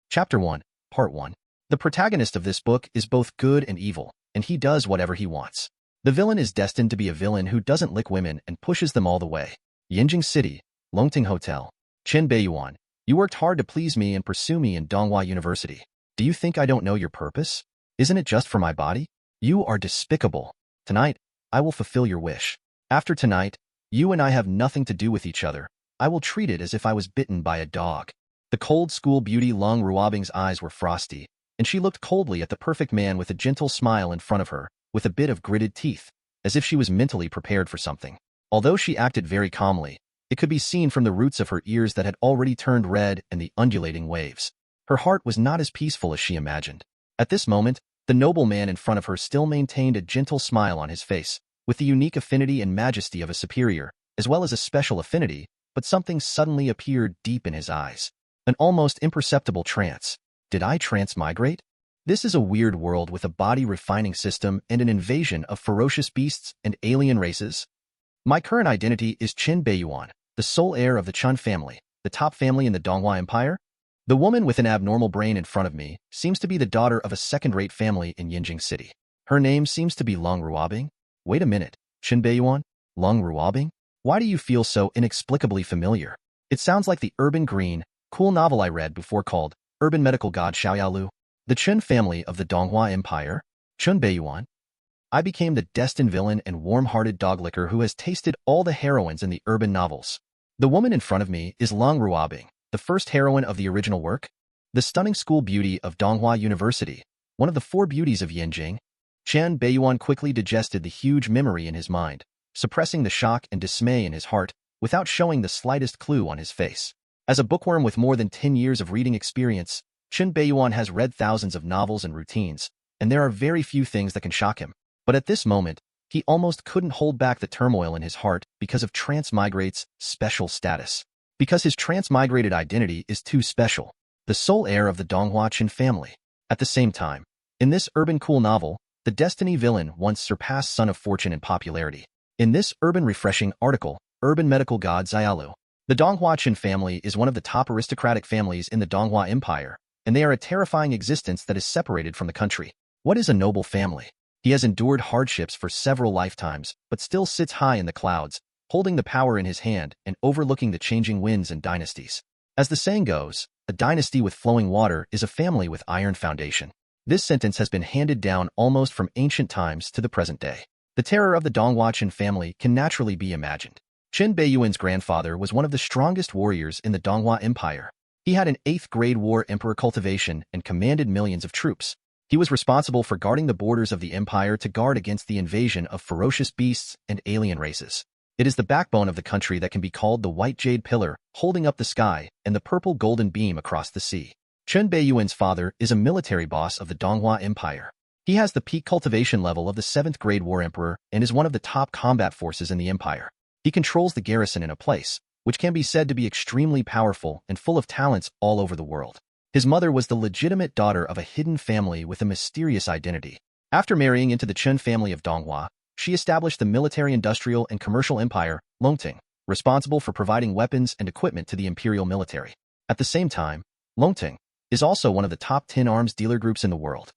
Chapter 1, Part 1. The protagonist of this book is both good and evil, and he does whatever he wants. The villain is destined to be a villain who doesn't lick women and pushes them all the way. Yinjing City, Longting Hotel. Chen Beiyuan, you worked hard to please me and pursue me in Donghua University. Do you think I don't know your purpose? Isn't it just for my body? You are despicable. Tonight, I will fulfill your wish. After tonight, you and I have nothing to do with each other. I will treat it as if I was bitten by a dog. The cold school beauty Leng Ruobing's eyes were frosty, and she looked coldly at the perfect man with a gentle smile in front of her, with a bit of gritted teeth, as if she was mentally prepared for something. Although she acted very calmly, it could be seen from the roots of her ears that had already turned red and the undulating waves. Her heart was not as peaceful as she imagined. At this moment, the noble man in front of her still maintained a gentle smile on his face, with the unique affinity and majesty of a superior, as well as a special affinity, but something suddenly appeared deep in his eyes. An almost imperceptible trance. Did I transmigrate? This is a weird world with a body-refining system and an invasion of ferocious beasts and alien races. My current identity is Chen Beiyuan, the sole heir of the Chen family, the top family in the Donghua Empire. The woman with an abnormal brain in front of me seems to be the daughter of a second-rate family in Yinjing City. Her name seems to be Leng Ruobing. Wait a minute, Chen Beiyuan? Leng Ruobing? Why do you feel so inexplicably familiar? It sounds like the urban green, cool novel I read before called Urban Medical God Xiaoyalu. The Chen family of the Donghua Empire? Chen Beiyuan? I became the destined villain and warm-hearted dog-licker who has tasted all the heroines in the urban novels. The woman in front of me is Leng Ruobing, the first heroine of the original work, the stunning school beauty of Donghua University, one of the four beauties of Yinjing. Chen Beiyuan quickly digested the huge memory in his mind, suppressing the shock and dismay in his heart without showing the slightest clue on his face. As a bookworm with more than 10 years of reading experience, Chen Beiyuan has read thousands of novels and routines, and there are very few things that can shock him. But at this moment, he almost couldn't hold back the turmoil in his heart because of Transmigrate's special status. Because his transmigrated identity is too special, the sole heir of the Donghua Chen family. At the same time, in this urban cool novel, the Destiny villain once surpassed Son of Fortune in popularity. In this urban refreshing article, Urban Medical God Xiaoyalu, the Donghua Chen family is one of the top aristocratic families in the Donghua Empire, and they are a terrifying existence that is separated from the country. What is a noble family? He has endured hardships for several lifetimes, but still sits high in the clouds, holding the power in his hand and overlooking the changing winds and dynasties. As the saying goes, a dynasty with flowing water is a family with iron foundation. This sentence has been handed down almost from ancient times to the present day. The terror of the Donghua Chen family can naturally be imagined. Chen Beiyuan's grandfather was one of the strongest warriors in the Donghua Empire. He had an 8th grade war emperor cultivation and commanded millions of troops. He was responsible for guarding the borders of the empire to guard against the invasion of ferocious beasts and alien races. It is the backbone of the country that can be called the white jade pillar, holding up the sky, and the purple golden beam across the sea. Chen Beiyuan's father is a military boss of the Donghua Empire. He has the peak cultivation level of the 7th grade war emperor and is one of the top combat forces in the empire. He controls the garrison in a place, which can be said to be extremely powerful and full of talents all over the world. His mother was the legitimate daughter of a hidden family with a mysterious identity. After marrying into the Chen family of Donghua, she established the military-industrial and commercial empire, Longting, responsible for providing weapons and equipment to the imperial military. At the same time, Longting is also one of the top 10 arms dealer groups in the world.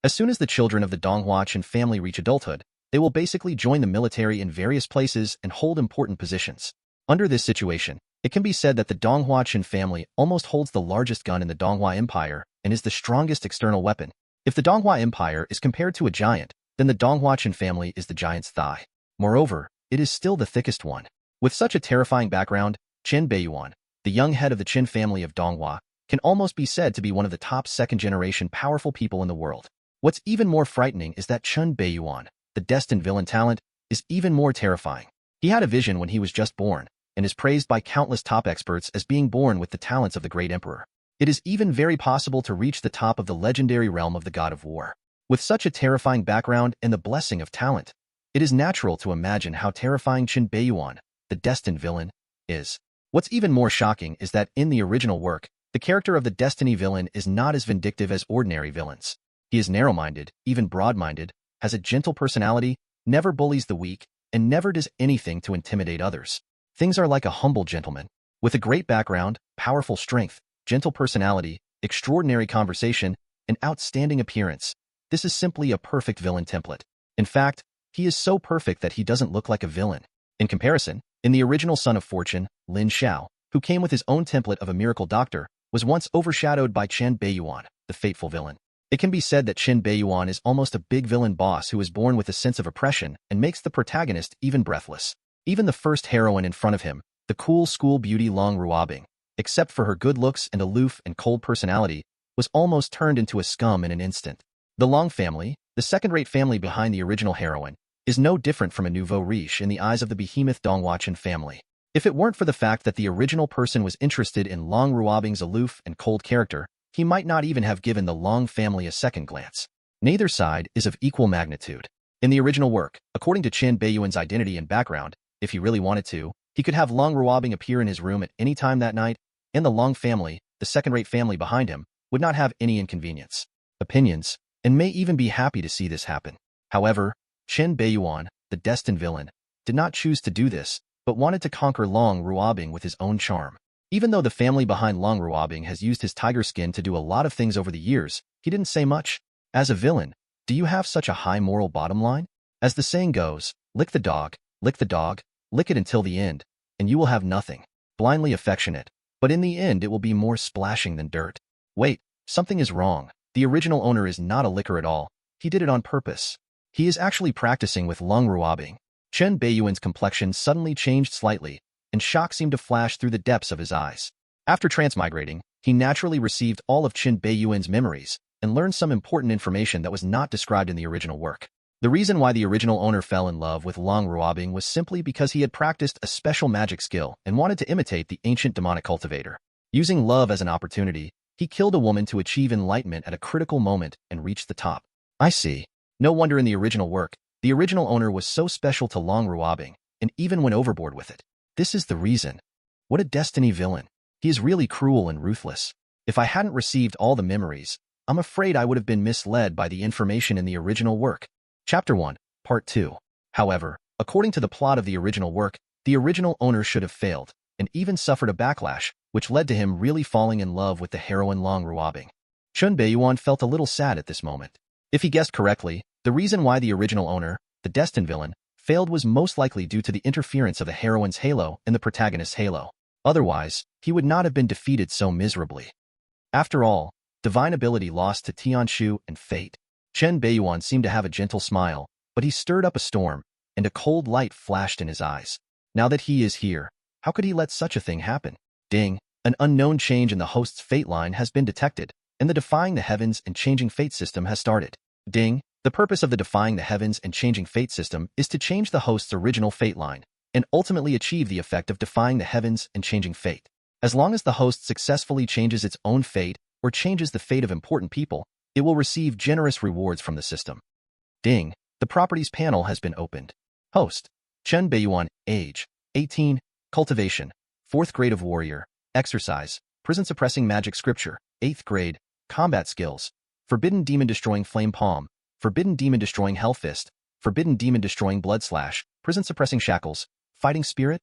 As soon as the children of the Donghua Chen family reach adulthood, they will basically join the military in various places and hold important positions. Under this situation, it can be said that the Donghua Chen family almost holds the largest gun in the Donghua Empire and is the strongest external weapon. If the Donghua Empire is compared to a giant, then the Donghua Chen family is the giant's thigh. Moreover, it is still the thickest one. With such a terrifying background, Chen Beiyuan, the young head of the Chen family of Donghua, can almost be said to be one of the top second-generation powerful people in the world. What's even more frightening is that Chen Beiyuan, the destined villain talent, is even more terrifying. He had a vision when he was just born, and is praised by countless top experts as being born with the talents of the great emperor. It is even very possible to reach the top of the legendary realm of the god of war. With such a terrifying background and the blessing of talent, it is natural to imagine how terrifying Chen Beiyuan, the destined villain, is. What's even more shocking is that in the original work, the character of the destiny villain is not as vindictive as ordinary villains. He is narrow-minded, even broad-minded, has a gentle personality, never bullies the weak, and never does anything to intimidate others. Things are like a humble gentleman. With a great background, powerful strength, gentle personality, extraordinary conversation, and outstanding appearance. This is simply a perfect villain template. In fact, he is so perfect that he doesn't look like a villain. In comparison, in the original Son of Fortune, Lin Xiao, who came with his own template of a miracle doctor, was once overshadowed by Chen Beiyuan, the fateful villain. It can be said that Chen Beiyuan is almost a big villain boss who is born with a sense of oppression and makes the protagonist even breathless. Even the first heroine in front of him, the cool school beauty Leng Ruobing, except for her good looks and aloof and cold personality, was almost turned into a scum in an instant. The Long family, the second-rate family behind the original heroine, is no different from a nouveau riche in the eyes of the behemoth Donghuachen family. If it weren't for the fact that the original person was interested in Leng Ruobing's aloof and cold character, he might not even have given the Long family a second glance. Neither side is of equal magnitude. In the original work, according to Chen Beiyuan's identity and background, if he really wanted to, he could have Leng Ruobing appear in his room at any time that night, and the Long family, the second-rate family behind him, would not have any inconvenience, opinions, and may even be happy to see this happen. However, Chen Beiyuan, the destined villain, did not choose to do this, but wanted to conquer Leng Ruobing with his own charm. Even though the family behind Leng Ruobing has used his tiger skin to do a lot of things over the years, he didn't say much. As a villain, do you have such a high moral bottom line? As the saying goes, lick the dog, lick it until the end, and you will have nothing. Blindly affectionate, but in the end it will be more splashing than dirt. Wait, something is wrong. The original owner is not a licker at all. He did it on purpose. He is actually practicing with Leng Ruobing. Chen Beiyuan's complexion suddenly changed slightly, and shock seemed to flash through the depths of his eyes. After transmigrating, he naturally received all of Chen Beiyuan's memories and learned some important information that was not described in the original work. The reason why the original owner fell in love with Leng Ruobing was simply because he had practiced a special magic skill and wanted to imitate the ancient demonic cultivator. Using love as an opportunity, he killed a woman to achieve enlightenment at a critical moment and reach the top. I see. No wonder in the original work, the original owner was so special to Leng Ruobing, and even went overboard with it. This is the reason. What a destiny villain. He is really cruel and ruthless. If I hadn't received all the memories, I'm afraid I would have been misled by the information in the original work. Chapter 1, Part 2. However, according to the plot of the original work, the original owner should have failed, and even suffered a backlash, which led to him really falling in love with the heroine Leng Ruobing. Chen Beiyuan felt a little sad at this moment. If he guessed correctly, the reason why the original owner, the destined villain, failed was most likely due to the interference of the heroine's halo and the protagonist's halo. Otherwise, he would not have been defeated so miserably. After all, divine ability lost to Tianshu and fate. Chen Beiyuan seemed to have a gentle smile, but he stirred up a storm, and a cold light flashed in his eyes. Now that he is here, how could he let such a thing happen? Ding! An unknown change in the host's fate line has been detected, and the Defying the Heavens and Changing Fate system has started. Ding! The purpose of the Defying the Heavens and Changing Fate system is to change the host's original fate line, and ultimately achieve the effect of defying the heavens and changing fate. As long as the host successfully changes its own fate or changes the fate of important people, it will receive generous rewards from the system. Ding! The properties panel has been opened. Host: Chen Beiyuan, age 18, cultivation 4th grade of warrior, exercise, prison suppressing magic scripture, 8th grade, combat skills, forbidden demon destroying flame palm, forbidden demon destroying hell fist, forbidden demon destroying blood slash, prison suppressing shackles, fighting spirit.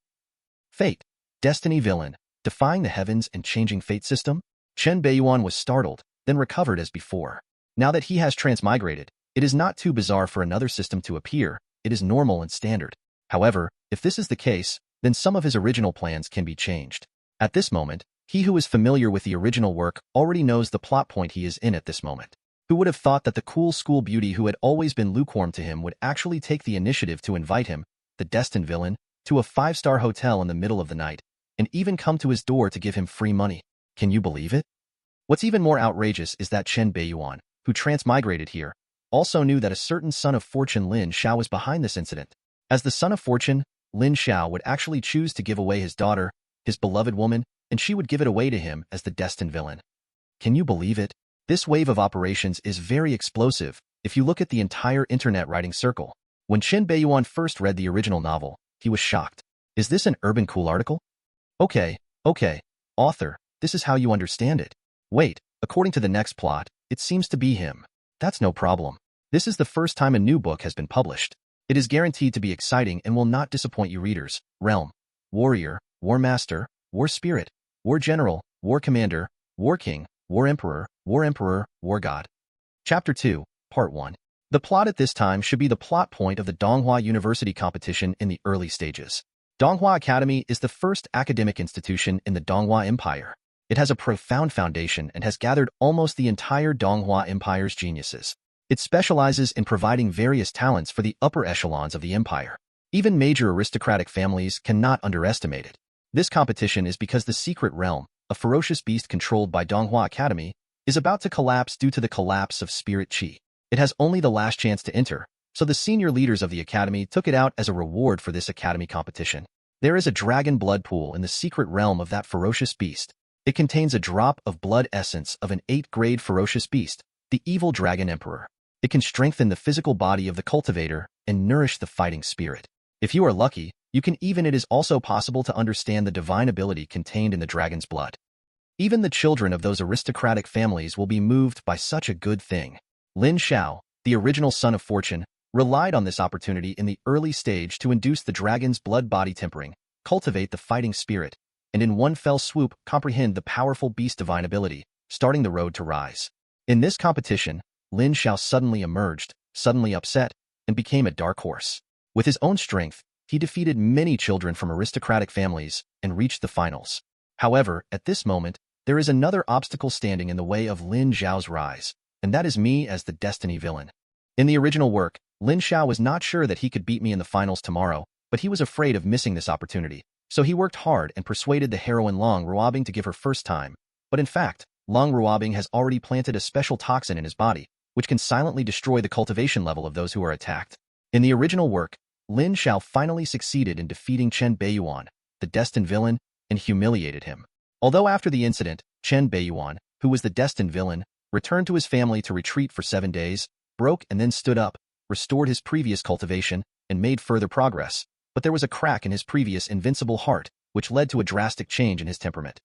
Fate: destiny villain, defying the heavens and changing fate system. Chen Beiyuan was startled, then recovered as before. Now that he has transmigrated, it is not too bizarre for another system to appear. It is normal and standard. However, if this is the case, then some of his original plans can be changed. At this moment, he who is familiar with the original work already knows the plot point he is in at this moment. Who would have thought that the cool school beauty who had always been lukewarm to him would actually take the initiative to invite him, the destined villain, to a 5-star hotel in the middle of the night, and even come to his door to give him free money? Can you believe it? What's even more outrageous is that Chen Beiyuan, who transmigrated here, also knew that a certain son of fortune Lin Xiao was behind this incident. As the son of fortune, Lin Xiao would actually choose to give away his daughter, his beloved woman, and she would give it away to him as the destined villain. Can you believe it? This wave of operations is very explosive if you look at the entire internet writing circle. When Chen Beiyuan first read the original novel, he was shocked. Is this an Urban Cool article? Okay, author, this is how you understand it. Wait, according to the next plot, it seems to be him. That's no problem. This is the first time a new book has been published. It is guaranteed to be exciting and will not disappoint you readers. Realm, Warrior, War Master, War Spirit, War General, War Commander, War King, War Emperor, War God. Chapter 2, Part 1. The plot at this time should be the plot point of the Donghua University competition in the early stages. Donghua Academy is the first academic institution in the Donghua Empire. It has a profound foundation and has gathered almost the entire Donghua Empire's geniuses. It specializes in providing various talents for the upper echelons of the empire. Even major aristocratic families cannot underestimate it. This competition is because the secret realm, a ferocious beast controlled by Donghua Academy, is about to collapse due to the collapse of spirit qi. It has only the last chance to enter, so the senior leaders of the academy took it out as a reward for this academy competition. There is a dragon blood pool in the secret realm of that ferocious beast. It contains a drop of blood essence of an 8th-grade ferocious beast, the evil dragon emperor. It can strengthen the physical body of the cultivator and nourish the fighting spirit. If you are lucky, you can even it is also possible to understand the divine ability contained in the dragon's blood. Even the children of those aristocratic families will be moved by such a good thing. Lin Xiao, the original son of fortune, relied on this opportunity in the early stage to induce the dragon's blood-body tempering, cultivate the fighting spirit, and in one fell swoop comprehend the powerful beast divine ability, starting the road to rise. In this competition, Lin Xiao suddenly emerged, suddenly upset, and became a dark horse. With his own strength, he defeated many children from aristocratic families and reached the finals. However, at this moment, there is another obstacle standing in the way of Lin Xiao's rise, and that is me as the destiny villain. In the original work, Lin Xiao was not sure that he could beat me in the finals tomorrow, but he was afraid of missing this opportunity. So he worked hard and persuaded the heroine Leng Ruobing to give her first time. But in fact, Leng Ruobing has already planted a special toxin in his body, which can silently destroy the cultivation level of those who are attacked. In the original work, Lin Xiao finally succeeded in defeating Chen Beiyuan, the destined villain, and humiliated him. Although after the incident, Chen Beiyuan, who was the destined villain, returned to his family to retreat for 7 days, broke and then stood up, restored his previous cultivation, and made further progress. But there was a crack in his previous invincible heart, which led to a drastic change in his temperament.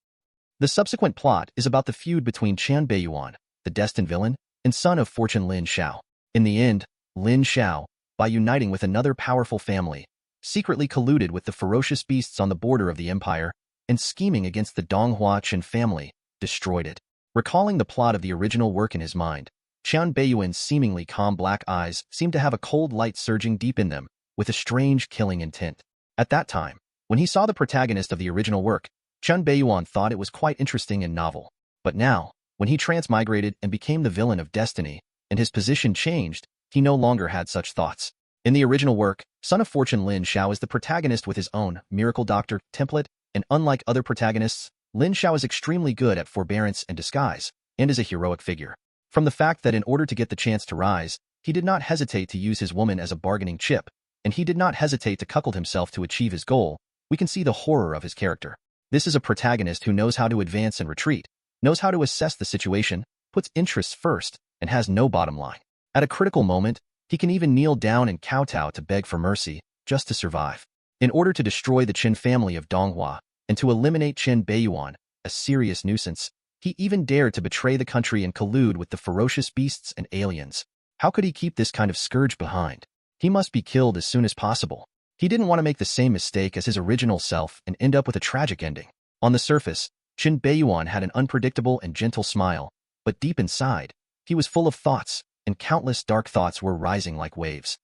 The subsequent plot is about the feud between Chen Beiyuan, the destined villain, and son of fortune Lin Xiao. In the end, Lin Xiao, by uniting with another powerful family, secretly colluded with the ferocious beasts on the border of the empire, and scheming against the Donghua Chen family, destroyed it. Recalling the plot of the original work in his mind, Chen Beiyuan's seemingly calm black eyes seemed to have a cold light surging deep in them, with a strange killing intent. At that time, when he saw the protagonist of the original work, Chen Beiyuan thought it was quite interesting and novel. But now, when he transmigrated and became the villain of destiny, and his position changed, he no longer had such thoughts. In the original work, Son of Fortune Lin Xiao is the protagonist with his own Miracle Doctor template, and unlike other protagonists, Lin Xiao is extremely good at forbearance and disguise, and is a heroic figure. From the fact that in order to get the chance to rise, he did not hesitate to use his woman as a bargaining chip, and he did not hesitate to cuckold himself to achieve his goal, we can see the horror of his character. This is a protagonist who knows how to advance and retreat, knows how to assess the situation, puts interests first, and has no bottom line. At a critical moment, he can even kneel down and kowtow to beg for mercy, just to survive. In order to destroy the Chen family of Donghua, and to eliminate Chen Beiyuan, a serious nuisance, he even dared to betray the country and collude with the ferocious beasts and aliens. How could he keep this kind of scourge behind? He must be killed as soon as possible. He didn't want to make the same mistake as his original self and end up with a tragic ending. On the surface, Chen Beiyuan had an unpredictable and gentle smile, but deep inside, he was full of thoughts, and countless dark thoughts were rising like waves.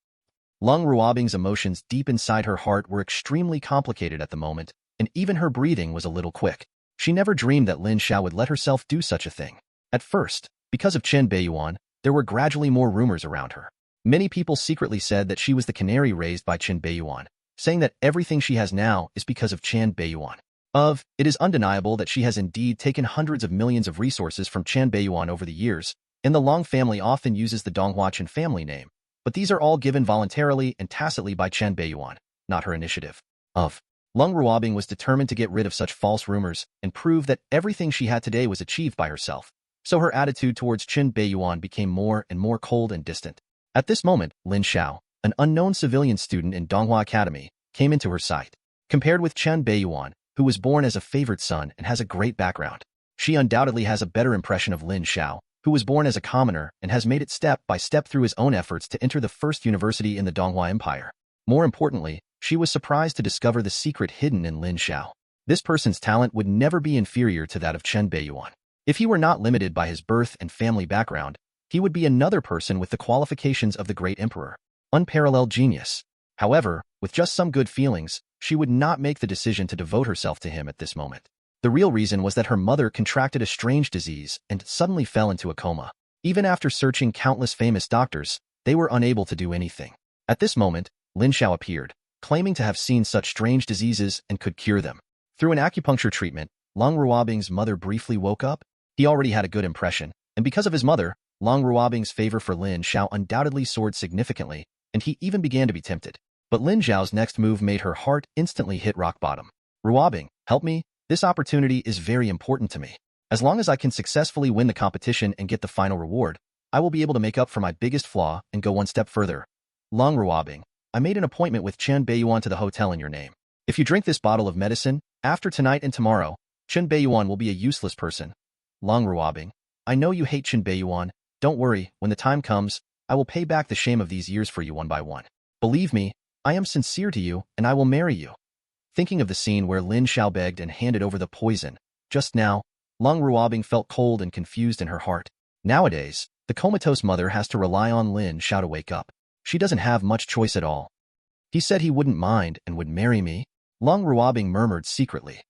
Leng Ruobing's emotions deep inside her heart were extremely complicated at the moment, and even her breathing was a little quick. She never dreamed that Lin Xiao would let herself do such a thing. At first, because of Chen Beiyuan, there were gradually more rumors around her. Many people secretly said that she was the canary raised by Chen Beiyuan, saying that everything she has now is because of Chen Beiyuan. It is undeniable that she has indeed taken hundreds of millions of resources from Chen Beiyuan over the years, and the Long family often uses the Donghua Chen family name, but these are all given voluntarily and tacitly by Chen Beiyuan, not her initiative. Leng Ruobing was determined to get rid of such false rumors and prove that everything she had today was achieved by herself, so her attitude towards Chen Beiyuan became more and more cold and distant. At this moment, Lin Xiao, an unknown civilian student in Donghua Academy, came into her sight. Compared with Chen Beiyuan, who was born as a favored son and has a great background, she undoubtedly has a better impression of Lin Xiao, who was born as a commoner and has made it step by step through his own efforts to enter the first university in the Donghua Empire. More importantly, she was surprised to discover the secret hidden in Lin Xiao. This person's talent would never be inferior to that of Chen Beiyuan. If he were not limited by his birth and family background, he would be another person with the qualifications of the great emperor. Unparalleled genius. However, with just some good feelings, she would not make the decision to devote herself to him at this moment. The real reason was that her mother contracted a strange disease and suddenly fell into a coma. Even after searching countless famous doctors, they were unable to do anything. At this moment, Lin Xiao appeared, claiming to have seen such strange diseases and could cure them. Through an acupuncture treatment, Leng Ruobing's mother briefly woke up. He already had a good impression, and because of his mother, Leng Ruobing's favor for Lin Xiao undoubtedly soared significantly, and he even began to be tempted. But Lin Xiao's next move made her heart instantly hit rock bottom. Ruobing, help me, this opportunity is very important to me. As long as I can successfully win the competition and get the final reward, I will be able to make up for my biggest flaw and go one step further. Leng Ruobing, I made an appointment with Chen Beiyuan to the hotel in your name. If you drink this bottle of medicine, after tonight and tomorrow, Chen Beiyuan will be a useless person. Leng Ruobing, I know you hate Chen Beiyuan. Don't worry, when the time comes, I will pay back the shame of these years for you one by one. Believe me, I am sincere to you, and I will marry you. Thinking of the scene where Lin Xiao begged and handed over the poison, just now, Leng Ruobing felt cold and confused in her heart. Nowadays, the comatose mother has to rely on Lin Xiao to wake up. She doesn't have much choice at all. He said he wouldn't mind and would marry me, Leng Ruobing murmured secretly.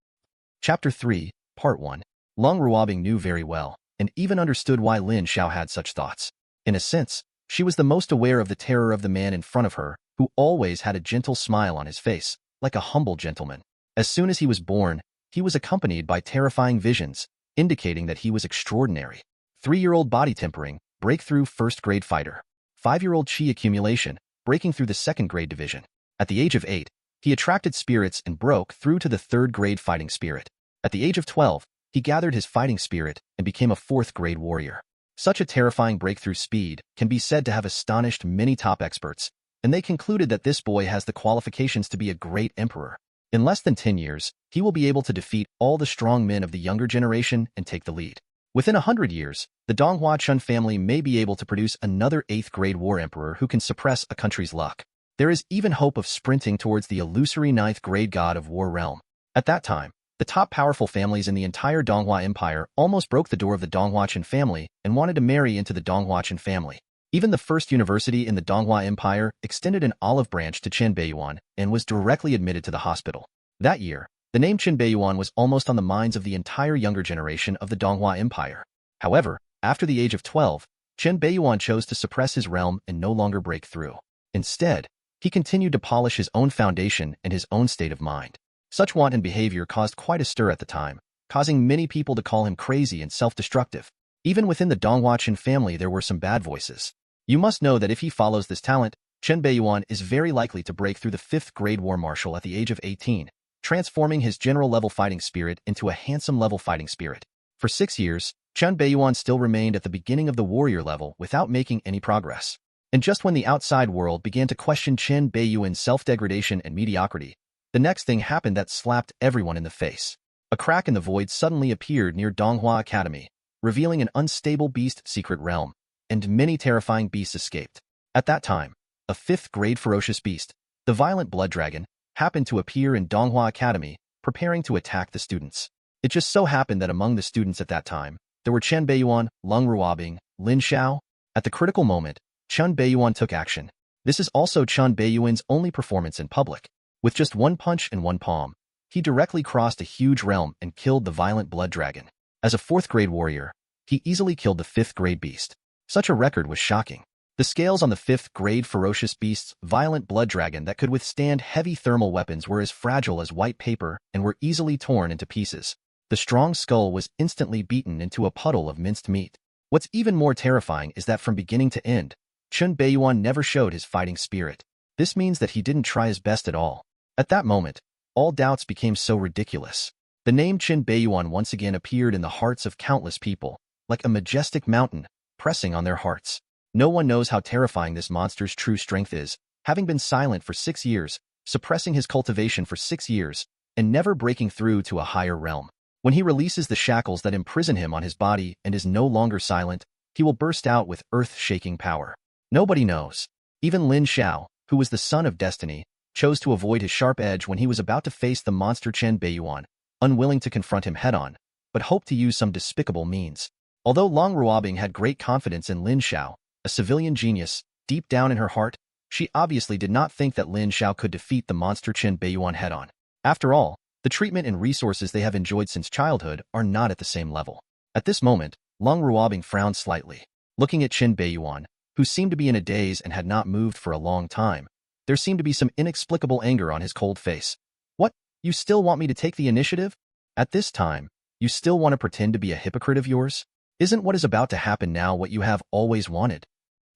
Chapter 3, Part 1. Leng Ruobing knew very well, and even understood why Lin Xiao had such thoughts. In a sense, she was the most aware of the terror of the man in front of her, who always had a gentle smile on his face, like a humble gentleman. As soon as he was born, he was accompanied by terrifying visions, indicating that he was extraordinary. 3-year-old body tempering, breakthrough first-grade fighter. 5-year-old chi accumulation, breaking through the second-grade division. At the age of 8, he attracted spirits and broke through to the third-grade fighting spirit. At the age of 12, he gathered his fighting spirit and became a 4th-grade warrior. Such a terrifying breakthrough speed can be said to have astonished many top experts, and they concluded that this boy has the qualifications to be a great emperor. In less than 10 years, he will be able to defeat all the strong men of the younger generation and take the lead. Within 100 years, the Donghua Chun family may be able to produce another 8th-grade war emperor who can suppress a country's luck. There is even hope of sprinting towards the illusory 9th-grade god of war realm. At that time, the top powerful families in the entire Donghua Empire almost broke the door of the Donghua Chen family and wanted to marry into the Donghua Chen family. Even the first university in the Donghua Empire extended an olive branch to Chen Beiyuan and was directly admitted to the hospital. That year, the name Chen Beiyuan was almost on the minds of the entire younger generation of the Donghua Empire. However, after the age of 12, Chen Beiyuan chose to suppress his realm and no longer break through. Instead, he continued to polish his own foundation and his own state of mind. Such wanton behavior caused quite a stir at the time, causing many people to call him crazy and self-destructive. Even within the Donghua Chen family there were some bad voices. You must know that if he follows this talent, Chen Beiyuan is very likely to break through the 5th-grade war marshal at the age of 18, transforming his general-level fighting spirit into a handsome-level fighting spirit. For 6 years, Chen Beiyuan still remained at the beginning of the warrior level without making any progress. And just when the outside world began to question Chen Beiyuan's self-degradation and mediocrity, the next thing happened that slapped everyone in the face. A crack in the void suddenly appeared near Donghua Academy, revealing an unstable beast secret realm, and many terrifying beasts escaped. At that time, a 5th-grade ferocious beast, the violent blood dragon, happened to appear in Donghua Academy, preparing to attack the students. It just so happened that among the students at that time, there were Chen Beiyuan, Leng Ruobing, Lin Xiao. At the critical moment, Chen Beiyuan took action. This is also Chen Beiyuan's only performance in public. With just one punch and one palm, he directly crossed a huge realm and killed the violent blood dragon. As a 4th-grade warrior, he easily killed the 5th-grade beast. Such a record was shocking. The scales on the 5th-grade ferocious beast's violent blood dragon that could withstand heavy thermal weapons were as fragile as white paper and were easily torn into pieces. The strong skull was instantly beaten into a puddle of minced meat. What's even more terrifying is that from beginning to end, Chen Beiyuan never showed his fighting spirit. This means that he didn't try his best at all. At that moment, all doubts became so ridiculous. The name Chen Beiyuan once again appeared in the hearts of countless people, like a majestic mountain, pressing on their hearts. No one knows how terrifying this monster's true strength is, having been silent for 6 years, suppressing his cultivation for 6 years, and never breaking through to a higher realm. When he releases the shackles that imprison him on his body and is no longer silent, he will burst out with earth-shaking power. Nobody knows. Even Lin Xiao, who was the son of destiny, chose to avoid his sharp edge when he was about to face the monster Chen Beiyuan, unwilling to confront him head-on, but hoped to use some despicable means. Although Leng Ruobing had great confidence in Lin Xiao, a civilian genius, deep down in her heart, she obviously did not think that Lin Xiao could defeat the monster Chen Beiyuan head-on. After all, the treatment and resources they have enjoyed since childhood are not at the same level. At this moment, Leng Ruobing frowned slightly. Looking at Chen Beiyuan, who seemed to be in a daze and had not moved for a long time, there seemed to be some inexplicable anger on his cold face. What? You still want me to take the initiative? At this time, you still want to pretend to be a hypocrite of yours? Isn't what is about to happen now what you have always wanted?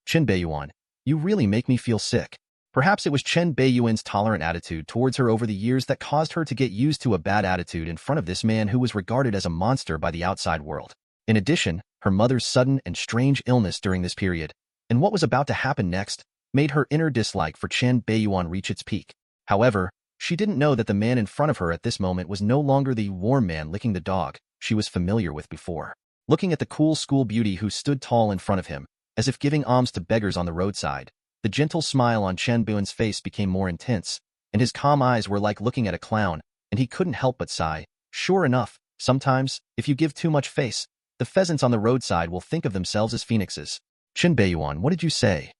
Chen Beiyuan, you really make me feel sick. Perhaps it was Chen Beiyuan's tolerant attitude towards her over the years that caused her to get used to a bad attitude in front of this man who was regarded as a monster by the outside world. In addition, her mother's sudden and strange illness during this period, and what was about to happen next, made her inner dislike for Chen Beiyuan reach its peak. However, she didn't know that the man in front of her at this moment was no longer the warm man licking the dog she was familiar with before. Looking at the cool school beauty who stood tall in front of him, as if giving alms to beggars on the roadside, the gentle smile on Chen Beiyuan's face became more intense, and his calm eyes were like looking at a clown, and he couldn't help but sigh. Sure enough, sometimes, if you give too much face, the pheasants on the roadside will think of themselves as phoenixes. Chen Beiyuan, what did you say?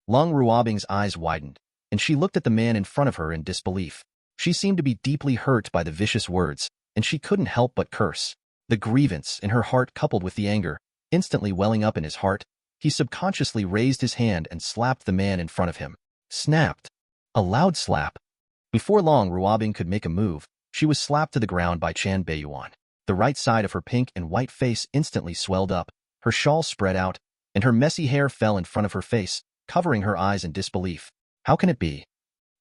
Leng Ruobing's eyes widened, and she looked at the man in front of her in disbelief. She seemed to be deeply hurt by the vicious words, and she couldn't help but curse. The grievance in her heart coupled with the anger, instantly welling up in his heart, he subconsciously raised his hand and slapped the man in front of him. Snapped. A loud slap. Before Leng Ruobing could make a move, she was slapped to the ground by Chen Beiyuan. The right side of her pink and white face instantly swelled up, her shawl spread out, and her messy hair fell in front of her face, covering her eyes in disbelief. How can it be?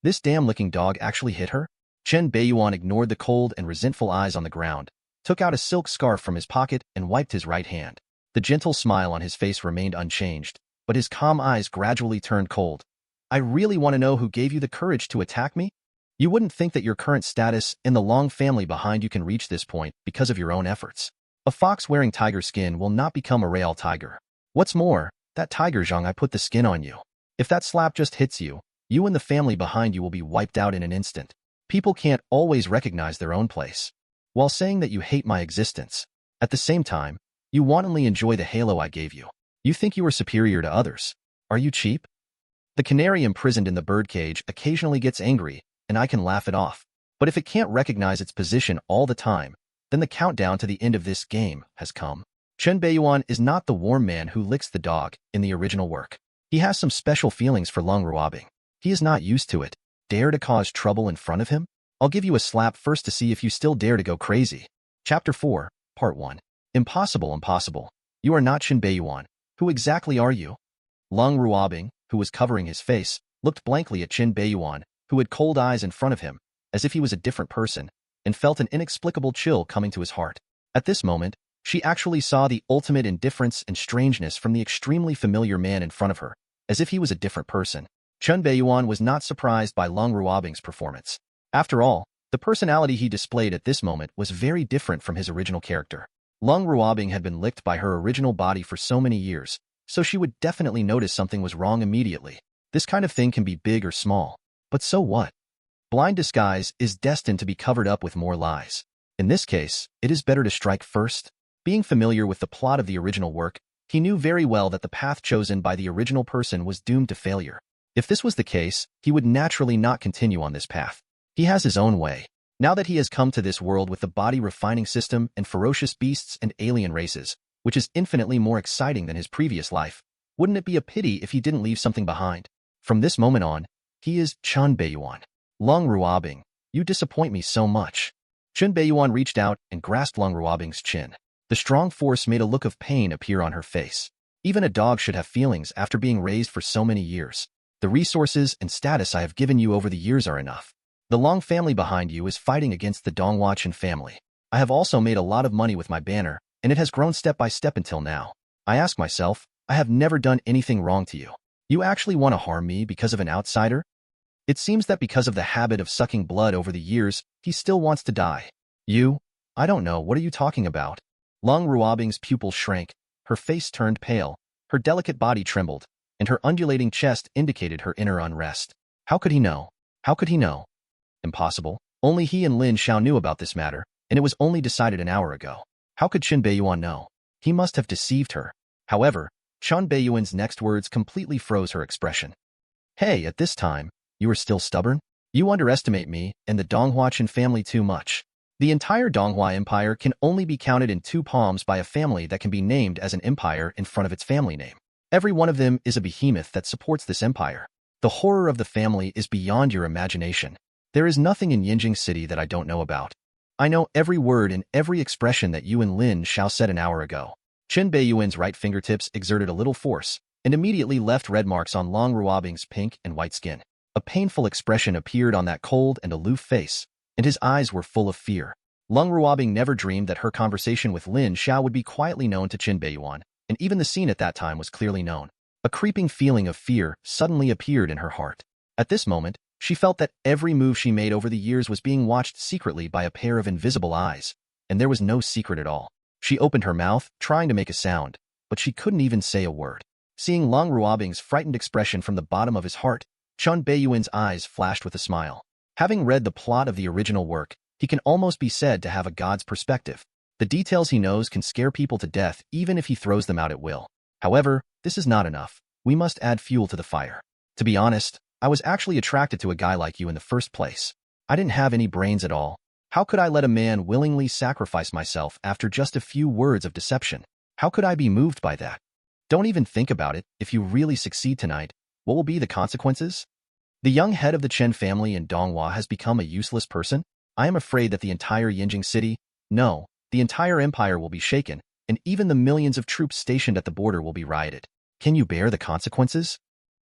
This damn-licking dog actually hit her? Chen Beiyuan ignored the cold and resentful eyes on the ground, took out a silk scarf from his pocket and wiped his right hand. The gentle smile on his face remained unchanged, but his calm eyes gradually turned cold. I really want to know who gave you the courage to attack me? You wouldn't think that your current status and the long family behind you can reach this point because of your own efforts. A fox wearing tiger skin will not become a real tiger. What's more, that tiger Zhang I put the skin on you. If that slap just hits you, you and the family behind you will be wiped out in an instant. People can't always recognize their own place. While saying that you hate my existence, at the same time, you wantonly enjoy the halo I gave you. You think you are superior to others. Are you cheap? The canary imprisoned in the birdcage occasionally gets angry, and I can laugh it off. But if it can't recognize its position all the time, then the countdown to the end of this game has come. Chen Beiyuan is not the warm man who licks the dog in the original work. He has some special feelings for Leng Ruobing. He is not used to it. Dare to cause trouble in front of him? I'll give you a slap first to see if you still dare to go crazy. Chapter 4, Part 1. Impossible, impossible. You are not Chen Beiyuan. Who exactly are you? Leng Ruobing, who was covering his face, looked blankly at Chen Beiyuan, who had cold eyes in front of him, as if he was a different person, and felt an inexplicable chill coming to his heart. At this moment, she actually saw the ultimate indifference and strangeness from the extremely familiar man in front of her, as if he was a different person. Chen Beiyuan was not surprised by Leng Ruobing's performance. After all, the personality he displayed at this moment was very different from his original character. Leng Ruobing had been licked by her original body for so many years, so she would definitely notice something was wrong immediately. This kind of thing can be big or small. But so what? Blind disguise is destined to be covered up with more lies. In this case, it is better to strike first. Being familiar with the plot of the original work, he knew very well that the path chosen by the original person was doomed to failure. If this was the case, he would naturally not continue on this path. He has his own way. Now that he has come to this world with the body refining system and ferocious beasts and alien races, which is infinitely more exciting than his previous life, wouldn't it be a pity if he didn't leave something behind? From this moment on, he is Chen Beiyuan. Leng Ruobing, you disappoint me so much. Chen Beiyuan reached out and grasped Leng Ruobing's chin. The strong force made a look of pain appear on her face. Even a dog should have feelings after being raised for so many years. The resources and status I have given you over the years are enough. The Long family behind you is fighting against the Donghua Chen family. I have also made a lot of money with my banner, and it has grown step by step until now. I ask myself, I have never done anything wrong to you. You actually want to harm me because of an outsider? It seems that because of the habit of sucking blood over the years, he still wants to die. You? I don't know, what are you talking about? Leng Ruobing's pupil shrank, her face turned pale, Her delicate body trembled, and her undulating chest indicated her inner unrest. How could he know? How could he know? Impossible. Only he and Lin Xiao knew about this matter, and it was only decided an hour ago. How could Chen Beiyuan know? He must have deceived her. However, Chen Beiyuan's next words completely froze her expression. Hey, at this time, you are still stubborn? You underestimate me and the Donghua Chen family too much. The entire Donghua Empire can only be counted in 2 palms by a family that can be named as an empire in front of its family name. Every one of them is a behemoth that supports this empire. The horror of the family is beyond your imagination. There is nothing in Yinjing City that I don't know about. I know every word and every expression that you and Lin Xiao said an hour ago. Chen Beiyuan's right fingertips exerted a little force and immediately left red marks on Leng Ruobing's pink and white skin. A painful expression appeared on that cold and aloof face, and his eyes were full of fear. Leng Ruobing never dreamed that her conversation with Lin Xiao would be quietly known to Chen Beiyuan, and even the scene at that time was clearly known. A creeping feeling of fear suddenly appeared in her heart. At this moment, she felt that every move she made over the years was being watched secretly by a pair of invisible eyes, and there was no secret at all. She opened her mouth, trying to make a sound, but she couldn't even say a word. Seeing Leng Ruobing's frightened expression from the bottom of his heart, Chen Beiyuan's eyes flashed with a smile. Having read the plot of the original work, he can almost be said to have a god's perspective. The details he knows can scare people to death even if he throws them out at will. However, this is not enough. We must add fuel to the fire. To be honest, I was actually attracted to a guy like you in the first place. I didn't have any brains at all. How could I let a man willingly sacrifice myself after just a few words of deception? How could I be moved by that? Don't even think about it. If you really succeed tonight, what will be the consequences? The young head of the Chen family in Donghua has become a useless person? I am afraid that the entire Yinjing city, no, the entire empire will be shaken, and even the millions of troops stationed at the border will be rioted. Can you bear the consequences?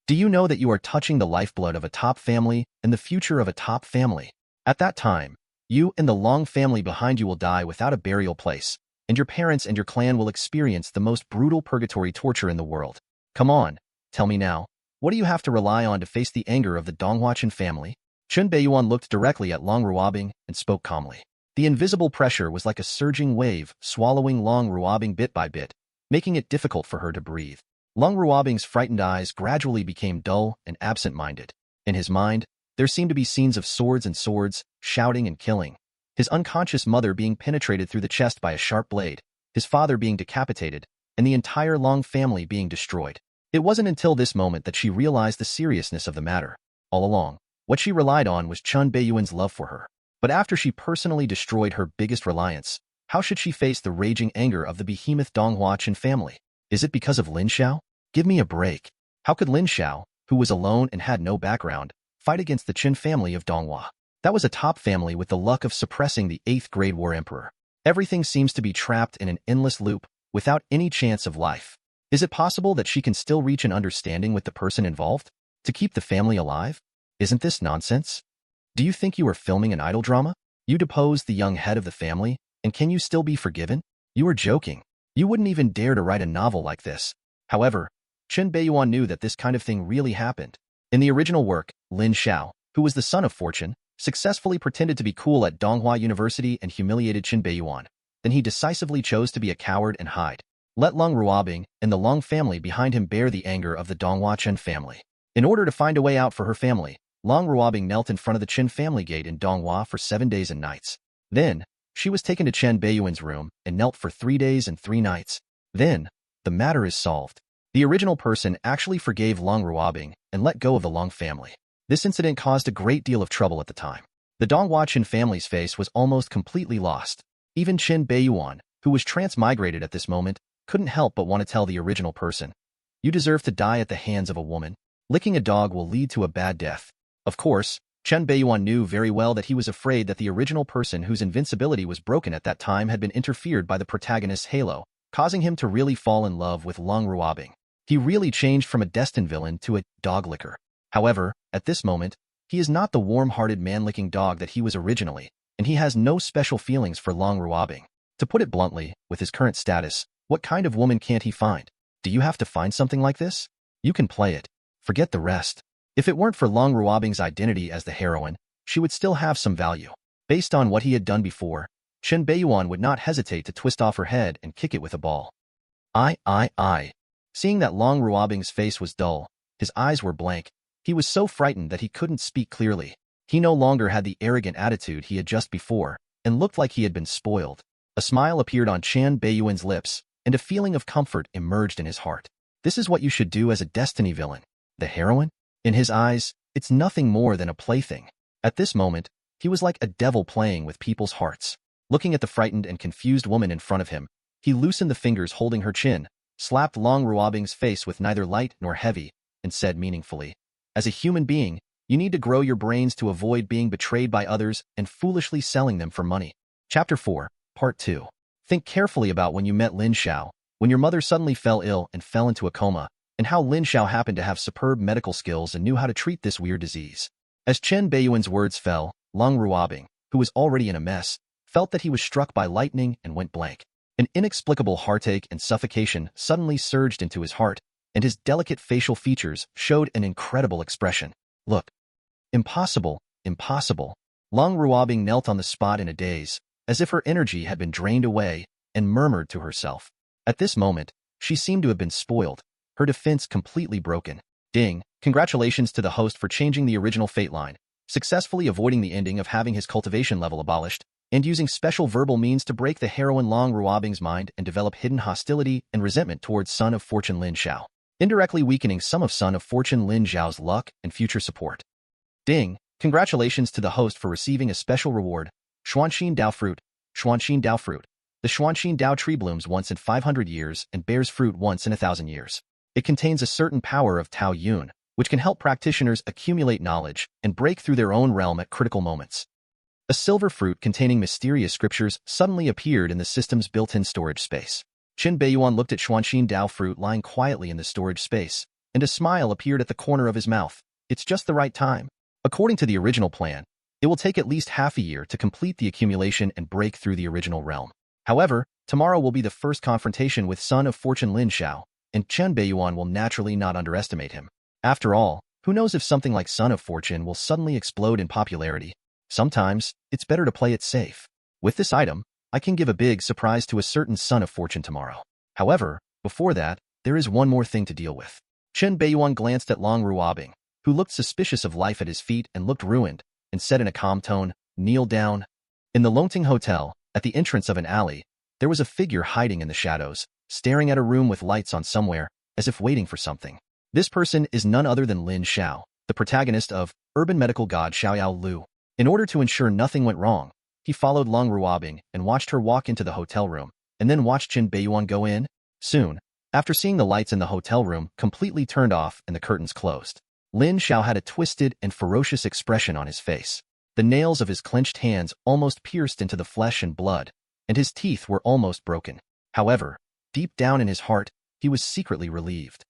Do you know that you are touching the lifeblood of a top family and the future of a top family? At that time, you and the Long family behind you will die without a burial place, and your parents and your clan will experience the most brutal purgatory torture in the world. Come on, tell me now, what do you have to rely on to face the anger of the Donghua Chen family? Chen Beiyuan looked directly at Leng Ruobing and spoke calmly. The invisible pressure was like a surging wave, swallowing Leng Ruobing bit by bit, making it difficult for her to breathe. Leng Ruobing's frightened eyes gradually became dull and absent-minded. In his mind, there seemed to be scenes of swords, shouting and killing. His unconscious mother being penetrated through the chest by a sharp blade, his father being decapitated, and the entire Long family being destroyed. It wasn't until this moment that she realized the seriousness of the matter. All along, what she relied on was Chen Beiyuan's love for her. But after she personally destroyed her biggest reliance, how should she face the raging anger of the behemoth Donghua Chen family? Is it because of Lin Xiao? Give me a break. How could Lin Xiao, who was alone and had no background, fight against the Chen family of Donghua? That was a top family with the luck of suppressing the 8th Grade War Emperor. Everything seems to be trapped in an endless loop, without any chance of life. Is it possible that she can still reach an understanding with the person involved? To keep the family alive? Isn't this nonsense? Do you think you are filming an idol drama? You deposed the young head of the family, and can you still be forgiven? You are joking. You wouldn't even dare to write a novel like this. However, Chen Beiyuan knew that this kind of thing really happened. In the original work, Lin Xiao, who was the son of fortune, successfully pretended to be cool at Donghua University and humiliated Chen Beiyuan. Then he decisively chose to be a coward and hide. Let Leng Ruobing and the Long family behind him bear the anger of the Donghua Chen family. In order to find a way out for her family, Leng Ruobing knelt in front of the Chen family gate in Donghua for 7 days and nights. Then, she was taken to Chen Beiyuan's room and knelt for 3 days and 3 nights. Then, the matter is solved. The original person actually forgave Leng Ruobing and let go of the Long family. This incident caused a great deal of trouble at the time. The Donghua Chen family's face was almost completely lost. Even Chen Beiyuan, who was transmigrated at this moment, couldn't help but want to tell the original person, "You deserve to die at the hands of a woman. Licking a dog will lead to a bad death." Of course, Chen Beiyuan knew very well that he was afraid that the original person whose invincibility was broken at that time had been interfered by the protagonist's halo, causing him to really fall in love with Leng Ruobing. He really changed from a destined villain to a dog licker. However, at this moment, he is not the warm-hearted man-licking dog that he was originally, and he has no special feelings for Leng Ruobing. To put it bluntly, with his current status, what kind of woman can't he find? Do you have to find something like this? You can play it. Forget the rest. If it weren't for Leng Ruobing's identity as the heroine, she would still have some value. Based on what he had done before, Chen Beiyuan would not hesitate to twist off her head and kick it with a ball. I. Seeing that Leng Ruobing's face was dull, his eyes were blank, he was so frightened that he couldn't speak clearly. He no longer had the arrogant attitude he had just before, and looked like he had been spoiled. A smile appeared on Chen Beiyuan's lips, and a feeling of comfort emerged in his heart. This is what you should do as a destiny villain. The heroine? In his eyes, it's nothing more than a plaything. At this moment, he was like a devil playing with people's hearts. Looking at the frightened and confused woman in front of him, he loosened the fingers holding her chin, slapped Leng Ruobing's face with neither light nor heavy, and said meaningfully, "As a human being, you need to grow your brains to avoid being betrayed by others and foolishly selling them for money." Chapter 4, Part 2. Think carefully about when you met Lin Xiao, when your mother suddenly fell ill and fell into a coma, and how Lin Xiao happened to have superb medical skills and knew how to treat this weird disease. As Chen Beiyuan's words fell, Leng Ruobing, who was already in a mess, felt that he was struck by lightning and went blank. An inexplicable heartache and suffocation suddenly surged into his heart, and his delicate facial features showed an incredible expression. Look. Impossible, impossible. Leng Ruobing knelt on the spot in a daze, as if her energy had been drained away, and murmured to herself. At this moment, she seemed to have been spoiled, her defense completely broken. Ding, congratulations to the host for changing the original fate line, successfully avoiding the ending of having his cultivation level abolished, and using special verbal means to break the heroine Leng Ruobing's mind and develop hidden hostility and resentment towards Son of Fortune Lin Xiao, indirectly weakening some of Son of Fortune Lin Xiao's luck and future support. Ding, congratulations to the host for receiving a special reward, Xuanxin Dao Fruit, Xuanxin Dao Fruit. The Xuanxin Dao tree blooms once in 500 years and bears fruit once in 1,000 years. It contains a certain power of Tao Yun, which can help practitioners accumulate knowledge and break through their own realm at critical moments. A silver fruit containing mysterious scriptures suddenly appeared in the system's built-in storage space. Chen Beiyuan looked at Xuanxin Dao fruit lying quietly in the storage space, and a smile appeared at the corner of his mouth. It's just the right time. According to the original plan, it will take at least half a year to complete the accumulation and break through the original realm. However, tomorrow will be the first confrontation with Son of Fortune Lin Xiao, and Chen Beiyuan will naturally not underestimate him. After all, who knows if something like Son of Fortune will suddenly explode in popularity? Sometimes, it's better to play it safe. With this item, I can give a big surprise to a certain Son of Fortune tomorrow. However, before that, there is one more thing to deal with. Chen Beiyuan glanced at Leng Ruobing, who looked suspicious of life at his feet and looked ruined, and said in a calm tone, "Kneel down." In the Longting Hotel, at the entrance of an alley, there was a figure hiding in the shadows, staring at a room with lights on somewhere, as if waiting for something. This person is none other than Lin Xiao, the protagonist of Urban Medical God Xiaoyao Lu. In order to ensure nothing went wrong, he followed Leng Ruobing and watched her walk into the hotel room, and then watched Chen Beiyuan go in. Soon, after seeing the lights in the hotel room completely turned off and the curtains closed, Lin Xiao had a twisted and ferocious expression on his face. The nails of his clenched hands almost pierced into the flesh and blood, and his teeth were almost broken. However, deep down in his heart, he was secretly relieved.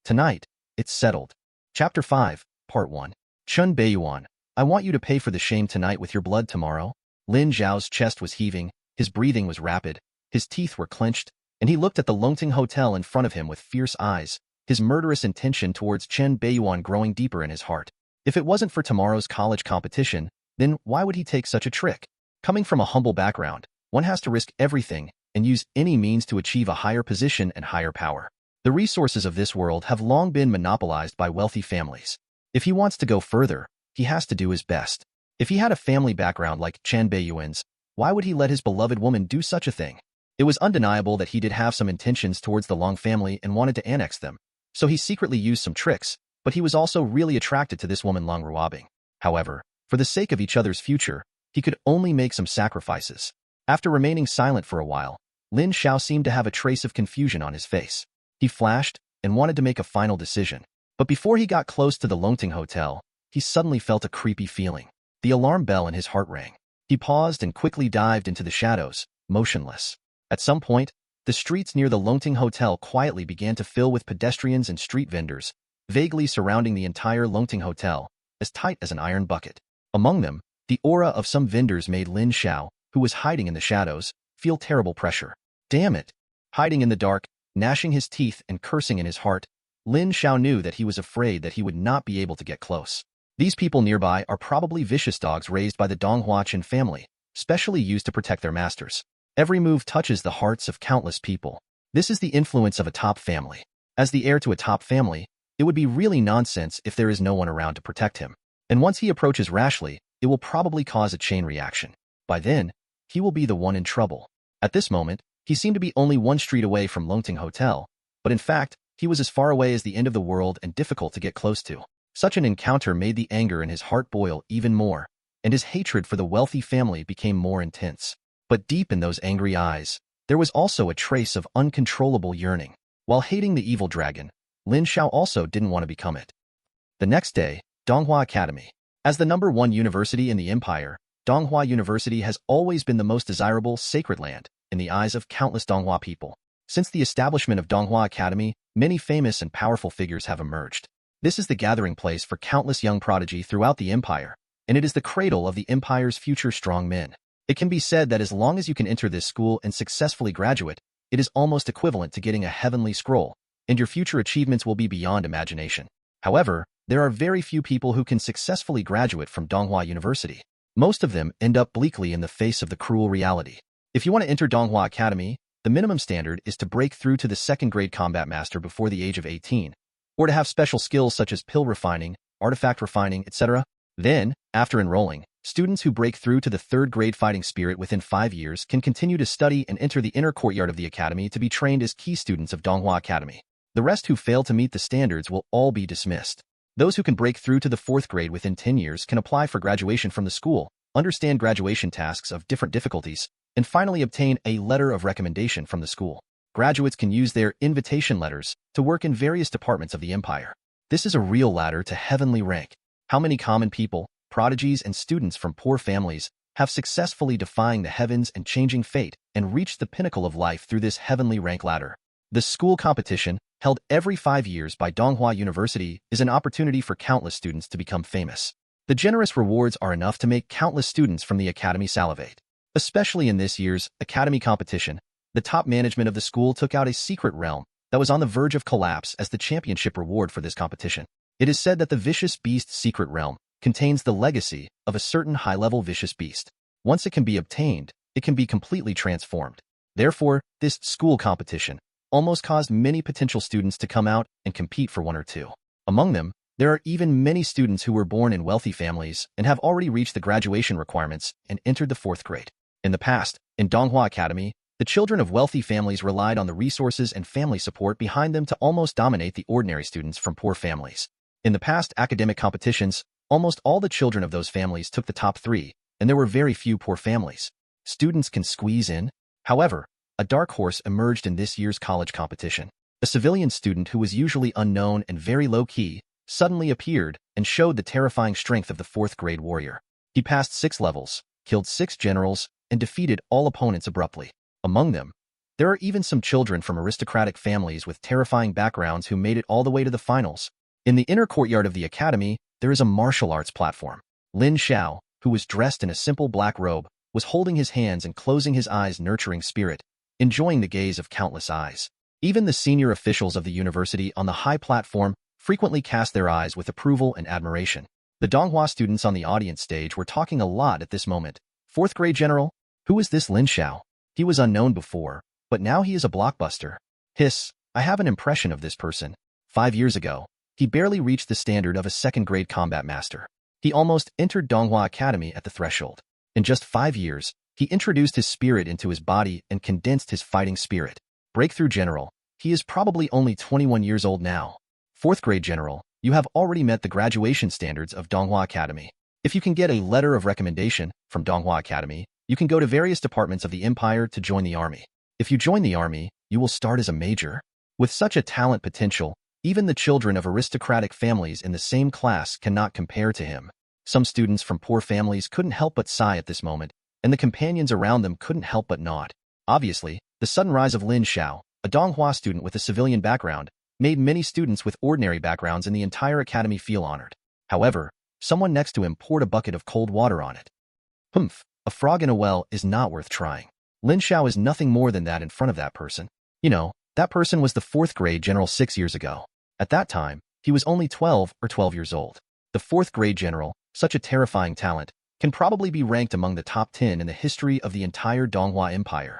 Tonight, it's settled. Chapter 5, Part 1. Chen Beiyuan, I want you to pay for the shame tonight with your blood tomorrow. Lin Xiao's chest was heaving, his breathing was rapid, his teeth were clenched, and he looked at the Longting Hotel in front of him with fierce eyes, his murderous intention towards Chen Beiyuan growing deeper in his heart. If it wasn't for tomorrow's college competition, then why would he take such a trick? Coming from a humble background, one has to risk everything and use any means to achieve a higher position and higher power. The resources of this world have long been monopolized by wealthy families. If he wants to go further, he has to do his best. If he had a family background like Chen Beiyuan's, why would he let his beloved woman do such a thing? It was undeniable that he did have some intentions towards the Long family and wanted to annex them, so he secretly used some tricks, but he was also really attracted to this woman Leng Ruobing. However, for the sake of each other's future, he could only make some sacrifices. After remaining silent for a while, Lin Xiao seemed to have a trace of confusion on his face. He flashed and wanted to make a final decision. But before he got close to the Longting Hotel, he suddenly felt a creepy feeling. The alarm bell in his heart rang. He paused and quickly dived into the shadows, motionless. At some point, the streets near the Longting Hotel quietly began to fill with pedestrians and street vendors, vaguely surrounding the entire Longting Hotel, as tight as an iron bucket. Among them, the aura of some vendors made Lin Xiao, who was hiding in the shadows, feel terrible pressure. Damn it! Hiding in the dark, gnashing his teeth and cursing in his heart, Lin Xiao knew that he was afraid that he would not be able to get close. These people nearby are probably vicious dogs raised by the Donghua Chen family, specially used to protect their masters. Every move touches the hearts of countless people. This is the influence of a top family. As the heir to a top family, it would be really nonsense if there is no one around to protect him. And once he approaches rashly, it will probably cause a chain reaction. By then, he will be the one in trouble. At this moment, he seemed to be only one street away from Longting Hotel, but in fact, he was as far away as the end of the world and difficult to get close to. Such an encounter made the anger in his heart boil even more, and his hatred for the wealthy family became more intense. But deep in those angry eyes, there was also a trace of uncontrollable yearning. While hating the evil dragon, Lin Xiao also didn't want to become it. The next day, Donghua Academy. As the #1 university in the empire, Donghua University has always been the most desirable sacred land in the eyes of countless Donghua people. Since the establishment of Donghua Academy, many famous and powerful figures have emerged. This is the gathering place for countless young prodigy throughout the empire, and it is the cradle of the empire's future strong men. It can be said that as long as you can enter this school and successfully graduate, it is almost equivalent to getting a heavenly scroll, and your future achievements will be beyond imagination. However, there are very few people who can successfully graduate from Donghua University. Most of them end up bleakly in the face of the cruel reality. If you want to enter Donghua Academy, the minimum standard is to break through to the 2nd grade combat master before the age of 18, or to have special skills such as pill refining, artifact refining, etc. Then, after enrolling, students who break through to the 3rd grade fighting spirit within 5 years can continue to study and enter the inner courtyard of the academy to be trained as key students of Donghua Academy. The rest who fail to meet the standards will all be dismissed. Those who can break through to the 4th grade within 10 years can apply for graduation from the school, understand graduation tasks of different difficulties, and finally obtain a letter of recommendation from the school. Graduates can use their invitation letters to work in various departments of the empire. This is a real ladder to heavenly rank. How many common people, prodigies, and students from poor families have successfully defying the heavens and changing fate and reached the pinnacle of life through this heavenly rank ladder? The school competition, held every 5 years by Donghua University, is an opportunity for countless students to become famous. The generous rewards are enough to make countless students from the academy salivate. Especially in this year's academy competition, the top management of the school took out a secret realm that was on the verge of collapse as the championship reward for this competition. It is said that the Vicious Beast secret realm contains the legacy of a certain high-level vicious beast. Once it can be obtained, it can be completely transformed. Therefore, this school competition almost caused many potential students to come out and compete for one or two. Among them, there are even many students who were born in wealthy families and have already reached the graduation requirements and entered the 4th grade. In the past, in Donghua Academy, the children of wealthy families relied on the resources and family support behind them to almost dominate the ordinary students from poor families. In the past academic competitions, almost all the children of those families took the top 3, and there were very few poor families. Students can squeeze in. However, a dark horse emerged in this year's college competition. A civilian student who was usually unknown and very low-key suddenly appeared and showed the terrifying strength of the 4th grade warrior. He passed 6 levels, killed 6 generals, and defeated all opponents abruptly. Among them, there are even some children from aristocratic families with terrifying backgrounds who made it all the way to the finals. In the inner courtyard of the academy, there is a martial arts platform. Lin Xiao, who was dressed in a simple black robe, was holding his hands and closing his eyes, nurturing spirit, enjoying the gaze of countless eyes. Even the senior officials of the university on the high platform frequently cast their eyes with approval and admiration. The Donghua students on the audience stage were talking a lot at this moment. 4th grade general? Who is this Lin Xiao? He was unknown before, but now he is a blockbuster. Hiss, I have an impression of this person. 5 years ago, he barely reached the standard of a 2nd grade combat master. He almost entered Donghua Academy at the threshold. In just 5 years, he introduced his spirit into his body and condensed his fighting spirit. Breakthrough General, he is probably only 21 years old now. 4th grade General, you have already met the graduation standards of Donghua Academy. If you can get a letter of recommendation from Donghua Academy, you can go to various departments of the empire to join the army. If you join the army, you will start as a major. With such a talent potential, even the children of aristocratic families in the same class cannot compare to him. Some students from poor families couldn't help but sigh at this moment, and the companions around them couldn't help but nod. Obviously, the sudden rise of Lin Xiao, a Donghua student with a civilian background, made many students with ordinary backgrounds in the entire academy feel honored. However, someone next to him poured a bucket of cold water on it. Humph, a frog in a well is not worth trying. Lin Xiao is nothing more than that in front of that person. You know, that person was the 4th grade general 6 years ago. At that time, he was only 12 or 12 years old. The 4th grade general, such a terrifying talent, can probably be ranked among the top 10 in the history of the entire Donghua Empire.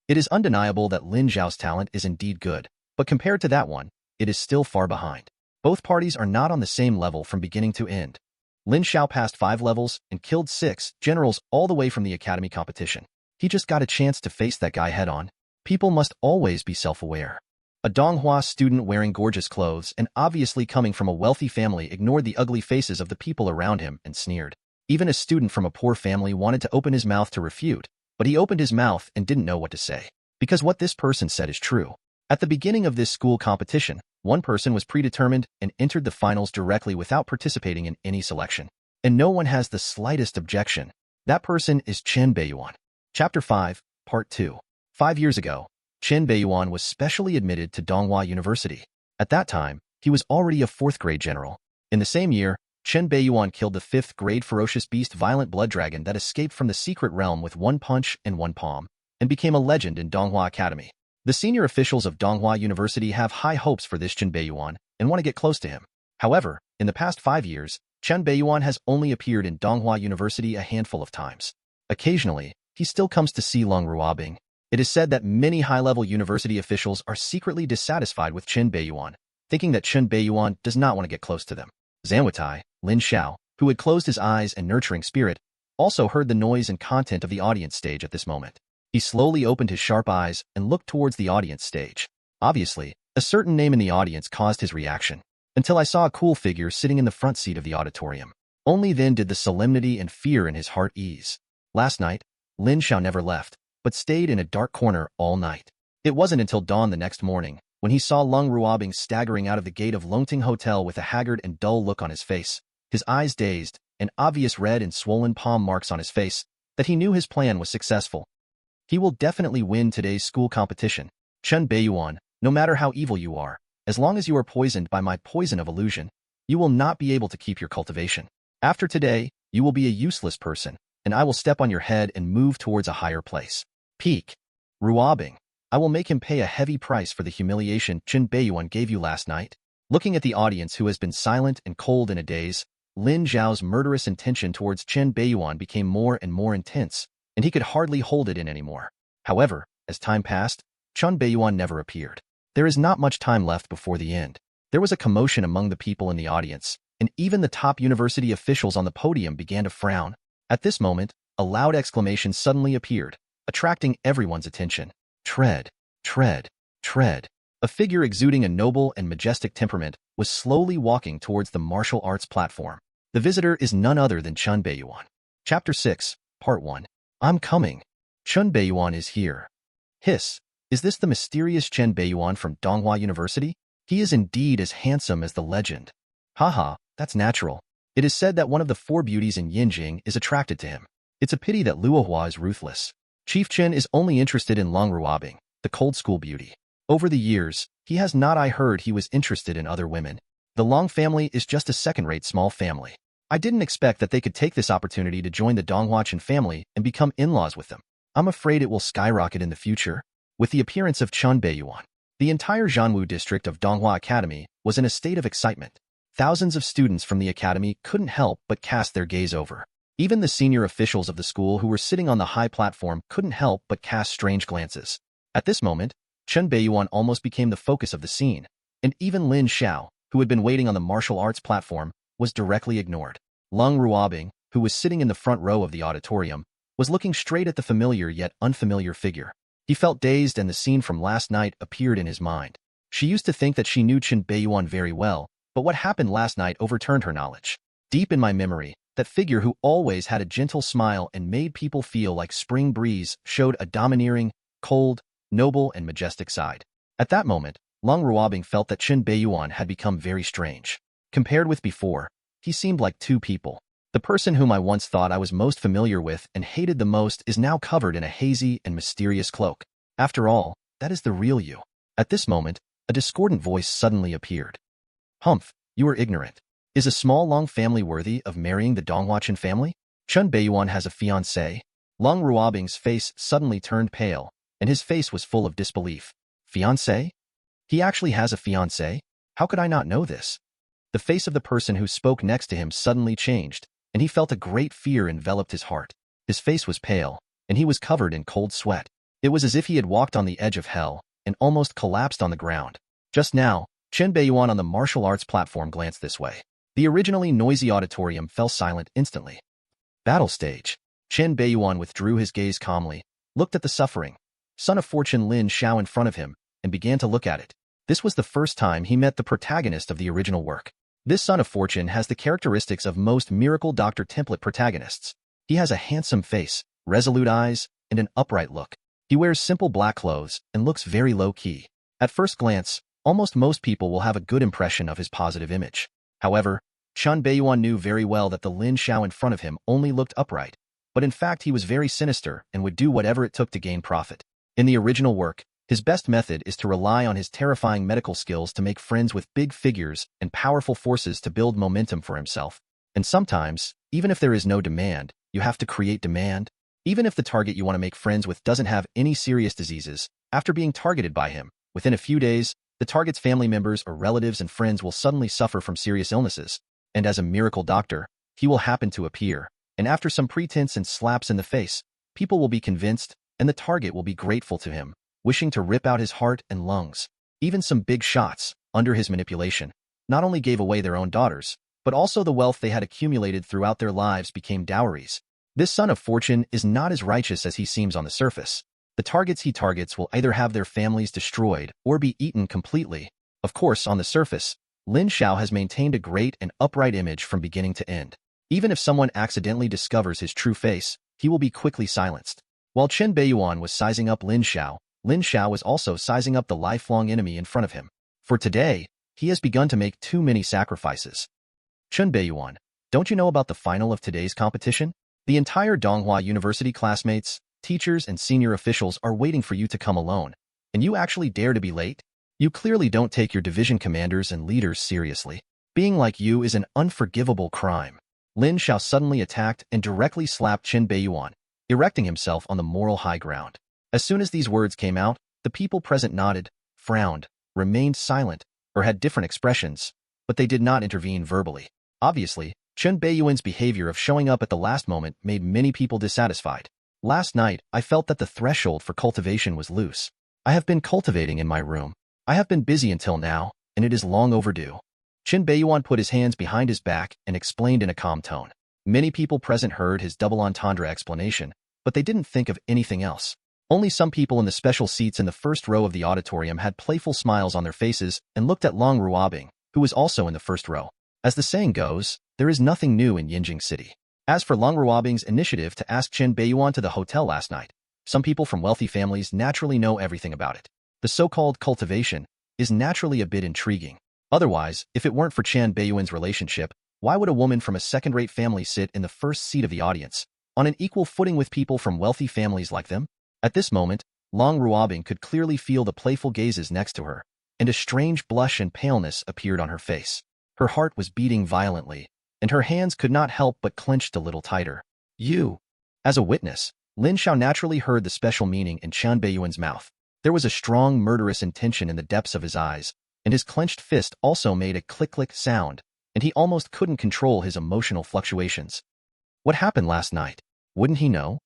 It is undeniable that Lin Xiao's talent is indeed good, but compared to that one, it is still far behind. Both parties are not on the same level from beginning to end. Lin Xiao passed 5 levels and killed 6 generals all the way from the academy competition. He just got a chance to face that guy head-on. People must always be self-aware. A Donghua student wearing gorgeous clothes and obviously coming from a wealthy family ignored the ugly faces of the people around him and sneered. Even a student from a poor family wanted to open his mouth to refute, but he opened his mouth and didn't know what to say. Because what this person said is true. At the beginning of this school competition, one person was predetermined and entered the finals directly without participating in any selection. And no one has the slightest objection. That person is Chen Beiyuan. Chapter 5, Part 2. 5 years ago, Chen Beiyuan was specially admitted to Donghua University. At that time, he was already a 4th-grade general. In the same year, Chen Beiyuan killed the 5th-grade ferocious beast violent blood dragon that escaped from the secret realm with 1 punch and 1 palm, and became a legend in Donghua Academy. The senior officials of Donghua University have high hopes for this Chen Beiyuan and want to get close to him. However, in the past 5 years, Chen Beiyuan has only appeared in Donghua University a handful of times. Occasionally, he still comes to see Leng Ruobing. It is said that many high-level university officials are secretly dissatisfied with Chen Beiyuan, thinking that Chen Beiyuan does not want to get close to them. Zanwatai, Lin Xiao, who had closed his eyes and nurturing spirit, also heard the noise and content of the audience stage at this moment. He slowly opened his sharp eyes and looked towards the audience stage. Obviously, a certain name in the audience caused his reaction, until I saw a cool figure sitting in the front seat of the auditorium. Only then did the solemnity and fear in his heart ease. Last night, Lin Xiao never left, but stayed in a dark corner all night. It wasn't until dawn the next morning, when he saw Leng Ruobing staggering out of the gate of Longting Hotel with a haggard and dull look on his face, his eyes dazed, and obvious red and swollen palm marks on his face, that he knew his plan was successful. He will definitely win today's school competition. Chen Beiyuan, no matter how evil you are, as long as you are poisoned by my poison of illusion, you will not be able to keep your cultivation. After today, you will be a useless person, and I will step on your head and move towards a higher place. Peak. Ruobing. I will make him pay a heavy price for the humiliation Chen Beiyuan gave you last night. Looking at the audience who has been silent and cold in a daze, Lin Zhao's murderous intention towards Chen Beiyuan became more and more intense, and he could hardly hold it in anymore. However, as time passed, Chen Beiyuan never appeared. There is not much time left before the end. There was a commotion among the people in the audience, and even the top university officials on the podium began to frown. At this moment, a loud exclamation suddenly appeared, attracting everyone's attention. Tread, tread, tread. A figure exuding a noble and majestic temperament was slowly walking towards the martial arts platform. The visitor is none other than Chen Beiyuan. Chapter 6, Part 1. I'm coming. Chen Beiyuan is here. Hiss. Is this the mysterious Chen Beiyuan from Donghua University? He is indeed as handsome as the legend. Haha, that's natural. It is said that one of the 4 beauties in Yinjing is attracted to him. It's a pity that Luohua is ruthless. Chief Chen is only interested in Leng Ruobing, the cold school beauty. Over the years, he has not heard he was interested in other women. The Long family is just a second-rate small family. I didn't expect that they could take this opportunity to join the Donghua Chen family and become in-laws with them. I'm afraid it will skyrocket in the future. With the appearance of Chen Beiyuan, the entire Zhanwu district of Donghua Academy was in a state of excitement. Thousands of students from the academy couldn't help but cast their gaze over. Even the senior officials of the school who were sitting on the high platform couldn't help but cast strange glances. At this moment, Chen Beiyuan almost became the focus of the scene, and even Lin Xiao, who had been waiting on the martial arts platform, was directly ignored. Leng Ruobing, who was sitting in the front row of the auditorium, was looking straight at the familiar yet unfamiliar figure. He felt dazed, and the scene from last night appeared in his mind. She used to think that she knew Chen Beiyuan very well, but what happened last night overturned her knowledge. Deep in my memory, that figure who always had a gentle smile and made people feel like spring breeze showed a domineering, cold, noble, and majestic side. At that moment, Leng Ruobing felt that Chen Beiyuan had become very strange. Compared with before, he seemed like 2 people. The person whom I once thought I was most familiar with and hated the most is now covered in a hazy and mysterious cloak. After all, that is the real you. At this moment, a discordant voice suddenly appeared. Humph, you are ignorant. Is a small Long family worthy of marrying the Donghua Chen family? Chen Beiyuan has a fiancée. Leng Ruobing's face suddenly turned pale, and his face was full of disbelief. Fiancé? He actually has a fiancée? How could I not know this? The face of the person who spoke next to him suddenly changed, and he felt a great fear enveloped his heart. His face was pale, and he was covered in cold sweat. It was as if he had walked on the edge of hell and almost collapsed on the ground. Just now, Chen Beiyuan on the martial arts platform glanced this way. The originally noisy auditorium fell silent instantly. Battle stage. Chen Beiyuan withdrew his gaze calmly, looked at the suffering son of fortune Lin Xiao in front of him, and began to look at it. This was the first time he met the protagonist of the original work. This son of fortune has the characteristics of most Miracle Doctor template protagonists. He has a handsome face, resolute eyes, and an upright look. He wears simple black clothes and looks very low-key. At first glance, almost most people will have a good impression of his positive image. However, Chen Beiyuan knew very well that the Lin Xiao in front of him only looked upright, but in fact he was very sinister and would do whatever it took to gain profit. In the original work, his best method is to rely on his terrifying medical skills to make friends with big figures and powerful forces to build momentum for himself. And sometimes, even if there is no demand, you have to create demand. Even if the target you want to make friends with doesn't have any serious diseases, after being targeted by him, within a few days, the target's family members or relatives and friends will suddenly suffer from serious illnesses. And as a miracle doctor, he will happen to appear, and after some pretense and slaps in the face, people will be convinced, and the target will be grateful to him, wishing to rip out his heart and lungs. Even some big shots, under his manipulation, not only gave away their own daughters, but also the wealth they had accumulated throughout their lives became dowries. This son of fortune is not as righteous as he seems on the surface. The targets he targets will either have their families destroyed or be eaten completely. Of course, on the surface, Lin Xiao has maintained a great and upright image from beginning to end. Even if someone accidentally discovers his true face, he will be quickly silenced. While Chen Beiyuan was sizing up Lin Xiao was also sizing up the lifelong enemy in front of him. For today, he has begun to make too many sacrifices. Chen Beiyuan, don't you know about the final of today's competition? The entire Donghua University classmates, teachers, and senior officials are waiting for you to come alone, and you actually dare to be late? You clearly don't take your division commanders and leaders seriously. Being like you is an unforgivable crime. Lin Xiao suddenly attacked and directly slapped Chen Beiyuan, erecting himself on the moral high ground. As soon as these words came out, the people present nodded, frowned, remained silent, or had different expressions, but they did not intervene verbally. Obviously, Chen Beiyuan's behavior of showing up at the last moment made many people dissatisfied. Last night, I felt that the threshold for cultivation was loose. I have been cultivating in my room. I have been busy until now, and it is long overdue. Chen Beiyuan put his hands behind his back and explained in a calm tone. Many people present heard his double entendre explanation, but they didn't think of anything else. Only some people in the special seats in the first row of the auditorium had playful smiles on their faces and looked at Leng Ruobing, who was also in the first row. As the saying goes, there is nothing new in Yinjing City. As for Leng Ruobing's initiative to ask Chen Beiyuan to the hotel last night, some people from wealthy families naturally know everything about it. The so-called cultivation is naturally a bit intriguing. Otherwise, if it weren't for Chen Beiyuan's relationship, why would a woman from a second-rate family sit in the first seat of the audience, on an equal footing with people from wealthy families like them? At this moment, Leng Ruobing could clearly feel the playful gazes next to her, and a strange blush and paleness appeared on her face. Her heart was beating violently, and her hands could not help but clenched a little tighter. You. As a witness, Lin Xiao naturally heard the special meaning in Chen Beiyuan's mouth. There was a strong murderous intention in the depths of his eyes, and his clenched fist also made a click-click sound, and he almost couldn't control his emotional fluctuations. What happened last night? Wouldn't he know?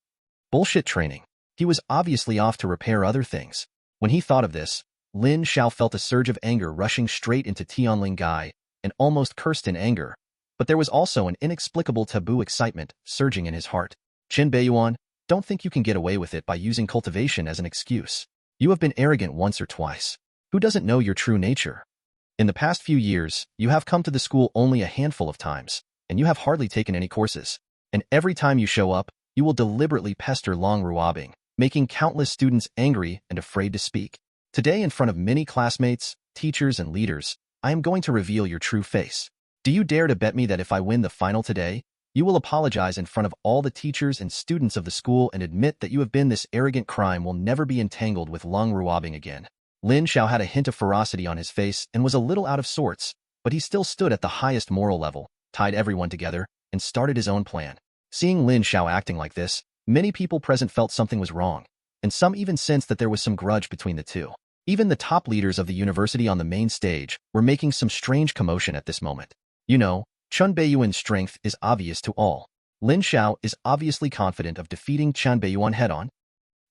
Bullshit training. He was obviously off to repair other things. When he thought of this, Lin Xiao felt a surge of anger rushing straight into Tianling Gai, and almost cursed in anger. But there was also an inexplicable taboo excitement surging in his heart. Chen Beiyuan, don't think you can get away with it by using cultivation as an excuse. You have been arrogant once or twice. Who doesn't know your true nature? In the past few years, you have come to the school only a handful of times, and you have hardly taken any courses. And every time you show up, you will deliberately pester Leng Ruobing, making countless students angry and afraid to speak. Today, in front of many classmates, teachers, and leaders, I am going to reveal your true face. Do you dare to bet me that if I win the final today, you will apologize in front of all the teachers and students of the school and admit that you have been this arrogant crime will never be entangled with Leng Ruobing again? Lin Xiao had a hint of ferocity on his face and was a little out of sorts, but he still stood at the highest moral level, tied everyone together, and started his own plan. Seeing Lin Xiao acting like this, many people present felt something was wrong, and some even sensed that there was some grudge between the two. Even the top leaders of the university on the main stage were making some strange commotion at this moment. You know, Chen Beiyuan's strength is obvious to all. Lin Xiao is obviously confident of defeating Chen Beiyuan head-on.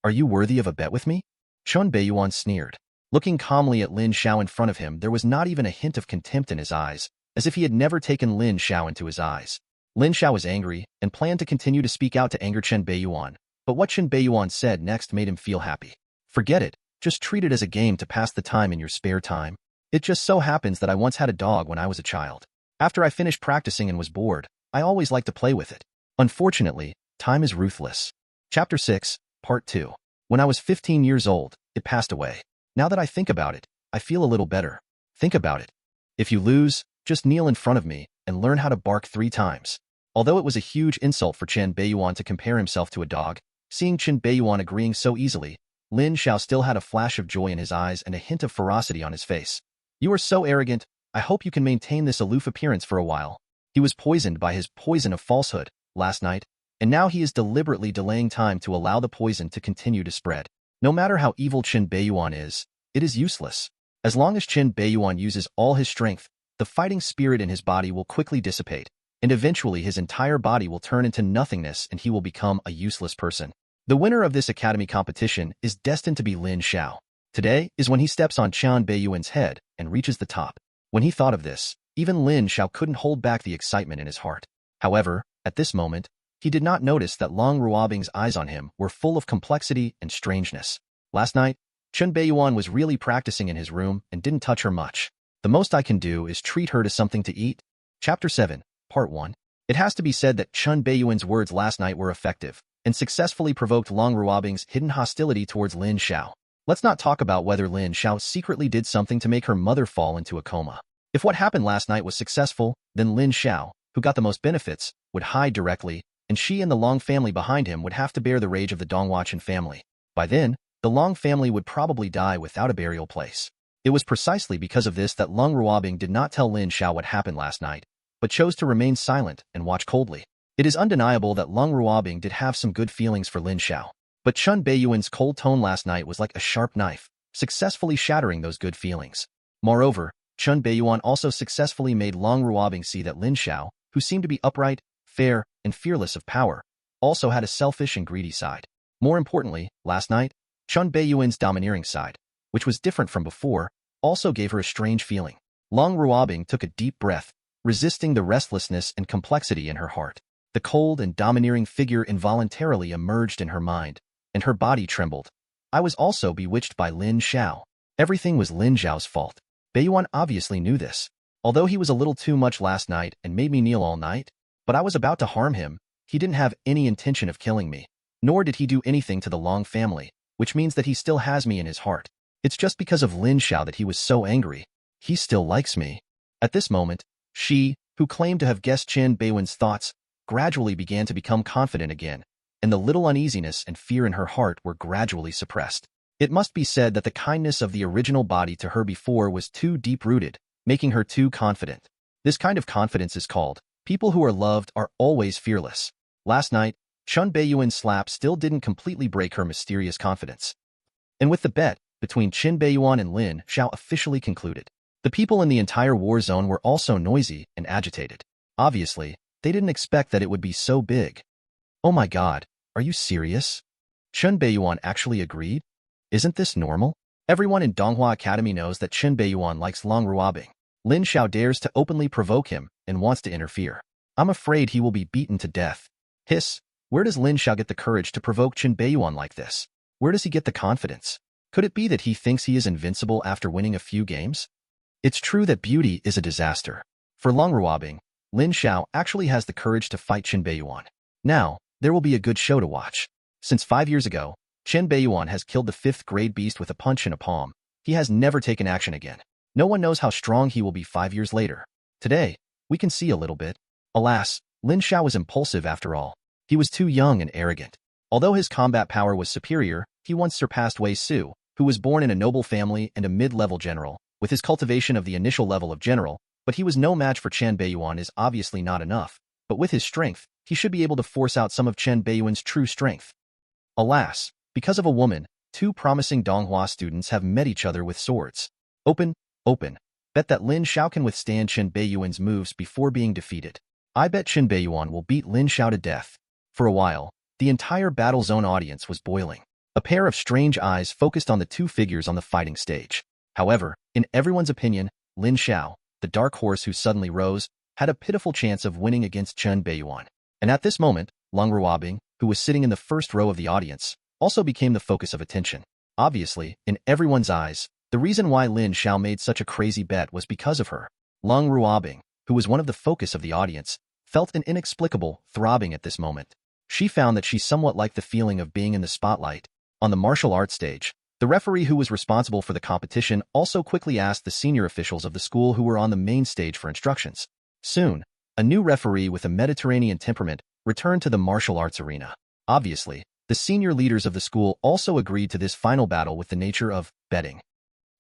Are you worthy of a bet with me? Chen Beiyuan sneered. Looking calmly at Lin Xiao in front of him, there was not even a hint of contempt in his eyes, as if he had never taken Lin Xiao into his eyes. Lin Xiao was angry and planned to continue to speak out to anger Chen Beiyuan, but what Chen Beiyuan said next made him feel happy. Forget it, just treat it as a game to pass the time in your spare time. It just so happens that I once had a dog when I was a child. After I finished practicing and was bored, I always liked to play with it. Unfortunately, time is ruthless. Chapter 6, Part 2. When I was 15 years old, it passed away. Now that I think about it, I feel a little better. Think about it. If you lose, just kneel in front of me and learn how to bark 3 times. Although it was a huge insult for Chen Beiyuan to compare himself to a dog, seeing Chen Beiyuan agreeing so easily, Lin Xiao still had a flash of joy in his eyes and a hint of ferocity on his face. You are so arrogant, I hope you can maintain this aloof appearance for a while. He was poisoned by his poison of falsehood last night, and now he is deliberately delaying time to allow the poison to continue to spread. No matter how evil Chen Beiyuan is, it is useless. As long as Chen Beiyuan uses all his strength, the fighting spirit in his body will quickly dissipate, and eventually his entire body will turn into nothingness and he will become a useless person. The winner of this academy competition is destined to be Lin Xiao. Today is when he steps on Chen Beiyuan's head and reaches the top. When he thought of this, even Lin Xiao couldn't hold back the excitement in his heart. However, at this moment, he did not notice that Leng Ruobing's eyes on him were full of complexity and strangeness. Last night, Chen Beiyuan was really practicing in his room and didn't touch her much. The most I can do is treat her to something to eat. Chapter 7, Part 1. It has to be said that Chen Beiyuan's words last night were effective and successfully provoked Leng Ruobing's hidden hostility towards Lin Xiao. Let's not talk about whether Lin Xiao secretly did something to make her mother fall into a coma. If what happened last night was successful, then Lin Xiao, who got the most benefits, would hide directly, and she and the Long family behind him would have to bear the rage of the Donghua Chen family. By then, the Long family would probably die without a burial place. It was precisely because of this that Leng Ruobing did not tell Lin Xiao what happened last night, but chose to remain silent and watch coldly. It is undeniable that Leng Ruobing did have some good feelings for Lin Xiao, but Chen Beiyuan's cold tone last night was like a sharp knife, successfully shattering those good feelings. Moreover, Chen Beiyuan also successfully made Leng Ruobing see that Lin Xiao, who seemed to be upright, fair, and fearless of power, also had a selfish and greedy side. More importantly, last night, Chen Beiyuan's domineering side, which was different from before, also gave her a strange feeling. Leng Ruobing took a deep breath, resisting the restlessness and complexity in her heart. The cold and domineering figure involuntarily emerged in her mind, and her body trembled. I was also bewitched by Lin Xiao. Everything was Lin Xiao's fault. Beiyuan obviously knew this. Although he was a little too much last night and made me kneel all night, but I was about to harm him, he didn't have any intention of killing me. Nor did he do anything to the Long family, which means that he still has me in his heart. It's just because of Lin Xiao that he was so angry. He still likes me. At this moment, she, who claimed to have guessed Chen Beiyuan's thoughts, gradually began to become confident again, and the little uneasiness and fear in her heart were gradually suppressed. It must be said that the kindness of the original body to her before was too deep-rooted, making her too confident. This kind of confidence is called, people who are loved are always fearless. Last night, Chen Beiyuan's slap still didn't completely break her mysterious confidence. And with the bet between Chen Beiyuan and Lin Xiao officially concluded, the people in the entire war zone were also noisy and agitated. Obviously, they didn't expect that it would be so big. Oh my god, are you serious? Chen Beiyuan actually agreed? Isn't this normal? Everyone in Donghua Academy knows that Chen Beiyuan likes Leng Ruobing. Lin Xiao dares to openly provoke him and wants to interfere. I'm afraid he will be beaten to death. Hiss, where does Lin Xiao get the courage to provoke Chen Beiyuan like this? Where does he get the confidence? Could it be that he thinks he is invincible after winning a few games? It's true that beauty is a disaster. For Leng Ruobing, Lin Xiao actually has the courage to fight Chen Beiyuan. Now, there will be a good show to watch. Since 5 years ago, Chen Beiyuan has killed the 5th grade beast with a punch and a palm. He has never taken action again. No one knows how strong he will be 5 years later. Today, we can see a little bit. Alas, Lin Xiao was impulsive after all. He was too young and arrogant. Although his combat power was superior, he once surpassed Wei Su, who was born in a noble family and a mid-level general, with his cultivation of the initial level of general, but he was no match for Chen Beiyuan is obviously not enough, but with his strength, he should be able to force out some of Chen Beiyuan's true strength. Alas, because of a woman, 2 promising Donghua students have met each other with swords. Open. Bet that Lin Xiao can withstand Chen Beiyuan's moves before being defeated. I bet Chen Beiyuan will beat Lin Xiao to death. For a while, the entire battle zone audience was boiling. A pair of strange eyes focused on the two figures on the fighting stage. However, in everyone's opinion, Lin Xiao, the dark horse who suddenly rose, had a pitiful chance of winning against Chen Beiyuan. And at this moment, Leng Ruobing, who was sitting in the first row of the audience, also became the focus of attention. Obviously, in everyone's eyes, the reason why Lin Xiao made such a crazy bet was because of her. Leng Ruobing, who was one of the focus of the audience, felt an inexplicable throbbing at this moment. She found that she somewhat liked the feeling of being in the spotlight. On the martial arts stage, the referee who was responsible for the competition also quickly asked the senior officials of the school who were on the main stage for instructions. Soon, a new referee with a Mediterranean temperament returned to the martial arts arena. Obviously, the senior leaders of the school also agreed to this final battle with the nature of betting.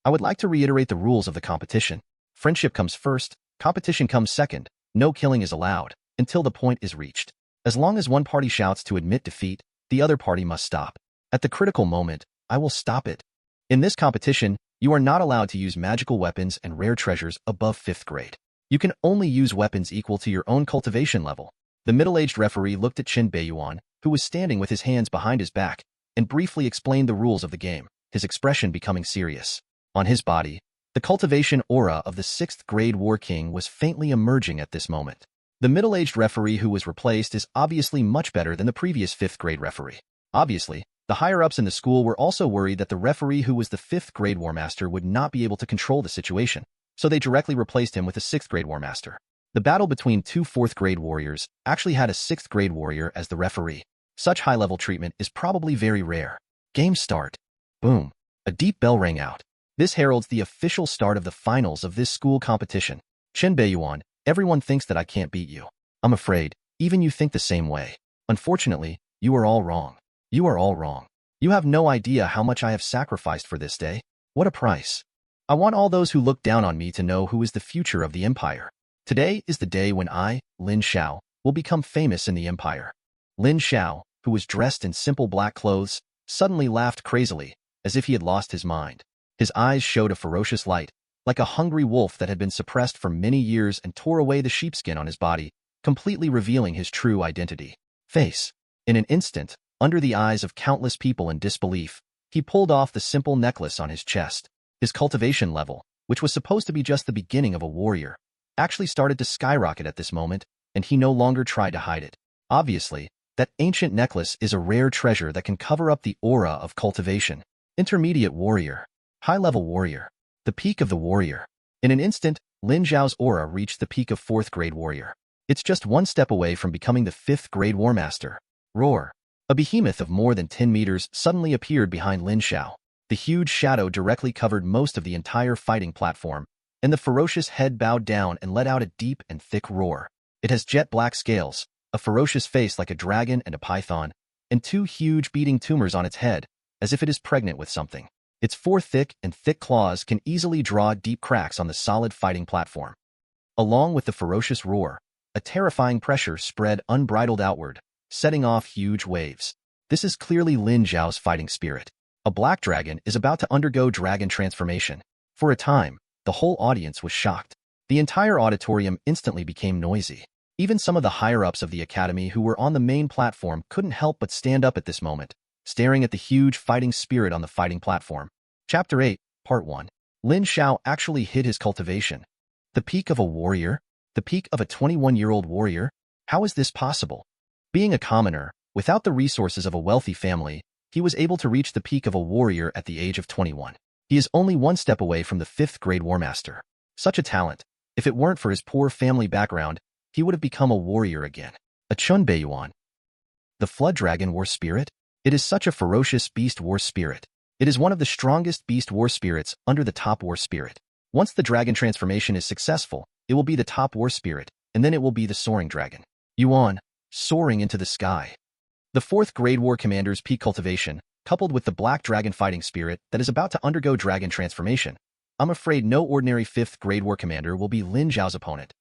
I would like to reiterate the rules of the competition. Friendship comes first, competition comes second, no killing is allowed, until the point is reached. As long as one party shouts to admit defeat, the other party must stop. At the critical moment, I will stop it. In this competition, you are not allowed to use magical weapons and rare treasures above 5th grade. You can only use weapons equal to your own cultivation level. The middle-aged referee looked at Chen Beiyuan, who was standing with his hands behind his back, and briefly explained the rules of the game, his expression becoming serious. On his body, the cultivation aura of the 6th grade War King was faintly emerging at this moment. The middle-aged referee who was replaced is obviously much better than the previous 5th grade referee. Obviously, the higher-ups in the school were also worried that the referee who was the 5th grade War Master would not be able to control the situation, so they directly replaced him with a 6th grade War Master. The battle between two 4th grade warriors actually had a 6th grade warrior as the referee. Such high-level treatment is probably very rare. Game start. Boom. A deep bell rang out. This heralds the official start of the finals of this school competition. Chen Beiyuan, everyone thinks that I can't beat you. I'm afraid, even you think the same way. Unfortunately, you are all wrong. You are all wrong. You have no idea how much I have sacrificed for this day. What a price. I want all those who look down on me to know who is the future of the empire. Today is the day when I, Lin Xiao, will become famous in the empire. Lin Xiao, who was dressed in simple black clothes, suddenly laughed crazily, as if he had lost his mind. His eyes showed a ferocious light, like a hungry wolf that had been suppressed for many years and tore away the sheepskin on his body, completely revealing his true identity. Face. In an instant, under the eyes of countless people in disbelief, he pulled off the simple necklace on his chest. His cultivation level, which was supposed to be just the beginning of a warrior, actually started to skyrocket at this moment, and he no longer tried to hide it. Obviously, that ancient necklace is a rare treasure that can cover up the aura of cultivation. Intermediate warrior. High-level warrior. The peak of the warrior. In an instant, Lin Xiao's aura reached the peak of 4th grade warrior. It's just one step away from becoming the 5th grade War Master. Roar. A behemoth of more than 10 meters suddenly appeared behind Lin Xiao. The huge shadow directly covered most of the entire fighting platform, and the ferocious head bowed down and let out a deep and thick roar. It has jet black scales, a ferocious face like a dragon and a python, and two huge beating tumors on its head, as if it is pregnant with something. Its 4 thick claws can easily draw deep cracks on the solid fighting platform. Along with the ferocious roar, a terrifying pressure spread unbridled outward, setting off huge waves. This is clearly Lin Xiao's fighting spirit. A black dragon is about to undergo dragon transformation. For a time, the whole audience was shocked. The entire auditorium instantly became noisy. Even some of the higher-ups of the academy who were on the main platform couldn't help but stand up at this moment, staring at the huge fighting spirit on the fighting platform. Chapter 8, Part 1. Lin Xiao actually hid his cultivation. The peak of a warrior? The peak of a 21-year-old warrior? How is this possible? Being a commoner, without the resources of a wealthy family, he was able to reach the peak of a warrior at the age of 21. He is only one step away from the 5th grade War Master. Such a talent. If it weren't for his poor family background, he would have become a warrior again. A Chen Beiyuan. The Flood Dragon War Spirit? It is such a ferocious beast war spirit. It is one of the strongest beast war spirits under the top war spirit. Once the dragon transformation is successful, it will be the top war spirit, and then it will be the soaring dragon. Yuan, soaring into the sky. The 4th grade war commander's peak cultivation, coupled with the black dragon fighting spirit that is about to undergo dragon transformation. I'm afraid no ordinary 5th grade war commander will be Lin Xiao's opponent.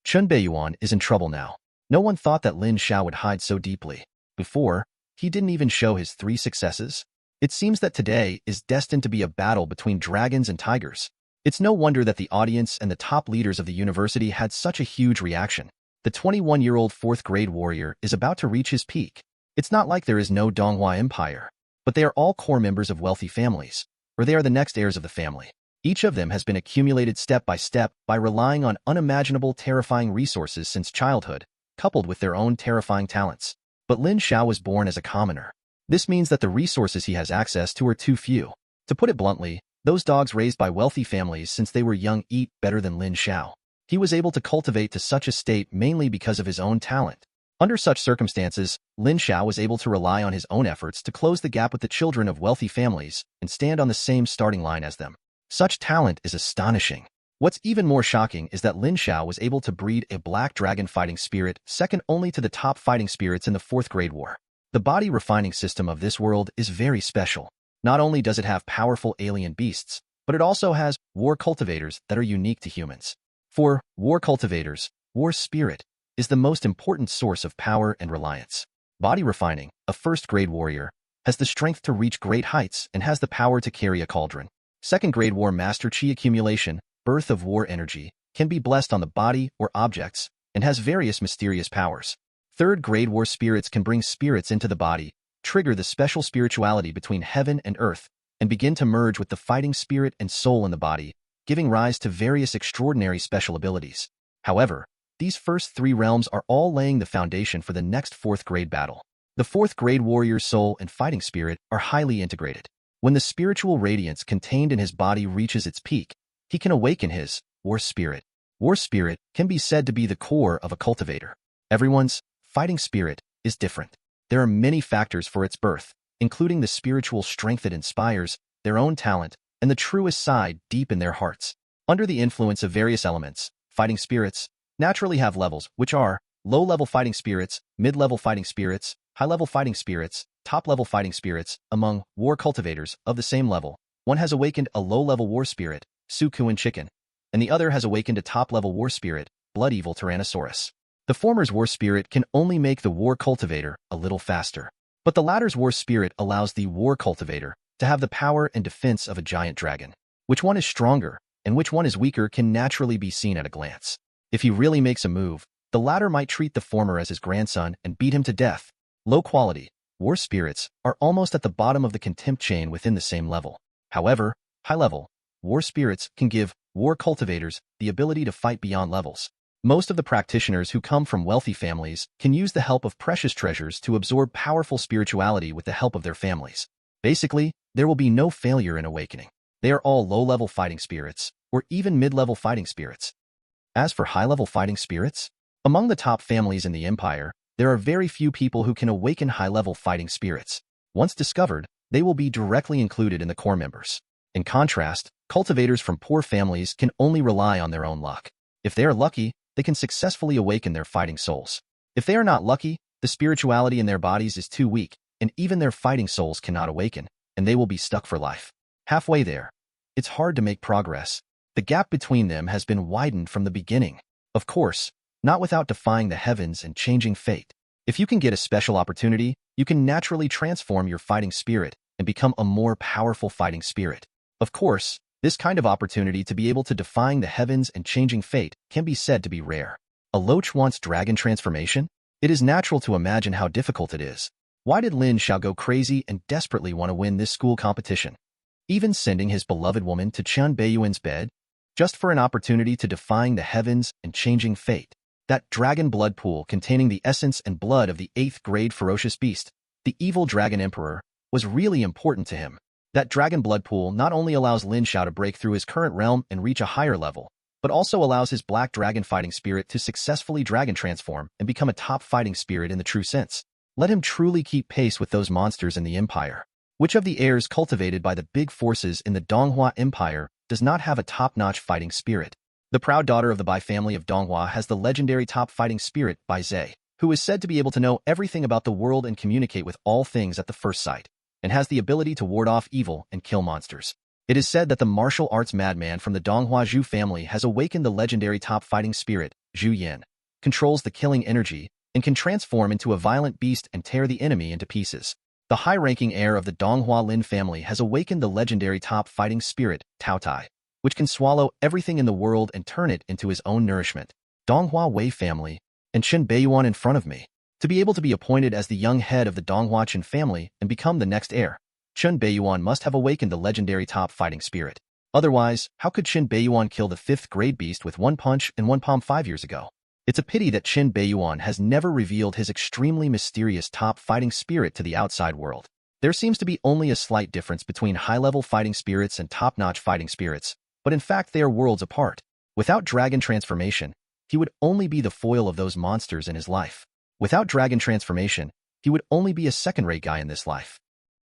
Chen Beiyuan is in trouble now. No one thought that Lin Xiao would hide so deeply. Before, he didn't even show his 3 successes. It seems that today is destined to be a battle between dragons and tigers. It's no wonder that the audience and the top leaders of the university had such a huge reaction. The 21-year-old 4th grade warrior is about to reach his peak. It's not like there is no Donghua Empire. but they are all core members of wealthy families, or they are the next heirs of the family. Each of them has been accumulated step by step by relying on unimaginable, terrifying resources since childhood, coupled with their own terrifying talents. But Lin Xiao was born as a commoner. This means that the resources he has access to are too few. To put it bluntly, those dogs raised by wealthy families since they were young eat better than Lin Xiao. He was able to cultivate to such a state mainly because of his own talent. Under such circumstances, Lin Xiao was able to rely on his own efforts to close the gap with the children of wealthy families and stand on the same starting line as them. Such talent is astonishing. What's even more shocking is that Lin Xiao was able to breed a black dragon fighting spirit second only to the top fighting spirits in the Fourth Great War. The body refining system of this world is very special. Not only does it have powerful alien beasts, but it also has war cultivators that are unique to humans. For war cultivators, war spirit is the most important source of power and reliance. Body refining, a first-grade warrior, has the strength to reach great heights and has the power to carry a cauldron. Second-grade war master chi accumulation, birth of war energy, can be blessed on the body or objects and has various mysterious powers. Third-grade war spirits can bring spirits into the body, trigger the special spirituality between heaven and earth, and begin to merge with the fighting spirit and soul in the body, giving rise to various extraordinary special abilities. However, these first three realms are all laying the foundation for the next fourth-grade battle. The fourth-grade warrior's soul and fighting spirit are highly integrated. When the spiritual radiance contained in his body reaches its peak, he can awaken his war spirit. War spirit can be said to be the core of a cultivator. Everyone's fighting spirit is different. There are many factors for its birth, including the spiritual strength it inspires, their own talent, and the truest side deep in their hearts. Under the influence of various elements, fighting spirits naturally have levels, which are low-level fighting spirits, mid-level fighting spirits, high-level fighting spirits, top-level fighting spirits. Among war cultivators of the same level, one has awakened a low-level war spirit, Sukuan chicken, and the other has awakened a top-level war spirit, Blood Evil Tyrannosaurus. The former's war spirit can only make the war cultivator a little faster, but the latter's war spirit allows the war cultivator to have the power and defense of a giant dragon. Which one is stronger and which one is weaker can naturally be seen at a glance. If he really makes a move, the latter might treat the former as his grandson and beat him to death. Low-quality war spirits are almost at the bottom of the contempt chain within the same level. However, high-level war spirits can give war cultivators the ability to fight beyond levels. Most of the practitioners who come from wealthy families can use the help of precious treasures to absorb powerful spirituality with the help of their families. Basically, there will be no failure in awakening. They are all low-level fighting spirits, or even mid-level fighting spirits. As for high-level fighting spirits, among the top families in the empire, there are very few people who can awaken high-level fighting spirits. Once discovered, they will be directly included in the core members. In contrast, cultivators from poor families can only rely on their own luck. If they are lucky, they can successfully awaken their fighting souls. If they are not lucky, the spirituality in their bodies is too weak, and even their fighting souls cannot awaken, and they will be stuck for life. Halfway there, it's hard to make progress. The gap between them has been widened from the beginning. Of course, not without defying the heavens and changing fate. If you can get a special opportunity, you can naturally transform your fighting spirit and become a more powerful fighting spirit. Of course, this kind of opportunity to be able to defying the heavens and changing fate can be said to be rare. A loach wants dragon transformation? It is natural to imagine how difficult it is. Why did Lin Xiao go crazy and desperately want to win this school competition? Even sending his beloved woman to Chen Beiyuan's bed? Just for an opportunity to defying the heavens and changing fate. That dragon blood pool containing the essence and blood of the 8th grade ferocious beast, the evil dragon emperor, was really important to him. That dragon blood pool not only allows Lin Xiao to break through his current realm and reach a higher level, but also allows his black dragon fighting spirit to successfully dragon transform and become a top fighting spirit in the true sense. Let him truly keep pace with those monsters in the empire. Which of the heirs cultivated by the big forces in the Donghua Empire does not have a top-notch fighting spirit? The proud daughter of the Bai family of Donghua has the legendary top fighting spirit, Bai Zhe, who is said to be able to know everything about the world and communicate with all things at the first sight, and has the ability to ward off evil and kill monsters. It is said that the martial arts madman from the Donghua Zhu family has awakened the legendary top fighting spirit, Zhu Yan, controls the killing energy, and can transform into a violent beast and tear the enemy into pieces. The high-ranking heir of the Donghua Lin family has awakened the legendary top fighting spirit, Tao Tai, which can swallow everything in the world and turn it into his own nourishment. Donghua Wei family, and Chen Beiyuan in front of me. To be able to be appointed as the young head of the Donghua Chen family and become the next heir, Chen Beiyuan must have awakened the legendary top fighting spirit. Otherwise, how could Chen Beiyuan kill the 5th grade beast with one punch and one palm 5 years ago? It's a pity that Chen Beiyuan has never revealed his extremely mysterious top fighting spirit to the outside world. There seems to be only a slight difference between high-level fighting spirits and top-notch fighting spirits, but in fact they are worlds apart. Without dragon transformation, he would only be the foil of those monsters in his life. Without dragon transformation, he would only be a second-rate guy in this life.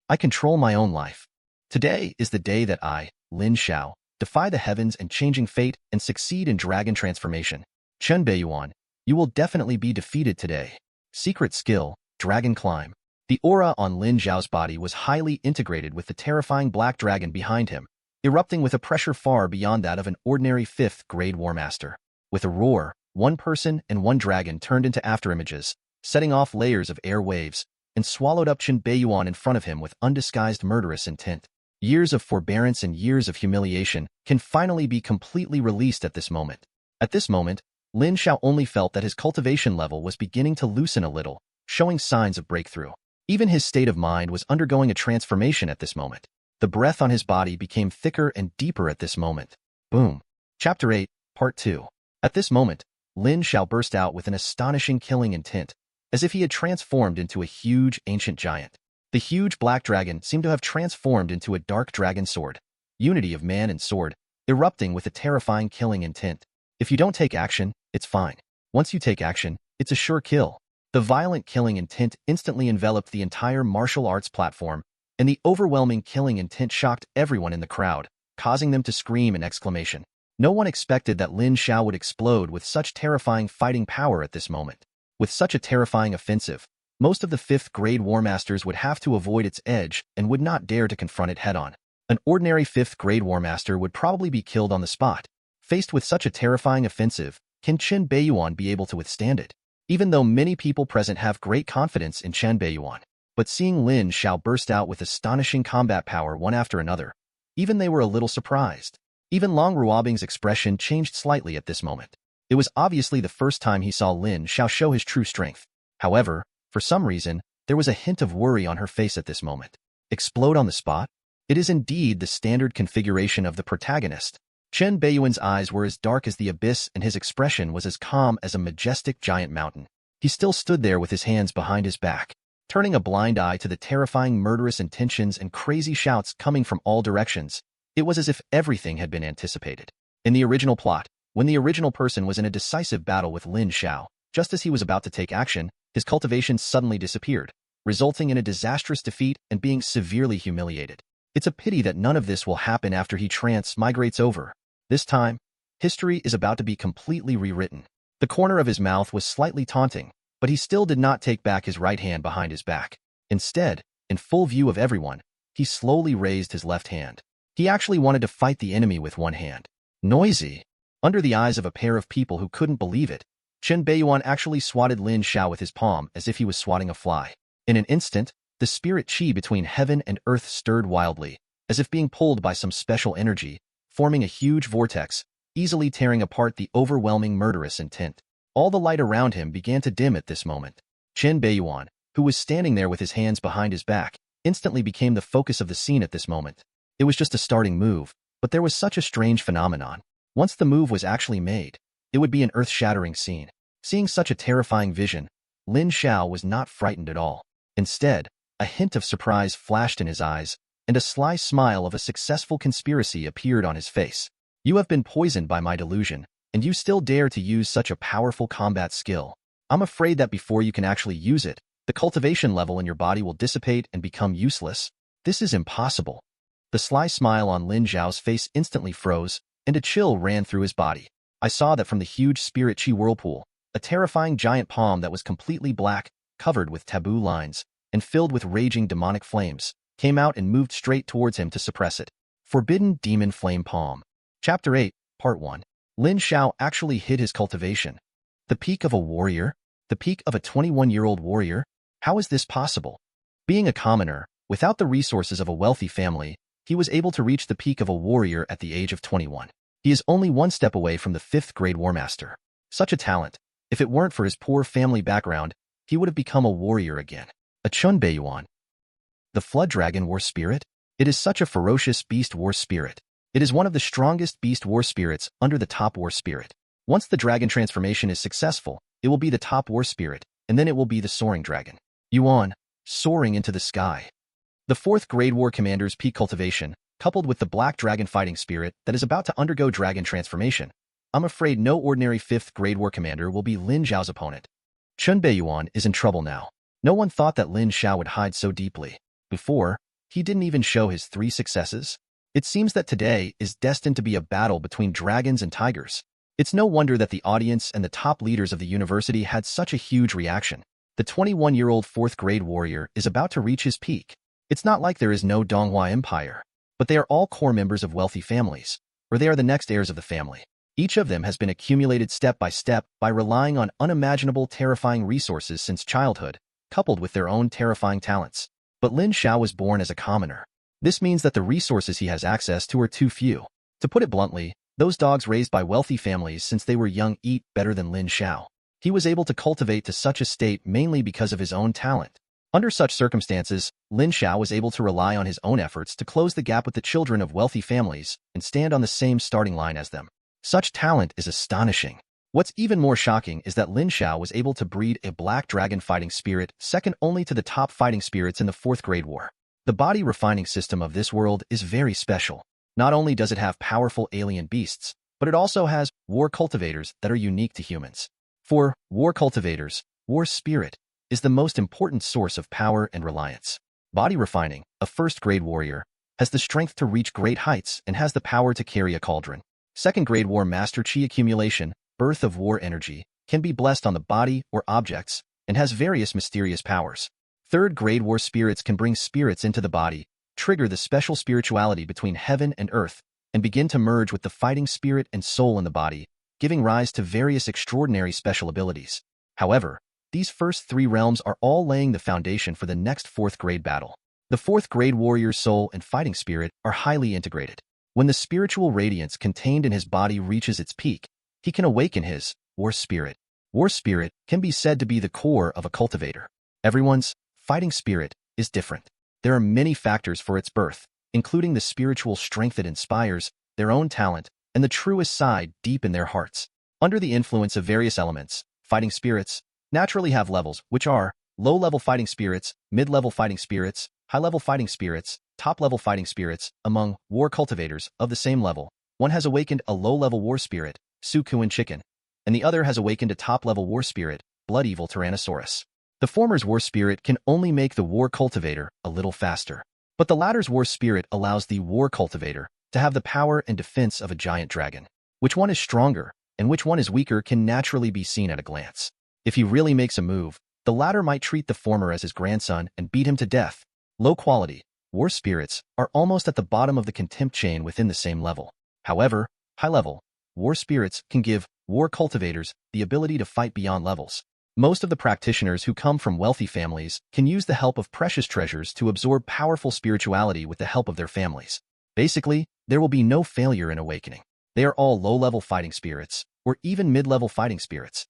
I control my own life. Today is the day that I, Lin Xiao, defy the heavens and changing fate and succeed in dragon transformation. Chen Beiyuan, you will definitely be defeated today. Secret skill, Dragon Climb. The aura on Lin Xiao's body was highly integrated with the terrifying black dragon behind him, erupting with a pressure far beyond that of an ordinary 5th grade War Master. With a roar, one person and one dragon turned into afterimages, setting off layers of air waves, and swallowed up Chen Beiyuan in front of him with undisguised murderous intent. Years of forbearance and years of humiliation can finally be completely released at this moment. At this moment, Lin Xiao only felt that his cultivation level was beginning to loosen a little, showing signs of breakthrough. Even his state of mind was undergoing a transformation at this moment. The breath on his body became thicker and deeper at this moment. Boom. Chapter 8, Part 2. At this moment, Lin Xiao burst out with an astonishing killing intent, as if he had transformed into a huge ancient giant. The huge black dragon seemed to have transformed into a dark dragon sword, unity of man and sword, erupting with a terrifying killing intent. If you don't take action, it's fine. Once you take action, it's a sure kill. The violent killing intent instantly enveloped the entire martial arts platform, and the overwhelming killing intent shocked everyone in the crowd, causing them to scream in exclamation. No one expected that Lin Xiao would explode with such terrifying fighting power at this moment. With such a terrifying offensive, most of the 5th grade War Masters would have to avoid its edge and would not dare to confront it head-on. An ordinary 5th grade War Master would probably be killed on the spot. Faced with such a terrifying offensive, can Chen Beiyuan be able to withstand it? Even though many people present have great confidence in Chen Beiyuan, but seeing Lin Xiao burst out with astonishing combat power one after another, even they were a little surprised. Even Leng Ruobing's expression changed slightly at this moment. It was obviously the first time he saw Lin Xiao show his true strength. However, for some reason, there was a hint of worry on her face at this moment. Explode on the spot? It is indeed the standard configuration of the protagonist. Chen Beiyuan's eyes were as dark as the abyss and his expression was as calm as a majestic giant mountain. He still stood there with his hands behind his back, turning a blind eye to the terrifying murderous intentions and crazy shouts coming from all directions. It was as if everything had been anticipated. In the original plot, when the original person was in a decisive battle with Lin Xiao, just as he was about to take action, his cultivation suddenly disappeared, resulting in a disastrous defeat and being severely humiliated. It's a pity that none of this will happen after he transmigrates over. This time, history is about to be completely rewritten. The corner of his mouth was slightly taunting, but he still did not take back his right hand behind his back. Instead, in full view of everyone, he slowly raised his left hand. He actually wanted to fight the enemy with one hand. Noisy. Under the eyes of a pair of people who couldn't believe it, Chen Beiyuan actually swatted Lin Xiao with his palm as if he was swatting a fly. In an instant, the spirit chi between heaven and earth stirred wildly, as if being pulled by some special energy, forming a huge vortex, easily tearing apart the overwhelming murderous intent. All the light around him began to dim at this moment. Chen Beiyuan, who was standing there with his hands behind his back, instantly became the focus of the scene at this moment. It was just a starting move, but there was such a strange phenomenon. Once the move was actually made, it would be an earth-shattering scene. Seeing such a terrifying vision, Lin Xiao was not frightened at all. Instead, a hint of surprise flashed in his eyes, and a sly smile of a successful conspiracy appeared on his face. You have been poisoned by my delusion, and you still dare to use such a powerful combat skill. I'm afraid that before you can actually use it, the cultivation level in your body will dissipate and become useless. This is impossible. The sly smile on Lin Xiao's face instantly froze, and a chill ran through his body. I saw that from the huge spirit chi whirlpool, a terrifying giant palm that was completely black, covered with taboo lines, and filled with raging demonic flames, came out and moved straight towards him to suppress it. Forbidden Demon Flame Palm. Chapter 8, Part 1. Lin Xiao actually hid his cultivation. The peak of a warrior? The peak of a 21-year-old warrior? How is this possible? Being a commoner, without the resources of a wealthy family, he was able to reach the peak of a warrior at the age of 21. He is only one step away from the 5th grade War Master. Such a talent. If it weren't for his poor family background, he would have become a warrior again. A Chen Beiyuan. The Flood Dragon War Spirit? It is such a ferocious beast war spirit. It is one of the strongest beast war spirits under the top war spirit. Once the dragon transformation is successful, it will be the top war spirit, and then it will be the soaring dragon. Yuan, soaring into the sky. The 4th grade war commander's peak cultivation, coupled with the black dragon fighting spirit that is about to undergo dragon transformation. I'm afraid no ordinary 5th grade war commander will be Lin Xiao's opponent. Chen Beiyuan is in trouble now. No one thought that Lin Xiao would hide so deeply. Before, he didn't even show his 3 successes. It seems that today is destined to be a battle between dragons and tigers. It's no wonder that the audience and the top leaders of the university had such a huge reaction. The 21-year-old 4th grade warrior is about to reach his peak. It's not like there is no Donghua Empire, but they are all core members of wealthy families, or they are the next heirs of the family. Each of them has been accumulated step by step by relying on unimaginable terrifying resources since childhood, coupled with their own terrifying talents. But Lin Xiao was born as a commoner. This means that the resources he has access to are too few. To put it bluntly, those dogs raised by wealthy families since they were young eat better than Lin Xiao. He was able to cultivate to such a state mainly because of his own talent. Under such circumstances, Lin Xiao was able to rely on his own efforts to close the gap with the children of wealthy families and stand on the same starting line as them. Such talent is astonishing. What's even more shocking is that Lin Xiao was able to breed a black dragon fighting spirit second only to the top fighting spirits in the 4th grade war. The body refining system of this world is very special. Not only does it have powerful alien beasts, but it also has war cultivators that are unique to humans. For war cultivators, war spirit is the most important source of power and reliance. Body refining, a 1st grade warrior, has the strength to reach great heights and has the power to carry a cauldron. 2nd grade war master chi accumulation, birth of war energy, can be blessed on the body or objects and has various mysterious powers. 3rd grade war spirits can bring spirits into the body, trigger the special spirituality between heaven and earth, and begin to merge with the fighting spirit and soul in the body, giving rise to various extraordinary special abilities. However, these first 3 realms are all laying the foundation for the next 4th grade battle. The 4th grade warrior's soul and fighting spirit are highly integrated. When the spiritual radiance contained in his body reaches its peak, he can awaken his war spirit. War spirit can be said to be the core of a cultivator. Everyone's fighting spirit is different. There are many factors for its birth, including the spiritual strength it inspires, their own talent, and the truest side deep in their hearts. Under the influence of various elements, fighting spirits naturally have levels, which are low-level fighting spirits, mid-level fighting spirits, high-level fighting spirits, top-level fighting spirits. Among war cultivators of the same level, one has awakened a low-level war spirit, Sukuan Chicken, and the other has awakened a top-level war spirit, Blood Evil Tyrannosaurus. The former's war spirit can only make the war cultivator a little faster, but the latter's war spirit allows the war cultivator to have the power and defense of a giant dragon. Which one is stronger and which one is weaker can naturally be seen at a glance. If he really makes a move, the latter might treat the former as his grandson and beat him to death. Low-quality war spirits are almost at the bottom of the contempt chain within the same level. However, high-level war spirits can give war cultivators the ability to fight beyond levels. Most of the practitioners who come from wealthy families can use the help of precious treasures to absorb powerful spirituality with the help of their families. Basically, there will be no failure in awakening. They are all low-level fighting spirits, or even mid-level fighting spirits.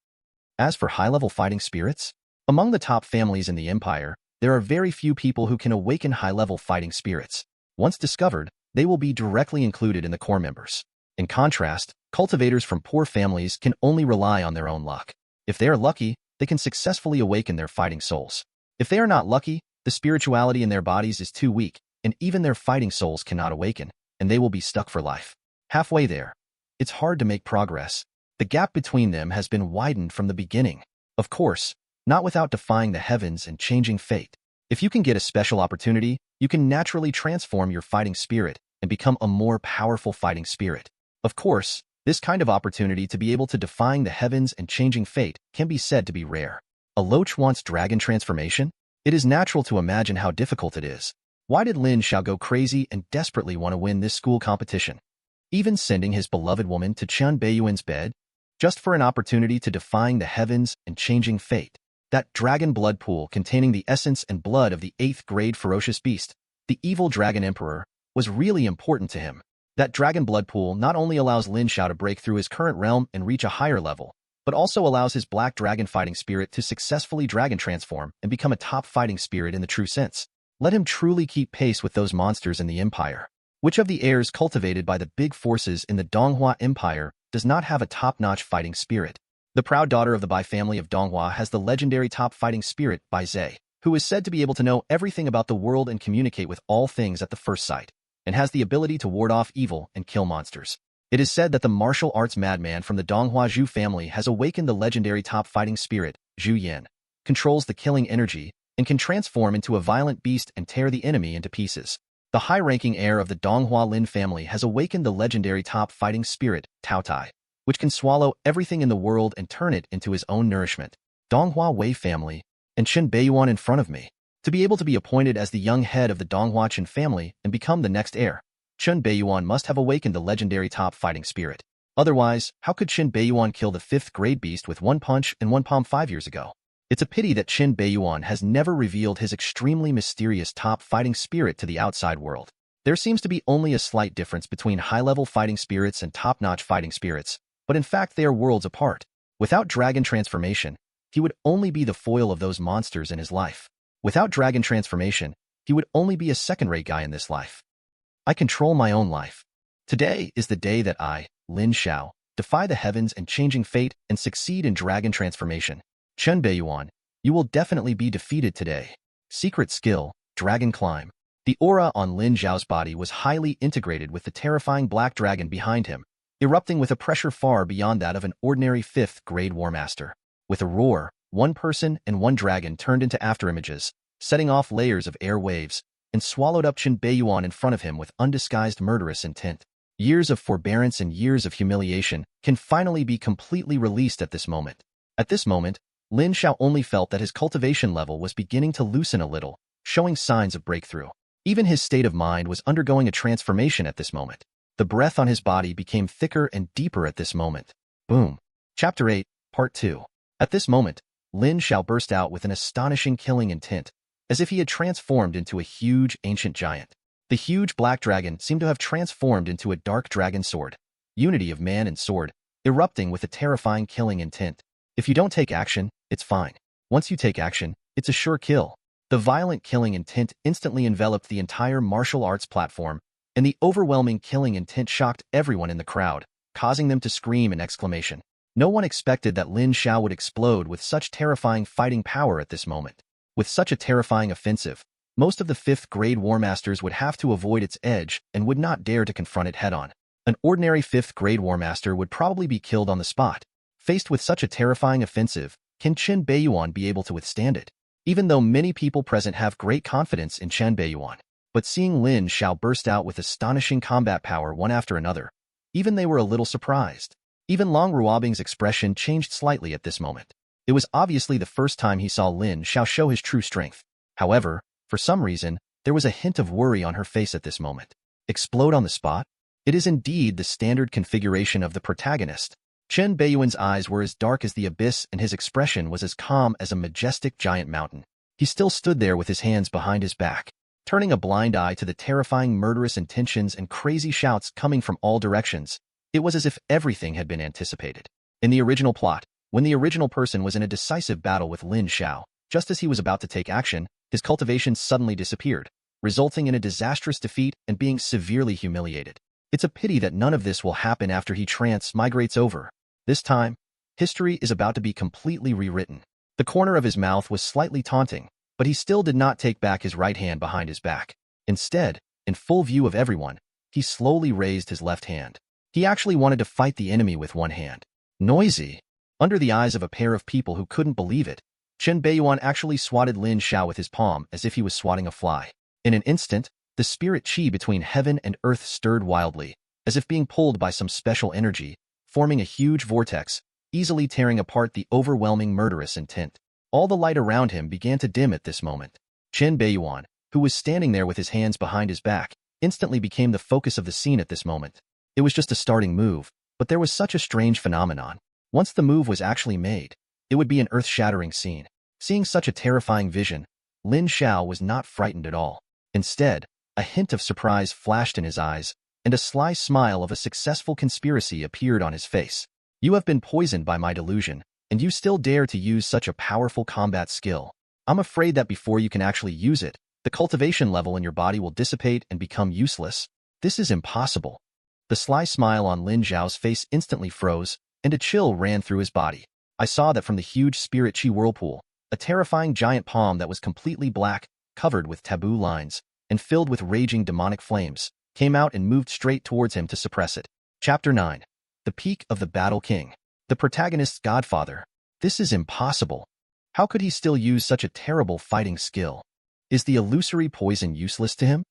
As for high-level fighting spirits, among the top families in the empire, there are very few people who can awaken high-level fighting spirits. Once discovered, they will be directly included in the core members. In contrast, cultivators from poor families can only rely on their own luck. If they are lucky, they can successfully awaken their fighting souls. If they are not lucky, the spirituality in their bodies is too weak, and even their fighting souls cannot awaken, and they will be stuck for life. Halfway there, it's hard to make progress. The gap between them has been widened from the beginning. Of course, not without defying the heavens and changing fate. If you can get a special opportunity, you can naturally transform your fighting spirit and become a more powerful fighting spirit. Of course, this kind of opportunity to be able to defying the heavens and changing fate can be said to be rare. A Loach wants dragon transformation? It is natural to imagine how difficult it is. Why did Lin Xiao go crazy and desperately want to win this school competition? Even sending his beloved woman to Chen Beiyuan's bed? Just for an opportunity to defying the heavens and changing fate. That dragon blood pool containing the essence and blood of the 8th grade ferocious beast, the evil dragon emperor, was really important to him. That dragon blood pool not only allows Lin Xiao to break through his current realm and reach a higher level, but also allows his black dragon fighting spirit to successfully dragon transform and become a top fighting spirit in the true sense. Let him truly keep pace with those monsters in the empire. Which of the heirs cultivated by the big forces in the Donghua Empire does not have a top-notch fighting spirit? The proud daughter of the Bai family of Donghua has the legendary top fighting spirit, Bai Zhe, who is said to be able to know everything about the world and communicate with all things at the first sight, and has the ability to ward off evil and kill monsters. It is said that the martial arts madman from the Donghua Zhu family has awakened the legendary top fighting spirit, Zhu Yan, controls the killing energy, and can transform into a violent beast and tear the enemy into pieces. The high-ranking heir of the Donghua Lin family has awakened the legendary top fighting spirit, Tao Tai, which can swallow everything in the world and turn it into his own nourishment. Donghua Wei family, and Chen Beiyuan in front of me. To be able to be appointed as the young head of the Donghua Chen family and become the next heir, Chen Beiyuan must have awakened the legendary top fighting spirit. Otherwise, how could Chen Beiyuan kill the 5th grade beast with one punch and one palm 5 years ago? It's a pity that Chen Beiyuan has never revealed his extremely mysterious top fighting spirit to the outside world. There seems to be only a slight difference between high-level fighting spirits and top-notch fighting spirits, but in fact they are worlds apart. Without dragon transformation, he would only be the foil of those monsters in his life. Without dragon transformation, he would only be a second-rate guy in this life. I control my own life. Today is the day that I, Lin Xiao, defy the heavens and changing fate and succeed in dragon transformation. Chen Beiyuan, you will definitely be defeated today. Secret skill, Dragon Climb. The aura on Lin Xiao's body was highly integrated with the terrifying black dragon behind him, erupting with a pressure far beyond that of an ordinary 5th grade War Master. With a roar, one person and one dragon turned into afterimages, setting off layers of air waves, and swallowed up Chen Beiyuan in front of him with undisguised murderous intent. Years of forbearance and years of humiliation can finally be completely released at this moment. At this moment, Lin Xiao only felt that his cultivation level was beginning to loosen a little, showing signs of breakthrough. Even his state of mind was undergoing a transformation at this moment. The breath on his body became thicker and deeper at this moment. Boom. Chapter 8, Part 2. At this moment, Lin Xiao burst out with an astonishing killing intent, as if he had transformed into a huge ancient giant. The huge black dragon seemed to have transformed into a dark dragon sword, unity of man and sword, erupting with a terrifying killing intent. If you don't take action, it's fine. Once you take action, it's a sure kill. The violent killing intent instantly enveloped the entire martial arts platform, and the overwhelming killing intent shocked everyone in the crowd, causing them to scream in exclamation. No one expected that Lin Xiao would explode with such terrifying fighting power at this moment. With such a terrifying offensive, most of the 5th grade War Masters would have to avoid its edge and would not dare to confront it head-on. An ordinary 5th grade War Master would probably be killed on the spot. Faced with such a terrifying offensive, can Chen Beiyuan be able to withstand it? Even though many people present have great confidence in Chen Beiyuan, but seeing Lin Xiao burst out with astonishing combat power one after another, even they were a little surprised. Even Leng Ruobing's expression changed slightly at this moment. It was obviously the first time he saw Lin Xiao show his true strength. However, for some reason, there was a hint of worry on her face at this moment. Explode on the spot? It is indeed the standard configuration of the protagonist. Chen Beiyuan's eyes were as dark as the abyss and his expression was as calm as a majestic giant mountain. He still stood there with his hands behind his back, turning a blind eye to the terrifying murderous intentions and crazy shouts coming from all directions. It was as if everything had been anticipated. In the original plot, when the original person was in a decisive battle with Lin Xiao, just as he was about to take action, his cultivation suddenly disappeared, resulting in a disastrous defeat and being severely humiliated. It's a pity that none of this will happen after he transmigrates over. This time, history is about to be completely rewritten. The corner of his mouth was slightly taunting, but he still did not take back his right hand behind his back. Instead, in full view of everyone, he slowly raised his left hand. He actually wanted to fight the enemy with one hand. Noisy. Under the eyes of a pair of people who couldn't believe it, Chen Beiyuan actually swatted Lin Xiao with his palm as if he was swatting a fly. In an instant, the spirit chi between heaven and earth stirred wildly, as if being pulled by some special energy, forming a huge vortex, easily tearing apart the overwhelming murderous intent. All the light around him began to dim at this moment. Chen Beiyuan, who was standing there with his hands behind his back, instantly became the focus of the scene at this moment. It was just a starting move, but there was such a strange phenomenon. Once the move was actually made, it would be an earth-shattering scene. Seeing such a terrifying vision, Lin Xiao was not frightened at all. Instead, a hint of surprise flashed in his eyes, and a sly smile of a successful conspiracy appeared on his face. You have been poisoned by my delusion, and you still dare to use such a powerful combat skill. I'm afraid that before you can actually use it, The cultivation level in your body will dissipate and become useless. This is impossible. The sly smile on Lin Zhao's face instantly froze, and a chill ran through his body. I saw that from the huge spirit chi whirlpool, a terrifying giant palm that was completely black, covered with taboo lines, and filled with raging demonic flames, came out and moved straight towards him to suppress it. Chapter 9. The Peak of the Battle King. The protagonist's godfather. This is impossible. How could he still use such a terrible fighting skill? Is the illusory poison useless to him?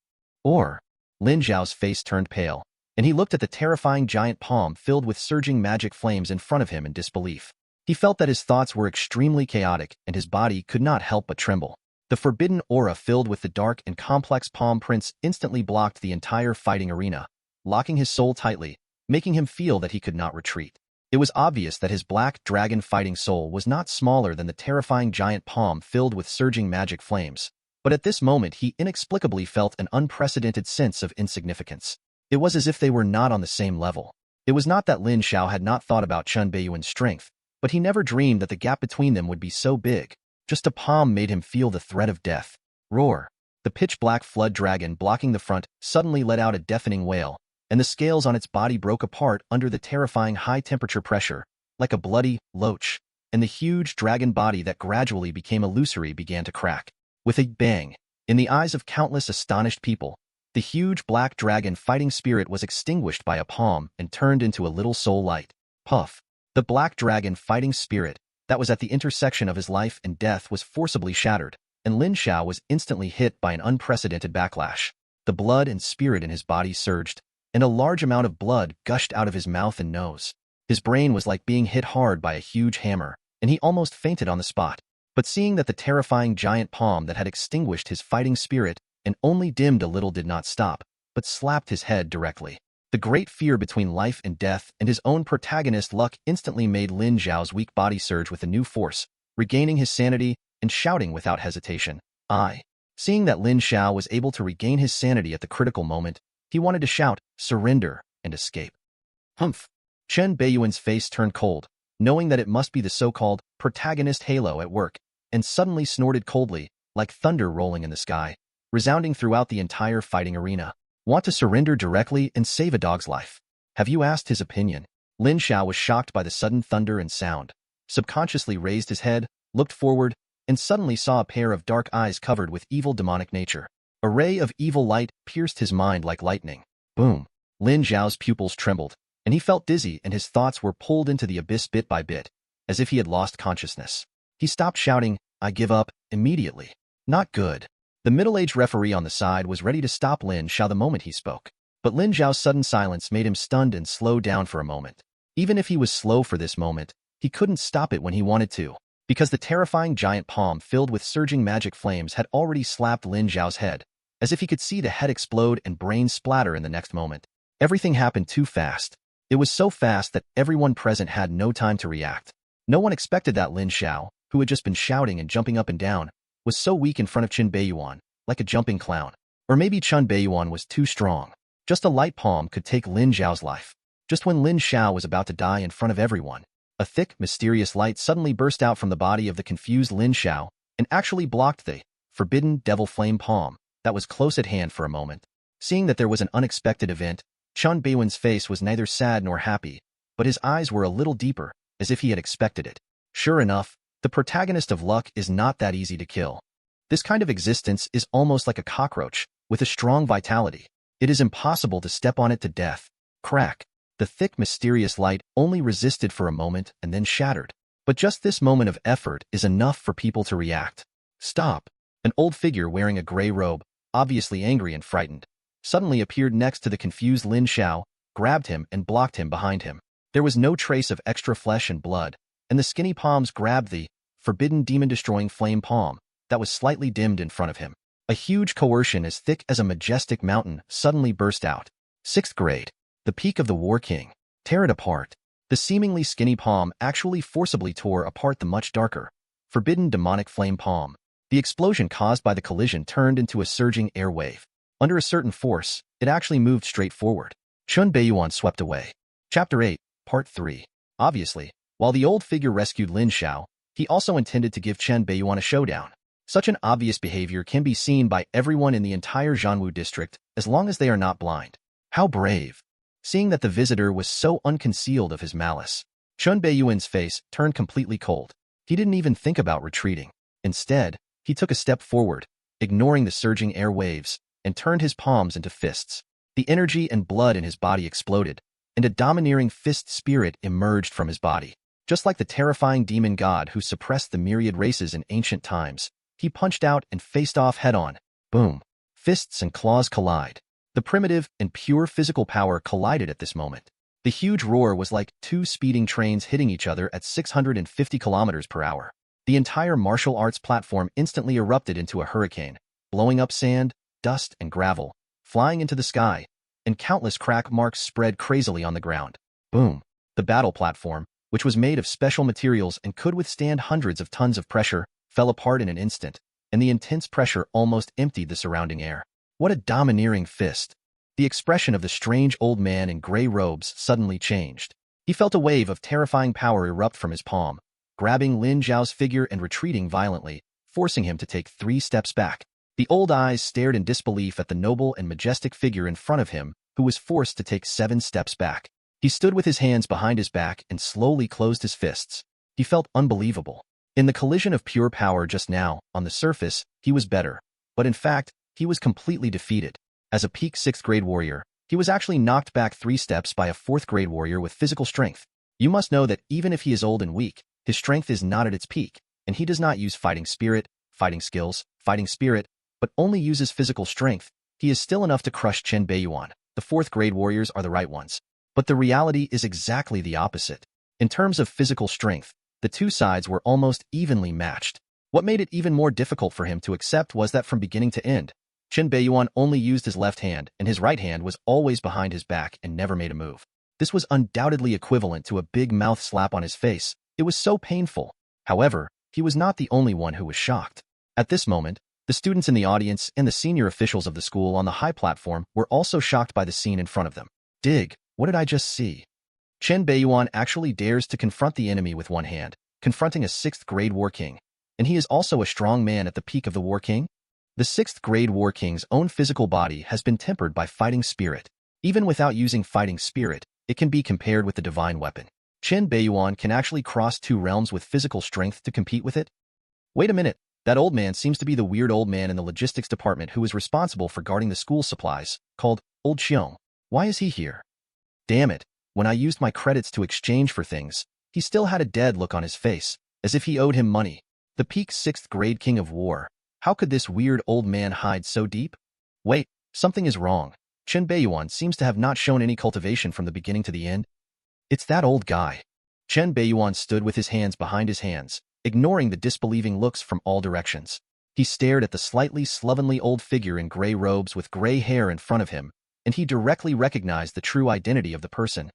Or? Lin Zhao's face turned pale, and he looked at the terrifying giant palm filled with surging magic flames in front of him in disbelief. He felt that his thoughts were extremely chaotic and his body could not help but tremble. The forbidden aura filled with the dark and complex palm prints instantly blocked the entire fighting arena, locking his soul tightly, making him feel that he could not retreat. It was obvious that his black dragon fighting soul was not smaller than the terrifying giant palm filled with surging magic flames, but at this moment he inexplicably felt an unprecedented sense of insignificance. It was as if they were not on the same level. It was not that Lin Xiao had not thought about Chen Beiyuan's strength, but he never dreamed that the gap between them would be so big. Just a palm made him feel the threat of death. Roar! The pitch-black flood dragon blocking the front suddenly let out a deafening wail, and the scales on its body broke apart under the terrifying high-temperature pressure, like a bloody loach, and the huge dragon body that gradually became illusory began to crack. With a bang, in the eyes of countless astonished people, the huge black dragon fighting spirit was extinguished by a palm and turned into a little soul light. Puff! The black dragon fighting spirit that was at the intersection of his life and death was forcibly shattered, and Lin Xiao was instantly hit by an unprecedented backlash. The blood and spirit in his body surged, and a large amount of blood gushed out of his mouth and nose. His brain was like being hit hard by a huge hammer, and he almost fainted on the spot. But seeing that the terrifying giant palm that had extinguished his fighting spirit and only dimmed a little did not stop, but slapped his head directly. The great fear between life and death and his own protagonist luck instantly made Lin Zhao's weak body surge with a new force, regaining his sanity and shouting without hesitation, "I." Seeing that Lin Xiao was able to regain his sanity at the critical moment, he wanted to shout, "Surrender," and escape. Humph! Chen Beiyuan's face turned cold, knowing that it must be the so-called protagonist halo at work, and suddenly snorted coldly, like thunder rolling in the sky, resounding throughout the entire fighting arena. Want to surrender directly and save a dog's life? Have you asked his opinion? Lin Xiao was shocked by the sudden thunder and sound, subconsciously raised his head, looked forward, and suddenly saw a pair of dark eyes covered with evil demonic nature. A ray of evil light pierced his mind like lightning. Boom! Lin Xiao's pupils trembled, and he felt dizzy and his thoughts were pulled into the abyss bit by bit, as if he had lost consciousness. He stopped shouting, "I give up," immediately. Not good. The middle-aged referee on the side was ready to stop Lin Xiao the moment he spoke. But Lin Zhao's sudden silence made him stunned and slowed down for a moment. Even if he was slow for this moment, he couldn't stop it when he wanted to, because the terrifying giant palm filled with surging magic flames had already slapped Lin Zhao's head, as if he could see the head explode and brains splatter in the next moment. Everything happened too fast. It was so fast that everyone present had no time to react. No one expected that Lin Xiao, who had just been shouting and jumping up and down, was so weak in front of Chen Beiyuan, like a jumping clown. Or maybe Chen Beiyuan was too strong. Just a light palm could take Lin Xiao's life. Just when Lin Xiao was about to die in front of everyone, a thick, mysterious light suddenly burst out from the body of the confused Lin Xiao and actually blocked the forbidden devil flame palm that was close at hand for a moment. Seeing that there was an unexpected event, Chen Beiyuan's face was neither sad nor happy, but his eyes were a little deeper, as if he had expected it. Sure enough, the protagonist of luck is not that easy to kill. This kind of existence is almost like a cockroach, with a strong vitality. It is impossible to step on it to death. Crack. The thick, mysterious light only resisted for a moment and then shattered. But just this moment of effort is enough for people to react. Stop. An old figure wearing a gray robe, obviously angry and frightened, suddenly appeared next to the confused Lin Xiao, grabbed him and blocked him behind him. There was no trace of extra flesh and blood, and the skinny palms grabbed the forbidden demon-destroying flame palm that was slightly dimmed in front of him. A huge coercion as thick as a majestic mountain suddenly burst out. 6th grade. The peak of the War King. Tear it apart. The seemingly skinny palm actually forcibly tore apart the much darker, forbidden demonic flame palm. The explosion caused by the collision turned into a surging air wave. Under a certain force, it actually moved straight forward. Chen Beiyuan swept away. Chapter 8, Part 3. Obviously, while the old figure rescued Lin Xiao, he also intended to give Chen Beiyuan a showdown. Such an obvious behavior can be seen by everyone in the entire Zhanwu district as long as they are not blind. How brave! Seeing that the visitor was so unconcealed of his malice, Chen Beiyuan's face turned completely cold. He didn't even think about retreating. Instead, he took a step forward, ignoring the surging air waves, and turned his palms into fists. The energy and blood in his body exploded, and a domineering fist spirit emerged from his body. Just like the terrifying demon god who suppressed the myriad races in ancient times, he punched out and faced off head-on. Boom! Fists and claws collide. The primitive and pure physical power collided at this moment. The huge roar was like two speeding trains hitting each other at 650 kilometers per hour. The entire martial arts platform instantly erupted into a hurricane, blowing up sand, dust, and gravel, flying into the sky, and countless crack marks spread crazily on the ground. Boom! The battle platform, which was made of special materials and could withstand hundreds of tons of pressure, fell apart in an instant, and the intense pressure almost emptied the surrounding air. What a domineering fist! The expression of the strange old man in gray robes suddenly changed. He felt a wave of terrifying power erupt from his palm, grabbing Lin Zhao's figure and retreating violently, forcing him to take 3 steps back. The old eyes stared in disbelief at the noble and majestic figure in front of him, who was forced to take 7 steps back. He stood with his hands behind his back and slowly closed his fists. He felt unbelievable. In the collision of pure power just now, on the surface, he was better. But in fact, he was completely defeated. As a peak 6th grade warrior, he was actually knocked back 3 steps by a 4th grade warrior with physical strength. You must know that even if he is old and weak, his strength is not at its peak, and he does not use fighting spirit, fighting skills, fighting spirit, but only uses physical strength. He is still enough to crush Chen Beiyuan. The 4th grade warriors are the right ones. But the reality is exactly the opposite. In terms of physical strength, the two sides were almost evenly matched. What made it even more difficult for him to accept was that from beginning to end, Chen Beiyuan only used his left hand, and his right hand was always behind his back and never made a move. This was undoubtedly equivalent to a big mouth slap on his face. It was so painful. However, he was not the only one who was shocked. At this moment, the students in the audience and the senior officials of the school on the high platform were also shocked by the scene in front of them. Dig, what did I just see? Chen Beiyuan actually dares to confront the enemy with one hand, confronting a 6th grade war king. And he is also a strong man at the peak of the war king? The 6th grade war king's own physical body has been tempered by fighting spirit. Even without using fighting spirit, it can be compared with the divine weapon. Chen Beiyuan can actually cross 2 realms with physical strength to compete with it? Wait a minute, that old man seems to be the weird old man in the logistics department who is responsible for guarding the school supplies, called Old Xiong. Why is he here? Damn it, when I used my credits to exchange for things, he still had a dead look on his face, as if he owed him money. The peak 6th grade king of war. How could this weird old man hide so deep? Wait, something is wrong. Chen Beiyuan seems to have not shown any cultivation from the beginning to the end. It's that old guy. Chen Beiyuan stood with his hands behind his hands, ignoring the disbelieving looks from all directions. He stared at the slightly slovenly old figure in gray robes with gray hair in front of him, and he directly recognized the true identity of the person.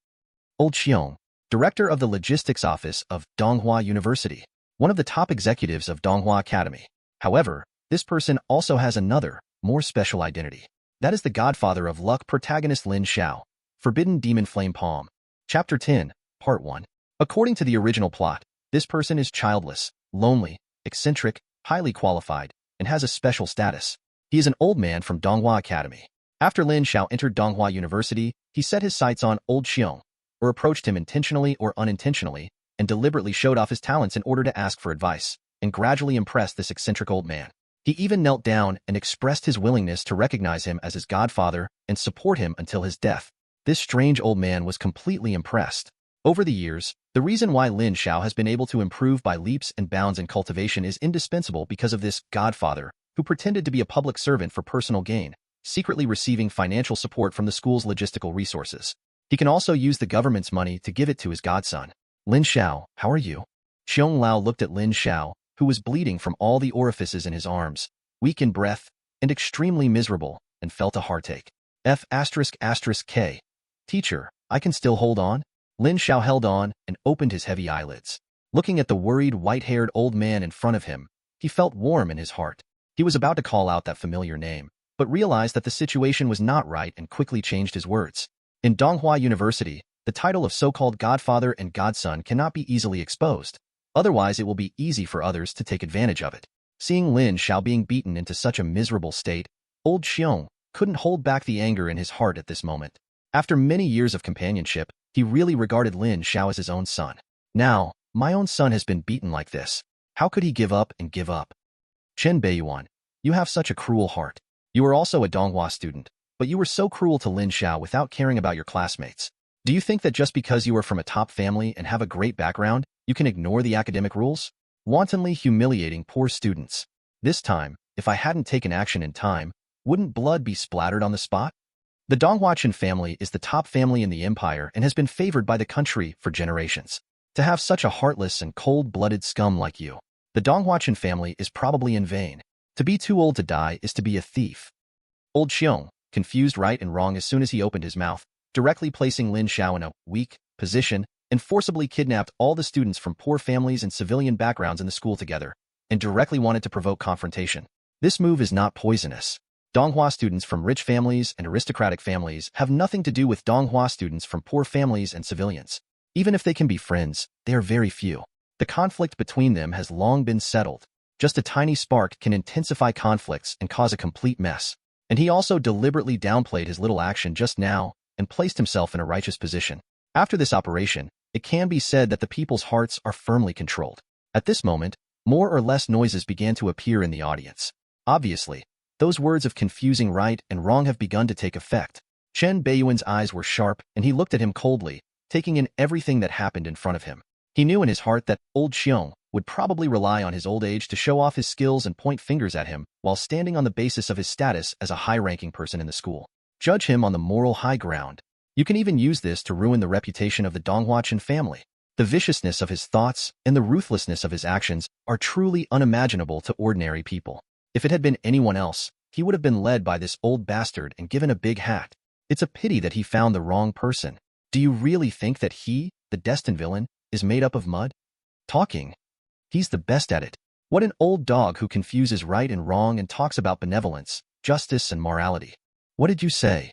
Old Xiong, director of the logistics office of Donghua University, one of the top executives of Donghua Academy. However, this person also has another, more special identity. That is the godfather of luck protagonist Lin Xiao, Forbidden Demon Flame Palm. Chapter 10, Part 1. According to the original plot, this person is childless, lonely, eccentric, highly qualified, and has a special status. He is an old man from Donghua Academy. After Lin Xiao entered Donghua University, he set his sights on Old Xiong, or approached him intentionally or unintentionally, and deliberately showed off his talents in order to ask for advice, and gradually impressed this eccentric old man. He even knelt down and expressed his willingness to recognize him as his godfather and support him until his death. This strange old man was completely impressed. Over the years, the reason why Lin Xiao has been able to improve by leaps and bounds in cultivation is indispensable because of this godfather, who pretended to be a public servant for personal gain, secretly receiving financial support from the school's logistical resources. He can also use the government's money to give it to his godson. Lin Xiao, how are you? Xiong Lao looked at Lin Xiao, who was bleeding from all the orifices in his arms, weak in breath, and extremely miserable, and felt a heartache. F***K. Teacher, I can still hold on? Lin Xiao held on and opened his heavy eyelids. Looking at the worried white-haired old man in front of him, he felt warm in his heart. He was about to call out that familiar name, but realized that the situation was not right and quickly changed his words. In Donghua University, the title of so-called godfather and godson cannot be easily exposed. Otherwise, it will be easy for others to take advantage of it. Seeing Lin Xiao being beaten into such a miserable state, old Xiong couldn't hold back the anger in his heart at this moment. After many years of companionship, he really regarded Lin Xiao as his own son. Now, my own son has been beaten like this. How could he give up and give up? Chen Beiyuan, you have such a cruel heart. You were also a Donghua student, but you were so cruel to Lin Xiao without caring about your classmates. Do you think that just because you are from a top family and have a great background, you can ignore the academic rules? Wantonly humiliating poor students. This time, if I hadn't taken action in time, wouldn't blood be splattered on the spot? The Donghua Chen family is the top family in the empire and has been favored by the country for generations. To have such a heartless and cold-blooded scum like you, the Donghua Chen family is probably in vain. To be too old to die is to be a thief. Old Xiong, confused right and wrong as soon as he opened his mouth, directly placing Lin Xiao in a weak position, and forcibly kidnapped all the students from poor families and civilian backgrounds in the school together, and directly wanted to provoke confrontation. This move is not poisonous. Donghua students from rich families and aristocratic families have nothing to do with Donghua students from poor families and civilians. Even if they can be friends, they are very few. The conflict between them has long been settled. Just a tiny spark can intensify conflicts and cause a complete mess. And he also deliberately downplayed his little action just now and placed himself in a righteous position. After this operation, it can be said that the people's hearts are firmly controlled. At this moment, more or less noises began to appear in the audience. Obviously, those words of confusing right and wrong have begun to take effect. Chen Beiyuan's eyes were sharp, and he looked at him coldly, taking in everything that happened in front of him. He knew in his heart that old Xiong would probably rely on his old age to show off his skills and point fingers at him while standing on the basis of his status as a high-ranking person in the school. Judge him on the moral high ground. You can even use this to ruin the reputation of the Donghua Chen family. The viciousness of his thoughts and the ruthlessness of his actions are truly unimaginable to ordinary people. If it had been anyone else, he would have been led by this old bastard and given a big hat. It's a pity that he found the wrong person. Do you really think that he, the destined villain, is made up of mud? Talking. He's the best at it. What an old dog who confuses right and wrong and talks about benevolence, justice, and morality. What did you say?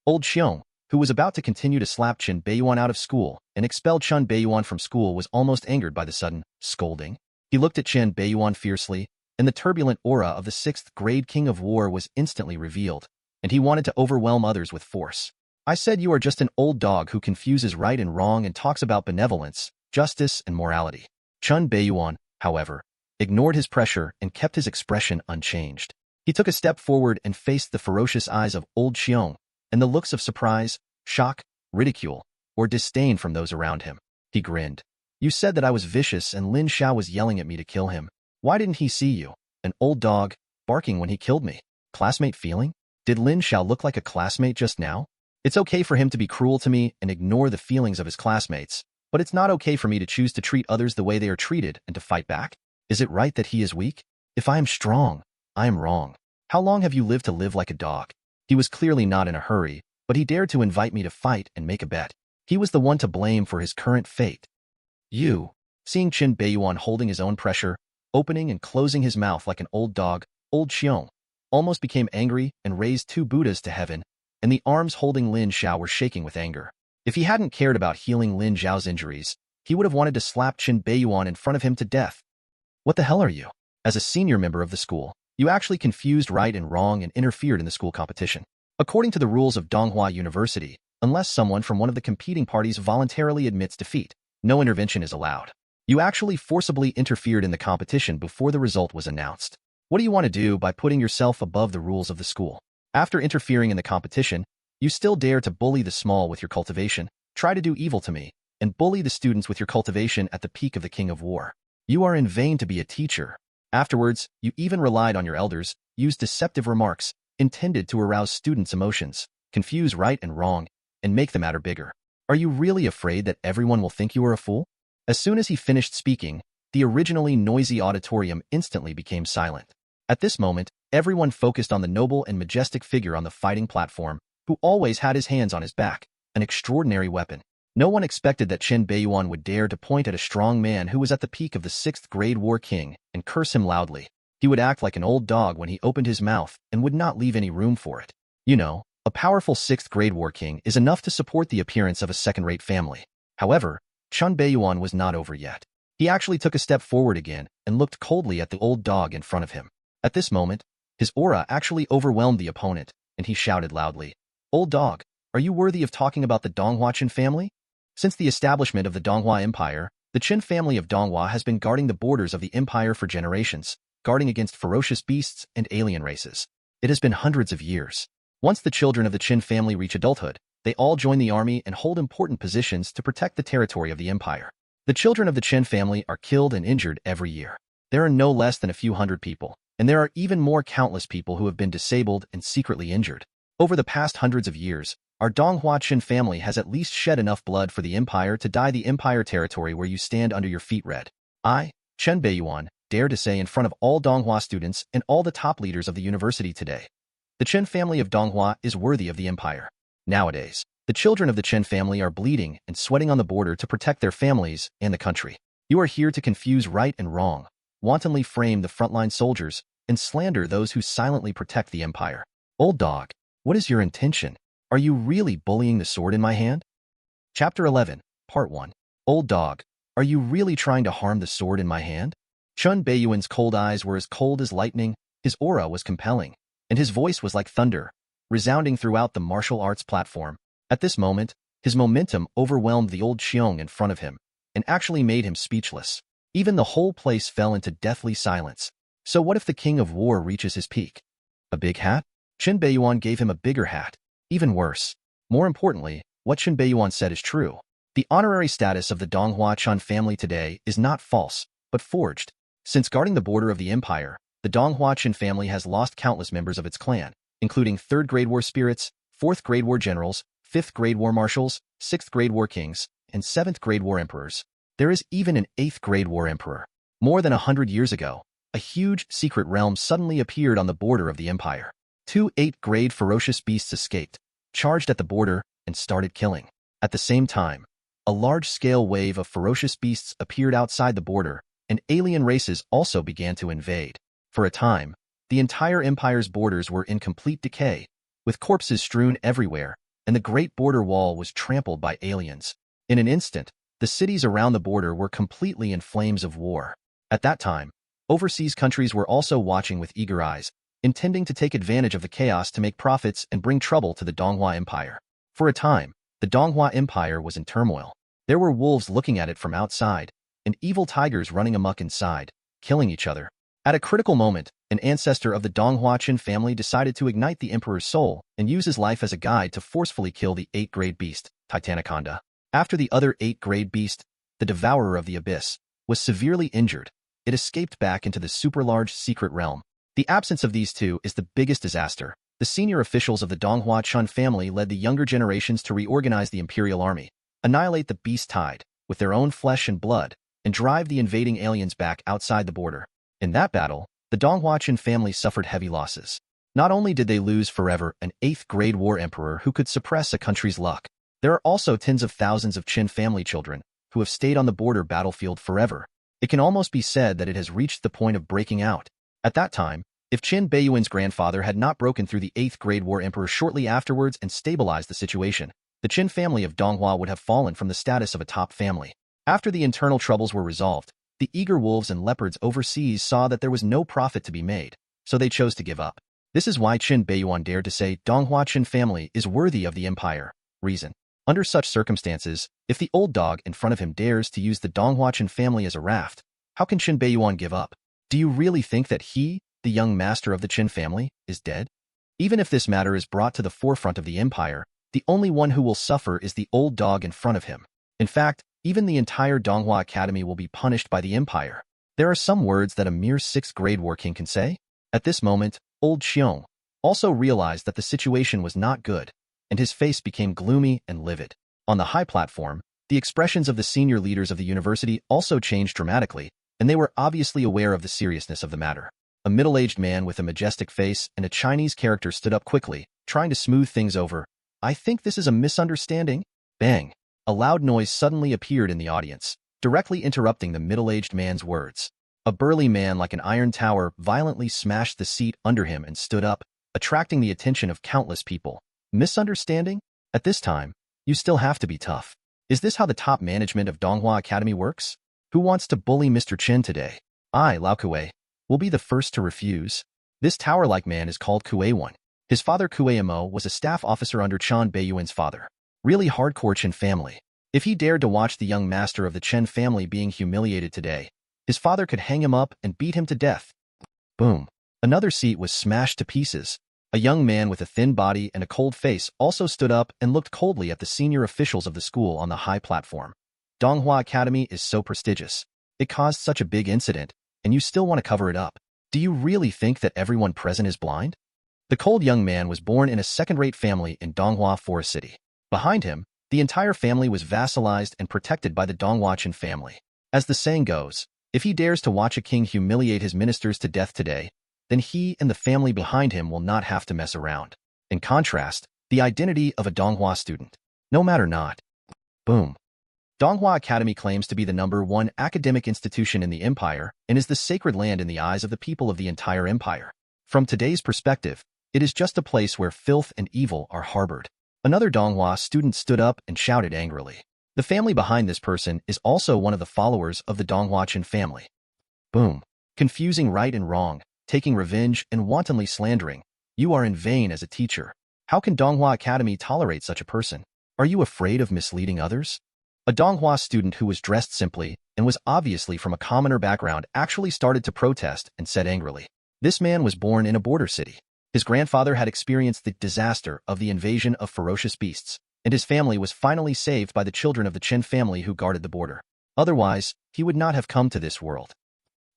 Old Xiong, who was about to continue to slap Chen Beiyuan out of school and expel Chen Beiyuan from school, was almost angered by the sudden scolding. He looked at Chen Beiyuan fiercely, and the turbulent aura of the 6th grade king of war was instantly revealed, and he wanted to overwhelm others with force. I said you are just an old dog who confuses right and wrong and talks about benevolence, justice, and morality. Chen Beiyuan, however, ignored his pressure and kept his expression unchanged. He took a step forward and faced the ferocious eyes of old Xiong, and the looks of surprise, shock, ridicule, or disdain from those around him. He grinned. You said that I was vicious and Lin Xiao was yelling at me to kill him. Why didn't he see you, an old dog, barking when he killed me? Classmate feeling? Did Lin Xiao look like a classmate just now? It's okay for him to be cruel to me and ignore the feelings of his classmates, but it's not okay for me to choose to treat others the way they are treated and to fight back. Is it right that he is weak? If I am strong, I am wrong. How long have you lived to live like a dog? He was clearly not in a hurry, but he dared to invite me to fight and make a bet. He was the one to blame for his current fate. You. Seeing Chen Beiyuan holding his own pressure, opening and closing his mouth like an old dog, old Xiong almost became angry and raised 2 Buddhas to heaven, and the arms holding Lin Xiao were shaking with anger. If he hadn't cared about healing Lin Xiao's injuries, he would have wanted to slap Chen Beiyuan in front of him to death. What the hell are you? As a senior member of the school, you actually confused right and wrong and interfered in the school competition. According to the rules of Donghua University, unless someone from one of the competing parties voluntarily admits defeat, no intervention is allowed. You actually forcibly interfered in the competition before the result was announced. What do you want to do by putting yourself above the rules of the school? After interfering in the competition, you still dare to bully the small with your cultivation, try to do evil to me, and bully the students with your cultivation at the peak of the King of War. You are in vain to be a teacher. Afterwards, you even relied on your elders, used deceptive remarks, intended to arouse students' emotions, confuse right and wrong, and make the matter bigger. Are you really afraid that everyone will think you are a fool? As soon as he finished speaking, the originally noisy auditorium instantly became silent. At this moment, everyone focused on the noble and majestic figure on the fighting platform, who always had his hands on his back, an extraordinary weapon. No one expected that Chen Beiyuan would dare to point at a strong man who was at the peak of the 6th grade war king and curse him loudly. He would act like an old dog when he opened his mouth and would not leave any room for it. You know, a powerful 6th grade war king is enough to support the appearance of a second-rate family. However, Chen Beiyuan was not over yet. He actually took a step forward again and looked coldly at the old dog in front of him. At this moment, his aura actually overwhelmed the opponent, and he shouted loudly, "Old dog, are you worthy of talking about the Donghua Qin family?" Since the establishment of the Donghua Empire, the Qin family of Donghua has been guarding the borders of the empire for generations, guarding against ferocious beasts and alien races. It has been hundreds of years. Once the children of the Qin family reach adulthood, they all join the army and hold important positions to protect the territory of the empire. The children of the Chen family are killed and injured every year. There are no less than a few hundred people, and there are even more countless people who have been disabled and secretly injured. Over the past hundreds of years, our Donghua Qin family has at least shed enough blood for the empire to dye the empire territory where you stand under your feet red. I, Chen Beiyuan, dare to say in front of all Donghua students and all the top leaders of the university today, the Chen family of Donghua is worthy of the empire. Nowadays, the children of the Chen family are bleeding and sweating on the border to protect their families and the country. You are here to confuse right and wrong, wantonly frame the frontline soldiers, and slander those who silently protect the empire. Old dog, what is your intention? Are you really bullying the sword in my hand? Chapter 11, Part 1. Old dog, are you really trying to harm the sword in my hand? Chen Beiyuan's cold eyes were as cold as lightning, his aura was compelling, and his voice was like thunder, resounding throughout the martial arts platform. At this moment, his momentum overwhelmed the old Xiong in front of him, and actually made him speechless. Even the whole place fell into deathly silence. So what if the king of war reaches his peak? A big hat? Chen Beiyuan gave him a bigger hat. Even worse. More importantly, what Chen Beiyuan said is true. The honorary status of the Donghua Qin family today is not false, but forged. Since guarding the border of the empire, the Donghua Qin family has lost countless members of its clan, including 3rd Grade War spirits, 4th Grade War generals, 5th Grade War marshals, 6th Grade War kings, and 7th Grade War emperors. There is even an 8th Grade War emperor. More than 100 years ago, a huge secret realm suddenly appeared on the border of the empire. 2 8th Grade ferocious beasts escaped, charged at the border, and started killing. At the same time, a large-scale wave of ferocious beasts appeared outside the border, and alien races also began to invade. For a time, the entire empire's borders were in complete decay, with corpses strewn everywhere, and the Great Border Wall was trampled by aliens. In an instant, the cities around the border were completely in flames of war. At that time, overseas countries were also watching with eager eyes, intending to take advantage of the chaos to make profits and bring trouble to the Donghua Empire. For a time, the Donghua Empire was in turmoil. There were wolves looking at it from outside, and evil tigers running amok inside, killing each other. At a critical moment, an ancestor of the Donghua Qin family decided to ignite the emperor's soul and use his life as a guide to forcefully kill the 8th Grade beast, Titanaconda. After the other 8th Grade beast, the devourer of the abyss, was severely injured, it escaped back into the super-large secret realm. The absence of these two is the biggest disaster. The senior officials of the Donghua Qin family led the younger generations to reorganize the imperial army, annihilate the beast tide with their own flesh and blood, and drive the invading aliens back outside the border. In that battle, the Donghua Qin family suffered heavy losses. Not only did they lose forever an 8th Grade War emperor who could suppress a country's luck, there are also tens of thousands of Qin family children who have stayed on the border battlefield forever. It can almost be said that it has reached the point of breaking out. At that time, if Chen Beiyuan's grandfather had not broken through the 8th Grade War emperor shortly afterwards and stabilized the situation, the Qin family of Donghua would have fallen from the status of a top family. After the internal troubles were resolved, the eager wolves and leopards overseas saw that there was no profit to be made, so they chose to give up. This is why Chen Beiyuan dared to say Donghua Qin family is worthy of the empire. Reason. Under such circumstances, if the old dog in front of him dares to use the Donghua Qin family as a raft, how can Chen Beiyuan give up? Do you really think that he, the young master of the Qin family, is dead? Even if this matter is brought to the forefront of the empire, the only one who will suffer is the old dog in front of him. In fact, even the entire Donghua Academy will be punished by the empire. There are some words that a mere 6th Grade War king can say. At this moment, old Xiong also realized that the situation was not good, and his face became gloomy and livid. On the high platform, the expressions of the senior leaders of the university also changed dramatically, and they were obviously aware of the seriousness of the matter. A middle-aged man with a majestic face and a Chinese character stood up quickly, trying to smooth things over. I think this is a misunderstanding. Bang! A loud noise suddenly appeared in the audience, directly interrupting the middle-aged man's words. A burly man like an iron tower violently smashed the seat under him and stood up, attracting the attention of countless people. Misunderstanding? At this time, you still have to be tough. Is this how the top management of Donghua Academy works? Who wants to bully Mr. Chen today? I, Lao Kuei, will be the first to refuse. This tower-like man is called Kuei-1. His father Kuei-mo was a staff officer under Chen Beiyuan's father. Really hardcore Chen family. If he dared to watch the young master of the Chen family being humiliated today, his father could hang him up and beat him to death. Boom. Another seat was smashed to pieces. A young man with a thin body and a cold face also stood up and looked coldly at the senior officials of the school on the high platform. Donghua Academy is so prestigious. It caused such a big incident, and you still want to cover it up. Do you really think that everyone present is blind? The cold young man was born in a second-rate family in Donghua Forest City. Behind him, the entire family was vassalized and protected by the Donghua Chen family. As the saying goes, if he dares to watch a king humiliate his ministers to death today, then he and the family behind him will not have to mess around. In contrast, the identity of a Donghua student. No matter not. Boom. Donghua Academy claims to be the #1 academic institution in the empire and is the sacred land in the eyes of the people of the entire empire. From today's perspective, it is just a place where filth and evil are harbored. Another Donghua student stood up and shouted angrily. The family behind this person is also one of the followers of the Donghua Chen family. Boom. Confusing right and wrong, taking revenge and wantonly slandering. You are in vain as a teacher. How can Donghua Academy tolerate such a person? Are you afraid of misleading others? A Donghua student who was dressed simply and was obviously from a commoner background actually started to protest and said angrily. This man was born in a border city. His grandfather had experienced the disaster of the invasion of ferocious beasts, and his family was finally saved by the children of the Chen family who guarded the border. Otherwise, he would not have come to this world.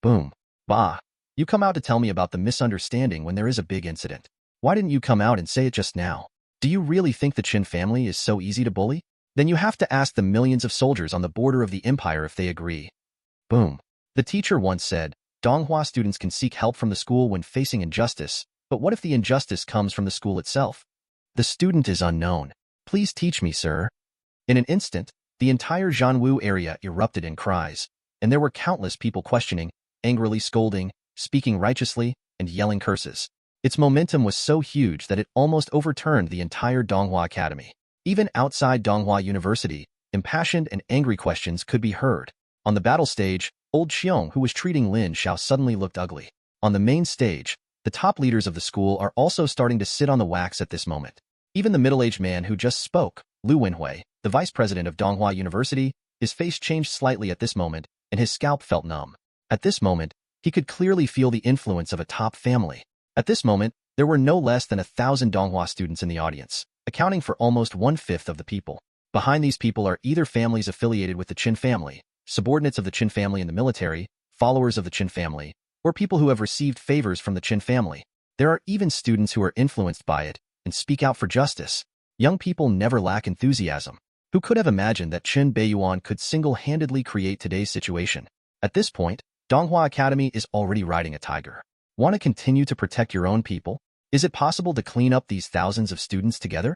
Boom. Bah. You come out to tell me about the misunderstanding when there is a big incident. Why didn't you come out and say it just now? Do you really think the Chen family is so easy to bully? Then you have to ask the millions of soldiers on the border of the empire if they agree. Boom. The teacher once said, Donghua students can seek help from the school when facing injustice, but what if the injustice comes from the school itself? The student is unknown. Please teach me, sir. In an instant, the entire Zhanwu area erupted in cries, and there were countless people questioning, angrily scolding, speaking righteously, and yelling curses. Its momentum was so huge that it almost overturned the entire Donghua Academy. Even outside Donghua University, impassioned and angry questions could be heard. On the battle stage, old Xiong, who was treating Lin Xiao, suddenly looked ugly. On the main stage, the top leaders of the school are also starting to sit on the wax at this moment. Even the middle-aged man who just spoke, Lu Wenhui, the vice president of Donghua University, his face changed slightly at this moment, and his scalp felt numb. At this moment, he could clearly feel the influence of a top family. At this moment, there were no less than 1,000 Donghua students in the audience, accounting for almost 1/5 of the people. Behind these people are either families affiliated with the Chen family, subordinates of the Chen family in the military, followers of the Chen family, or people who have received favors from the Chen family. There are even students who are influenced by it and speak out for justice. Young people never lack enthusiasm. Who could have imagined that Chen Beiyuan could single-handedly create today's situation? At this point, Donghua Academy is already riding a tiger. Want to continue to protect your own people? Is it possible to clean up these thousands of students together?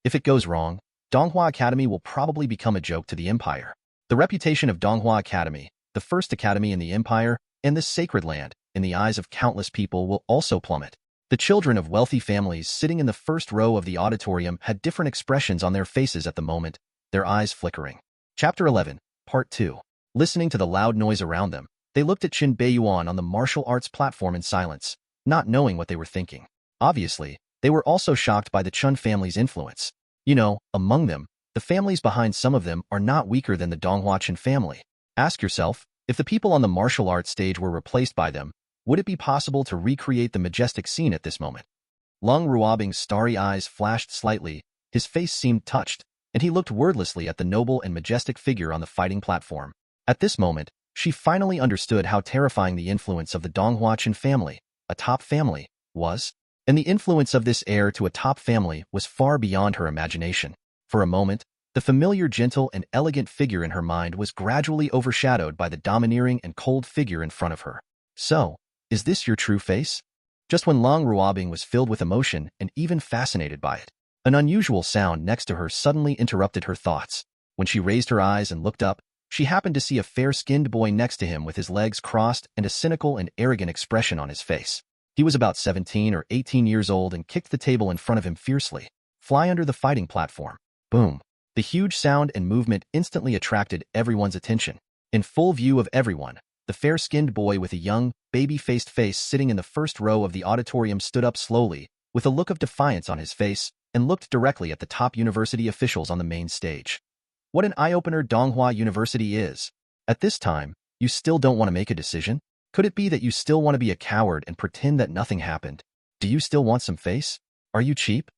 If it goes wrong, Donghua Academy will probably become a joke to the empire. The reputation of Donghua Academy, the first academy in the empire, and this sacred land, in the eyes of countless people will also plummet. The children of wealthy families sitting in the first row of the auditorium had different expressions on their faces at the moment, their eyes flickering. Chapter 11, Part 2. Listening to the loud noise around them, they looked at Chen Beiyuan on the martial arts platform in silence, not knowing what they were thinking. Obviously, they were also shocked by the Chen family's influence. You know, among them, the families behind some of them are not weaker than the Donghua Chen family. Ask yourself, if the people on the martial arts stage were replaced by them, would it be possible to recreate the majestic scene at this moment? Leng Ruobing's starry eyes flashed slightly, his face seemed touched, and he looked wordlessly at the noble and majestic figure on the fighting platform. At this moment, she finally understood how terrifying the influence of the Donghua Chen family, a top family, was. And the influence of this heir to a top family was far beyond her imagination. For a moment, the familiar, gentle, and elegant figure in her mind was gradually overshadowed by the domineering and cold figure in front of her. So, is this your true face? Just when Leng Ruobing was filled with emotion and even fascinated by it, an unusual sound next to her suddenly interrupted her thoughts. When she raised her eyes and looked up, she happened to see a fair-skinned boy next to him with his legs crossed and a cynical and arrogant expression on his face. He was about 17 or 18 years old and kicked the table in front of him fiercely. Fly under the fighting platform. Boom. The huge sound and movement instantly attracted everyone's attention. In full view of everyone, the fair-skinned boy with a young, baby-faced face sitting in the first row of the auditorium stood up slowly, with a look of defiance on his face, and looked directly at the top university officials on the main stage. What an eye-opener Donghua University is. At this time, you still don't want to make a decision? Could it be that you still want to be a coward and pretend that nothing happened? Do you still want some face? Are you cheap?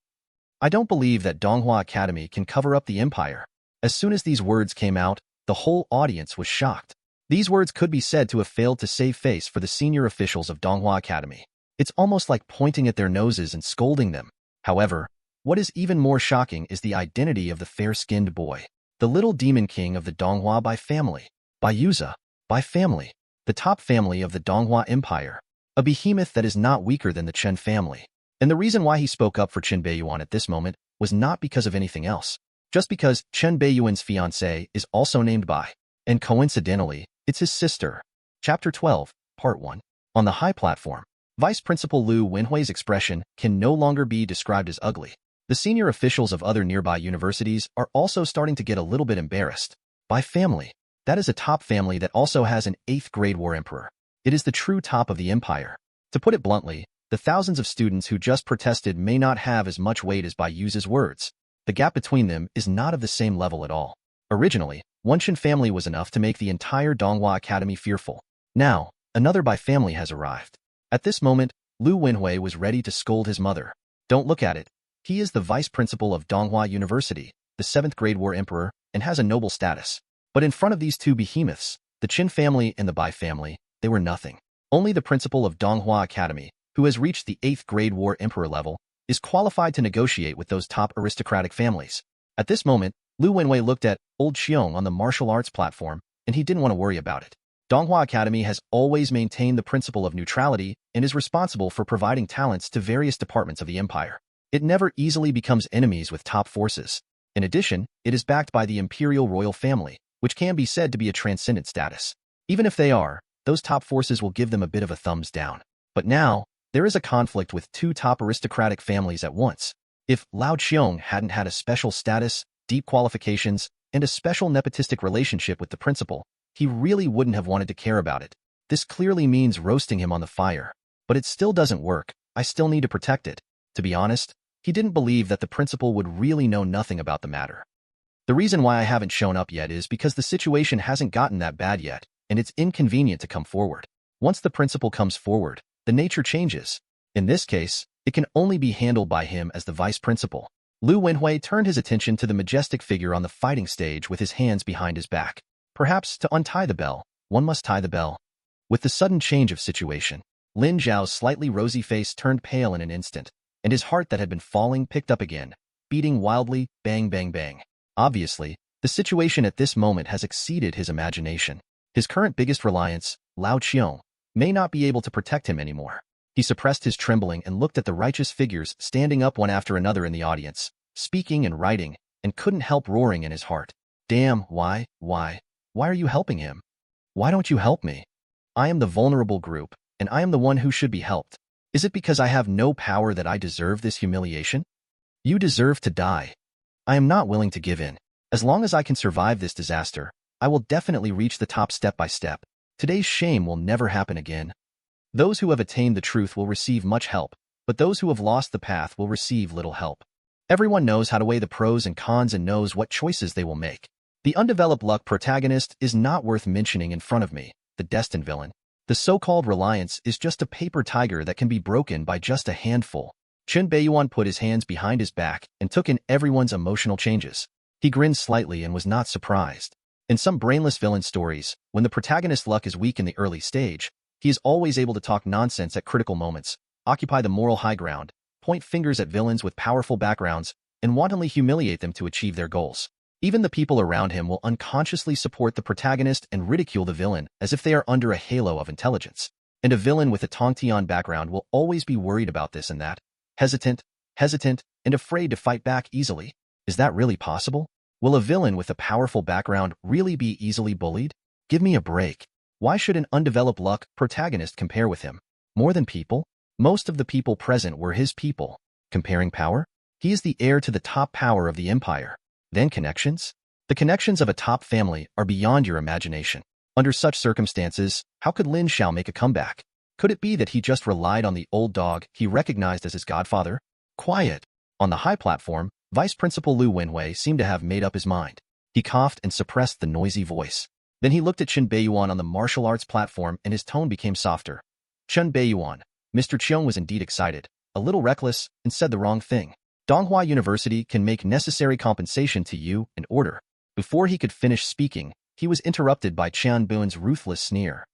I don't believe that Donghua Academy can cover up the empire. As soon as these words came out, the whole audience was shocked. These words could be said to have failed to save face for the senior officials of Donghua Academy. It's almost like pointing at their noses and scolding them. However, what is even more shocking is the identity of the fair-skinned boy, the little demon king of the Donghua by family. Beiyuan, by family, the top family of the Donghua Empire, a behemoth that is not weaker than the Chen family. And the reason why he spoke up for Chen Beiyuan at this moment was not because of anything else, just because Chen Beiyuan's fiancée is also named Bai, and coincidentally, it's his sister. Chapter 12, Part 1. On the high platform, Vice Principal Liu Wenhui's expression can no longer be described as ugly. The senior officials of other nearby universities are also starting to get a little bit embarrassed. By family, that is a top family that also has an 8th grade war emperor. It is the true top of the empire. To put it bluntly, the thousands of students who just protested may not have as much weight as Beiyuan's words. The gap between them is not of the same level at all. Originally, one Chen family was enough to make the entire Donghua Academy fearful. Now, another Bai family has arrived. At this moment, Liu Wenhui was ready to scold his mother. Don't look at it. He is the vice principal of Donghua University, the 7th grade war emperor, and has a noble status. But in front of these two behemoths, the Chen family and the Bai family, they were nothing. Only the principal of Donghua Academy, who has reached the 8th grade war emperor level, is qualified to negotiate with those top aristocratic families. At this moment, Liu Wenhui looked at Old Xiong on the martial arts platform, and he didn't want to worry about it. Donghua Academy has always maintained the principle of neutrality and is responsible for providing talents to various departments of the empire. It never easily becomes enemies with top forces. In addition, it is backed by the imperial royal family, which can be said to be a transcendent status. Even if they are, those top forces will give them a bit of a thumbs down. But now, there is a conflict with two top aristocratic families at once. If Lao Qiong hadn't had a special status, deep qualifications, and a special nepotistic relationship with the principal, he really wouldn't have wanted to care about it. This clearly means roasting him on the fire. But it still doesn't work. I still need to protect it. To be honest, he didn't believe that the principal would really know nothing about the matter. The reason why I haven't shown up yet is because the situation hasn't gotten that bad yet, and it's inconvenient to come forward. Once the principal comes forward, the nature changes. In this case, it can only be handled by him as the vice principal. Liu Wenhui turned his attention to the majestic figure on the fighting stage with his hands behind his back. Perhaps to untie the bell, one must tie the bell. With the sudden change of situation, Lin Zhao's slightly rosy face turned pale in an instant, and his heart that had been falling picked up again, beating wildly, bang bang bang. Obviously, the situation at this moment has exceeded his imagination. His current biggest reliance, Lao Qiong, may not be able to protect him anymore. He suppressed his trembling and looked at the righteous figures standing up one after another in the audience, speaking and writing, and couldn't help roaring in his heart. Damn, why are you helping him? Why don't you help me? I am the vulnerable group, and I am the one who should be helped. Is it because I have no power that I deserve this humiliation? You deserve to die. I am not willing to give in. As long as I can survive this disaster, I will definitely reach the top step by step. Today's shame will never happen again. Those who have attained the truth will receive much help, but those who have lost the path will receive little help. Everyone knows how to weigh the pros and cons and knows what choices they will make. The undeveloped luck protagonist is not worth mentioning in front of me, the destined villain. The so-called reliance is just a paper tiger that can be broken by just a handful. Chen Beiyuan put his hands behind his back and took in everyone's emotional changes. He grinned slightly and was not surprised. In some brainless villain stories, when the protagonist's luck is weak in the early stage, he is always able to talk nonsense at critical moments, occupy the moral high ground, point fingers at villains with powerful backgrounds, and wantonly humiliate them to achieve their goals. Even the people around him will unconsciously support the protagonist and ridicule the villain as if they are under a halo of intelligence. And a villain with a Tongtian background will always be worried about this and that, hesitant, and afraid to fight back easily. Is that really possible? Will a villain with a powerful background really be easily bullied? Give me a break. Why should an undeveloped luck protagonist compare with him? More than people? Most of the people present were his people. Comparing power? He is the heir to the top power of the empire. Then connections? The connections of a top family are beyond your imagination. Under such circumstances, how could Lin Xiao make a comeback? Could it be that he just relied on the old dog he recognized as his godfather? Quiet. On the high platform, Vice Principal Lu Wenhui seemed to have made up his mind. He coughed and suppressed the noisy voice. Then he looked at Chen Beiyuan on the martial arts platform and his tone became softer. Chen Beiyuan, Mr. Chiong was indeed excited, a little reckless, and said the wrong thing. Donghua University can make necessary compensation to you in order. Before he could finish speaking, he was interrupted by Qian Buen's ruthless sneer.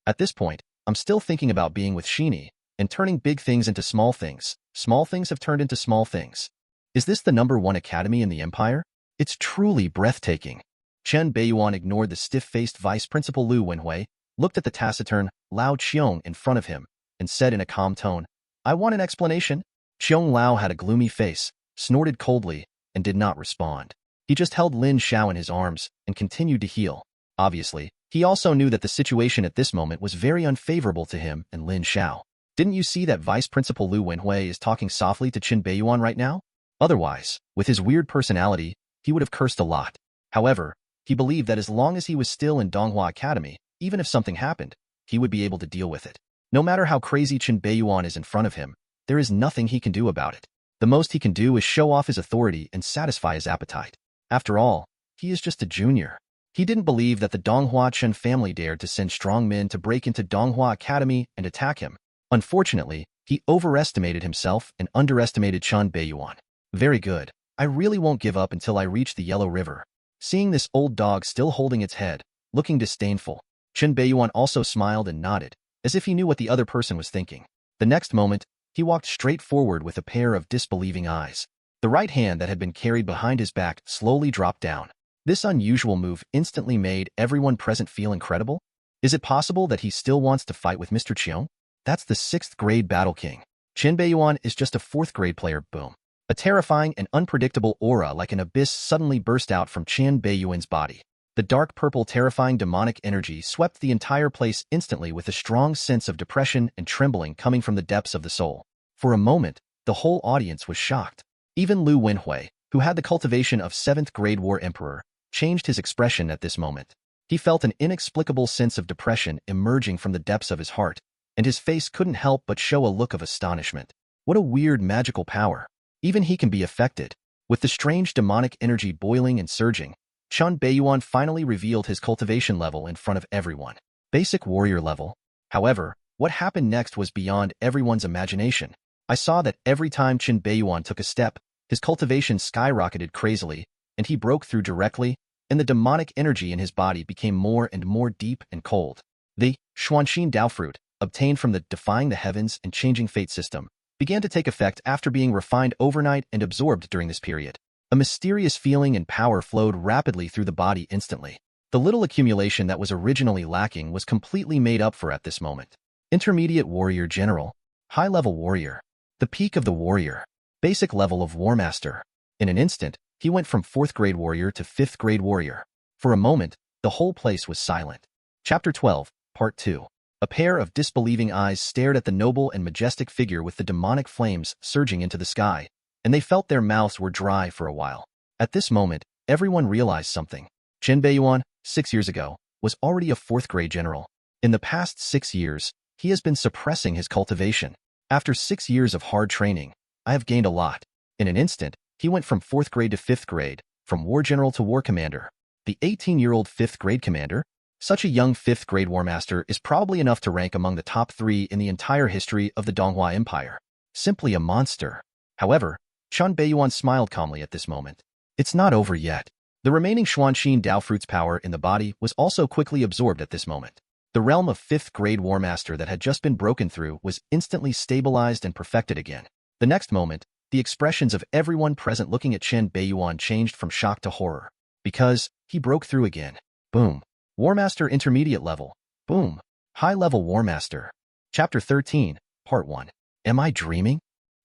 At this point, I'm still thinking about being with Shini and turning big things into small things. Small things have turned into small things. Is this the #1 academy in the empire? It's truly breathtaking. Chen Beiyuan ignored the stiff-faced Vice Principal Lu Wenhui, looked at the taciturn Lao Qiong in front of him, and said in a calm tone, I want an explanation. Qiong Lao had a gloomy face, snorted coldly, and did not respond. He just held Lin Xiao in his arms and continued to heal. Obviously, he also knew that the situation at this moment was very unfavorable to him and Lin Xiao. Didn't you see that Vice Principal Lu Wenhui is talking softly to Chen Beiyuan right now? Otherwise, with his weird personality, he would have cursed a lot. However, he believed that as long as he was still in Donghua Academy, even if something happened, he would be able to deal with it. No matter how crazy Chen Beiyuan is in front of him, there is nothing he can do about it. The most he can do is show off his authority and satisfy his appetite. After all, he is just a junior. He didn't believe that the Donghua Chen family dared to send strong men to break into Donghua Academy and attack him. Unfortunately, he overestimated himself and underestimated Chen Beiyuan. Very good. I really won't give up until I reach the Yellow River. Seeing this old dog still holding its head, looking disdainful, Chen Beiyuan also smiled and nodded, as if he knew what the other person was thinking. The next moment, he walked straight forward with a pair of disbelieving eyes. The right hand that had been carried behind his back slowly dropped down. This unusual move instantly made everyone present feel incredible. Is it possible that he still wants to fight with Mr. Chiong? That's the 6th grade Battle King. Chen Beiyuan is just a 4th grade player, boom. A terrifying and unpredictable aura like an abyss suddenly burst out from Chen Beiyuan's body. The dark purple terrifying demonic energy swept the entire place instantly with a strong sense of depression and trembling coming from the depths of the soul. For a moment, the whole audience was shocked. Even Lu Wenhui, who had the cultivation of 7th grade War Emperor, changed his expression at this moment. He felt an inexplicable sense of depression emerging from the depths of his heart, and his face couldn't help but show a look of astonishment. What a weird magical power. Even he can be affected. With the strange demonic energy boiling and surging, Chen Beiyuan finally revealed his cultivation level in front of everyone. Basic warrior level. However, what happened next was beyond everyone's imagination. I saw that every time Chen Beiyuan took a step, his cultivation skyrocketed crazily, and he broke through directly, and the demonic energy in his body became more and more deep and cold. The Xuanxin Dao fruit, obtained from the Defying the Heavens and Changing Fate system, began to take effect after being refined overnight and absorbed during this period. A mysterious feeling and power flowed rapidly through the body instantly. The little accumulation that was originally lacking was completely made up for at this moment. Intermediate Warrior General. High-level Warrior. The peak of the Warrior. Basic level of War Master. In an instant, he went from 4th grade Warrior to 5th grade Warrior. For a moment, the whole place was silent. Chapter 12, Part 2. A pair of disbelieving eyes stared at the noble and majestic figure with the demonic flames surging into the sky, and they felt their mouths were dry for a while. At this moment, everyone realized something. Chen Beiyuan, 6 years ago, was already a 4th grade general. In the past 6 years, he has been suppressing his cultivation. After 6 years of hard training, I have gained a lot. In an instant, he went from 4th grade to 5th grade, from war general to war commander. The 18-year-old 5th grade commander? Such a young 5th grade war master is probably enough to rank among the top 3 in the entire history of the Donghua Empire. Simply a monster. However, Chen Beiyuan smiled calmly at this moment. It's not over yet. The remaining Xuanxin Dao fruit's power in the body was also quickly absorbed at this moment. The realm of 5th grade War Master that had just been broken through was instantly stabilized and perfected again. The next moment, the expressions of everyone present looking at Chen Beiyuan changed from shock to horror. Because he broke through again. Boom. War Master Intermediate Level. Boom. High-level War Master. Chapter 13, Part 1. Am I dreaming?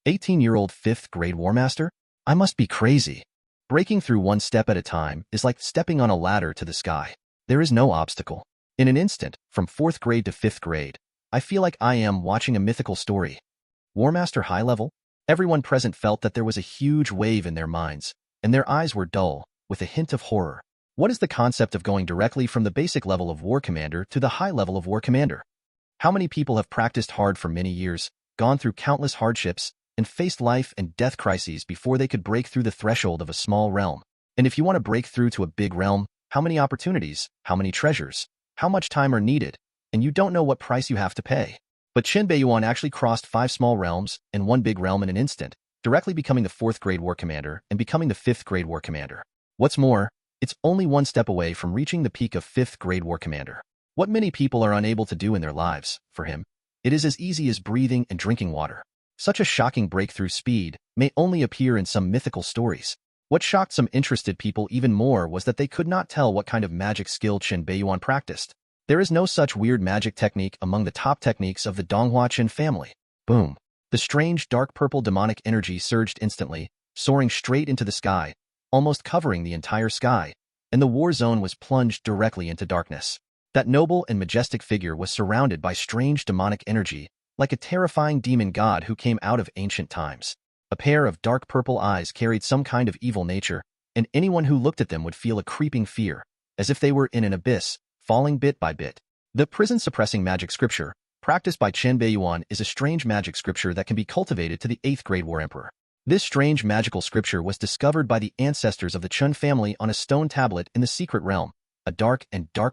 18-year-old 5th grade War Master? I must be crazy. Breaking through one step at a time is like stepping on a ladder to the sky. There is no obstacle. In an instant, from 4th grade to 5th grade, I feel like I am watching a mythical story. War Master High Level? Everyone present felt that there was a huge wave in their minds, and their eyes were dull, with a hint of horror. What is the concept of going directly from the basic level of war commander to the high level of war commander? How many people have practiced hard for many years, gone through countless hardships, and faced life and death crises before they could break through the threshold of a small realm? And if you want to break through to a big realm, how many opportunities, how many treasures, how much time are needed, and you don't know what price you have to pay. But Chen Beiyuan actually crossed 5 small realms and 1 big realm in an instant, directly becoming the 4th grade war commander and becoming the 5th grade war commander. What's more, it's only 1 step away from reaching the peak of 5th grade war commander. What many people are unable to do in their lives, for him, it is as easy as breathing and drinking water. Such a shocking breakthrough speed may only appear in some mythical stories. What shocked some interested people even more was that they could not tell what kind of magic skill Chen Beiyuan practiced. There is no such weird magic technique among the top techniques of the Donghua Chen family. Boom. The strange dark purple demonic energy surged instantly, soaring straight into the sky, almost covering the entire sky, and the war zone was plunged directly into darkness. That noble and majestic figure was surrounded by strange demonic energy, like a terrifying demon god who came out of ancient times. A pair of dark purple eyes carried some kind of evil nature, and anyone who looked at them would feel a creeping fear, as if they were in an abyss, falling bit by bit. The prison-suppressing magic scripture, practiced by Chen Beiyuan, is a strange magic scripture that can be cultivated to the 8th grade war emperor. This strange magical scripture was discovered by the ancestors of the Chen family on a stone tablet in the secret realm, a dark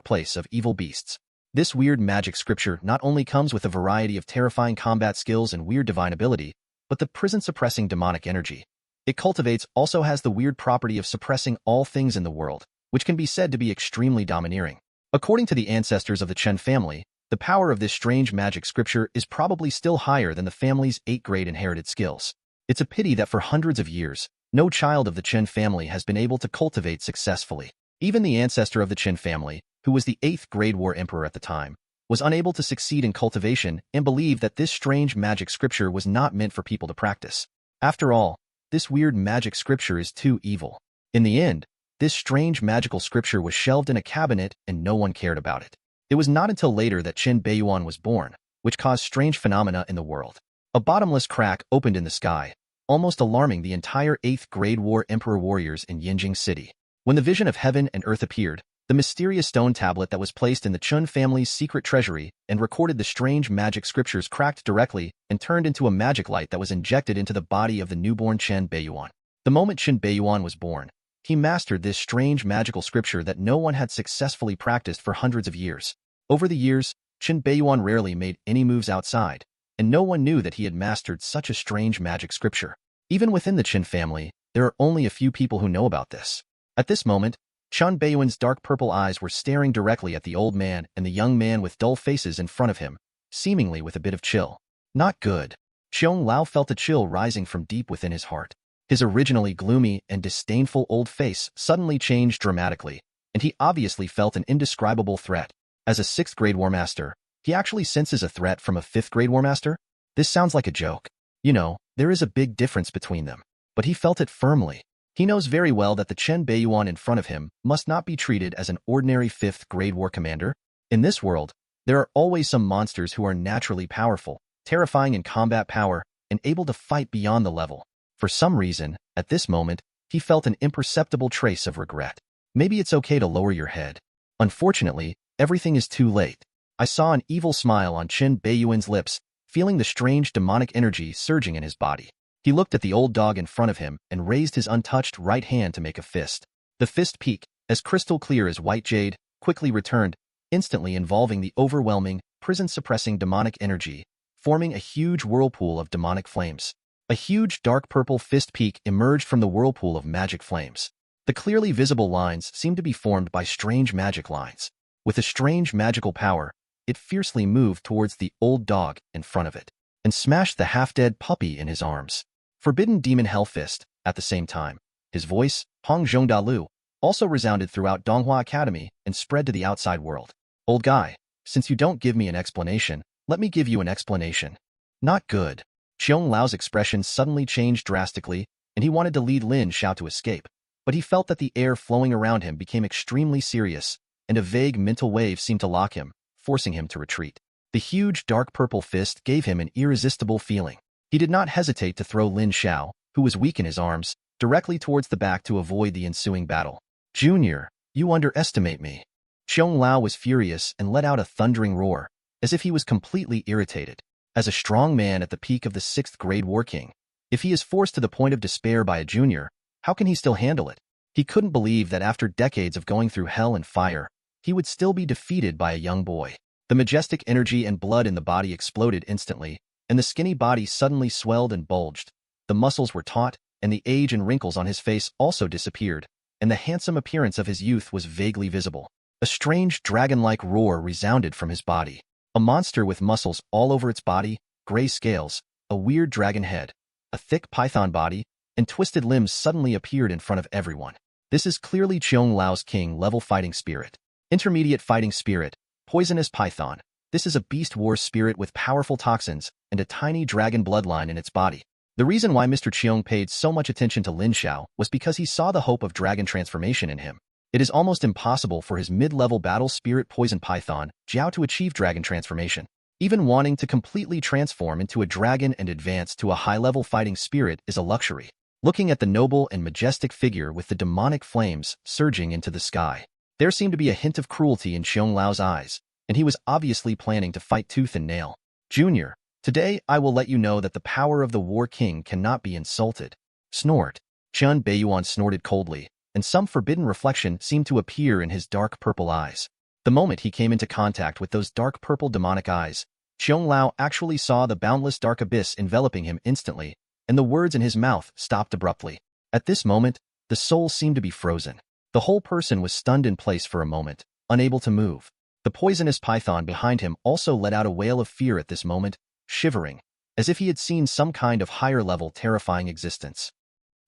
place of evil beasts. This weird magic scripture not only comes with a variety of terrifying combat skills and weird divine ability, but the prison-suppressing demonic energy it cultivates also has the weird property of suppressing all things in the world, which can be said to be extremely domineering. According to the ancestors of the Chen family, the power of this strange magic scripture is probably still higher than the family's 8th grade inherited skills. It's a pity that for hundreds of years, no child of the Chen family has been able to cultivate successfully. Even the ancestor of the Chen family, who was the 8th grade war emperor at the time, was unable to succeed in cultivation and believed that this strange magic scripture was not meant for people to practice. After all, this weird magic scripture is too evil. In the end, this strange magical scripture was shelved in a cabinet and no one cared about it. It was not until later that Chen Beiyuan was born, which caused strange phenomena in the world. A bottomless crack opened in the sky, almost alarming the entire 8th grade war emperor warriors in Yinjing City. When the vision of heaven and earth appeared, the mysterious stone tablet that was placed in the Chen family's secret treasury and recorded the strange magic scriptures cracked directly and turned into a magic light that was injected into the body of the newborn Chen Beiyuan. The moment Chen Beiyuan was born, he mastered this strange magical scripture that no one had successfully practiced for hundreds of years. Over the years, Chen Beiyuan rarely made any moves outside, and no one knew that he had mastered such a strange magic scripture. Even within the Chen family, there are only a few people who know about this. At this moment, Chen Beiyuan's dark purple eyes were staring directly at the old man and the young man with dull faces in front of him, seemingly with a bit of chill. Not good. Xiong Lao felt a chill rising from deep within his heart. His originally gloomy and disdainful old face suddenly changed dramatically, and he obviously felt an indescribable threat. As a 6th grade war master, he actually senses a threat from a 5th grade war master? This sounds like a joke. You know, there is a big difference between them. But he felt it firmly. He knows very well that the Chen Beiyuan in front of him must not be treated as an ordinary 5th grade war commander. In this world, there are always some monsters who are naturally powerful, terrifying in combat power, and able to fight beyond the level. For some reason, at this moment, he felt an imperceptible trace of regret. Maybe it's okay to lower your head. Unfortunately, everything is too late. I saw an evil smile on Chen Beiyuan's lips, feeling the strange demonic energy surging in his body. He looked at the old dog in front of him and raised his untouched right hand to make a fist. The fist peak, as crystal clear as white jade, quickly returned, instantly involving the overwhelming, prison-suppressing demonic energy, forming a huge whirlpool of demonic flames. A huge dark purple fist peak emerged from the whirlpool of magic flames. The clearly visible lines seemed to be formed by strange magic lines. With a strange magical power, it fiercely moved towards the old dog in front of it, and smashed the half-dead puppy in his arms. Forbidden Demon Hell Fist, at the same time. His voice, Hong Zhongdalu, also resounded throughout Donghua Academy and spread to the outside world. Old guy, since you don't give me an explanation, let me give you an explanation. Not good. Xiong Lao's expression suddenly changed drastically, and he wanted to lead Lin Xiao to escape, but he felt that the air flowing around him became extremely serious, and a vague mental wave seemed to lock him, forcing him to retreat. The huge dark purple fist gave him an irresistible feeling. He did not hesitate to throw Lin Xiao, who was weak in his arms, directly towards the back to avoid the ensuing battle. Junior, You underestimate me. Xiong Lao was furious and let out a thundering roar, as if he was completely irritated. As a strong man at the peak of the 6th grade War King, if he is forced to the point of despair by a junior, how can he still handle it? He couldn't believe that after decades of going through hell and fire, he would still be defeated by a young boy. The majestic energy and blood in the body exploded instantly, and the skinny body suddenly swelled and bulged. The muscles were taut, and the age and wrinkles on his face also disappeared, and the handsome appearance of his youth was vaguely visible. A strange dragon-like roar resounded from his body. A monster with muscles all over its body, gray scales, a weird dragon head, a thick python body, and twisted limbs suddenly appeared in front of everyone. This is clearly Xiong Lao's king-level fighting spirit. Intermediate fighting spirit, poisonous python. This is a beast war spirit with powerful toxins and a tiny dragon bloodline in its body. The reason why Mr. Qiong paid so much attention to Lin Xiao was because he saw the hope of dragon transformation in him. It is almost impossible for his mid-level battle spirit poison python, Jiao, to achieve dragon transformation. Even wanting to completely transform into a dragon and advance to a high-level fighting spirit is a luxury. Looking at the noble and majestic figure with the demonic flames surging into the sky, there seemed to be a hint of cruelty in Xiong Lao's eyes, and he was obviously planning to fight tooth and nail. Junior, today I will let you know that the power of the War King cannot be insulted. Snort. Chen Beiyuan snorted coldly, and some forbidden reflection seemed to appear in his dark purple eyes. The moment he came into contact with those dark purple demonic eyes, Xiong Lao actually saw the boundless dark abyss enveloping him instantly, and the words in his mouth stopped abruptly. At this moment, the soul seemed to be frozen. The whole person was stunned in place for a moment, unable to move. The poisonous python behind him also let out a wail of fear at this moment, shivering, as if he had seen some kind of higher-level terrifying existence.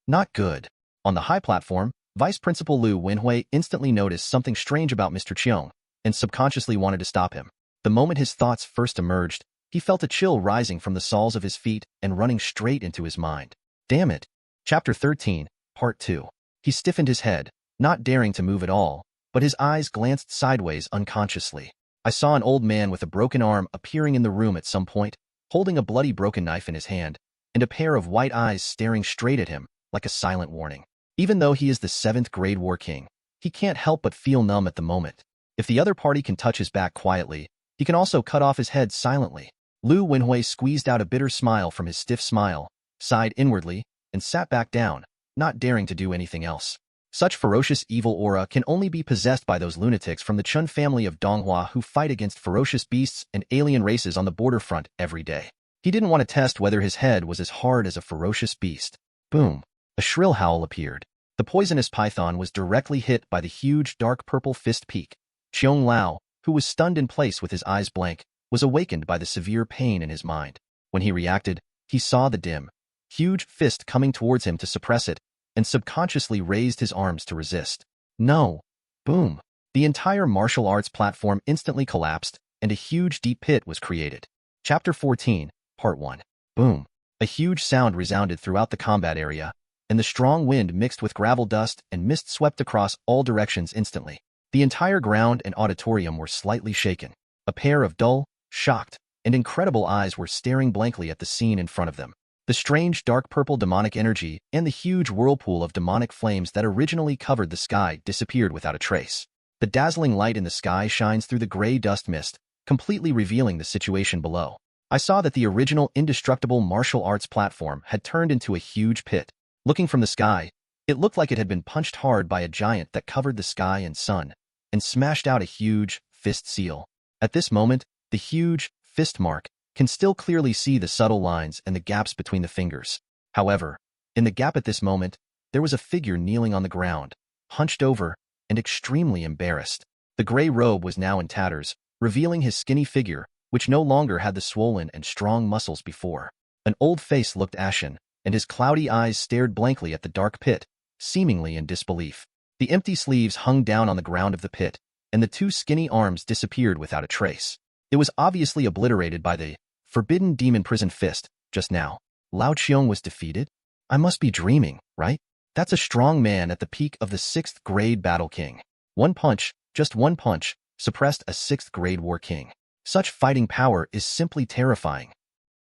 Not good. On the high platform, Vice Principal Lu Wenhui instantly noticed something strange about Mr. Qiong, and subconsciously wanted to stop him. The moment his thoughts first emerged, he felt a chill rising from the soles of his feet and running straight into his mind. Damn it. Chapter 13, Part 2. He stiffened his head, not daring to move at all, but his eyes glanced sideways unconsciously. I saw an old man with a broken arm appearing in the room at some point, holding a bloody broken knife in his hand, and a pair of white eyes staring straight at him, like a silent warning. Even though he is the 7th grade War King, he can't help but feel numb at the moment. If the other party can touch his back quietly, he can also cut off his head silently. Lu Wenhui squeezed out a bitter smile from his stiff smile, sighed inwardly, and sat back down, not daring to do anything else. Such ferocious evil aura can only be possessed by those lunatics from the Chen family of Donghua who fight against ferocious beasts and alien races on the border front every day. He didn't want to test whether his head was as hard as a ferocious beast. Boom! A shrill howl appeared. The poisonous python was directly hit by the huge dark purple fist peak. Xiong Lao, who was stunned in place with his eyes blank, was awakened by the severe pain in his mind. When he reacted, he saw the dim, huge fist coming towards him to suppress it, and subconsciously raised his arms to resist. No! Boom! The entire martial arts platform instantly collapsed, and a huge deep pit was created. Chapter 14, Part 1. Boom! A huge sound resounded throughout the combat area, and the strong wind mixed with gravel dust and mist swept across all directions instantly. The entire ground and auditorium were slightly shaken. A pair of dull, shocked, and incredible eyes were staring blankly at the scene in front of them. The strange dark purple demonic energy and the huge whirlpool of demonic flames that originally covered the sky disappeared without a trace. The dazzling light in the sky shines through the gray dust mist, completely revealing the situation below. I saw that the original indestructible martial arts platform had turned into a huge pit. Looking from the sky, it looked like it had been punched hard by a giant that covered the sky and sun, and smashed out a huge fist seal. At this moment, the huge fist mark can still clearly see the subtle lines and the gaps between the fingers. However, in the gap at this moment, there was a figure kneeling on the ground, hunched over, and extremely embarrassed. The gray robe was now in tatters, revealing his skinny figure, which no longer had the swollen and strong muscles before. An old face looked ashen, and his cloudy eyes stared blankly at the dark pit, seemingly in disbelief. The empty sleeves hung down on the ground of the pit, and the two skinny arms disappeared without a trace. It was obviously obliterated by the forbidden demon prison fist just now. Lao Qiong was defeated? I must be dreaming, right? That's a strong man at the peak of the 6th grade Battle King. One punch, just one punch, suppressed a 6th grade War King. Such fighting power is simply terrifying.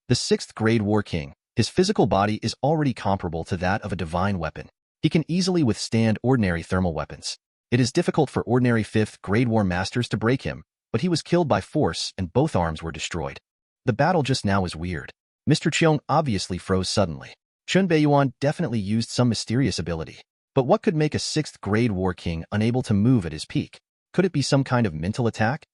The 6th grade War King, his physical body is already comparable to that of a divine weapon. He can easily withstand ordinary thermal weapons. It is difficult for ordinary 5th grade war masters to break him, but he was killed by force and both arms were destroyed. The battle just now was weird. Mr. Cheong obviously froze suddenly. Chen Beiyuan definitely used some mysterious ability. But what could make a 6th grade war king unable to move at his peak? Could it be some kind of mental attack?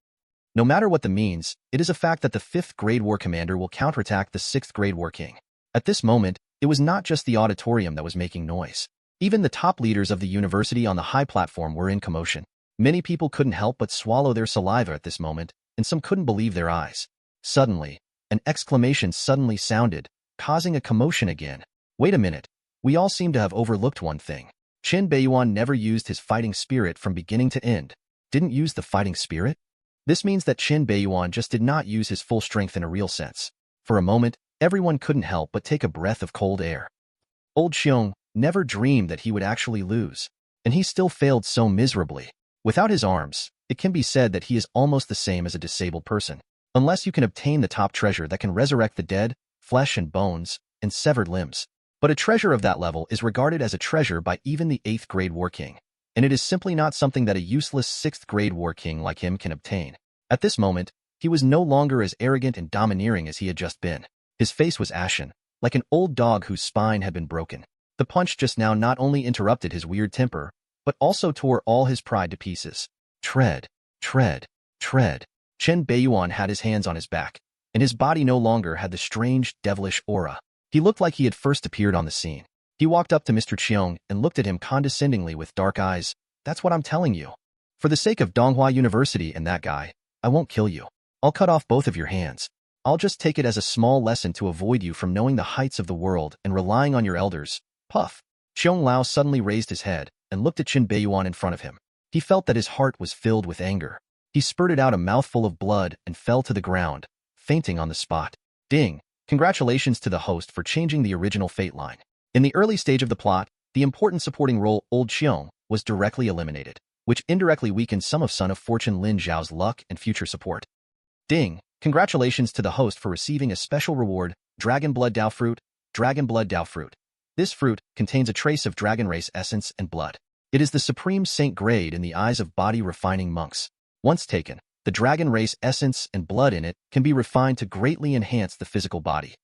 No matter what the means, it is a fact that the 5th grade war commander will counterattack the 6th grade war king. At this moment, it was not just the auditorium that was making noise. Even the top leaders of the university on the high platform were in commotion. Many people couldn't help but swallow their saliva at this moment, and some couldn't believe their eyes. Suddenly, an exclamation suddenly sounded, causing a commotion again. Wait a minute, we all seem to have overlooked one thing. Chen Beiyuan never used his fighting spirit from beginning to end. Didn't use the fighting spirit? This means that Chen Beiyuan just did not use his full strength in a real sense. For a moment, everyone couldn't help but take a breath of cold air. Old Xiong never dreamed that he would actually lose, and he still failed so miserably. Without his arms, it can be said that he is almost the same as a disabled person. Unless you can obtain the top treasure that can resurrect the dead, flesh and bones, and severed limbs. But a treasure of that level is regarded as a treasure by even the 8th grade war king, and it is simply not something that a useless 6th grade war king like him can obtain. At this moment, he was no longer as arrogant and domineering as he had just been. His face was ashen, like an old dog whose spine had been broken. The punch just now not only interrupted his weird temper, but also tore all his pride to pieces. Tread, tread, tread. Chen Beiyuan had his hands on his back, and his body no longer had the strange, devilish aura. He looked like he had first appeared on the scene. He walked up to Mr. Cheong and looked at him condescendingly with dark eyes. That's what I'm telling you. For the sake of Donghua University and that guy, I won't kill you. I'll cut off both of your hands. I'll just take it as a small lesson to avoid you from knowing the heights of the world and relying on your elders. Puff. Xiong Lao suddenly raised his head and looked at Chen Beiyuan in front of him. He felt that his heart was filled with anger. He spurted out a mouthful of blood and fell to the ground, fainting on the spot. Ding! Congratulations to the host for changing the original fate line. In the early stage of the plot, the important supporting role, Old Xiong, was directly eliminated, which indirectly weakened some of Son of Fortune Lin Zhao's luck and future support. Ding! Congratulations to the host for receiving a special reward, Dragon Blood Dao Fruit. Dragon Blood Dao Fruit. This fruit contains a trace of dragon race essence and blood. It is the supreme saint grade in the eyes of body-refining monks. Once taken, the dragon race essence and blood in it can be refined to greatly enhance the physical body.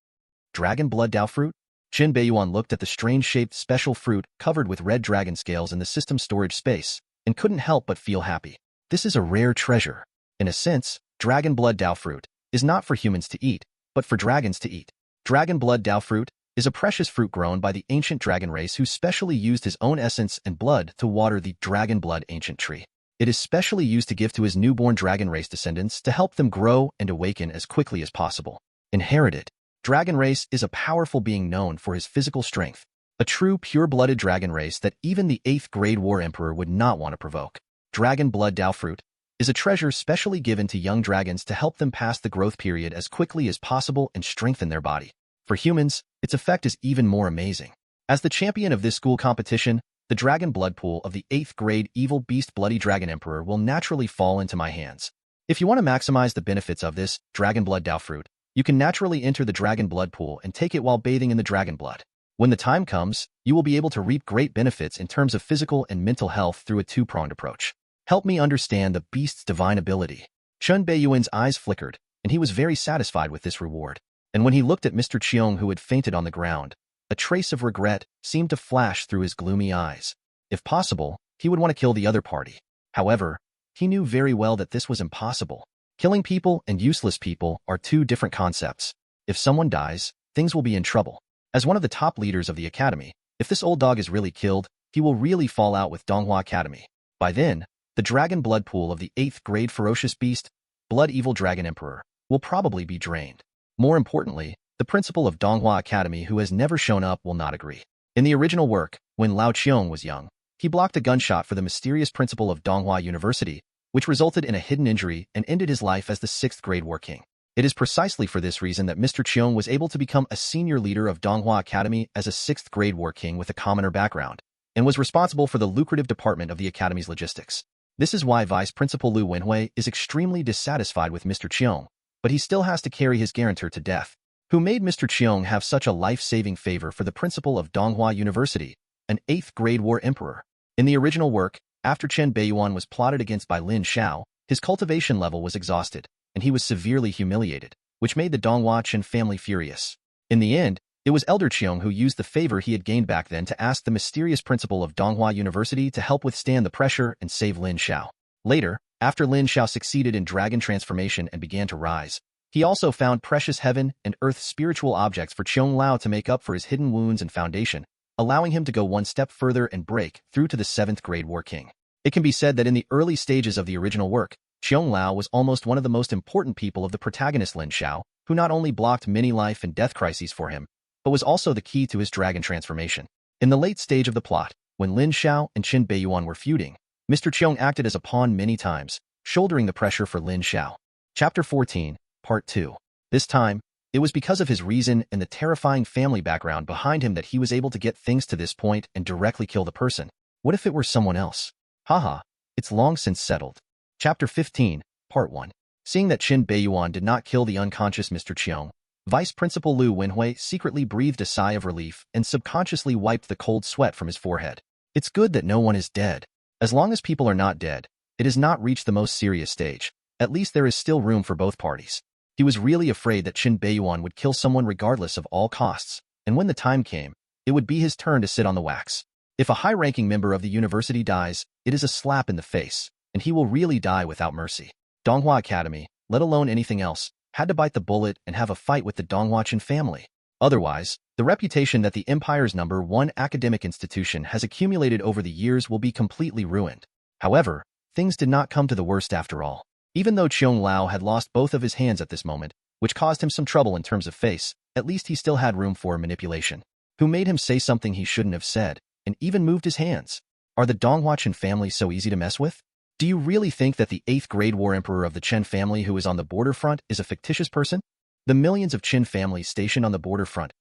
Dragon Blood Dao Fruit? Chen Beiyuan looked at the strange-shaped special fruit covered with red dragon scales in the system storage space and couldn't help but feel happy. This is a rare treasure. In a sense, Dragon Blood Dao Fruit is not for humans to eat, but for dragons to eat. Dragon Blood Dao Fruit is a precious fruit grown by the ancient dragon race who specially used his own essence and blood to water the dragon blood ancient tree. It is specially used to give to his newborn dragon race descendants to help them grow and awaken as quickly as possible. Inherited. Dragon race is a powerful being known for his physical strength, a true pure-blooded dragon race that even the 8th grade war emperor would not want to provoke. Dragon Blood Dao Fruit is a treasure specially given to young dragons to help them pass the growth period as quickly as possible and strengthen their body. For humans, its effect is even more amazing. As the champion of this school competition, the dragon blood pool of the 8th grade evil beast bloody dragon emperor will naturally fall into my hands. If you want to maximize the benefits of this Dragon Blood Dao Fruit, you can naturally enter the dragon blood pool and take it while bathing in the dragon blood. When the time comes, you will be able to reap great benefits in terms of physical and mental health through a two-pronged approach. Help me understand the beast's divine ability. Chen Beiyuan's eyes flickered, and he was very satisfied with this reward. And when he looked at Mr. Cheong who had fainted on the ground, a trace of regret seemed to flash through his gloomy eyes. If possible, he would want to kill the other party. However, he knew very well that this was impossible. Killing people and useless people are two different concepts. If someone dies, things will be in trouble. As one of the top leaders of the academy, if this old dog is really killed, he will really fall out with Donghua Academy. By then, the dragon blood pool of the 8th grade ferocious beast, blood evil dragon emperor, will probably be drained. More importantly, the principal of Donghua Academy who has never shown up will not agree. In the original work, when Lao Qiong was young, he blocked a gunshot for the mysterious principal of Donghua University, which resulted in a hidden injury and ended his life as the 6th grade war king. It is precisely for this reason that Mr. Qiong was able to become a senior leader of Donghua Academy as a 6th grade war king with a commoner background, and was responsible for the lucrative department of the academy's logistics. This is why Vice Principal Lu Wenhui is extremely dissatisfied with Mr. Qiong, but he still has to carry his guarantor to death. Who made Mr. Qiong have such a life-saving favor for the principal of Donghua University, an 8th grade war emperor? In the original work, After Chen Beiyuan was plotted against by Lin Xiao, his cultivation level was exhausted, and he was severely humiliated, which made the Donghua Chen family furious. In the end, it was Elder Qiong who used the favor he had gained back then to ask the mysterious principal of Donghua University to help withstand the pressure and save Lin Xiao. Later, after Lin Xiao succeeded in dragon transformation and began to rise, he also found precious heaven and earth spiritual objects for Qiong Lao to make up for his hidden wounds and foundation, allowing him to go one step further and break through to the 7th grade War King. It can be said that in the early stages of the original work, Qiong Lao was almost one of the most important people of the protagonist Lin Xiao, who not only blocked many life and death crises for him, but was also the key to his dragon transformation. In the late stage of the plot, when Lin Xiao and Chen Beiyuan were feuding, Mr. Qiong acted as a pawn many times, shouldering the pressure for Lin Xiao. Chapter 14, Part 2. This time, it was because of his reason and the terrifying family background behind him that he was able to get things to this point and directly kill the person. What if it were someone else? Haha, it's long since settled. Chapter 15, Part 1. Seeing that Chen Beiyuan did not kill the unconscious Mr. Qiong, Vice Principal Lu Wenhui secretly breathed a sigh of relief and subconsciously wiped the cold sweat from his forehead. It's good that no one is dead. As long as people are not dead, it has not reached the most serious stage. At least there is still room for both parties. He was really afraid that Chen Beiyuan would kill someone regardless of all costs, and when the time came, it would be his turn to sit on the wax. If a high-ranking member of the university dies, it is a slap in the face, and he will really die without mercy. Donghua Academy, let alone anything else, had to bite the bullet and have a fight with the Donghua Chen family. Otherwise, the reputation that the Empire's #1 academic institution has accumulated over the years will be completely ruined. However, things did not come to the worst after all. Even though Qiong Lao had lost both of his hands at this moment, which caused him some trouble in terms of face, at least he still had room for manipulation. Who made him say something he shouldn't have said, and even moved his hands? Are the Donghua Chen family so easy to mess with? Do you really think that the 8th grade war emperor of the Chen family who is on the border front is a fictitious person? The millions of Chen families stationed on the border front.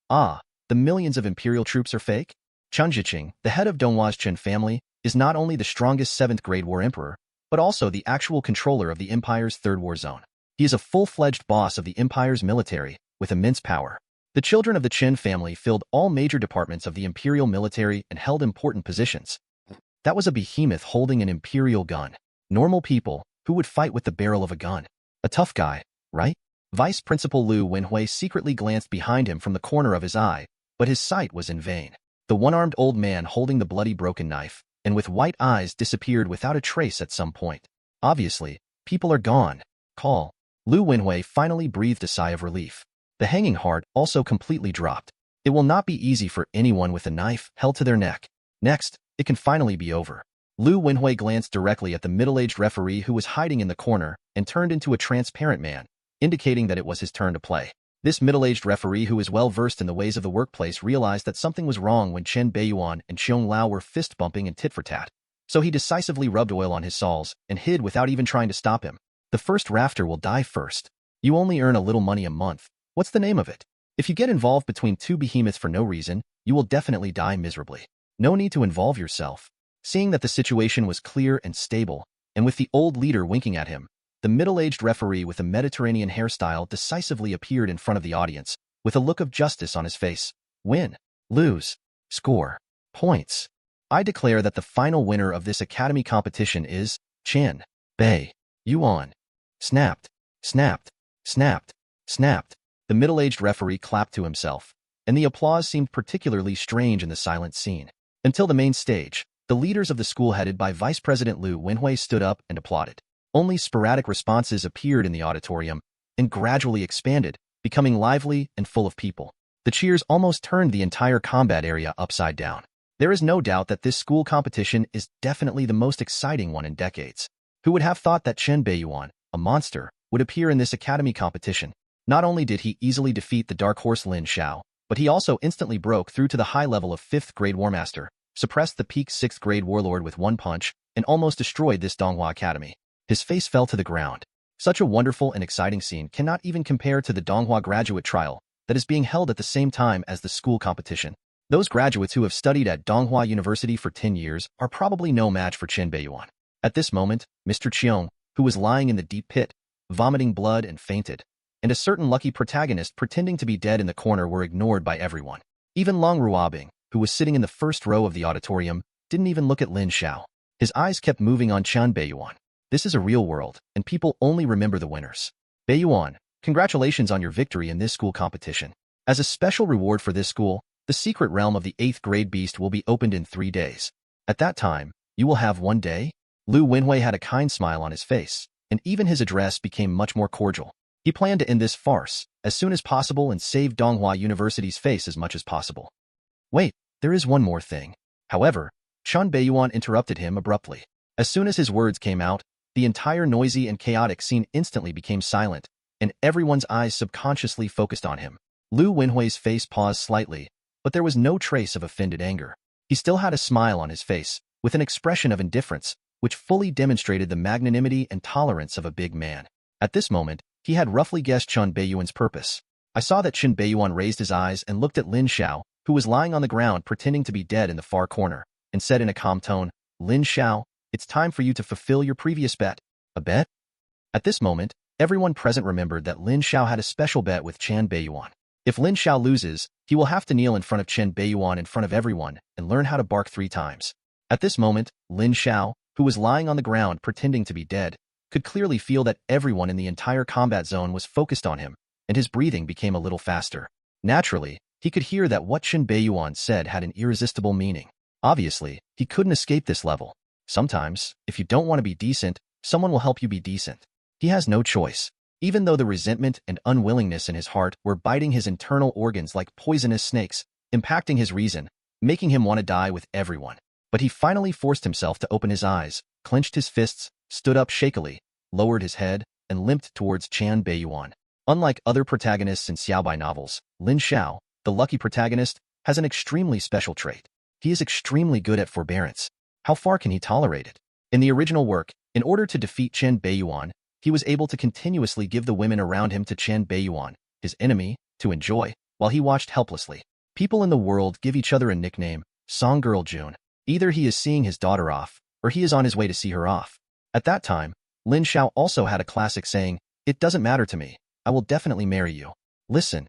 The millions of imperial troops are fake? Chen Zhiqing, the head of Donghua's Chen family, is not only the strongest 7th grade war emperor, but also the actual controller of the Empire's 3rd war zone. He is a full-fledged boss of the Empire's military, with immense power. The children of the Chen family filled all major departments of the imperial military and held important positions. That was a behemoth holding an imperial gun. Normal people, who would fight with the barrel of a gun? A tough guy, right? Vice Principal Lu Wenhui secretly glanced behind him from the corner of his eye, but his sight was in vain. The one-armed old man holding the bloody broken knife, and with white eyes disappeared without a trace at some point. Obviously, people are gone. Call. Lu Wenhui finally breathed a sigh of relief. The hanging heart also completely dropped. It will not be easy for anyone with a knife held to their neck. Next, it can finally be over. Lu Wenhui glanced directly at the middle-aged referee who was hiding in the corner and turned into a transparent man, indicating that it was his turn to play. This middle-aged referee who is well-versed in the ways of the workplace realized that something was wrong when Chen Beiyuan and Qiong Lao were fist-bumping and tit-for-tat. So he decisively rubbed oil on his saws and hid without even trying to stop him. The first rafter will die first. You only earn a little money a month. What's the name of it? If you get involved between two behemoths for no reason, you will definitely die miserably. No need to involve yourself. Seeing that the situation was clear and stable, and with the old leader winking at him, the middle-aged referee with a Mediterranean hairstyle decisively appeared in front of the audience, with a look of justice on his face. Win. Lose. Score. Points. I declare that the final winner of this academy competition is Chen Beiyuan. Snapped. Snapped. Snapped. Snapped. The middle-aged referee clapped to himself, and the applause seemed particularly strange in the silent scene. Until the main stage, the leaders of the school headed by Vice President Lu Wenhui stood up and applauded. Only sporadic responses appeared in the auditorium and gradually expanded, becoming lively and full of people. The cheers almost turned the entire combat area upside down. There is no doubt that this school competition is definitely the most exciting one in decades. Who would have thought that Chen Beiyuan, a monster, would appear in this academy competition? Not only did he easily defeat the dark horse Lin Xiao, but he also instantly broke through to the high level of 5th grade War Master, suppressed the peak 6th grade warlord with one punch, and almost destroyed this Donghua Academy. His face fell to the ground. Such a wonderful and exciting scene cannot even compare to the Donghua graduate trial that is being held at the same time as the school competition. Those graduates who have studied at Donghua University for 10 years are probably no match for Chen Beiyuan. At this moment, Mr. Qiong, who was lying in the deep pit, vomiting blood and fainted, and a certain lucky protagonist pretending to be dead in the corner were ignored by everyone. Even Leng Ruobing, who was sitting in the first row of the auditorium, didn't even look at Lin Xiao. His eyes kept moving on Chen Beiyuan. This is a real world, and people only remember the winners. Beiyuan, congratulations on your victory in this school competition. As a special reward for this school, the secret realm of the 8th grade beast will be opened in 3 days. At that time, you will have 1 day? Lu Wenhui had a kind smile on his face, and even his address became much more cordial. He planned to end this farce as soon as possible and save Donghua University's face as much as possible. Wait, there is one more thing. However, Chen Beiyuan interrupted him abruptly. As soon as his words came out, the entire noisy and chaotic scene instantly became silent, and everyone's eyes subconsciously focused on him. Lu Wenhui's face paused slightly, but there was no trace of offended anger. He still had a smile on his face, with an expression of indifference, which fully demonstrated the magnanimity and tolerance of a big man. At this moment, he had roughly guessed Chen Beiyuan's purpose. I saw that Chen Beiyuan raised his eyes and looked at Lin Xiao, who was lying on the ground pretending to be dead in the far corner, and said in a calm tone, Lin Xiao, it's time for you to fulfill your previous bet. A bet? At this moment, everyone present remembered that Lin Xiao had a special bet with Chen Beiyuan. If Lin Xiao loses, he will have to kneel in front of Chen Beiyuan in front of everyone and learn how to bark 3 times. At this moment, Lin Xiao, who was lying on the ground pretending to be dead, could clearly feel that everyone in the entire combat zone was focused on him, and his breathing became a little faster. Naturally, he could hear that what Chen Beiyuan said had an irresistible meaning. Obviously, he couldn't escape this level. Sometimes, if you don't want to be decent, someone will help you be decent. He has no choice. Even though the resentment and unwillingness in his heart were biting his internal organs like poisonous snakes, impacting his reason, making him want to die with everyone. But he finally forced himself to open his eyes, clenched his fists, stood up shakily, lowered his head, and limped towards Chen Beiyuan. Unlike other protagonists in Xiaobai novels, Lin Xiao, the lucky protagonist, has an extremely special trait. He is extremely good at forbearance. How far can he tolerate it? In the original work, in order to defeat Chen Beiyuan, he was able to continuously give the women around him to Chen Beiyuan, his enemy, to enjoy, while he watched helplessly. People in the world give each other a nickname, Song Girl June. Either he is seeing his daughter off, or he is on his way to see her off. At that time, Lin Xiao also had a classic saying, it doesn't matter to me, I will definitely marry you. Listen,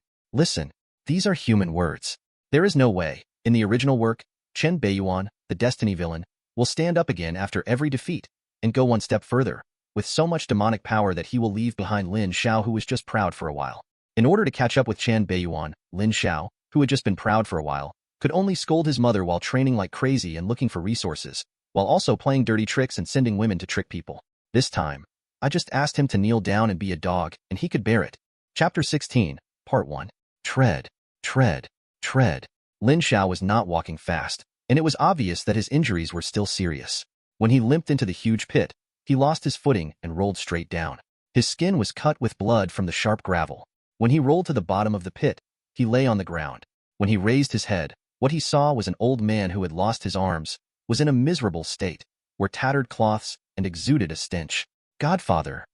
these are human words. There is no way, in the original work, Chen Beiyuan, the destiny villain, will stand up again after every defeat, and go one step further, with so much demonic power that he will leave behind Lin Xiao, who was just proud for a while. In order to catch up with Chen Beiyuan, Lin Xiao, who had just been proud for a while, could only scold his mother while training like crazy and looking for resources, while also playing dirty tricks and sending women to trick people. This time, I just asked him to kneel down and be a dog, and he could bear it. Chapter 16, Part 1. Tread, tread, tread. Lin Xiao was not walking fast, and it was obvious that his injuries were still serious. When he limped into the huge pit, he lost his footing and rolled straight down. His skin was cut with blood from the sharp gravel. When he rolled to the bottom of the pit, he lay on the ground. When he raised his head, what he saw was an old man who had lost his arms, was in a miserable state, wore tattered cloths, and exuded a stench. Godfather.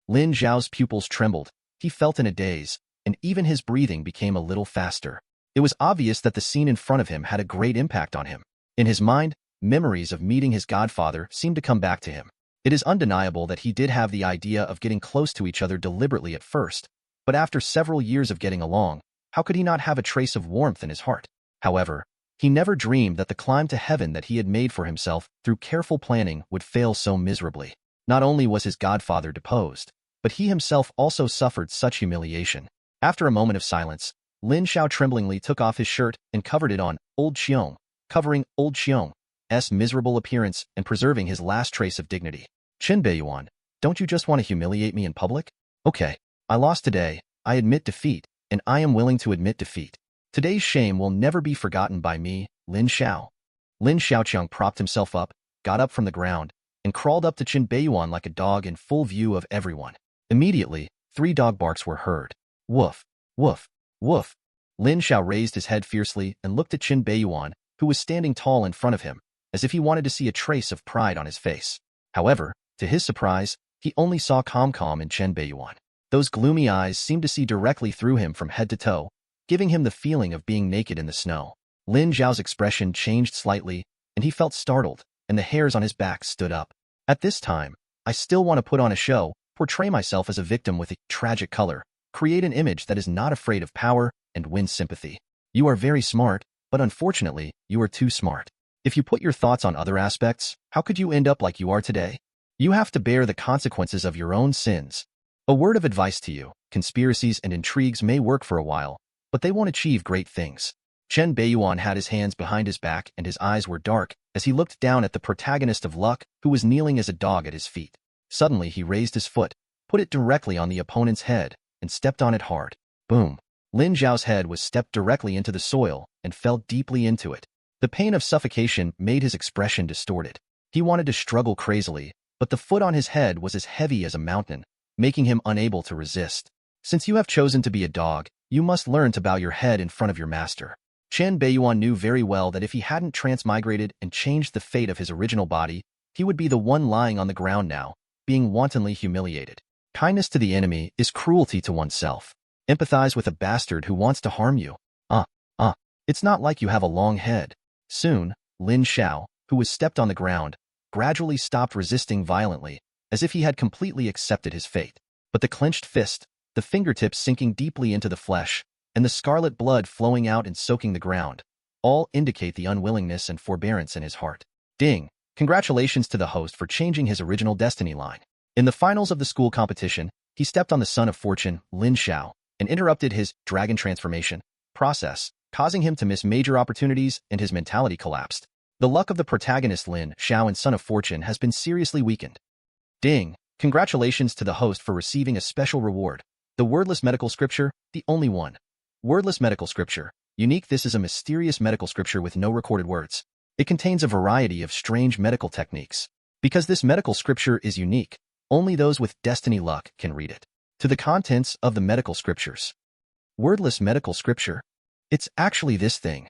Lin Xiao's pupils trembled, he felt in a daze, and even his breathing became a little faster. It was obvious that the scene in front of him had a great impact on him. In his mind, memories of meeting his godfather seemed to come back to him. It is undeniable that he did have the idea of getting close to each other deliberately at first, but after several years of getting along, how could he not have a trace of warmth in his heart? However, he never dreamed that the climb to heaven that he had made for himself through careful planning would fail so miserably. Not only was his godfather deposed, but he himself also suffered such humiliation. After a moment of silence, Lin Xiao tremblingly took off his shirt and covered it on Old Xiong, covering Old Xiong's miserable appearance and preserving his last trace of dignity. Chen Beiyuan, don't you just want to humiliate me in public? Okay, I lost today, I admit defeat, and I am willing to admit defeat. Today's shame will never be forgotten by me, Lin Xiao. Lin Xiaoqiang propped himself up, got up from the ground, and crawled up to Chen Beiyuan like a dog in full view of everyone. Immediately, 3 dog barks were heard. Woof, woof, woof. Lin Xiao raised his head fiercely and looked at Chen Beiyuan, who was standing tall in front of him, as if he wanted to see a trace of pride on his face. However, to his surprise, he only saw calm in Chen Beiyuan. Those gloomy eyes seemed to see directly through him from head to toe, giving him the feeling of being naked in the snow. Lin Xiao's expression changed slightly, and he felt startled, and the hairs on his back stood up. At this time, I still want to put on a show, portray myself as a victim with a tragic color, create an image that is not afraid of power, and win sympathy. You are very smart, but unfortunately, you are too smart. If you put your thoughts on other aspects, how could you end up like you are today? You have to bear the consequences of your own sins. A word of advice to you: conspiracies and intrigues may work for a while, but they won't achieve great things. Chen Beiyuan had his hands behind his back and his eyes were dark as he looked down at the protagonist of Luck, who was kneeling as a dog at his feet. Suddenly he raised his foot, put it directly on the opponent's head, and stepped on it hard. Boom! Lin Zhao's head was stepped directly into the soil and fell deeply into it. The pain of suffocation made his expression distorted. He wanted to struggle crazily, but the foot on his head was as heavy as a mountain, making him unable to resist. Since you have chosen to be a dog, you must learn to bow your head in front of your master. Chen Beiyuan knew very well that if he hadn't transmigrated and changed the fate of his original body, he would be the one lying on the ground now, being wantonly humiliated. Kindness to the enemy is cruelty to oneself. Empathize with a bastard who wants to harm you. It's not like you have a long head. Soon, Lin Zhao, who was stepped on the ground, gradually stopped resisting violently, as if he had completely accepted his fate. But the clenched fist, the fingertips sinking deeply into the flesh, and the scarlet blood flowing out and soaking the ground, all indicate the unwillingness and forbearance in his heart. Ding! Congratulations to the host for changing his original destiny line. In the finals of the school competition, he stepped on the son of fortune, Lin Zhao, and interrupted his dragon transformation process, causing him to miss major opportunities and his mentality collapsed. The luck of the protagonist Lin Zhao and son of fortune has been seriously weakened. Ding! Congratulations to the host for receiving a special reward. The wordless medical scripture, the only one. Wordless medical scripture. Unique. This is a mysterious medical scripture with no recorded words. It contains a variety of strange medical techniques. Because this medical scripture is unique, only those with destiny luck can read it. To the contents of the medical scriptures. Wordless medical scripture? It's actually this thing.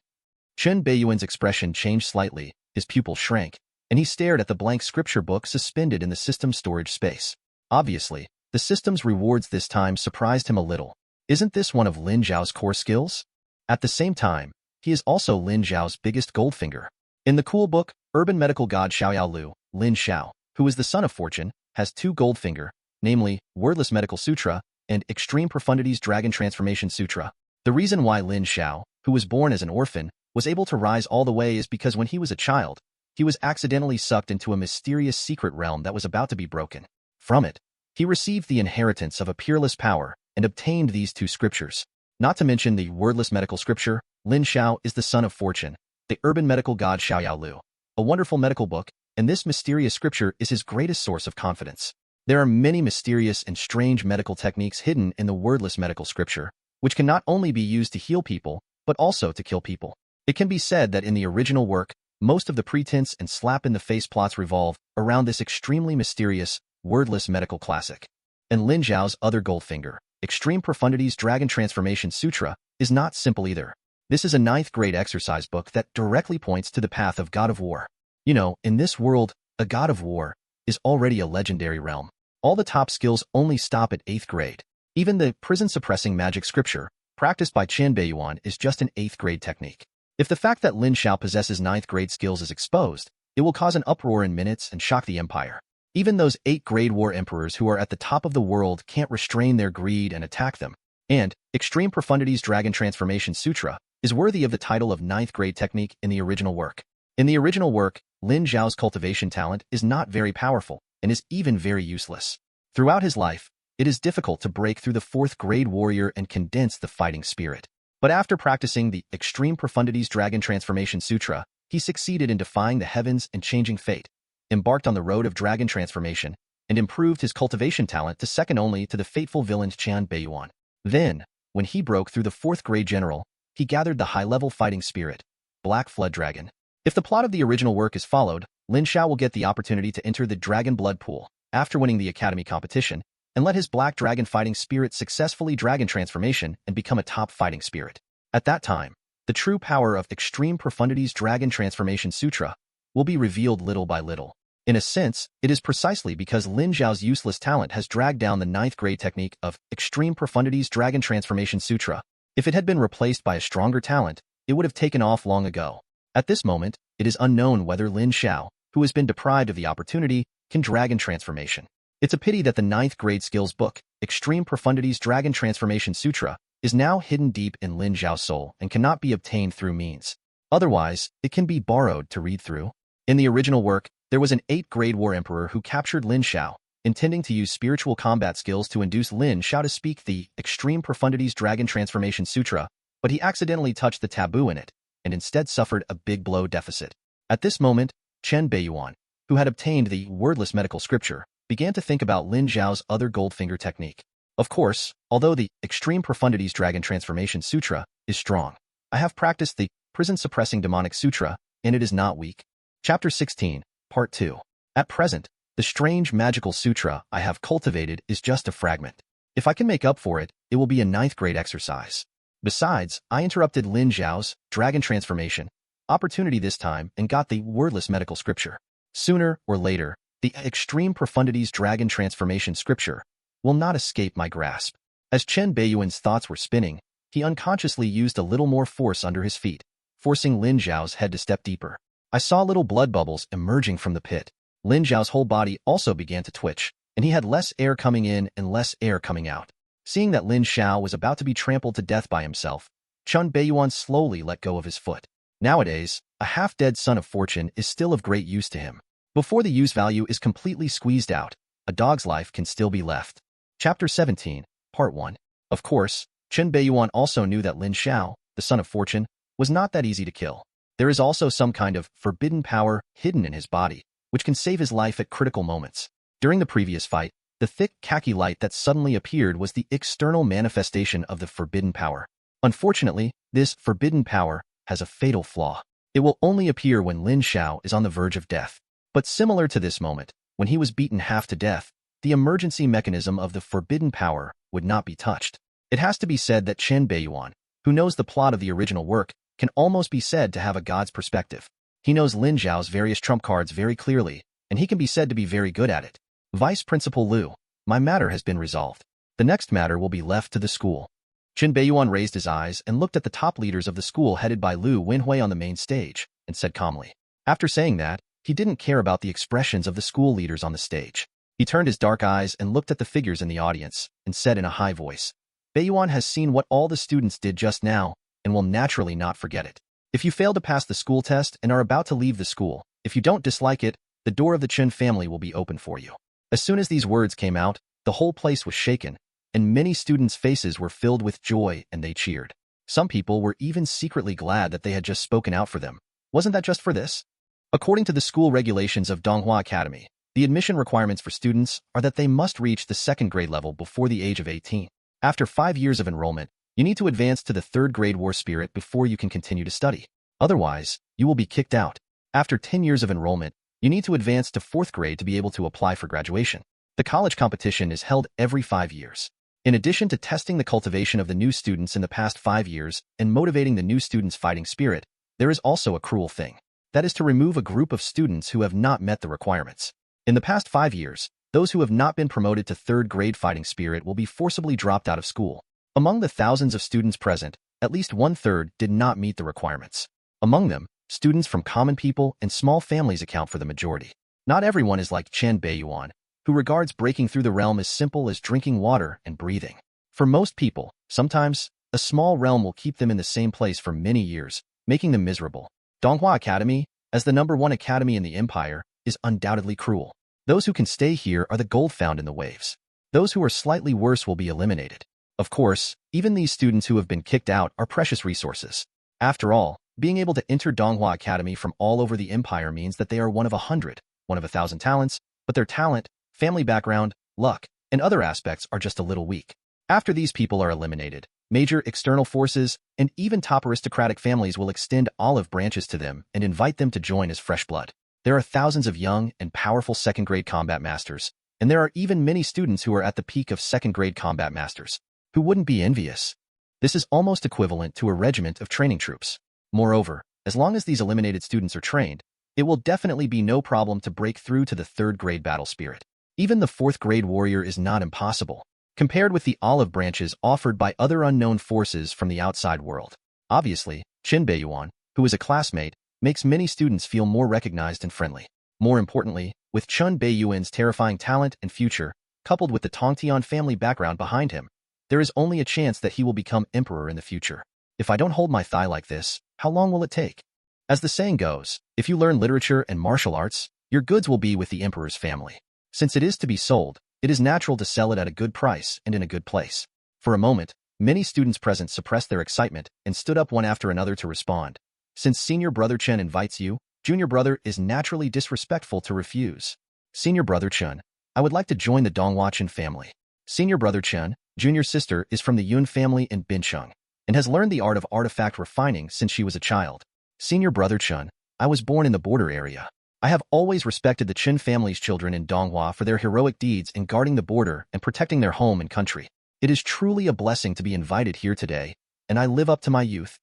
Chen Beiyuan's expression changed slightly, his pupil shrank, and he stared at the blank scripture book suspended in the system's storage space. Obviously, the system's rewards this time surprised him a little. Isn't this one of Lin Zhao's core skills? At the same time, he is also Lin Zhao's biggest goldfinger. In the cool book, Urban Medical God Xiaoyao Lu, Lin Zhao, who is the son of fortune, has two goldfinger, namely, Wordless Medical Sutra and Extreme Profundities Dragon Transformation Sutra. The reason why Lin Zhao, who was born as an orphan, was able to rise all the way is because when he was a child, he was accidentally sucked into a mysterious secret realm that was about to be broken. From it, he received the inheritance of a peerless power and obtained these two scriptures. Not to mention the wordless medical scripture, Lin Zhao is the son of fortune, the urban medical god Xiaoyao Lu, a wonderful medical book, and this mysterious scripture is his greatest source of confidence. There are many mysterious and strange medical techniques hidden in the wordless medical scripture, which can not only be used to heal people, but also to kill people. It can be said that in the original work, most of the pretense and slap-in-the-face plots revolve around this extremely mysterious, wordless medical classic. And Lin Zhao's other goldfinger, Extreme Profundities Dragon Transformation Sutra, is not simple either. This is a 9th grade exercise book that directly points to the path of God of War. You know, in this world, a God of War is already a legendary realm. All the top skills only stop at 8th grade. Even the prison-suppressing magic scripture, practiced by Chen Beiyuan, is just an 8th grade technique. If the fact that Lin Zhao possesses 9th grade skills is exposed, it will cause an uproar in minutes and shock the empire. Even those 8th grade war emperors who are at the top of the world can't restrain their greed and attack them. And Extreme Profundities Dragon Transformation Sutra is worthy of the title of 9th grade technique in the original work. In the original work, Lin Zhao's cultivation talent is not very powerful and is even very useless. Throughout his life, it is difficult to break through the 4th grade warrior and condense the fighting spirit. But after practicing the Extreme Profundities Dragon Transformation Sutra, he succeeded in defying the heavens and changing fate, embarked on the road of dragon transformation, and improved his cultivation talent to second only to the fateful villain Chen Beiyuan. Then, when he broke through the 4th grade general, he gathered the high-level fighting spirit, Black Flood Dragon. If the plot of the original work is followed, Lin Zhao will get the opportunity to enter the Dragon Blood Pool after winning the Academy competition, and let his Black Dragon fighting spirit successfully dragon transformation and become a top fighting spirit. At that time, the true power of Extreme Profundities Dragon Transformation Sutra will be revealed little by little. In a sense, it is precisely because Lin Zhao's useless talent has dragged down the 9th grade technique of Extreme Profundities Dragon Transformation Sutra. If it had been replaced by a stronger talent, it would have taken off long ago. At this moment, it is unknown whether Lin Zhao, who has been deprived of the opportunity, can dragon transformation. It's a pity that the 9th grade skills book, Extreme Profundities Dragon Transformation Sutra, is now hidden deep in Lin Zhao's soul and cannot be obtained through means. Otherwise, it can be borrowed to read through. In the original work, there was an 8th grade war emperor who captured Lin Xiao, intending to use spiritual combat skills to induce Lin Xiao to speak the Extreme Profundities Dragon Transformation Sutra, but he accidentally touched the taboo in it, and instead suffered a big blow deficit. At this moment, Chen Beiyuan, who had obtained the wordless medical scripture, began to think about Lin Xiao's other Goldfinger technique. Of course, although the Extreme Profundities Dragon Transformation Sutra is strong, I have practiced the Prison-Suppressing Demonic Sutra, and it is not weak. Chapter 16, Part 2. At present, the strange magical sutra I have cultivated is just a fragment. If I can make up for it, it will be a 9th grade exercise. Besides, I interrupted Lin Xiao's dragon transformation opportunity this time and got the wordless medical scripture. Sooner or later, the Extreme Profundities Dragon Transformation scripture will not escape my grasp. As Chen Beiyuan's thoughts were spinning, he unconsciously used a little more force under his feet, forcing Lin Xiao's head to step deeper. I saw little blood bubbles emerging from the pit. Lin Xiao's whole body also began to twitch, and he had less air coming in and less air coming out. Seeing that Lin Xiao was about to be trampled to death by himself, Chen Beiyuan slowly let go of his foot. Nowadays, a half-dead son of fortune is still of great use to him. Before the use value is completely squeezed out, a dog's life can still be left. Chapter 17, Part 1. Of course, Chen Beiyuan also knew that Lin Xiao, the son of fortune, was not that easy to kill. There is also some kind of forbidden power hidden in his body, which can save his life at critical moments. During the previous fight, the thick khaki light that suddenly appeared was the external manifestation of the forbidden power. Unfortunately, this forbidden power has a fatal flaw. It will only appear when Lin Xiao is on the verge of death. But similar to this moment, when he was beaten half to death, the emergency mechanism of the forbidden power would not be touched. It has to be said that Chen Beiyuan, who knows the plot of the original work, can almost be said to have a god's perspective. He knows Lin Xiao's various trump cards very clearly, and he can be said to be very good at it. Vice Principal Liu, my matter has been resolved. The next matter will be left to the school. Chen Beiyuan raised his eyes and looked at the top leaders of the school headed by Liu Wenhui on the main stage, and said calmly. After saying that, he didn't care about the expressions of the school leaders on the stage. He turned his dark eyes and looked at the figures in the audience, and said in a high voice, Beiyuan has seen what all the students did just now, and will naturally not forget it. If you fail to pass the school test and are about to leave the school, if you don't dislike it, the door of the Chen family will be open for you. As soon as these words came out, the whole place was shaken, and many students' faces were filled with joy and they cheered. Some people were even secretly glad that they had just spoken out for them. Wasn't that just for this? According to the school regulations of Donghua Academy, the admission requirements for students are that they must reach the 2nd grade level before the age of 18. After 5 years of enrollment, you need to advance to the 3rd grade war spirit before you can continue to study. Otherwise, you will be kicked out. After 10 years of enrollment, you need to advance to 4th grade to be able to apply for graduation. The college competition is held every 5 years. In addition to testing the cultivation of the new students in the past 5 years and motivating the new students' fighting spirit, there is also a cruel thing. That is to remove a group of students who have not met the requirements. In the past 5 years, those who have not been promoted to 3rd grade fighting spirit will be forcibly dropped out of school. Among the thousands of students present, at least 1/3 did not meet the requirements. Among them, students from common people and small families account for the majority. Not everyone is like Chen Beiyuan, who regards breaking through the realm as simple as drinking water and breathing. For most people, sometimes, a small realm will keep them in the same place for many years, making them miserable. Donghua Academy, as the #1 academy in the empire, is undoubtedly cruel. Those who can stay here are the gold found in the waves. Those who are slightly worse will be eliminated. Of course, even these students who have been kicked out are precious resources. After all, being able to enter Donghua Academy from all over the empire means that they are one of 100, one of 1,000 talents, but their talent, family background, luck, and other aspects are just a little weak. After these people are eliminated, major external forces and even top aristocratic families will extend olive branches to them and invite them to join as fresh blood. There are thousands of young and powerful 2nd grade combat masters, and there are even many students who are at the peak of 2nd grade combat masters. Who wouldn't be envious? This is almost equivalent to a regiment of training troops. Moreover, as long as these eliminated students are trained, it will definitely be no problem to break through to the 3rd grade battle spirit. Even the 4th grade warrior is not impossible, compared with the olive branches offered by other unknown forces from the outside world. Obviously, Chen Beiyuan, who is a classmate, makes many students feel more recognized and friendly. More importantly, with Chen Beiyuan's terrifying talent and future, coupled with the Tongtian family background behind him, there is only a chance that he will become emperor in the future. If I don't hold my thigh like this, how long will it take? As the saying goes, if you learn literature and martial arts, your goods will be with the emperor's family. Since it is to be sold, it is natural to sell it at a good price and in a good place. For a moment, many students present suppressed their excitement and stood up one after another to respond. Since senior brother Chen invites you, junior brother is naturally disrespectful to refuse. Senior brother Chen, I would like to join the Donghua Chen family. Senior brother Chen, junior sister, is from the Yun family in Bincheng and has learned the art of artifact refining since she was a child. Senior brother Chen, I was born in the border area. I have always respected the Chen family's children in Donghua for their heroic deeds in guarding the border and protecting their home and country. It is truly a blessing to be invited here today, and I live up to my youth.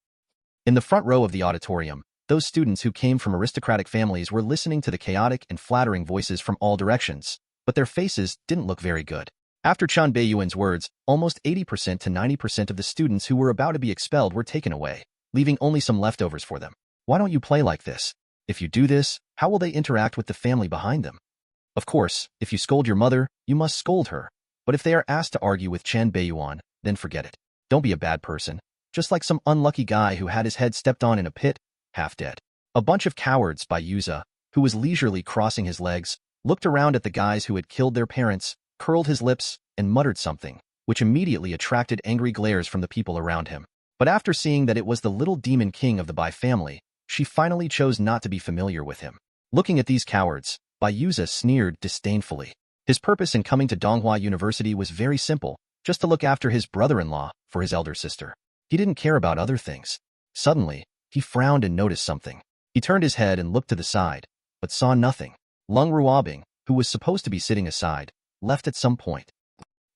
In the front row of the auditorium, those students who came from aristocratic families were listening to the chaotic and flattering voices from all directions, but their faces didn't look very good. After Chen Beiyuan's words, almost 80% to 90% of the students who were about to be expelled were taken away, leaving only some leftovers for them. Why don't you play like this? If you do this, how will they interact with the family behind them? Of course, if you scold your mother, you must scold her. But if they are asked to argue with Chen Beiyuan, then forget it. Don't be a bad person, just like some unlucky guy who had his head stepped on in a pit, half dead. A bunch of cowards by Yuza, who was leisurely crossing his legs, looked around at the guys who had killed their parents, curled his lips, and muttered something, which immediately attracted angry glares from the people around him. But after seeing that it was the little demon king of the Bai family, she finally chose not to be familiar with him. Looking at these cowards, Bai Yuza sneered disdainfully. His purpose in coming to Donghua University was very simple, just to look after his brother-in-law for his elder sister. He didn't care about other things. Suddenly, he frowned and noticed something. He turned his head and looked to the side, but saw nothing. Leng Ruobing, who was supposed to be sitting aside, left at some point.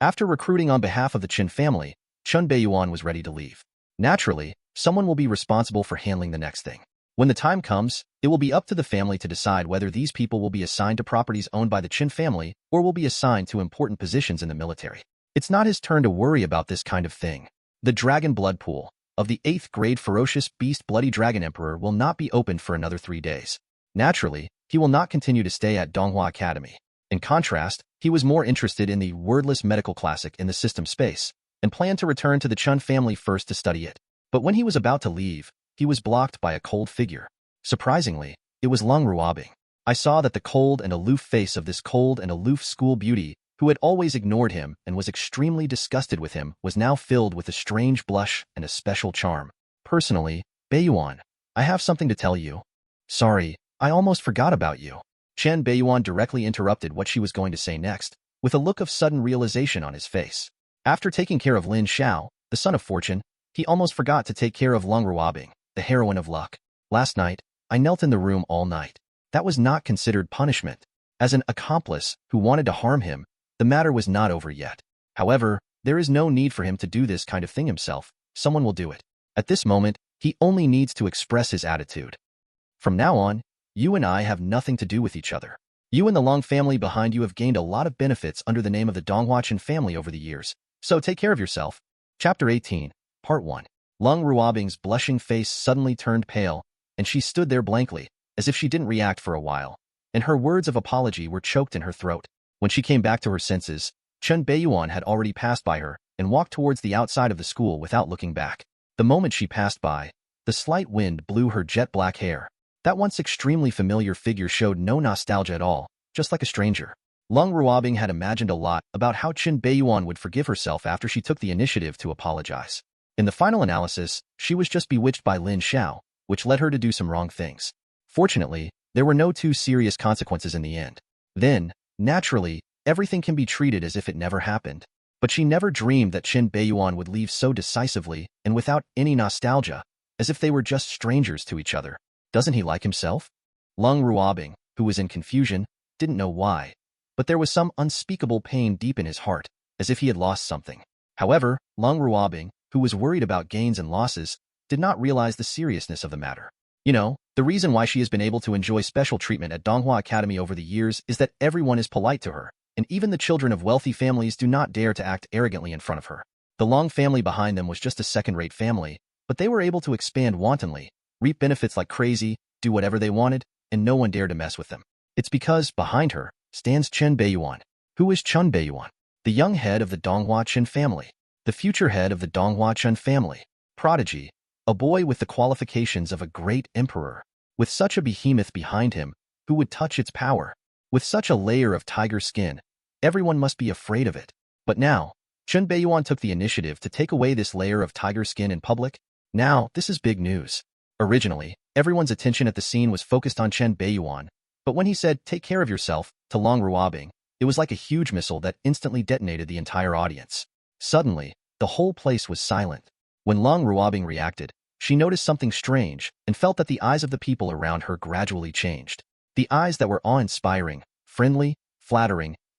After recruiting on behalf of the Chen family, Chen Beiyuan was ready to leave. Naturally, someone will be responsible for handling the next thing. When the time comes, it will be up to the family to decide whether these people will be assigned to properties owned by the Chen family or will be assigned to important positions in the military. It's not his turn to worry about this kind of thing. The Dragon Blood Pool of the 8th grade Ferocious Beast Bloody Dragon Emperor will not be opened for another 3 days. Naturally, he will not continue to stay at Donghua Academy. In contrast, he was more interested in the wordless medical classic in the system space and planned to return to the Chen family first to study it. But when he was about to leave, he was blocked by a cold figure. Surprisingly, it was Leng Ruobing. I saw that the cold and aloof face of this cold and aloof school beauty, who had always ignored him and was extremely disgusted with him, was now filled with a strange blush and a special charm. Personally, Beiyuan, I have something to tell you. Sorry, I almost forgot about you. Chen Beiyuan directly interrupted what she was going to say next, with a look of sudden realization on his face. After taking care of Lin Xiao, the son of fortune, he almost forgot to take care of Leng Ruobing, the heroine of luck. Last night, I knelt in the room all night. That was not considered punishment. As an accomplice who wanted to harm him, the matter was not over yet. However, there is no need for him to do this kind of thing himself. Someone will do it. At this moment, he only needs to express his attitude. From now on, you and I have nothing to do with each other. You and the Long family behind you have gained a lot of benefits under the name of the Donghua Chen family over the years, so take care of yourself. Chapter 18, Part 1. Leng Ruobing's blushing face suddenly turned pale, and she stood there blankly, as if she didn't react for a while, and her words of apology were choked in her throat. When she came back to her senses, Chen Beiyuan had already passed by her and walked towards the outside of the school without looking back. The moment she passed by, the slight wind blew her jet-black hair. That once extremely familiar figure showed no nostalgia at all, just like a stranger. Leng Ruobing had imagined a lot about how Chen Beiyuan would forgive herself after she took the initiative to apologize. In the final analysis, she was just bewitched by Lin Xiao, which led her to do some wrong things. Fortunately, there were no too serious consequences in the end. Then, naturally, everything can be treated as if it never happened. But she never dreamed that Chen Beiyuan would leave so decisively and without any nostalgia, as if they were just strangers to each other. Doesn't he like himself? Leng Ruobing, who was in confusion, didn't know why, but there was some unspeakable pain deep in his heart, as if he had lost something. However, Leng Ruobing, who was worried about gains and losses, did not realize the seriousness of the matter. You know, the reason why she has been able to enjoy special treatment at Donghua Academy over the years is that everyone is polite to her, and even the children of wealthy families do not dare to act arrogantly in front of her. The Long family behind them was just a second-rate family, but they were able to expand wantonly, reap benefits like crazy, do whatever they wanted, and no one dared to mess with them. It's because, behind her, stands Chen Beiyuan. Who is Chen Beiyuan? The young head of the Donghua Chen family. The future head of the Donghua Chen family. Prodigy. A boy with the qualifications of a great emperor. With such a behemoth behind him, who would touch its power? With such a layer of tiger skin, everyone must be afraid of it. But now, Chen Beiyuan took the initiative to take away this layer of tiger skin in public. Now, this is big news. Originally, everyone's attention at the scene was focused on Chen Beiyuan, but when he said, "Take care of yourself," to Leng Ruobing, it was like a huge missile that instantly detonated the entire audience. Suddenly, the whole place was silent. When Leng Ruobing reacted, she noticed something strange and felt that the eyes of the people around her gradually changed. The eyes that were awe-inspiring, friendly,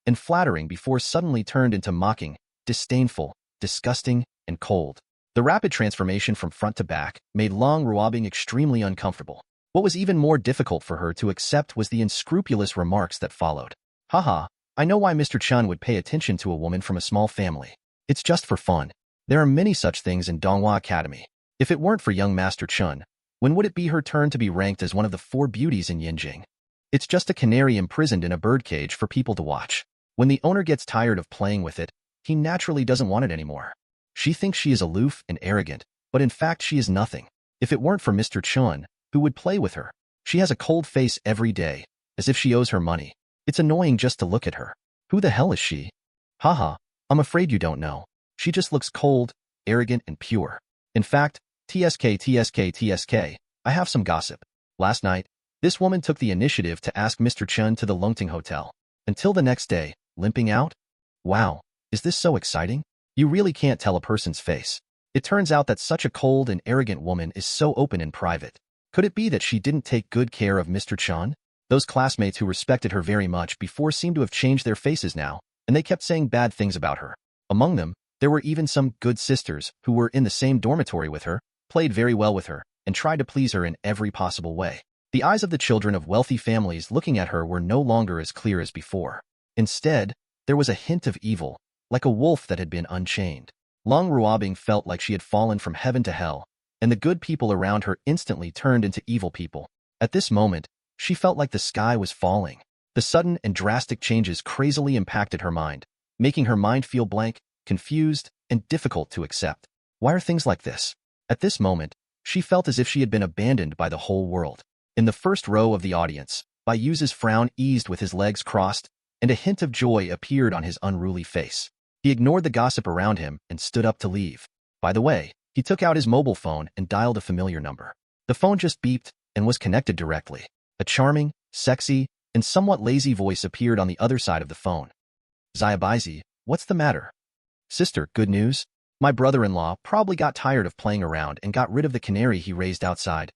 and flattering before suddenly turned into mocking, disdainful, disgusting, and cold. The rapid transformation from front to back made Leng Ruobing extremely uncomfortable. What was even more difficult for her to accept was the unscrupulous remarks that followed. Haha, I know why Mr. Chen would pay attention to a woman from a small family. It's just for fun. There are many such things in Donghua Academy. If it weren't for young Master Chen, when would it be her turn to be ranked as one of the 4 beauties in Yinjing? It's just a canary imprisoned in a birdcage for people to watch. When the owner gets tired of playing with it, he naturally doesn't want it anymore. She thinks she is aloof and arrogant, but in fact she is nothing. If it weren't for Mr. Chen, who would play with her? She has a cold face every day, as if she owes her money. It's annoying just to look at her. Who the hell is she? Haha, I'm afraid you don't know. She just looks cold, arrogant, and pure. In fact, TSK, I have some gossip. Last night, this woman took the initiative to ask Mr. Chen to the Longting Hotel. Until the next day, limping out? Wow, is this so exciting? You really can't tell a person's face. It turns out that such a cold and arrogant woman is so open in private. Could it be that she didn't take good care of Mr. Chen? Those classmates who respected her very much before seemed to have changed their faces now, and they kept saying bad things about her. Among them, there were even some good sisters who were in the same dormitory with her, played very well with her, and tried to please her in every possible way. The eyes of the children of wealthy families looking at her were no longer as clear as before. Instead, there was a hint of evil, like a wolf that had been unchained. Leng Ruobing felt like she had fallen from heaven to hell, and the good people around her instantly turned into evil people. At this moment, she felt like the sky was falling. The sudden and drastic changes crazily impacted her mind, making her mind feel blank, confused, and difficult to accept. Why are things like this? At this moment, she felt as if she had been abandoned by the whole world. In the first row of the audience, Beiyu's frown eased with his legs crossed, and a hint of joy appeared on his unruly face. He ignored the gossip around him and stood up to leave. By the way, he took out his mobile phone and dialed a familiar number. The phone just beeped and was connected directly. A charming, sexy, and somewhat lazy voice appeared on the other side of the phone. Xiaobai, what's the matter? Sister, good news? My brother-in-law probably got tired of playing around and got rid of the canary he raised outside.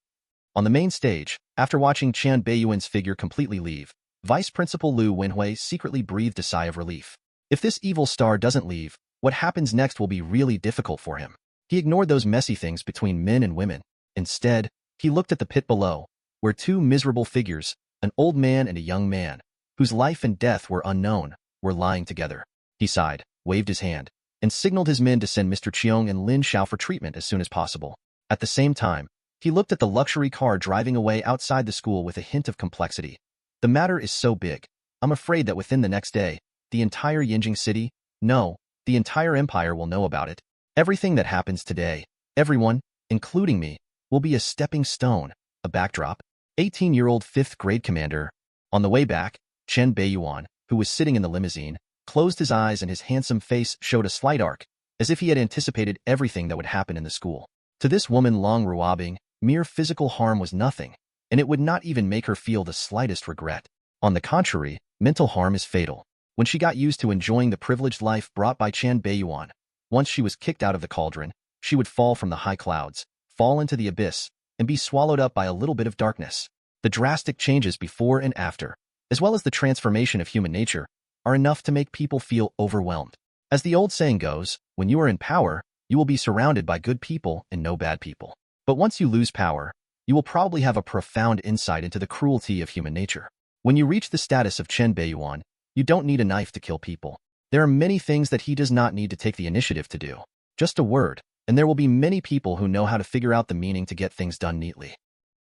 On the main stage, after watching Chen Beiyuan's figure completely leave, Vice Principal Liu Wenhui secretly breathed a sigh of relief. If this evil star doesn't leave, what happens next will be really difficult for him. He ignored those messy things between men and women. Instead, he looked at the pit below, where 2 miserable figures, an old man and a young man, whose life and death were unknown, were lying together. He sighed, waved his hand, and signaled his men to send Mr. Cheong and Lin Xiao for treatment as soon as possible. At the same time, he looked at the luxury car driving away outside the school with a hint of complexity. The matter is so big, I'm afraid that within the next day, the entire Yinjing city, no, the entire empire will know about it. Everything that happens today, everyone, including me, will be a stepping stone, a backdrop. 18-year-old 5th grade commander. On the way back, Chen Beiyuan, who was sitting in the limousine, closed his eyes and his handsome face showed a slight arc, as if he had anticipated everything that would happen in the school. To this woman Leng Ruobing, mere physical harm was nothing, and it would not even make her feel the slightest regret. On the contrary, mental harm is fatal. When she got used to enjoying the privileged life brought by Chen Beiyuan, once she was kicked out of the cauldron, she would fall from the high clouds, fall into the abyss, and be swallowed up by a little bit of darkness. The drastic changes before and after, as well as the transformation of human nature, are enough to make people feel overwhelmed. As the old saying goes, when you are in power, you will be surrounded by good people and no bad people. But once you lose power, you will probably have a profound insight into the cruelty of human nature. When you reach the status of Chen Beiyuan, you don't need a knife to kill people. There are many things that he does not need to take the initiative to do. Just a word, and there will be many people who know how to figure out the meaning to get things done neatly.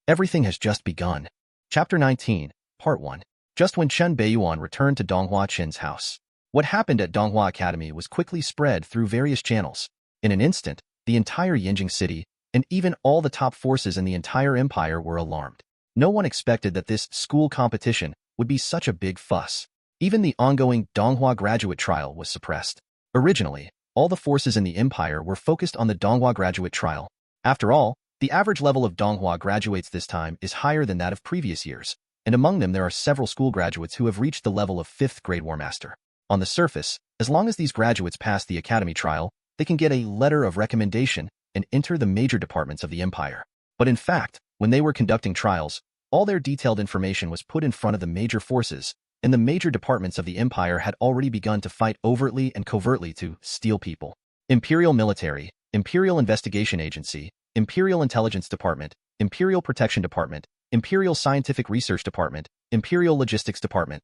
Everything has just begun. Chapter 19, Part 1. Just when Chen Beiyuan returned to Donghua Chen's house, what happened at Donghua Academy was quickly spread through various channels. In an instant, the entire Yinjing city, and even all the top forces in the entire empire were alarmed. No one expected that this school competition would be such a big fuss. Even the ongoing Donghua graduate trial was suppressed. Originally, all the forces in the empire were focused on the Donghua graduate trial. After all, the average level of Donghua graduates this time is higher than that of previous years, and among them there are several school graduates who have reached the level of 5th grade War Master. On the surface, as long as these graduates pass the academy trial, they can get a letter of recommendation and enter the major departments of the empire. But in fact, when they were conducting trials, all their detailed information was put in front of the major forces, and the major departments of the empire had already begun to fight overtly and covertly to steal people. Imperial Military, Imperial Investigation Agency, Imperial Intelligence Department, Imperial Protection Department, Imperial Scientific Research Department, Imperial Logistics Department.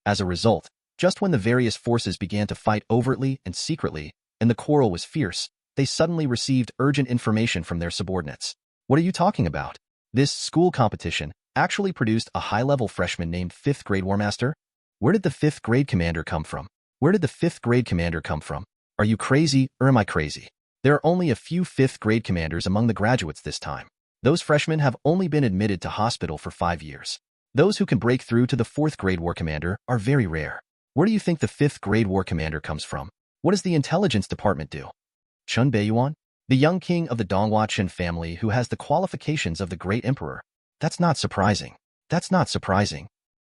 As a result, just when the various forces began to fight overtly and secretly, and the quarrel was fierce, they suddenly received urgent information from their subordinates. What are you talking about? This school competition actually produced a high-level freshman named 5th grade War Master? Where did the 5th grade commander come from? Where did the 5th grade commander come from? Are you crazy, or am I crazy? There are only a few 5th grade commanders among the graduates this time. Those freshmen have only been admitted to hospital for 5 years. Those who can break through to the 4th grade war commander are very rare. Where do you think the 5th grade war commander comes from? What does the intelligence department do? Chen Beiyuan? The young king of the Donghua Chen family who has the qualifications of the great emperor. That's not surprising. That's not surprising.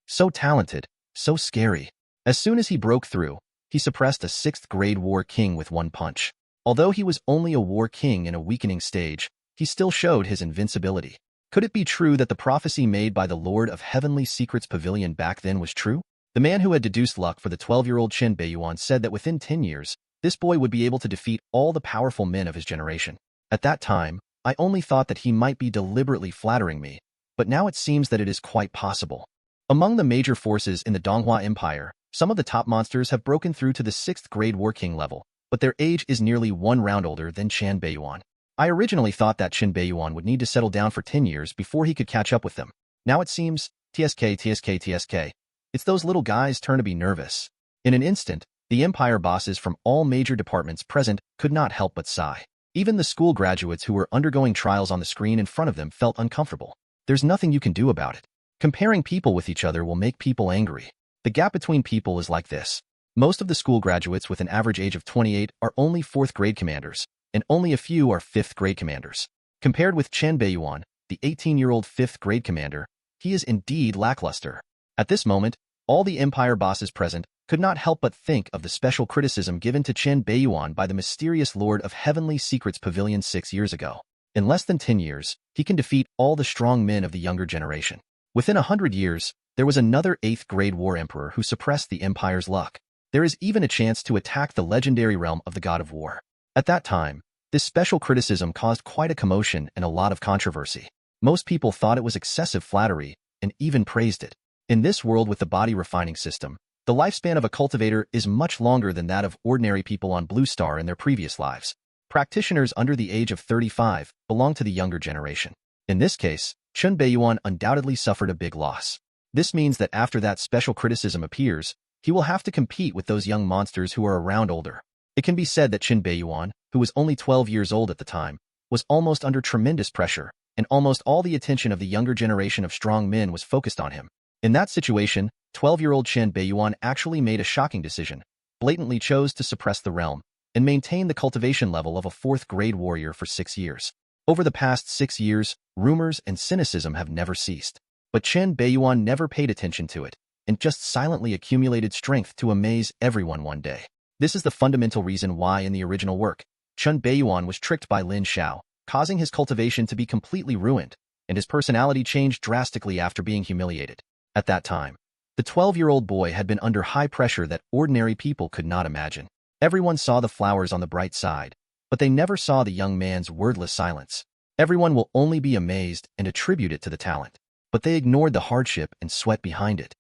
So talented, so scary. As soon as he broke through, he suppressed a 6th grade war king with one punch. Although he was only a war king in a weakening stage, he still showed his invincibility. Could it be true that the prophecy made by the Lord of Heavenly Secrets Pavilion back then was true? The man who had deduced luck for the 12-year-old Chen Beiyuan said that within 10 years, this boy would be able to defeat all the powerful men of his generation. At that time, I only thought that he might be deliberately flattering me, but now it seems that it is quite possible. Among the major forces in the Donghua Empire, some of the top monsters have broken through to the 6th grade war king level, but their age is nearly 1 round older than Chen Beiyuan. I originally thought that Chen Beiyuan would need to settle down for 10 years before he could catch up with them. Now it seems, TSK. It's those little guys' turn to be nervous. In an instant, the empire bosses from all major departments present could not help but sigh. Even the school graduates who were undergoing trials on the screen in front of them felt uncomfortable. There's nothing you can do about it. Comparing people with each other will make people angry. The gap between people is like this. Most of the school graduates with an average age of 28 are only 4th grade commanders, and only a few are 5th grade commanders. Compared with Chen Beiyuan, the 18-year-old 5th grade commander, he is indeed lackluster. At this moment, all the empire bosses present could not help but think of the special criticism given to Chen Beiyuan by the mysterious Lord of Heavenly Secrets Pavilion 6 years ago. In less than 10 years, he can defeat all the strong men of the younger generation. Within 100 years, there was another 8th grade war emperor who suppressed the empire's luck. There is even a chance to attack the legendary realm of the god of war. At that time, this special criticism caused quite a commotion and a lot of controversy. Most people thought it was excessive flattery and even praised it. In this world with the body refining system, the lifespan of a cultivator is much longer than that of ordinary people on Blue Star in their previous lives. Practitioners under the age of 35 belong to the younger generation. In this case, Chen Beiyuan undoubtedly suffered a big loss. This means that after that special criticism appears, he will have to compete with those young monsters who are around older. It can be said that Chen Beiyuan, who was only 12 years old at the time, was almost under tremendous pressure, and almost all the attention of the younger generation of strong men was focused on him. In that situation, 12-year-old Chen Beiyuan actually made a shocking decision, blatantly chose to suppress the realm, and maintain the cultivation level of a 4th grade warrior for 6 years. Over the past 6 years, rumors and cynicism have never ceased. But Chen Beiyuan never paid attention to it, and just silently accumulated strength to amaze everyone one day. This is the fundamental reason why in the original work, Chen Beiyuan was tricked by Lin Shao, causing his cultivation to be completely ruined, and his personality changed drastically after being humiliated. At that time, the 12-year-old boy had been under high pressure that ordinary people could not imagine. Everyone saw the flowers on the bright side, but they never saw the young man's wordless silence. Everyone will only be amazed and attribute it to the talent, but they ignored the hardship and sweat behind it.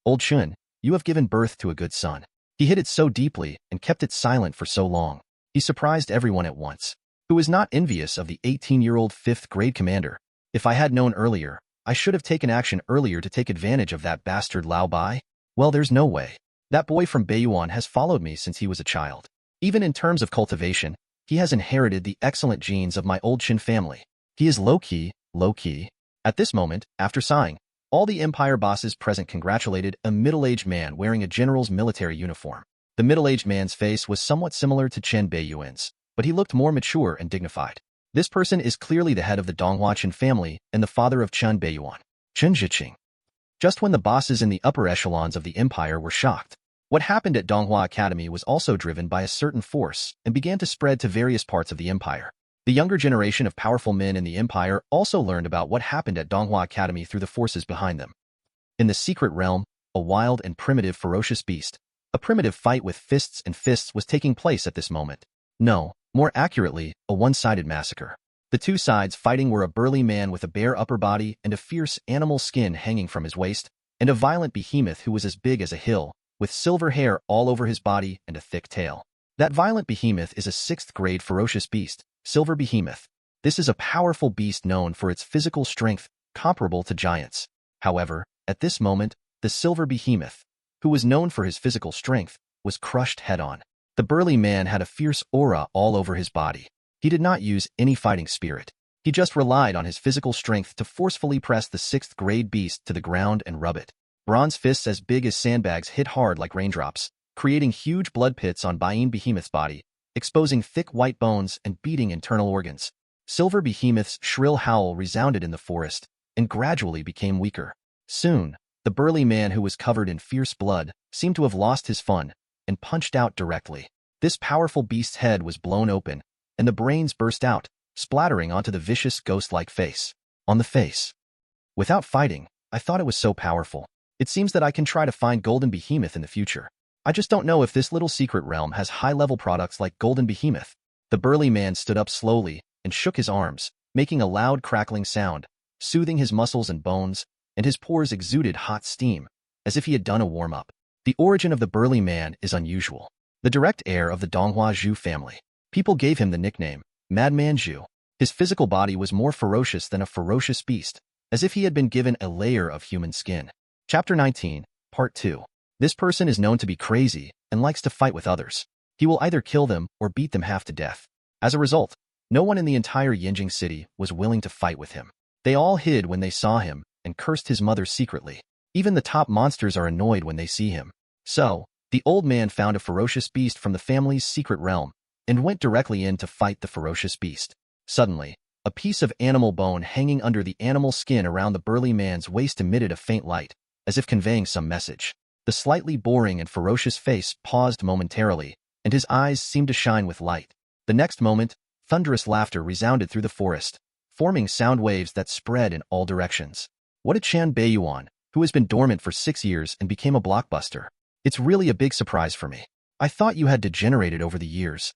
Old Chen, you have given birth to a good son. He hid it so deeply and kept it silent for so long. He surprised everyone at once, who was not envious of the 18-year-old 5th grade commander. If I had known earlier, I should have taken action earlier to take advantage of that bastard Lao Bai. Well, there's no way. That boy from Beiyuan has followed me since he was a child. Even in terms of cultivation, he has inherited the excellent genes of my old Chen family. He is low-key, At this moment, after sighing, all the empire bosses present congratulated a middle-aged man wearing a general's military uniform. The middle-aged man's face was somewhat similar to Chen Beiyuan's, but he looked more mature and dignified. This person is clearly the head of the Donghua Chen family and the father of Chen Beiyuan, Chen Zhiqing. Just when the bosses in the upper echelons of the empire were shocked, what happened at Donghua Academy was also driven by a certain force and began to spread to various parts of the empire. The younger generation of powerful men in the empire also learned about what happened at Donghua Academy through the forces behind them. In the secret realm, a wild and primitive ferocious beast, a primitive fight with fists and fists was taking place at this moment. No, more accurately, a one-sided massacre. The two sides fighting were a burly man with a bare upper body and a fierce animal skin hanging from his waist, and a violent behemoth who was as big as a hill, with silver hair all over his body and a thick tail. That violent behemoth is a 6th-grade ferocious beast, Silver Behemoth. This is a powerful beast known for its physical strength, comparable to giants. However, at this moment, the Silver Behemoth, who was known for his physical strength, was crushed head-on. The burly man had a fierce aura all over his body. He did not use any fighting spirit. He just relied on his physical strength to forcefully press the 6th-grade beast to the ground and rub it. Bronze fists as big as sandbags hit hard like raindrops, creating huge blood pits on Behemoth's body, exposing thick white bones and beating internal organs. Silver Behemoth's shrill howl resounded in the forest and gradually became weaker. Soon, the burly man who was covered in fierce blood seemed to have lost his fun and punched out directly. This powerful beast's head was blown open, and the brains burst out, splattering onto the vicious ghost-like face. On the face. Without fighting, I thought it was so powerful. It seems that I can try to find Golden Behemoth in the future. I just don't know if this little secret realm has high-level products like Golden Behemoth. The burly man stood up slowly and shook his arms, making a loud crackling sound, soothing his muscles and bones, and his pores exuded hot steam, as if he had done a warm-up. The origin of the burly man is unusual. The direct heir of the Donghua Zhu family. People gave him the nickname, Madman Zhu. His physical body was more ferocious than a ferocious beast, as if he had been given a layer of human skin. Chapter 19, Part 2. This person is known to be crazy and likes to fight with others. He will either kill them or beat them half to death. As a result, no one in the entire Yinjing city was willing to fight with him. They all hid when they saw him and cursed his mother secretly. Even the top monsters are annoyed when they see him. So, the old man found a ferocious beast from the family's secret realm and went directly in to fight the ferocious beast. Suddenly, a piece of animal bone hanging under the animal skin around the burly man's waist emitted a faint light, as if conveying some message. The slightly boring and ferocious face paused momentarily, and his eyes seemed to shine with light. The next moment, thunderous laughter resounded through the forest, forming sound waves that spread in all directions. What a Chen Beiyuan, who has been dormant for 6 years and became a blockbuster. It's really a big surprise for me. I thought you had degenerated over the years.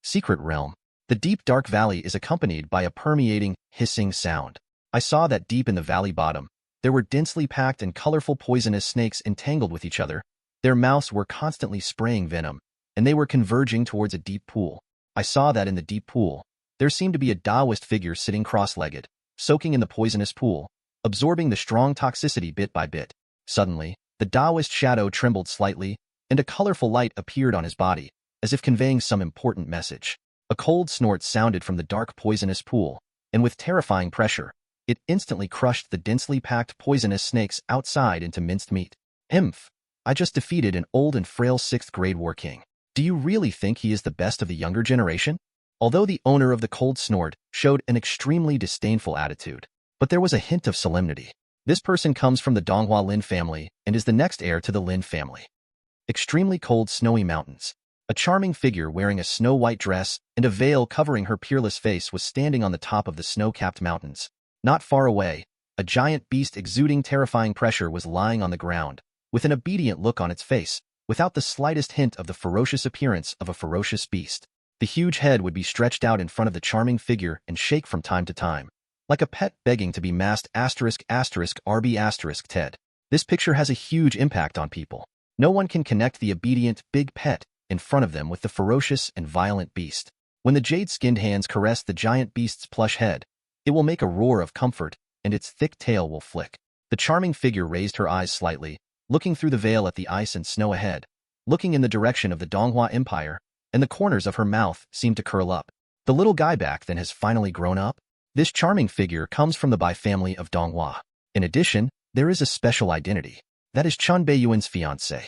Secret Realm. The deep dark valley is accompanied by a permeating, hissing sound. I saw that deep in the valley bottom, there were densely packed and colorful poisonous snakes entangled with each other. Their mouths were constantly spraying venom, and they were converging towards a deep pool. I saw that in the deep pool, there seemed to be a Taoist figure sitting cross-legged, soaking in the poisonous pool, absorbing the strong toxicity bit by bit. Suddenly, the Taoist shadow trembled slightly, and a colorful light appeared on his body, as if conveying some important message. A cold snort sounded from the dark poisonous pool, and with terrifying pressure, it instantly crushed the densely packed poisonous snakes outside into minced meat. Imph! I just defeated an old and frail 6th-grade war king. Do you really think he is the best of the younger generation? Although the owner of the cold snort showed an extremely disdainful attitude, but there was a hint of solemnity. This person comes from the Donghua Lin family and is the next heir to the Lin family. Extremely cold snowy mountains. A charming figure wearing a snow-white dress and a veil covering her peerless face was standing on the top of the snow-capped mountains. Not far away, a giant beast exuding terrifying pressure was lying on the ground, with an obedient look on its face, without the slightest hint of the ferocious appearance of a ferocious beast. The huge head would be stretched out in front of the charming figure and shake from time to time, like a pet begging to be massed **RB**. Ted. This picture has a huge impact on people. No one can connect the obedient, big pet in front of them with the ferocious and violent beast. When the jade-skinned hands caress the giant beast's plush head, it will make a roar of comfort, and its thick tail will flick. The charming figure raised her eyes slightly, looking through the veil at the ice and snow ahead, looking in the direction of the Donghua Empire, and the corners of her mouth seemed to curl up. The little guy back then has finally grown up? This charming figure comes from the Bai family of Donghua. In addition, there is a special identity. That is Chen Beiyuan's fiancée.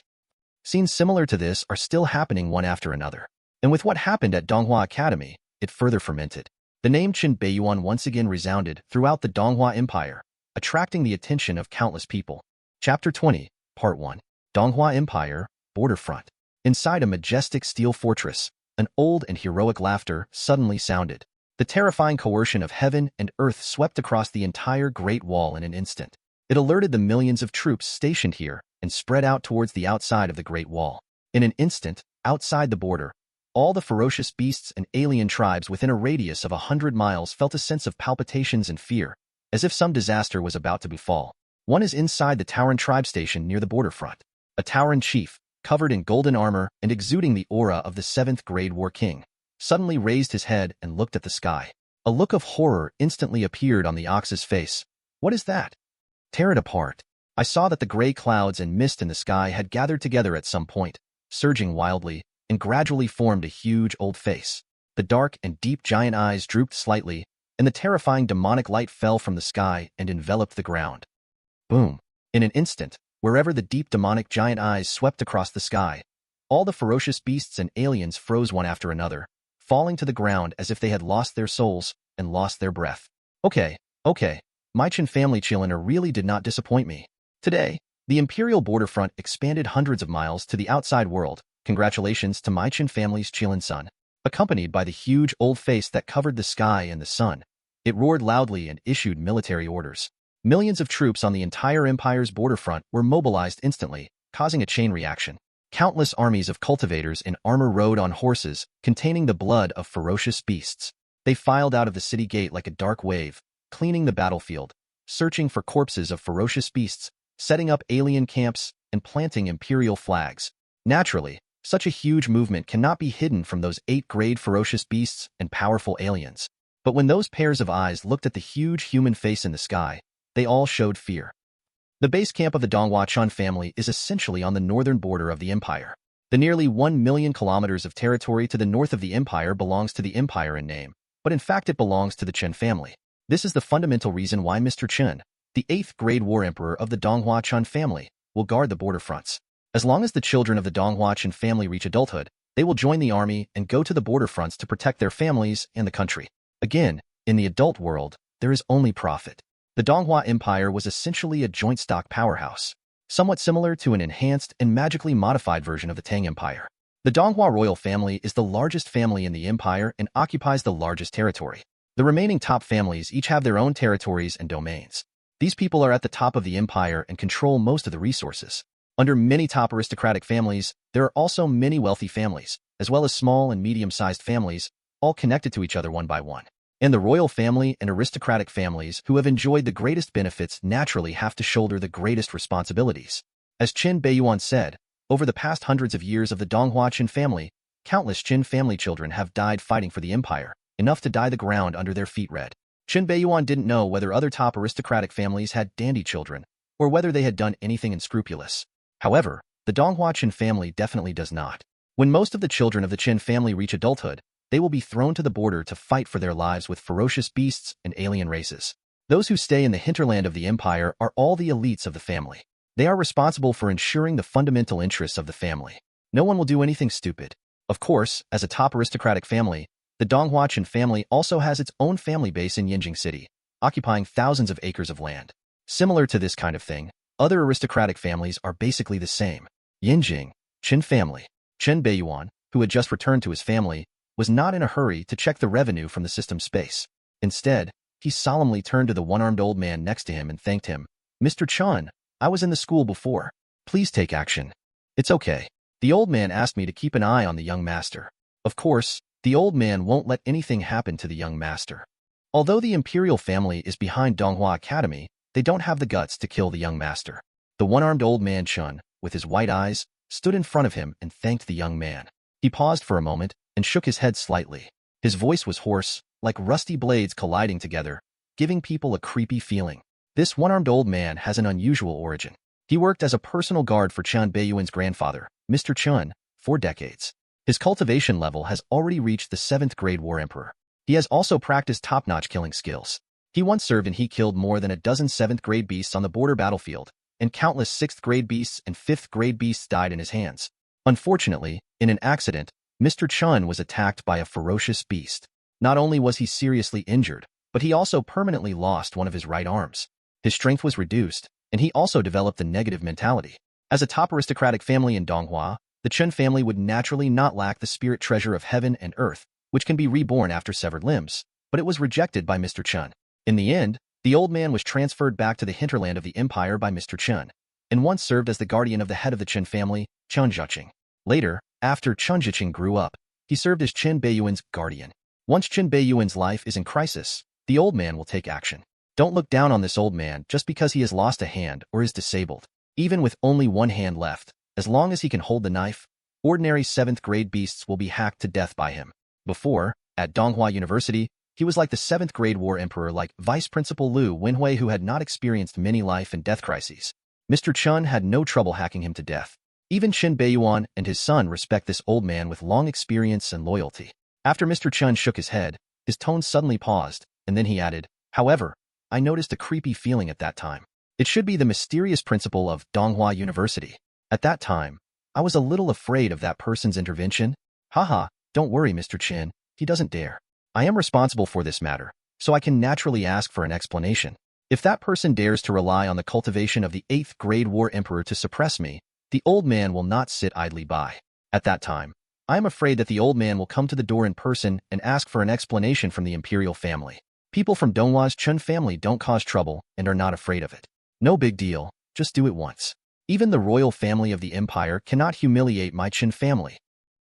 Scenes similar to this are still happening one after another. And with what happened at Donghua Academy, it further fermented. The name Chen Beiyuan once again resounded throughout the Donghua Empire, attracting the attention of countless people. Chapter 20, Part 1. Donghua Empire, Borderfront. Inside a majestic steel fortress, an old and heroic laughter suddenly sounded. The terrifying coercion of heaven and earth swept across the entire Great Wall in an instant. It alerted the millions of troops stationed here and spread out towards the outside of the Great Wall. In an instant, outside the border, all the ferocious beasts and alien tribes within a radius of 100 miles felt a sense of palpitations and fear, as if some disaster was about to befall. One is inside the Tauren tribe station near the border front. A Tauren chief, covered in golden armor and exuding the aura of the 7th grade war king, suddenly raised his head and looked at the sky. A look of horror instantly appeared on the ox's face. What is that? Tear it apart. I saw that the gray clouds and mist in the sky had gathered together at some point, surging wildly, and gradually formed a huge old face. The dark and deep giant eyes drooped slightly, and the terrifying demonic light fell from the sky and enveloped the ground. Boom! In an instant, wherever the deep demonic giant eyes swept across the sky, all the ferocious beasts and aliens froze one after another, falling to the ground as if they had lost their souls and lost their breath. Okay, my Chen family chilliner really did not disappoint me. Today, the Imperial Borderfront expanded hundreds of miles to the outside world. Congratulations to my Chen family's Qilin son. Accompanied by the huge old face that covered the sky and the sun, it roared loudly and issued military orders. Millions of troops on the entire empire's borderfront were mobilized instantly, causing a chain reaction. Countless armies of cultivators in armor rode on horses containing the blood of ferocious beasts. They filed out of the city gate like a dark wave, cleaning the battlefield, searching for corpses of ferocious beasts, setting up alien camps, and planting imperial flags. Naturally, such a huge movement cannot be hidden from those 8th-grade ferocious beasts and powerful aliens. But when those pairs of eyes looked at the huge human face in the sky, they all showed fear. The base camp of the Donghua Chen family is essentially on the northern border of the empire. The nearly 1 million kilometers of territory to the north of the empire belongs to the empire in name, but in fact it belongs to the Chen family. This is the fundamental reason why Mr. Chen, the 8th-grade war emperor of the Donghua Chen family, will guard the border fronts. As long as the children of the Donghua Chen family reach adulthood, they will join the army and go to the border fronts to protect their families and the country. Again, in the adult world, there is only profit. The Donghua Empire was essentially a joint stock powerhouse, somewhat similar to an enhanced and magically modified version of the Tang Empire. The Donghua royal family is the largest family in the empire and occupies the largest territory. The remaining top families each have their own territories and domains. These people are at the top of the empire and control most of the resources. Under many top aristocratic families, there are also many wealthy families, as well as small and medium-sized families, all connected to each other one by one. And the royal family and aristocratic families who have enjoyed the greatest benefits naturally have to shoulder the greatest responsibilities. As Chen Beiyuan said, over the past hundreds of years of the Donghua Chen family, countless Chen family children have died fighting for the empire, enough to dye the ground under their feet red. Chen Beiyuan didn't know whether other top aristocratic families had dandy children, or whether they had done anything unscrupulous. However, the Donghua Chen family definitely does not. When most of the children of the Chen family reach adulthood, they will be thrown to the border to fight for their lives with ferocious beasts and alien races. Those who stay in the hinterland of the empire are all the elites of the family. They are responsible for ensuring the fundamental interests of the family. No one will do anything stupid. Of course, as a top aristocratic family, the Donghua Chen family also has its own family base in Yinjing City, occupying thousands of acres of land. Similar to this kind of thing, other aristocratic families are basically the same. Yinjing, Chen family. Chen Beiyuan, who had just returned to his family, was not in a hurry to check the revenue from the system space. Instead, he solemnly turned to the one-armed old man next to him and thanked him. Mr. Chen, I was in the school before. Please take action. It's okay. The old man asked me to keep an eye on the young master. Of course, the old man won't let anything happen to the young master. Although the imperial family is behind Donghua Academy, they don't have the guts to kill the young master. The one-armed old man Chen, with his white eyes, stood in front of him and thanked the young man. He paused for a moment and shook his head slightly. His voice was hoarse, like rusty blades colliding together, giving people a creepy feeling. This one-armed old man has an unusual origin. He worked as a personal guard for Chen Beiyuan's grandfather, Mr. Chen, for decades. His cultivation level has already reached the 7th grade war emperor. He has also practiced top-notch killing skills. He once served and he killed more than a dozen 7th-grade beasts on the border battlefield, and countless 6th-grade beasts and 5th-grade beasts died in his hands. Unfortunately, in an accident, Mr. Chen was attacked by a ferocious beast. Not only was he seriously injured, but he also permanently lost one of his right arms. His strength was reduced, and he also developed a negative mentality. As a top aristocratic family in Donghua, the Chen family would naturally not lack the spirit treasure of heaven and earth, which can be reborn after severed limbs, but it was rejected by Mr. Chen. In the end, the old man was transferred back to the hinterland of the empire by Mr. Chen, and once served as the guardian of the head of the Chen family, Chen Zhiqing. Later, after Chen Zhiqing grew up, he served as Chen Beiyuan's guardian. Once Chen Beiyuan's life is in crisis, the old man will take action. Don't look down on this old man just because he has lost a hand or is disabled. Even with only one hand left, as long as he can hold the knife, ordinary 7th-grade beasts will be hacked to death by him. Before, at Donghua University, he was like the 7th-grade war emperor like Vice Principal Liu Wenhui who had not experienced many life and death crises. Mr. Chen had no trouble hacking him to death. Even Chen Beiyuan and his son respect this old man with long experience and loyalty. After Mr. Chen shook his head, his tone suddenly paused, and then he added, "However, I noticed a creepy feeling at that time. It should be the mysterious principal of Donghua University. At that time, I was a little afraid of that person's intervention. Haha, don't worry, Mr. Chen, he doesn't dare. I am responsible for this matter, so I can naturally ask for an explanation. If that person dares to rely on the cultivation of the 8th-grade war emperor to suppress me, the old man will not sit idly by. At that time, I am afraid that the old man will come to the door in person and ask for an explanation from the imperial family. People from Donghua's Chen family don't cause trouble and are not afraid of it. No big deal, just do it once. Even the royal family of the empire cannot humiliate my Chen family."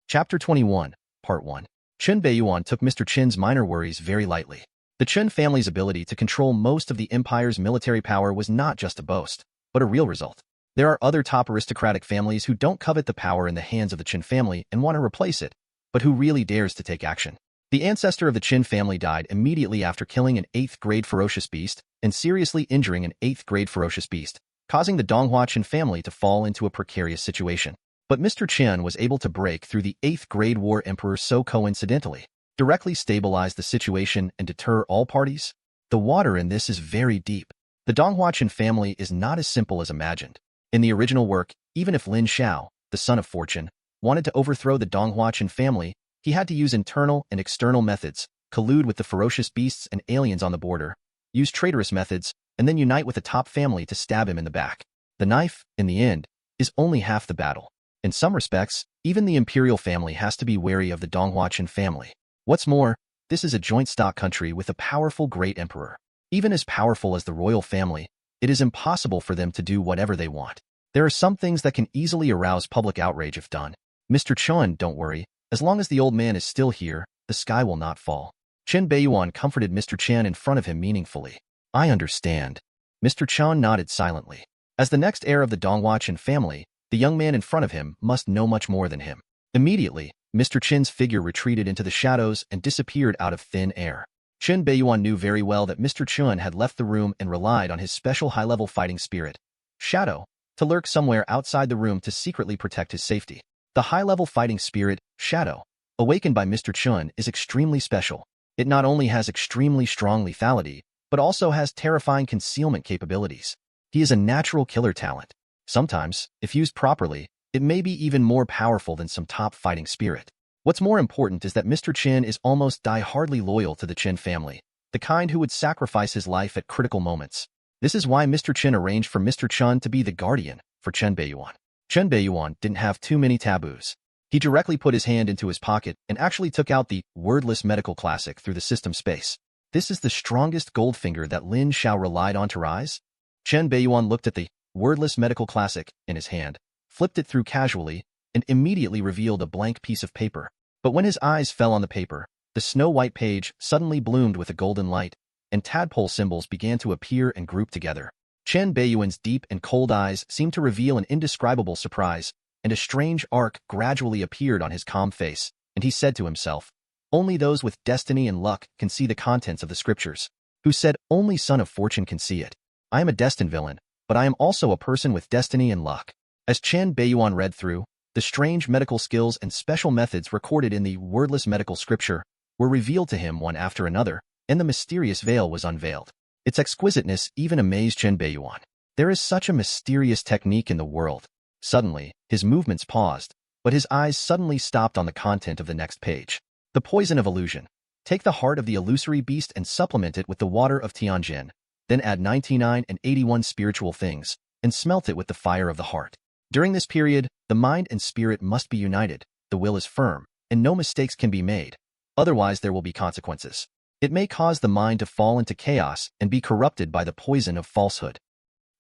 Chapter 21, Part 1. Chen Beiyuan took Mr. Chen's minor worries very lightly. The Chen family's ability to control most of the empire's military power was not just a boast, but a real result. There are other top aristocratic families who don't covet the power in the hands of the Chen family and want to replace it, but who really dares to take action. The ancestor of the Chen family died immediately after killing an 8th-grade ferocious beast and seriously injuring an 8th-grade ferocious beast, causing the Donghua Chen family to fall into a precarious situation. But Mr. Chen was able to break through the 8th-grade war emperor so coincidentally, directly stabilize the situation and deter all parties. The water in this is very deep. The Donghua Chen family is not as simple as imagined. In the original work, even if Lin Xiao, the son of fortune, wanted to overthrow the Donghua Chen family, he had to use internal and external methods, collude with the ferocious beasts and aliens on the border, use traitorous methods, and then unite with the top family to stab him in the back. The knife, in the end, is only half the battle. In some respects, even the imperial family has to be wary of the Donghua Chen family. What's more, this is a joint stock country with a powerful great emperor. Even as powerful as the royal family, it is impossible for them to do whatever they want. There are some things that can easily arouse public outrage if done. Mr. Chen, don't worry. As long as the old man is still here, the sky will not fall. Chen Beiyuan comforted Mr. Chen in front of him meaningfully. I understand. Mr. Chen nodded silently. As the next heir of the Donghua Chen family, the young man in front of him must know much more than him. Immediately, Mr. Chen's figure retreated into the shadows and disappeared out of thin air. Chen Beiyuan knew very well that Mr. Chen had left the room and relied on his special high-level fighting spirit, Shadow, to lurk somewhere outside the room to secretly protect his safety. The high-level fighting spirit, Shadow, awakened by Mr. Chen is extremely special. It not only has extremely strong lethality, but also has terrifying concealment capabilities. He is a natural killer talent. Sometimes, if used properly, it may be even more powerful than some top fighting spirit. What's more important is that Mr. Chen is almost die-hardly loyal to the Chen family, the kind who would sacrifice his life at critical moments. This is why Mr. Chen arranged for Mr. Chen to be the guardian for Chen Beiyuan. Chen Beiyuan didn't have too many taboos. He directly put his hand into his pocket and actually took out the wordless medical classic through the system space. This is the strongest goldfinger that Lin Xiao relied on to rise. Chen Beiyuan looked at the wordless medical classic in his hand, flipped it through casually, and immediately revealed a blank piece of paper. But when his eyes fell on the paper, the snow-white page suddenly bloomed with a golden light, and tadpole symbols began to appear and group together. Chen Beiyuan's deep and cold eyes seemed to reveal an indescribable surprise, and a strange arc gradually appeared on his calm face, and he said to himself, "Only those with destiny and luck can see the contents of the scriptures." Who said, "Only son of fortune can see it." I am a destined villain, but I am also a person with destiny and luck. As Chen Beiyuan read through the strange medical skills and special methods recorded in the wordless medical scripture, were revealed to him one after another, and the mysterious veil was unveiled. Its exquisiteness even amazed Chen Beiyuan. There is such a mysterious technique in the world. Suddenly, his movements paused, but his eyes suddenly stopped on the content of the next page. The poison of illusion. Take the heart of the illusory beast and supplement it with the water of Tianjin, then add 99 and 81 spiritual things, and smelt it with the fire of the heart. During this period, the mind and spirit must be united, the will is firm, and no mistakes can be made. Otherwise there will be consequences. It may cause the mind to fall into chaos and be corrupted by the poison of falsehood.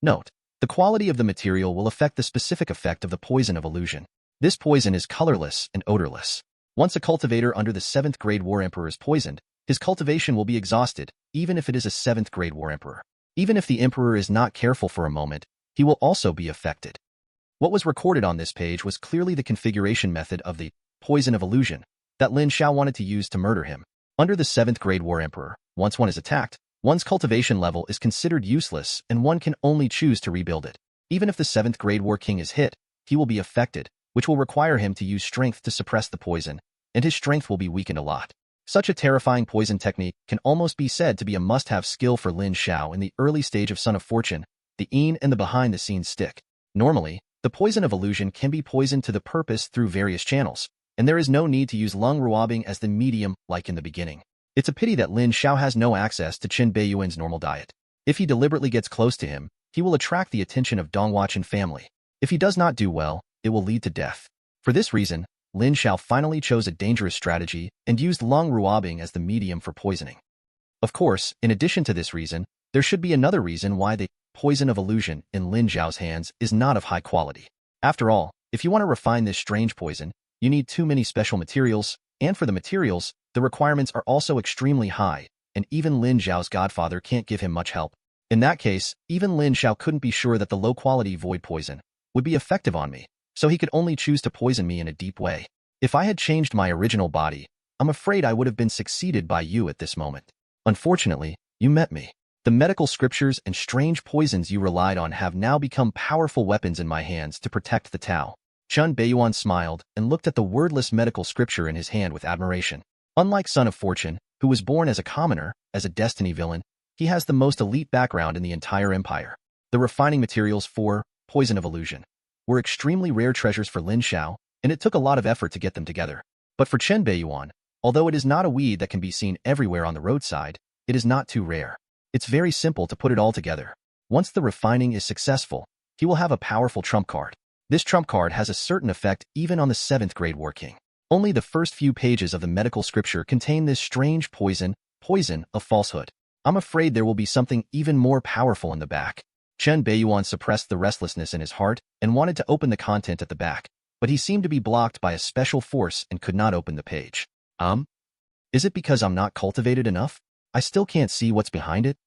Note: the quality of the material will affect the specific effect of the poison of illusion. This poison is colorless and odorless. Once a cultivator under the 7th grade war emperor is poisoned, his cultivation will be exhausted, even if it is a 7th grade war emperor. Even if the emperor is not careful for a moment, he will also be affected. What was recorded on this page was clearly the configuration method of the poison of illusion that Lin Xiao wanted to use to murder him. Under the 7th grade war emperor, once one is attacked, one's cultivation level is considered useless and one can only choose to rebuild it. Even if the 7th grade war king is hit, he will be affected, which will require him to use strength to suppress the poison, and his strength will be weakened a lot. Such a terrifying poison technique can almost be said to be a must-have skill for Lin Xiao in the early stage of Son of Fortune, the Yin and the behind-the-scenes stick. Normally, the poison of illusion can be poisoned to the purpose through various channels, and there is no need to use Leng Ruobing as the medium like in the beginning. It's a pity that Lin Xiao has no access to Chen Beiyuan's normal diet. If he deliberately gets close to him, he will attract the attention of Donghua Chen family. If he does not do well, it will lead to death. For this reason, Lin Xiao finally chose a dangerous strategy and used Leng Ruobing as the medium for poisoning. Of course, in addition to this reason, there should be another reason why the poison of illusion in Lin Xiao's hands is not of high quality. After all, if you want to refine this strange poison, you need too many special materials, and for the materials, the requirements are also extremely high, and even Lin Xiao's godfather can't give him much help. In that case, even Lin Xiao couldn't be sure that the low-quality void poison would be effective on me, so he could only choose to poison me in a deep way. If I had changed my original body, I'm afraid I would have been succeeded by you at this moment. Unfortunately, you met me. The medical scriptures and strange poisons you relied on have now become powerful weapons in my hands to protect the Tao. Chen Beiyuan smiled and looked at the wordless medical scripture in his hand with admiration. Unlike Son of Fortune, who was born as a commoner, as a destiny villain, he has the most elite background in the entire empire. The refining materials for poison of illusion were extremely rare treasures for Lin Xiao, and it took a lot of effort to get them together. But for Chen Beiyuan, although it is not a weed that can be seen everywhere on the roadside, it is not too rare. It's very simple to put it all together. Once the refining is successful, he will have a powerful trump card. This trump card has a certain effect even on the 7th grade war king. Only the first few pages of the medical scripture contain this strange poison of falsehood. I'm afraid there will be something even more powerful in the back. Chen Beiyuan suppressed the restlessness in his heart and wanted to open the content at the back, but he seemed to be blocked by a special force and could not open the page. Is it because I'm not cultivated enough? I still can't see what's behind it?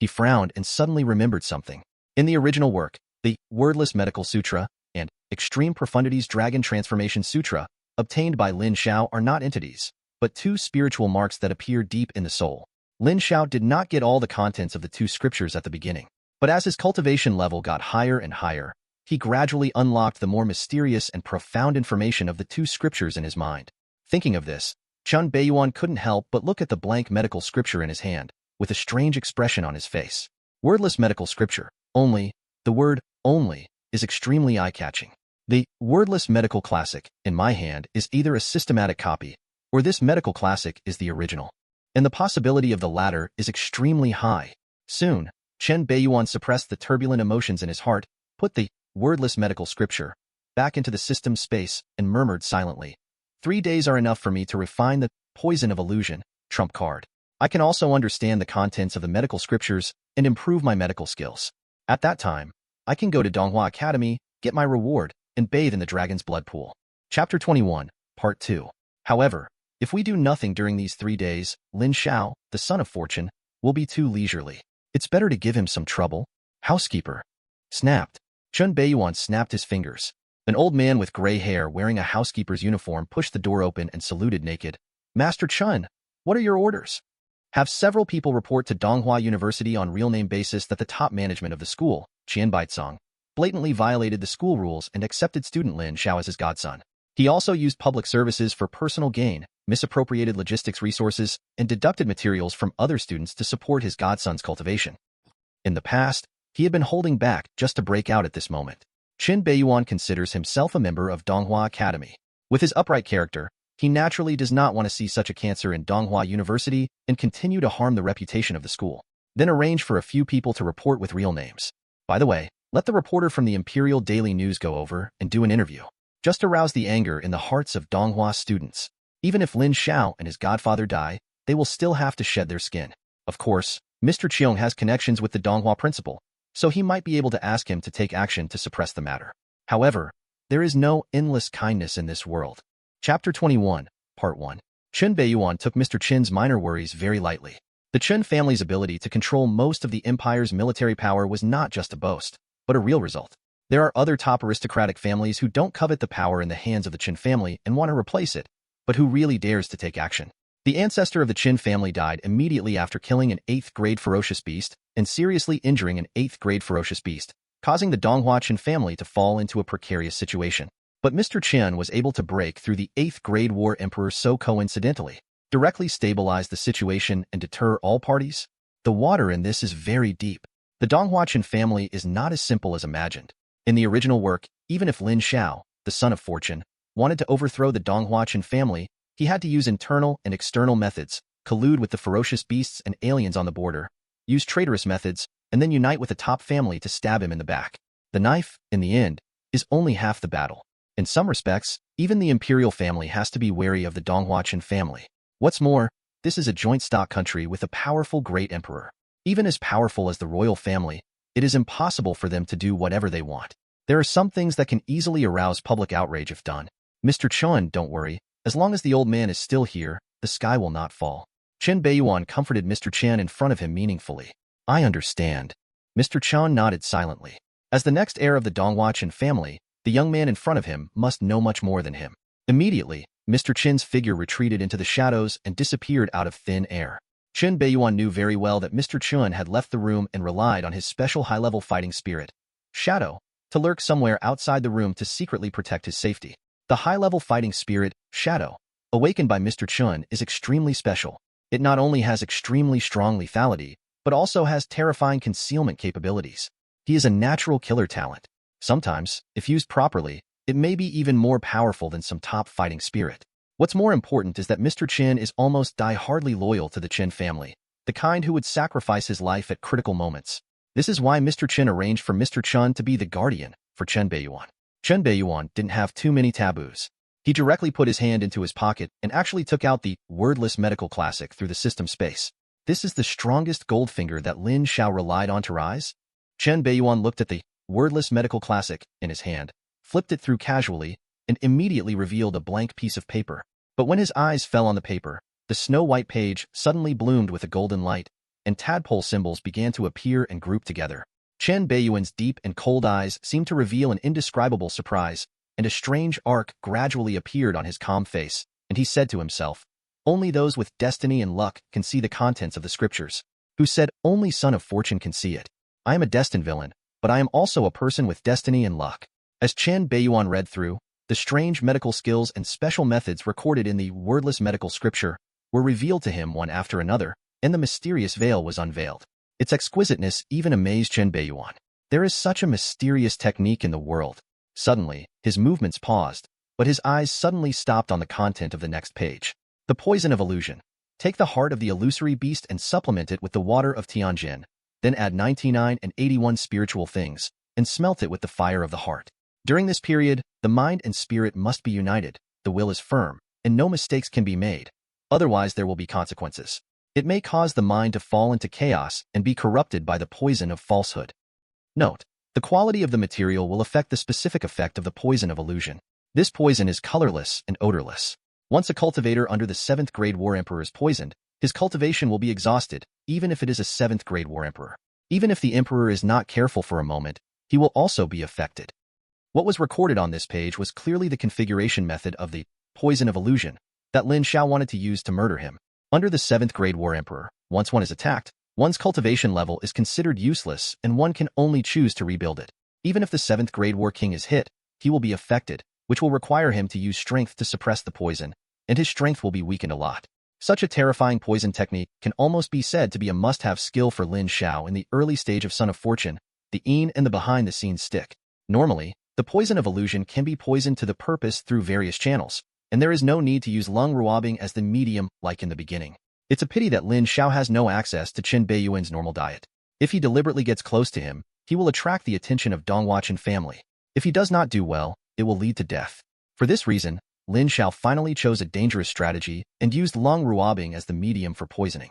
He frowned and suddenly remembered something. In the original work, the Wordless Medical Sutra and Extreme Profundities Dragon Transformation Sutra, obtained by Lin Xiao, are not entities, but two spiritual marks that appear deep in the soul. Lin Xiao did not get all the contents of the two scriptures at the beginning, but as his cultivation level got higher and higher, he gradually unlocked the more mysterious and profound information of the two scriptures in his mind. Thinking of this, Chen Beiyuan couldn't help but look at the blank medical scripture in his hand, with a strange expression on his face. Wordless medical scripture, only, the word only, is extremely eye-catching. The wordless medical classic, in my hand, is either a systematic copy, or this medical classic is the original. And the possibility of the latter is extremely high. Soon, Chen Beiyuan suppressed the turbulent emotions in his heart, put the wordless medical scripture back into the system space, and murmured silently, 3 days are enough for me to refine the poison of illusion, trump card. I can also understand the contents of the medical scriptures and improve my medical skills. At that time, I can go to Donghua Academy, get my reward, and bathe in the dragon's blood pool. Chapter 21, Part 2. However, if we do nothing during these 3 days, Lin Xiao, the Son of Fortune, will be too leisurely. It's better to give him some trouble. Housekeeper. Snapped. Chen Beiyuan snapped his fingers. An old man with gray hair wearing a housekeeper's uniform pushed the door open and saluted naked. Master Chen, what are your orders? Have several people report to Donghua University on real name basis that the top management of the school, Qian Baizong, blatantly violated the school rules and accepted student Lin Xiao as his godson. He also used public services for personal gain, misappropriated logistics resources, and deducted materials from other students to support his godson's cultivation. In the past, he had been holding back just to break out at this moment. Chen Beiyuan considers himself a member of Donghua Academy. With his upright character, he naturally does not want to see such a cancer in Donghua University and continue to harm the reputation of the school. Then arrange for a few people to report with real names. By the way, let the reporter from the Imperial Daily News go over and do an interview. Just arouse the anger in the hearts of Donghua students. Even if Lin Xiao and his godfather die, they will still have to shed their skin. Of course, Mr. Cheong has connections with the Donghua principal, so he might be able to ask him to take action to suppress the matter. However, there is no endless kindness in this world. Chapter 21, Part 1. Chen Beiyuan took Mr. Chen's minor worries very lightly. The Chen family's ability to control most of the empire's military power was not just a boast, but a real result. There are other top aristocratic families who don't covet the power in the hands of the Chen family and want to replace it, but who really dares to take action. The ancestor of the Chen family died immediately after killing an 8th-grade ferocious beast and seriously injuring an 8th-grade ferocious beast, causing the Donghua Chen family to fall into a precarious situation. But Mr. Chen was able to break through the 8th-grade war emperor so coincidentally, directly stabilize the situation and deter all parties. The water in this is very deep. The Donghua Chen family is not as simple as imagined. In the original work, even if Lin Xiao, the son of fortune, wanted to overthrow the Donghua Chen family, he had to use internal and external methods, collude with the ferocious beasts and aliens on the border, use traitorous methods, and then unite with the top family to stab him in the back. The knife, in the end, is only half the battle. In some respects, even the imperial family has to be wary of the Donghua Chen family. What's more, this is a joint stock country with a powerful great emperor. Even as powerful as the royal family, it is impossible for them to do whatever they want. There are some things that can easily arouse public outrage if done. Mr. Chen, don't worry. As long as the old man is still here, the sky will not fall. Chen Beiyuan comforted Mr. Chen in front of him meaningfully. I understand. Mr. Chen nodded silently. As the next heir of the Donghua Chen family, the young man in front of him must know much more than him. Immediately, Mr. Chen's figure retreated into the shadows and disappeared out of thin air. Chen Beiyuan knew very well that Mr. Chen had left the room and relied on his special high-level fighting spirit, Shadow, to lurk somewhere outside the room to secretly protect his safety. The high-level fighting spirit, Shadow, awakened by Mr. Chen is extremely special. It not only has extremely strong lethality, but also has terrifying concealment capabilities. He is a natural killer talent. Sometimes, if used properly, it may be even more powerful than some top fighting spirit. What's more important is that Mr. Chen is almost die-hardly loyal to the Chen family, the kind who would sacrifice his life at critical moments. This is why Mr. Chen arranged for Mr. Chen to be the guardian for Chen Beiyuan. Chen Beiyuan didn't have too many taboos. He directly put his hand into his pocket and actually took out the wordless medical classic through the system space. This is the strongest goldfinger that Lin Xiao relied on to rise. Chen Beiyuan looked at the wordless medical classic in his hand, flipped it through casually, and immediately revealed a blank piece of paper. But when his eyes fell on the paper, the snow-white page suddenly bloomed with a golden light, and tadpole symbols began to appear and group together. Chen Beiyuan's deep and cold eyes seemed to reveal an indescribable surprise, and a strange arc gradually appeared on his calm face, and he said to himself, "Only those with destiny and luck can see the contents of the scriptures." Who said, "Only son of fortune can see it." I am a destined villain, but I am also a person with destiny and luck. As Chen Beiyuan read through, the strange medical skills and special methods recorded in the wordless medical scripture were revealed to him one after another, and the mysterious veil was unveiled. Its exquisiteness even amazed Chen Beiyuan. There is such a mysterious technique in the world. Suddenly, his movements paused, but his eyes suddenly stopped on the content of the next page. The poison of illusion. Take the heart of the illusory beast and supplement it with the water of Tianjin, then add 99 and 81 spiritual things, and smelt it with the fire of the heart. During this period, the mind and spirit must be united, the will is firm, and no mistakes can be made. Otherwise, there will be consequences. It may cause the mind to fall into chaos and be corrupted by the poison of falsehood. Note, the quality of the material will affect the specific effect of the poison of illusion. This poison is colorless and odorless. Once a cultivator under the 7th grade war emperor is poisoned, his cultivation will be exhausted, even if it is a 7th grade war emperor. Even if the emperor is not careful for a moment, he will also be affected. What was recorded on this page was clearly the configuration method of the poison of illusion that Lin Xiao wanted to use to murder him. Under the 7th grade war emperor, once one is attacked, one's cultivation level is considered useless and one can only choose to rebuild it. Even if the 7th grade war king is hit, he will be affected, which will require him to use strength to suppress the poison, and his strength will be weakened a lot. Such a terrifying poison technique can almost be said to be a must-have skill for Lin Xiao in the early stage of Son of Fortune, the Yin and the behind-the-scenes stick. Normally, the poison of illusion can be poisoned to the purpose through various channels, and there is no need to use Leng Ruobing as the medium like in the beginning. It's a pity that Lin Xiao has no access to Chen Beiyuan's normal diet. If he deliberately gets close to him, he will attract the attention of Donghua Chen family. If he does not do well, it will lead to death. For this reason, Lin Xiao finally chose a dangerous strategy and used Leng Ruobing as the medium for poisoning.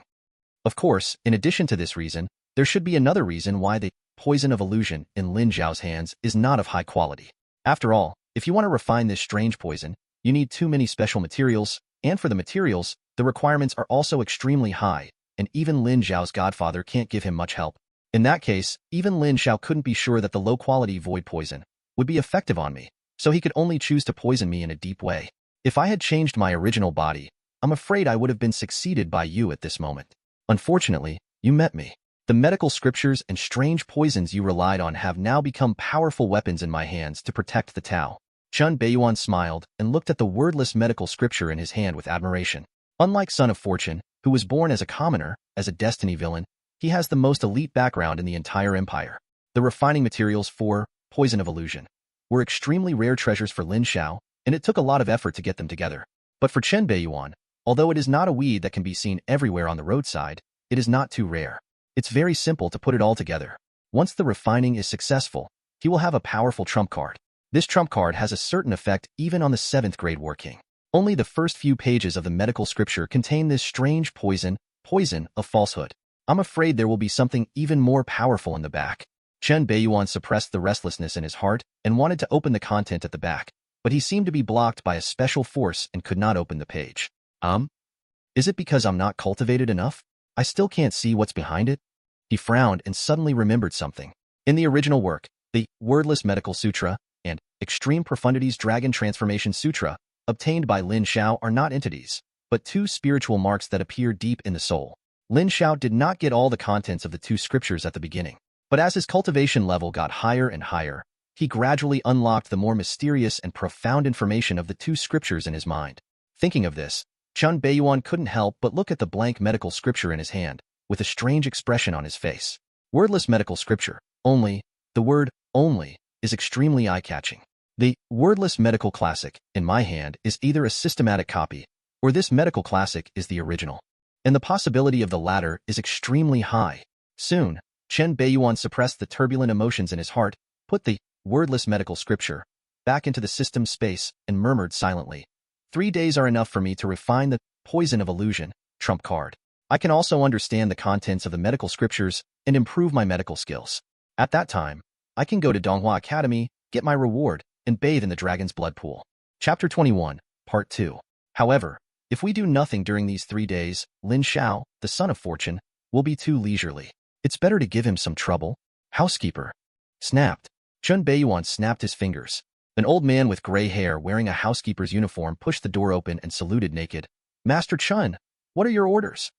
Of course, in addition to this reason, there should be another reason why the poison of illusion in Lin Xiao's hands is not of high quality. After all, if you want to refine this strange poison, you need too many special materials, and for the materials, the requirements are also extremely high, and even Lin Xiao's godfather can't give him much help. In that case, even Lin Xiao couldn't be sure that the low-quality void poison would be effective on me, so he could only choose to poison me in a deep way. If I had changed my original body, I'm afraid I would have been succeeded by you at this moment. Unfortunately, you met me. The medical scriptures and strange poisons you relied on have now become powerful weapons in my hands to protect the Tao. Chen Beiyuan smiled and looked at the wordless medical scripture in his hand with admiration. Unlike Son of Fortune, who was born as a commoner, as a destiny villain, he has the most elite background in the entire empire. The refining materials for Poison of Illusion were extremely rare treasures for Lin Xiao, and it took a lot of effort to get them together. But for Chen Beiyuan, although it is not a weed that can be seen everywhere on the roadside, it is not too rare. It's very simple to put it all together. Once the refining is successful, he will have a powerful trump card. This trump card has a certain effect even on the 7th grade War King. Only the first few pages of the medical scripture contain this strange poison of falsehood. I'm afraid there will be something even more powerful in the back. Chen Beiyuan suppressed the restlessness in his heart and wanted to open the content at the back, but he seemed to be blocked by a special force and could not open the page. Is it because I'm not cultivated enough? I still can't see what's behind it? He frowned and suddenly remembered something. In the original work, the Wordless Medical Sutra and Extreme Profundities Dragon Transformation Sutra, obtained by Lin Xiao, are not entities, but two spiritual marks that appear deep in the soul. Lin Xiao did not get all the contents of the two scriptures at the beginning, but as his cultivation level got higher and higher, he gradually unlocked the more mysterious and profound information of the two scriptures in his mind. Thinking of this, Chen Beiyuan couldn't help but look at the blank medical scripture in his hand, with a strange expression on his face. Wordless medical scripture, only, the word only, is extremely eye-catching. The wordless medical classic, in my hand, is either a systematic copy, or this medical classic is the original. And the possibility of the latter is extremely high. Soon, Chen Beiyuan suppressed the turbulent emotions in his heart, put the wordless medical scripture back into the system space, and murmured silently, 3 days are enough for me to refine the poison of illusion, trump card. I can also understand the contents of the medical scriptures and improve my medical skills. At that time, I can go to Donghua Academy, get my reward, and bathe in the dragon's blood pool. Chapter 21, Part 2. However, if we do nothing during these 3 days, Lin Xiao, the Son of Fortune, will be too leisurely. It's better to give him some trouble. Housekeeper. Snapped. Chen Beiyuan snapped his fingers. An old man with gray hair wearing a housekeeper's uniform pushed the door open and saluted naked. Master Chen, what are your orders?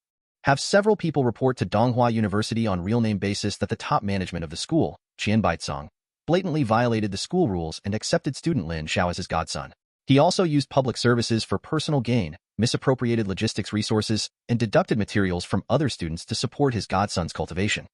Have several people report to Donghua University on real name basis that the top management of the school, Qian Baizong, blatantly violated the school rules and accepted student Lin Xiao as his godson. He also used public services for personal gain, misappropriated logistics resources, and deducted materials from other students to support his godson's cultivation.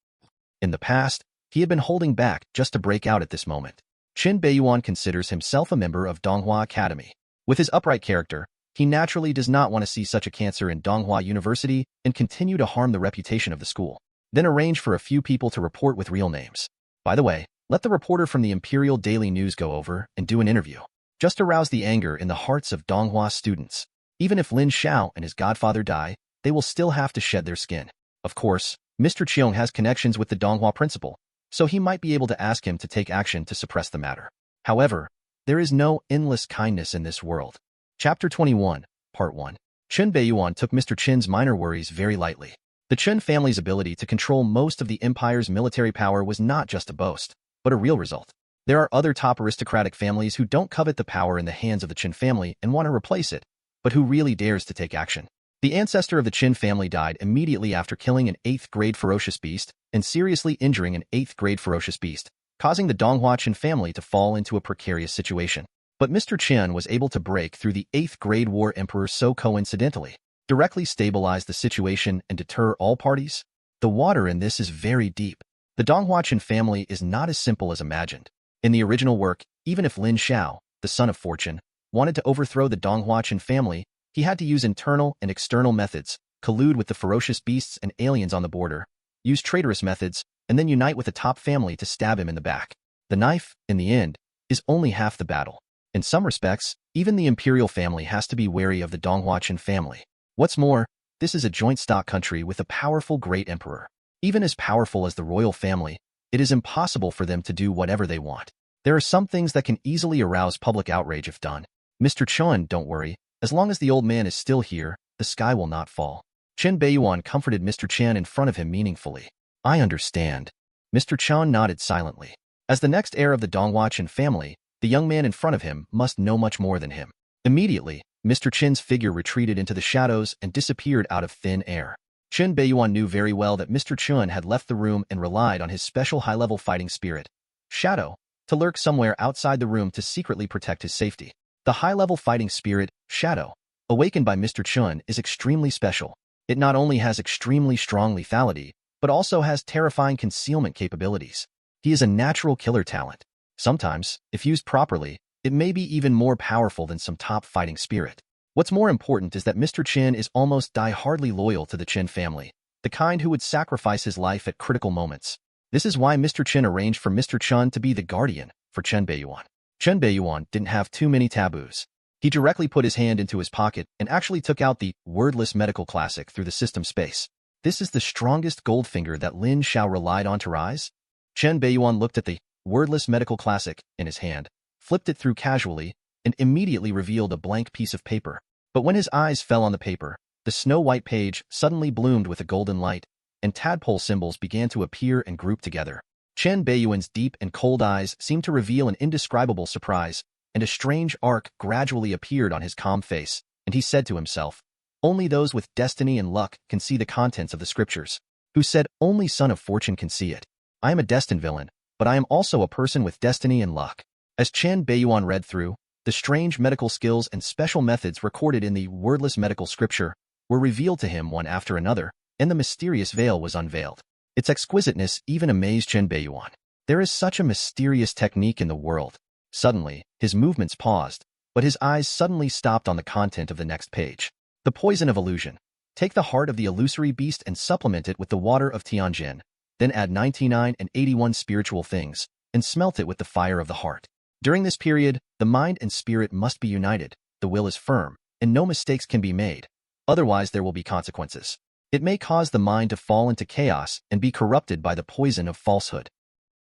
In the past, he had been holding back just to break out at this moment. Chen Beiyuan considers himself a member of Donghua Academy. With his upright character, he naturally does not want to see such a cancer in Donghua University and continue to harm the reputation of the school. Then arrange for a few people to report with real names. By the way, let the reporter from the Imperial Daily News go over and do an interview. Just arouse the anger in the hearts of Donghua students. Even if Lin Xiao and his godfather die, they will still have to shed their skin. Of course, Mr. Cheong has connections with the Donghua principal, so he might be able to ask him to take action to suppress the matter. However, there is no endless kindness in this world. Chapter 21, Part 1. Chen Beiyuan took Mr. Chen's minor worries very lightly. The Chen family's ability to control most of the empire's military power was not just a boast, but a real result. There are other top aristocratic families who don't covet the power in the hands of the Chen family and want to replace it, but who really dares to take action. The ancestor of the Chen family died immediately after killing an 8th grade ferocious beast and seriously injuring an 8th grade ferocious beast, causing the Donghua Chen family to fall into a precarious situation. But Mr. Chen was able to break through the 8th grade war emperor so coincidentally, directly stabilize the situation and deter all parties. The water in this is very deep. The Donghuachen family is not as simple as imagined. In the original work, even if Lin Xiao, the son of fortune, wanted to overthrow the Donghuachen family, he had to use internal and external methods, collude with the ferocious beasts and aliens on the border, use traitorous methods, and then unite with the top family to stab him in the back. The knife, in the end, is only half the battle. In some respects, even the imperial family has to be wary of the Donghuachen family. What's more, this is a joint stock country with a powerful great emperor. Even as powerful as the royal family, it is impossible for them to do whatever they want. There are some things that can easily arouse public outrage if done. Mr. Chen, don't worry. As long as the old man is still here, the sky will not fall. Chen Beiyuan comforted Mr. Chen in front of him meaningfully. I understand. Mr. Chen nodded silently. As the next heir of the Donghuachen family, the young man in front of him must know much more than him. Immediately, Mr. Chen's figure retreated into the shadows and disappeared out of thin air. Chen Beiyuan knew very well that Mr. Chen had left the room and relied on his special high-level fighting spirit, Shadow, to lurk somewhere outside the room to secretly protect his safety. The high-level fighting spirit, Shadow, awakened by Mr. Chen is extremely special. It not only has extremely strong lethality, but also has terrifying concealment capabilities. He is a natural killer talent. Sometimes, if used properly, it may be even more powerful than some top fighting spirit. What's more important is that Mr. Chen is almost die-hardly loyal to the Chen family, the kind who would sacrifice his life at critical moments. This is why Mr. Chen arranged for Mr. Chen to be the guardian for Chen Beiyuan. Chen Beiyuan didn't have too many taboos. He directly put his hand into his pocket and actually took out the wordless medical classic through the system space. This is the strongest gold finger that Lin Xiao relied on to rise. Chen Beiyuan looked at the wordless medical classic in his hand, flipped it through casually, and immediately revealed a blank piece of paper. But when his eyes fell on the paper, the snow-white page suddenly bloomed with a golden light, and tadpole symbols began to appear and group together. Chen Beiyuan's deep and cold eyes seemed to reveal an indescribable surprise, and a strange arc gradually appeared on his calm face, and he said to himself, "Only those with destiny and luck can see the contents of the scriptures." Who said, "Only son of fortune can see it." I am a destined villain, but I am also a person with destiny and luck. As Chen Beiyuan read through, the strange medical skills and special methods recorded in the wordless medical scripture were revealed to him one after another, and the mysterious veil was unveiled. Its exquisiteness even amazed Chen Beiyuan. There is such a mysterious technique in the world. Suddenly, his movements paused, but his eyes suddenly stopped on the content of the next page. The poison of illusion. Take the heart of the illusory beast and supplement it with the water of Tianjin, then add 99 and 81 spiritual things, and smelt it with the fire of the heart. During this period, the mind and spirit must be united, the will is firm, and no mistakes can be made. Otherwise, there will be consequences. It may cause the mind to fall into chaos and be corrupted by the poison of falsehood.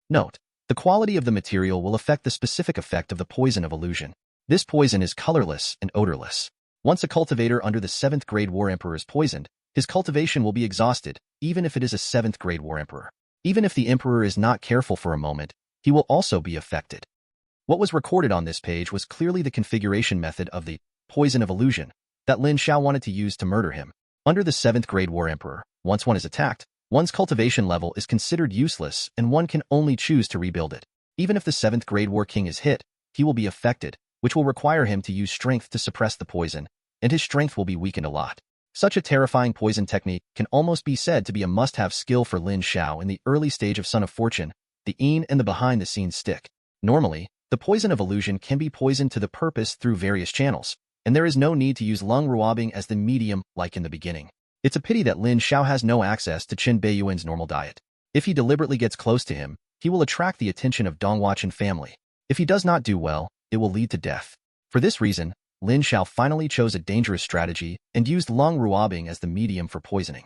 Note: the quality of the material will affect the specific effect of the poison of illusion. This poison is colorless and odorless. Once a cultivator under the 7th grade war emperor is poisoned, his cultivation will be exhausted, even if it is a 7th grade war emperor. Even if the emperor is not careful for a moment, he will also be affected. What was recorded on this page was clearly the configuration method of the poison of illusion that Lin Xiao wanted to use to murder him. Under the 7th grade war emperor, once one is attacked, one's cultivation level is considered useless and one can only choose to rebuild it. Even if the 7th grade war king is hit, he will be affected, which will require him to use strength to suppress the poison, and his strength will be weakened a lot. Such a terrifying poison technique can almost be said to be a must-have skill for Lin Xiao in the early stage of Son of Fortune, the Yin and the behind-the-scenes stick. Normally, the poison of illusion can be poisoned to the purpose through various channels, and there is no need to use Leng Ruobing as the medium like in the beginning. It's a pity that Lin Xiao has no access to Chen Beiyuan's normal diet. If he deliberately gets close to him, he will attract the attention of Donghuachen family. If he does not do well, it will lead to death. For this reason, Lin Xiao finally chose a dangerous strategy and used Leng Ruobing as the medium for poisoning.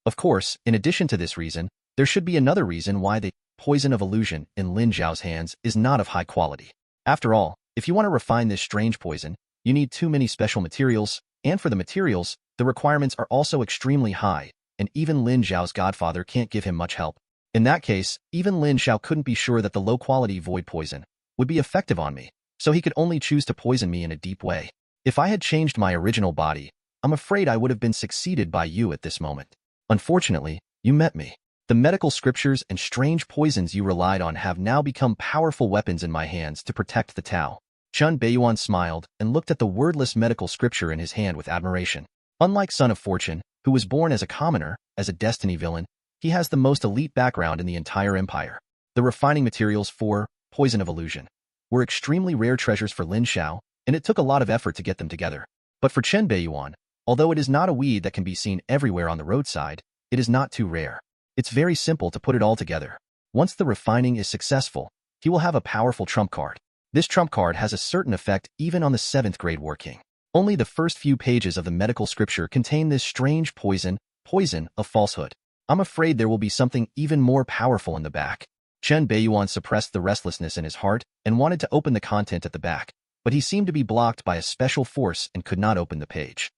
Of course, in addition to this reason, there should be another reason why the poison of illusion in Lin Xiao's hands is not of high quality. After all, if you want to refine this strange poison, you need too many special materials, and for the materials, the requirements are also extremely high, and even Lin Xiao's godfather can't give him much help. In that case, even Lin Xiao couldn't be sure that the low-quality void poison would be effective on me, so he could only choose to poison me in a deep way. If I had changed my original body, I'm afraid I would have been succeeded by you at this moment. Unfortunately, you met me. The medical scriptures and strange poisons you relied on have now become powerful weapons in my hands to protect the Tao. Chen Beiyuan smiled and looked at the wordless medical scripture in his hand with admiration. Unlike Son of Fortune, who was born as a commoner, as a destiny villain, he has the most elite background in the entire empire. The refining materials for Poison of Illusion were extremely rare treasures for Lin Xiao, and it took a lot of effort to get them together. But for Chen Beiyuan, although it is not a weed that can be seen everywhere on the roadside, it is not too rare. It's very simple to put it all together. Once the refining is successful, he will have a powerful trump card. This trump card has a certain effect even on the 7th grade War King. Only the first few pages of the medical scripture contain this strange poison of falsehood. I'm afraid there will be something even more powerful in the back. Chen Beiyuan suppressed the restlessness in his heart and wanted to open the content at the back, but he seemed to be blocked by a special force and could not open the page.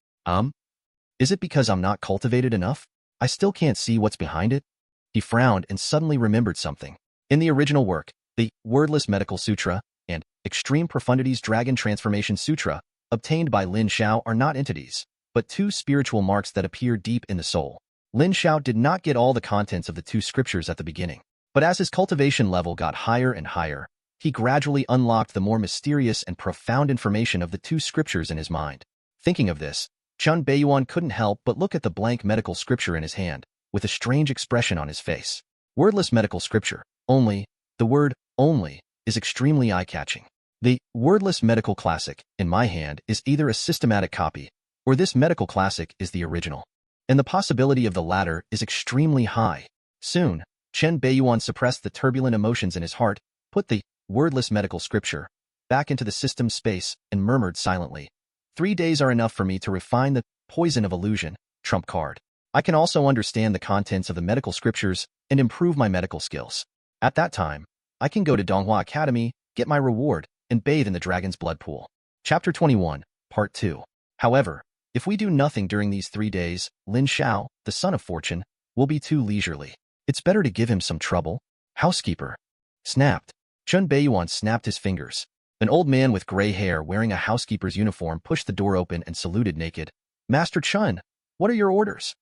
Is it because I'm not cultivated enough? I still can't see what's behind it? He frowned and suddenly remembered something. In the original work, the Wordless Medical Sutra and Extreme Profundities Dragon Transformation Sutra, obtained by Lin Xiao, are not entities, but two spiritual marks that appear deep in the soul. Lin Xiao did not get all the contents of the two scriptures at the beginning, but as his cultivation level got higher and higher, he gradually unlocked the more mysterious and profound information of the two scriptures in his mind. Thinking of this, Chen Beiyuan couldn't help but look at the blank medical scripture in his hand, with a strange expression on his face. Wordless medical scripture, only, the word only, is extremely eye-catching. The wordless medical classic, in my hand, is either a systematic copy, or this medical classic is the original. And the possibility of the latter is extremely high. Soon, Chen Beiyuan suppressed the turbulent emotions in his heart, put the wordless medical scripture back into the system space, and murmured silently, 3 days are enough for me to refine the Poison of Illusion trump card. I can also understand the contents of the medical scriptures and improve my medical skills. At that time, I can go to Donghua Academy, get my reward, and bathe in the dragon's blood pool. Chapter 21, Part 2. However, if we do nothing during these 3 days, Lin Xiao, the Son of Fortune, will be too leisurely. It's better to give him some trouble. Housekeeper. Snapped. Chen Beiyuan snapped his fingers. An old man with gray hair wearing a housekeeper's uniform pushed the door open and saluted naked. Master Chen, what are your orders?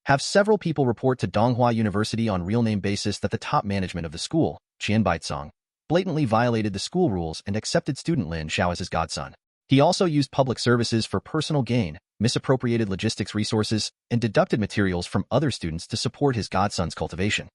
Have several people report to Donghua University on real name basis that the top management of the school, Qian Baicong, blatantly violated the school rules and accepted student Lin Xiao as his godson. He also used public services for personal gain, misappropriated logistics resources, and deducted materials from other students to support his godson's cultivation.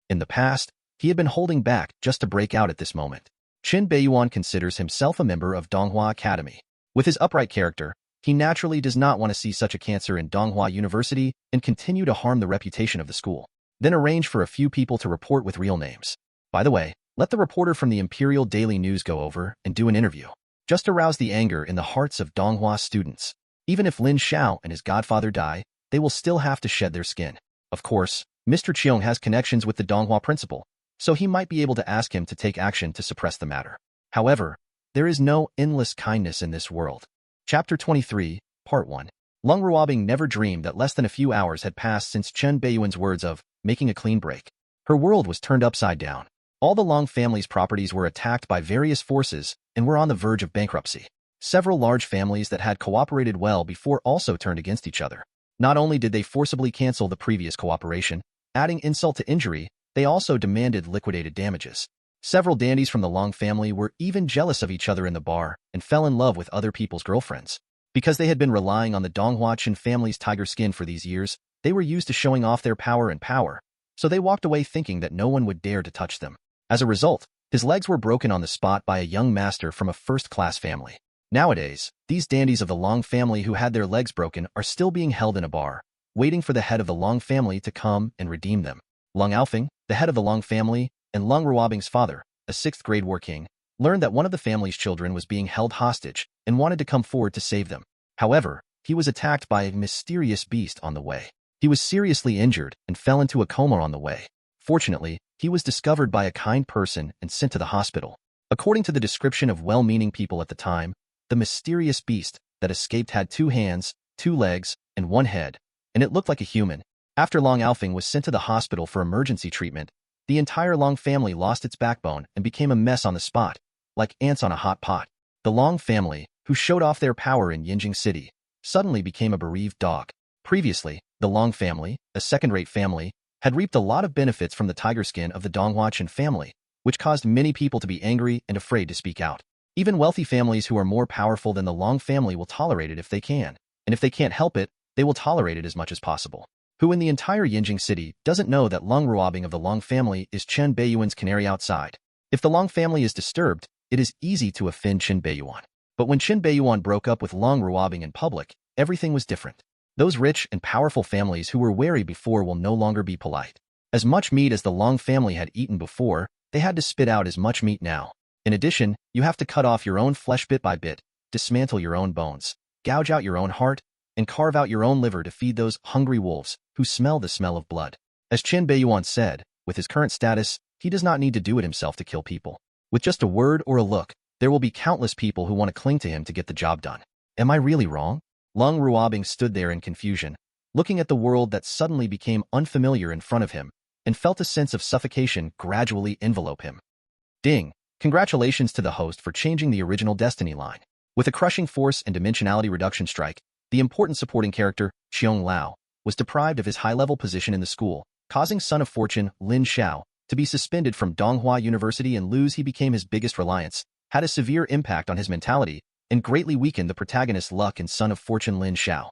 In the past, he had been holding back just to break out at this moment. Chen Beiyuan considers himself a member of Donghua Academy. With his upright character, he naturally does not want to see such a cancer in Donghua University and continue to harm the reputation of the school. Then arrange for a few people to report with real names. By the way, let the reporter from the Imperial Daily News go over and do an interview. Just arouse the anger in the hearts of Donghua students. Even if Lin Xiao and his godfather die, they will still have to shed their skin. Of course, Mr. Cheong has connections with the Donghua principal, so he might be able to ask him to take action to suppress the matter. However, there is no endless kindness in this world. Chapter 23, Part 1. Leng Ruobing never dreamed that less than a few hours had passed since Chen Beiyuan's words of making a clean break. Her world was turned upside down. All the Long family's properties were attacked by various forces and were on the verge of bankruptcy. Several large families that had cooperated well before also turned against each other. Not only did they forcibly cancel the previous cooperation, adding insult to injury, they also demanded liquidated damages. Several dandies from the Long family were even jealous of each other in the bar and fell in love with other people's girlfriends. Because they had been relying on the Donghua Chen family's tiger skin for these years, they were used to showing off their power, so they walked away thinking that no one would dare to touch them. As a result, his legs were broken on the spot by a young master from a first-class family. Nowadays, these dandies of the Long family who had their legs broken are still being held in a bar, waiting for the head of the Long family to come and redeem them. Leng Ruobing, the head of the Long family, and Leng Ruobing's father, a 6th grade war king, learned that one of the family's children was being held hostage and wanted to come forward to save them. However, he was attacked by a mysterious beast on the way. He was seriously injured and fell into a coma on the way. Fortunately, he was discovered by a kind person and sent to the hospital. According to the description of well-meaning people at the time, the mysterious beast that escaped had 2 hands, 2 legs, and 1 head, and it looked like a human. After Leng Ruobing was sent to the hospital for emergency treatment, the entire Long family lost its backbone and became a mess on the spot, like ants on a hot pot. The Long family, who showed off their power in Yinjing City, suddenly became a bereaved dog. Previously, the Long family, a second-rate family, had reaped a lot of benefits from the tiger skin of the Donghua Chen family, which caused many people to be angry and afraid to speak out. Even wealthy families who are more powerful than the Long family will tolerate it if they can, and if they can't help it, they will tolerate it as much as possible. Who in the entire Yinjing city doesn't know that Leng Ruobing of the Long family is Chen Beiyuan's canary outside? If the Long family is disturbed, it is easy to offend Chen Beiyuan. But when Chen Beiyuan broke up with Leng Ruobing in public, everything was different. Those rich and powerful families who were wary before will no longer be polite. As much meat as the Long family had eaten before, they had to spit out as much meat now. In addition, you have to cut off your own flesh bit by bit, dismantle your own bones, gouge out your own heart, and carve out your own liver to feed those hungry wolves who smell the smell of blood. As Chen Beiyuan said, with his current status, he does not need to do it himself to kill people. With just a word or a look, there will be countless people who want to cling to him to get the job done. Am I really wrong? Leng Ruobing stood there in confusion, looking at the world that suddenly became unfamiliar in front of him, and felt a sense of suffocation gradually envelope him. Ding! Congratulations to the host for changing the original Destiny line. With a crushing force and dimensionality reduction strike, the important supporting character, Xiong Lao, was deprived of his high-level position in the school, causing Son of Fortune, Lin Xiao, to be suspended from Donghua University and lose he became his biggest reliance, had a severe impact on his mentality, and greatly weakened the protagonist's luck in Son of Fortune Lin Xiao.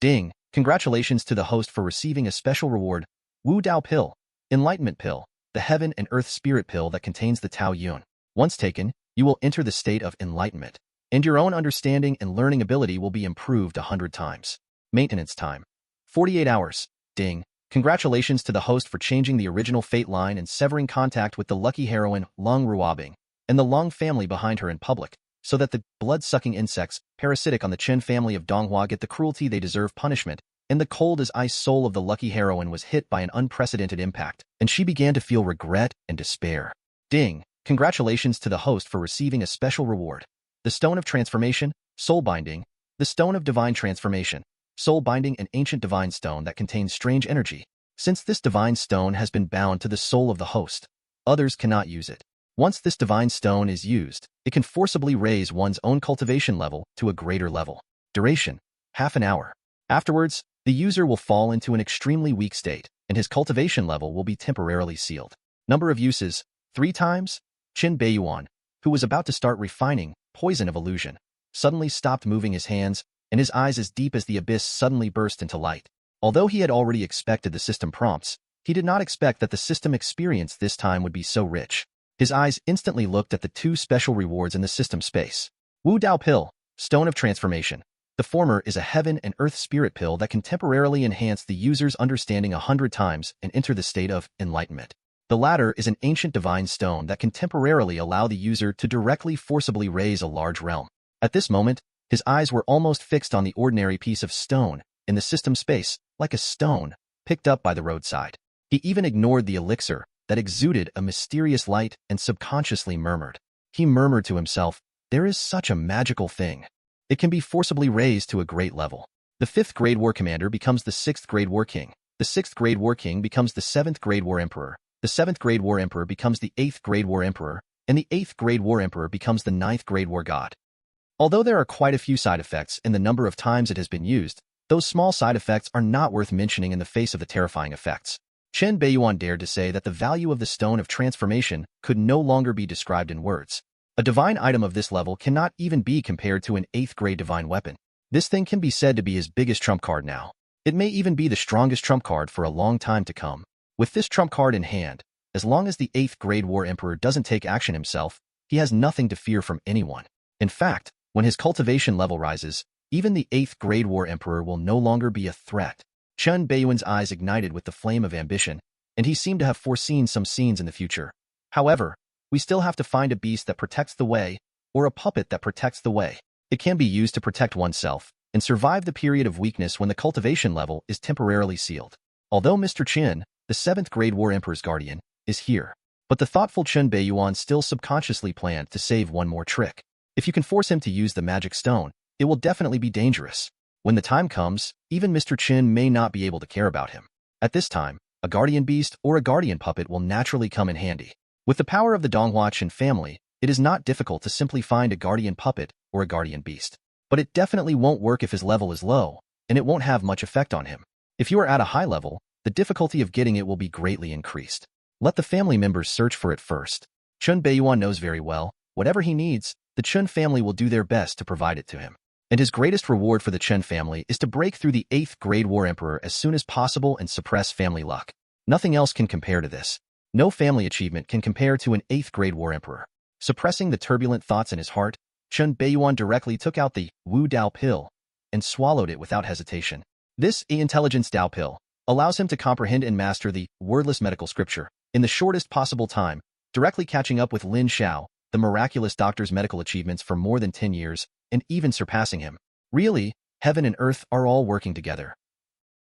Ding! Congratulations to the host for receiving a special reward, Wu Dao Pill, Enlightenment Pill, the Heaven and Earth Spirit Pill that contains the Tao Yun. Once taken, you will enter the state of enlightenment, and your own understanding and learning ability will be improved 100 times. Maintenance time: 48 hours. Ding! Congratulations to the host for changing the original Fate line and severing contact with the lucky heroine, Leng Ruobing, and the Long family behind her in public, so that the blood-sucking insects, parasitic on the Chen family of Donghua, get the cruelty they deserve punishment, and the cold-as-ice soul of the lucky heroine was hit by an unprecedented impact, and she began to feel regret and despair. Ding! Congratulations to the host for receiving a special reward. The Stone of Transformation, Soul Binding, the Stone of Divine Transformation, Soul Binding, an ancient divine stone that contains strange energy. Since this divine stone has been bound to the soul of the host, others cannot use it. Once this divine stone is used, it can forcibly raise one's own cultivation level to a greater level. Duration: half an hour. Afterwards, the user will fall into an extremely weak state, and his cultivation level will be temporarily sealed. Number of uses: 3 times. Chen Beiyuan, who was about to start refining Poison of Illusion, suddenly stopped moving his hands, and his eyes as deep as the abyss suddenly burst into light. Although he had already expected the system prompts, he did not expect that the system experience this time would be so rich. His eyes instantly looked at the 2 special rewards in the system space. Wu Dao Pill, Stone of Transformation. The former is a Heaven and Earth Spirit Pill that can temporarily enhance the user's understanding 100 times and enter the state of enlightenment. The latter is an ancient divine stone that can temporarily allow the user to directly forcibly raise a large realm. At this moment, his eyes were almost fixed on the ordinary piece of stone in the system space, like a stone picked up by the roadside. He even ignored the elixir that exuded a mysterious light and subconsciously murmured. He murmured to himself, "There is such a magical thing. It can be forcibly raised to a great level." The 5th grade war commander becomes the 6th grade war king. The 6th grade war king becomes the 7th grade war emperor. The 7th grade war emperor becomes the 8th grade war emperor, and the 8th grade war emperor becomes the 9th grade war god. Although there are quite a few side effects in the number of times it has been used, those small side effects are not worth mentioning in the face of the terrifying effects. Chen Beiyuan dared to say that the value of the Stone of Transformation could no longer be described in words. A divine item of this level cannot even be compared to an 8th grade divine weapon. This thing can be said to be his biggest trump card now. It may even be the strongest trump card for a long time to come. With this trump card in hand, as long as the 8th grade war emperor doesn't take action himself, he has nothing to fear from anyone. In fact, when his cultivation level rises, even the 8th grade war emperor will no longer be a threat. Chen Beiyuan's eyes ignited with the flame of ambition, and he seemed to have foreseen some scenes in the future. However, we still have to find a beast that protects the way, or a puppet that protects the way. It can be used to protect oneself and survive the period of weakness when the cultivation level is temporarily sealed. Although Mr. Chen, the 7th grade war emperor's guardian, is here, but the thoughtful Chen Beiyuan still subconsciously planned to save one more trick. If you can force him to use the magic stone, it will definitely be dangerous. When the time comes, even Mr. Chen may not be able to care about him. At this time, a guardian beast or a guardian puppet will naturally come in handy. With the power of the Donghua Chen family, it is not difficult to simply find a guardian puppet or a guardian beast. But it definitely won't work if his level is low, and it won't have much effect on him. If you are at a high level, the difficulty of getting it will be greatly increased. Let the family members search for it first. Chen Beiyuan knows very well, whatever he needs, the Chen family will do their best to provide it to him. And his greatest reward for the Chen family is to break through the 8th grade war emperor as soon as possible and suppress family luck. Nothing else can compare to this. No family achievement can compare to an 8th grade war emperor. Suppressing the turbulent thoughts in his heart, Chen Beiyuan directly took out the Wu Dao pill and swallowed it without hesitation. This intelligence Dao pill allows him to comprehend and master the wordless medical scripture in the shortest possible time, directly catching up with Lin Xiao, the miraculous doctor's medical achievements for more than 10 years, and even surpassing him. Really, heaven and earth are all working together.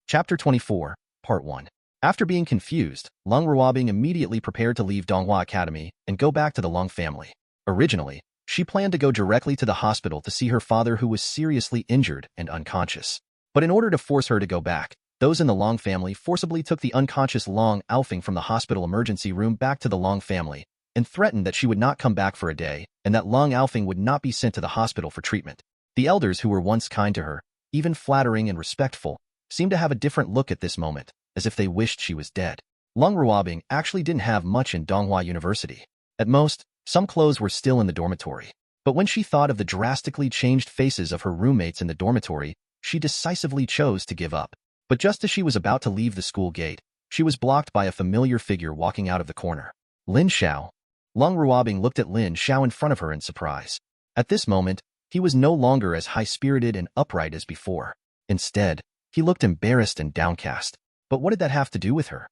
Chapter 24, Part 1. After being confused, Leng Ruobing immediately prepared to leave Donghua Academy and go back to the Leng family. Originally, she planned to go directly to the hospital to see her father who was seriously injured and unconscious. But in order to force her to go back, those in the Long family forcibly took the unconscious Long Alfing from the hospital emergency room back to the Long family and threatened that she would not come back for a day and that Long Alfing would not be sent to the hospital for treatment. The elders who were once kind to her, even flattering and respectful, seemed to have a different look at this moment, as if they wished she was dead. Leng Ruobing actually didn't have much in Donghua University. At most, some clothes were still in the dormitory. But when she thought of the drastically changed faces of her roommates in the dormitory, she decisively chose to give up. But just as she was about to leave the school gate, she was blocked by a familiar figure walking out of the corner. Lin Xiao. Leng Ruobing looked at Lin Xiao in front of her in surprise. At this moment, he was no longer as high-spirited and upright as before. Instead, he looked embarrassed and downcast. But what did that have to do with her?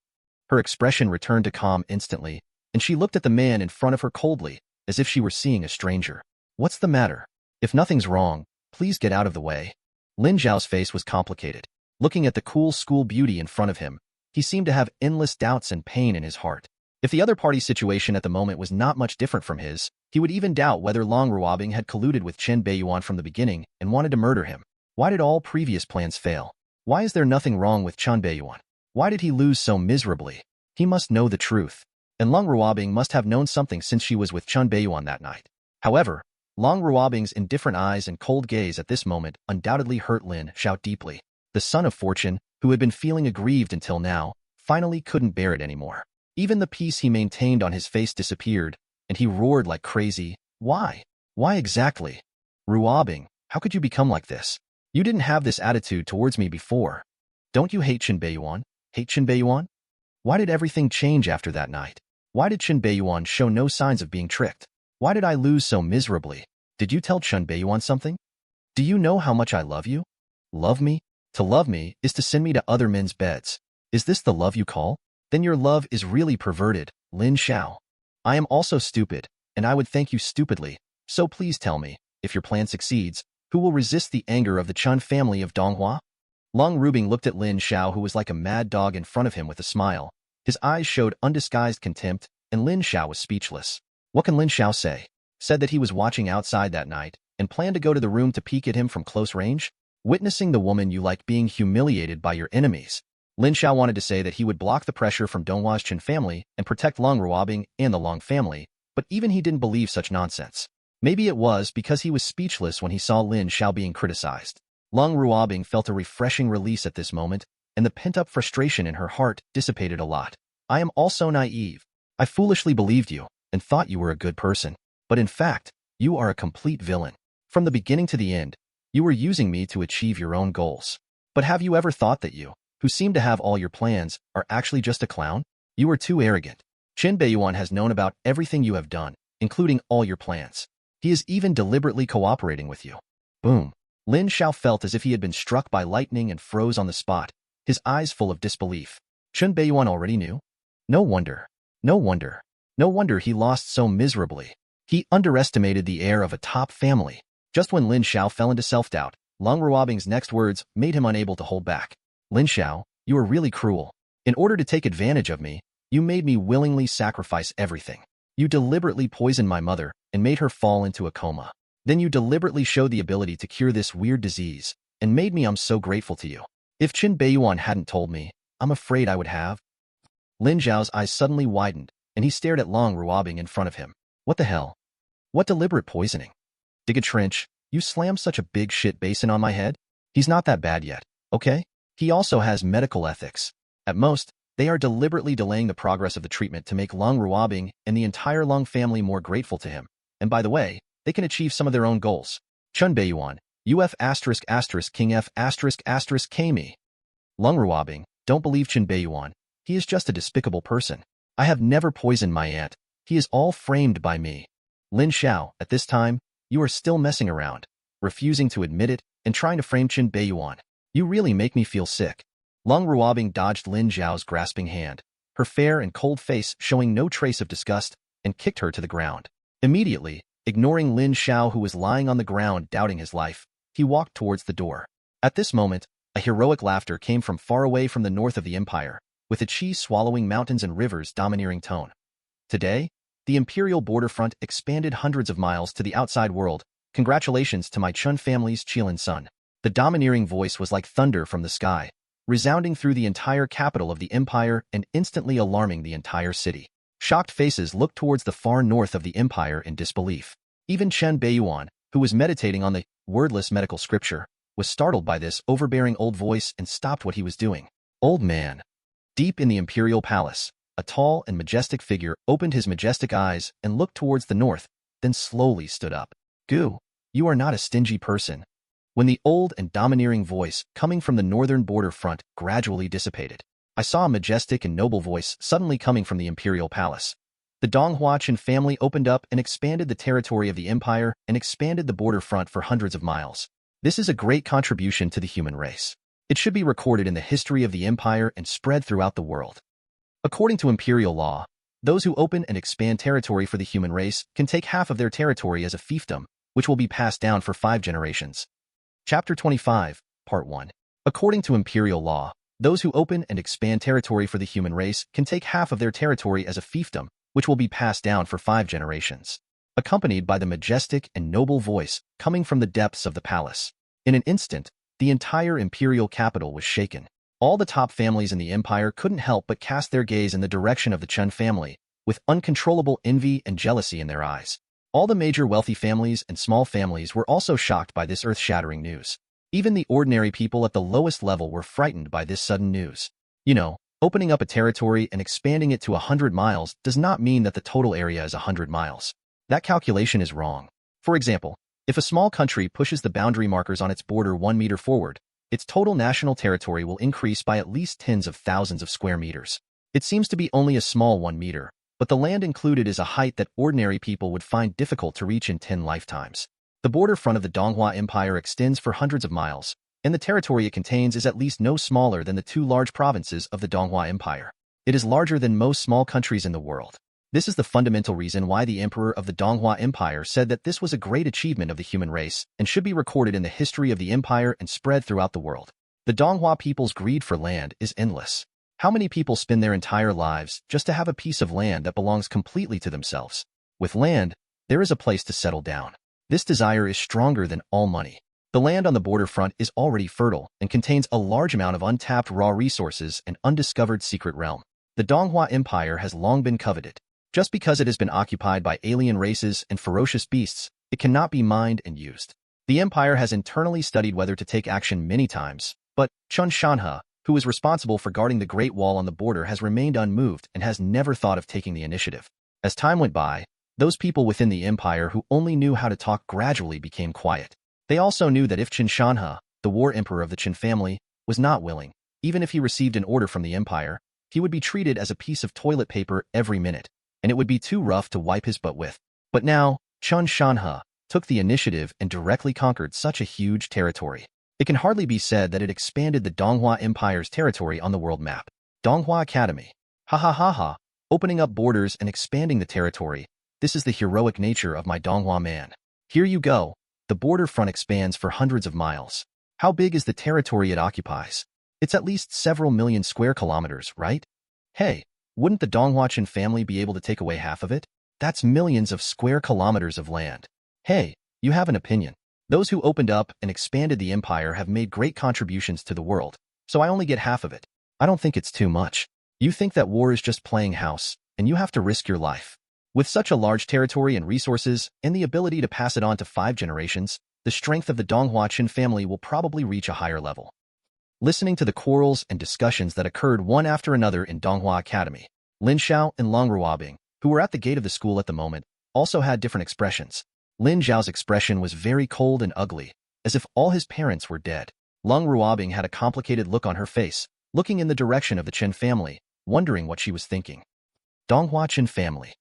Her expression returned to calm instantly, and she looked at the man in front of her coldly, as if she were seeing a stranger. What's the matter? If nothing's wrong, please get out of the way. Lin Xiao's face was complicated. Looking at the cool school beauty in front of him, he seemed to have endless doubts and pain in his heart. If the other party's situation at the moment was not much different from his, he would even doubt whether Leng Ruobing had colluded with Chen Beiyuan from the beginning and wanted to murder him. Why did all previous plans fail? Why is there nothing wrong with Chen Beiyuan? Why did he lose so miserably? He must know the truth. And Leng Ruobing must have known something since she was with Chen Beiyuan that night. However, Leng Ruobing's indifferent eyes and cold gaze at this moment undoubtedly hurt Lin Xiao deeply. The son of fortune, who had been feeling aggrieved until now, finally couldn't bear it anymore. Even the peace he maintained on his face disappeared, and he roared like crazy. Why? Why exactly? Ruobing, how could you become like this? You didn't have this attitude towards me before. Don't you hate Chen Beiyuan? Hate Chen Beiyuan? Why did everything change after that night? Why did Chen Beiyuan show no signs of being tricked? Why did I lose so miserably? Did you tell Chen Beiyuan something? Do you know how much I love you? Love me? To love me is to send me to other men's beds. Is this the love you call? Then your love is really perverted, Lin Xiao. I am also stupid, and I would thank you stupidly, so please tell me, if your plan succeeds, who will resist the anger of the Chen family of Donghua? Leng Ruobing looked at Lin Xiao, who was like a mad dog in front of him, with a smile. His eyes showed undisguised contempt, and Lin Xiao was speechless. What can Lin Xiao say? Said that he was watching outside that night, and planned to go to the room to peek at him from close range? Witnessing the woman you like being humiliated by your enemies. Lin Xiao wanted to say that he would block the pressure from Donghua's Chen family and protect Leng Ruobing and the Long family, but even he didn't believe such nonsense. Maybe it was because he was speechless when he saw Lin Xiao being criticized. Leng Ruobing felt a refreshing release at this moment, and the pent-up frustration in her heart dissipated a lot. I am also naive. I foolishly believed you and thought you were a good person. But in fact, you are a complete villain. From the beginning to the end, you were using me to achieve your own goals. But have you ever thought that you, who seem to have all your plans, are actually just a clown? You are too arrogant. Chen Beiyuan has known about everything you have done, including all your plans. He is even deliberately cooperating with you. Boom. Lin Xiao felt as if he had been struck by lightning and froze on the spot, his eyes full of disbelief. Chen Beiyuan already knew? No wonder. No wonder. No wonder he lost so miserably. He underestimated the heir of a top family. Just when Lin Xiao fell into self-doubt, Leng Ruobing's next words made him unable to hold back. Lin Xiao, you are really cruel. In order to take advantage of me, you made me willingly sacrifice everything. You deliberately poisoned my mother and made her fall into a coma. Then you deliberately showed the ability to cure this weird disease and made me so grateful to you. If Chen Beiyuan hadn't told me, I'm afraid I would have. Lin Xiao's eyes suddenly widened, and he stared at Leng Ruobing in front of him. What the hell? What deliberate poisoning? Dig a trench. You slammed such a big shit basin on my head? He's not that bad yet, okay? He also has medical ethics. At most, they are deliberately delaying the progress of the treatment to make Leng Ruobing and the entire Leng family more grateful to him. And by the way, they can achieve some of their own goals. Chen Beiyuan, UF *** King F *** Kami. Leng Ruobing, don't believe Chen Beiyuan. He is just a despicable person. I have never poisoned my aunt. He is all framed by me. Lin Xiao, at this time, you are still messing around, refusing to admit it, and trying to frame Chen Beiyuan. You really make me feel sick. Leng Ruobing dodged Lin Xiao's grasping hand, her fair and cold face showing no trace of disgust, and kicked her to the ground. Immediately, ignoring Lin Xiao who was lying on the ground doubting his life, he walked towards the door. At this moment, a heroic laughter came from far away from the north of the empire, with a chi-swallowing mountains and rivers domineering tone. Today, the imperial border front expanded hundreds of miles to the outside world. Congratulations to my Chun family's Qilin son. The domineering voice was like thunder from the sky, resounding through the entire capital of the empire and instantly alarming the entire city. Shocked faces looked towards the far north of the empire in disbelief. Even Chen Beiyuan, who was meditating on the wordless medical scripture, was startled by this overbearing old voice and stopped what he was doing. Old man. Deep in the imperial palace, a tall and majestic figure opened his majestic eyes and looked towards the north, then slowly stood up. Gu, you are not a stingy person. When the old and domineering voice coming from the northern border front gradually dissipated, I saw a majestic and noble voice suddenly coming from the imperial palace. The Donghua Chen family opened up and expanded the territory of the empire and expanded the border front for hundreds of miles. This is a great contribution to the human race. It should be recorded in the history of the empire and spread throughout the world. According to imperial law, those who open and expand territory for the human race can take half of their territory as a fiefdom, which will be passed down for 5 generations. Chapter 25, Part 1. According to imperial law, those who open and expand territory for the human race can take half of their territory as a fiefdom, which will be passed down for 5 generations. Accompanied by the majestic and noble voice coming from the depths of the palace. In an instant, the entire imperial capital was shaken. All the top families in the empire couldn't help but cast their gaze in the direction of the Chen family, with uncontrollable envy and jealousy in their eyes. All the major wealthy families and small families were also shocked by this earth-shattering news. Even the ordinary people at the lowest level were frightened by this sudden news. You know, opening up a territory and expanding it to 100 miles does not mean that the total area is 100 miles. That calculation is wrong. For example, if a small country pushes the boundary markers on its border 1 meter forward, its total national territory will increase by at least tens of thousands of square meters. It seems to be only a small 1 meter, but the land included is a height that ordinary people would find difficult to reach in 10 lifetimes. The border front of the Donghua Empire extends for hundreds of miles, and the territory it contains is at least no smaller than the 2 large provinces of the Donghua Empire. It is larger than most small countries in the world. This is the fundamental reason why the emperor of the Donghua Empire said that this was a great achievement of the human race and should be recorded in the history of the empire and spread throughout the world. The Donghua people's greed for land is endless. How many people spend their entire lives just to have a piece of land that belongs completely to themselves? With land, there is a place to settle down. This desire is stronger than all money. The land on the border front is already fertile and contains a large amount of untapped raw resources and undiscovered secret realm. The Donghua Empire has long been coveted. Just because it has been occupied by alien races and ferocious beasts, it cannot be mined and used. The empire has internally studied whether to take action many times, but Chen Shanhe, who is responsible for guarding the Great Wall on the border, has remained unmoved and has never thought of taking the initiative. As time went by, those people within the empire who only knew how to talk gradually became quiet. They also knew that if Chen Shanhe, the war emperor of the Chen family, was not willing, even if he received an order from the empire, he would be treated as a piece of toilet paper every minute, and it would be too rough to wipe his butt with. But now, Chen Shanhe took the initiative and directly conquered such a huge territory. It can hardly be said that it expanded the Donghua Empire's territory on the world map. Donghua Academy. Ha ha ha ha, opening up borders and expanding the territory. This is the heroic nature of my Donghua man. Here you go. The border front expands for hundreds of miles. How big is the territory it occupies? It's at least several million square kilometers, right? Hey, wouldn't the Donghua Chen family be able to take away half of it? That's millions of square kilometers of land. Hey, you have an opinion. Those who opened up and expanded the empire have made great contributions to the world, so I only get half of it. I don't think it's too much. You think that war is just playing house, and you have to risk your life. With such a large territory and resources, and the ability to pass it on to 5 generations, the strength of the Donghua Chen family will probably reach a higher level. Listening to the quarrels and discussions that occurred one after another in Donghua Academy, Lin Xiao and Leng Ruobing, who were at the gate of the school at the moment, also had different expressions. Lin Zhao's expression was very cold and ugly, as if all his parents were dead. Leng Ruobing had a complicated look on her face, looking in the direction of the Chen family, wondering what she was thinking. Donghua Chen family.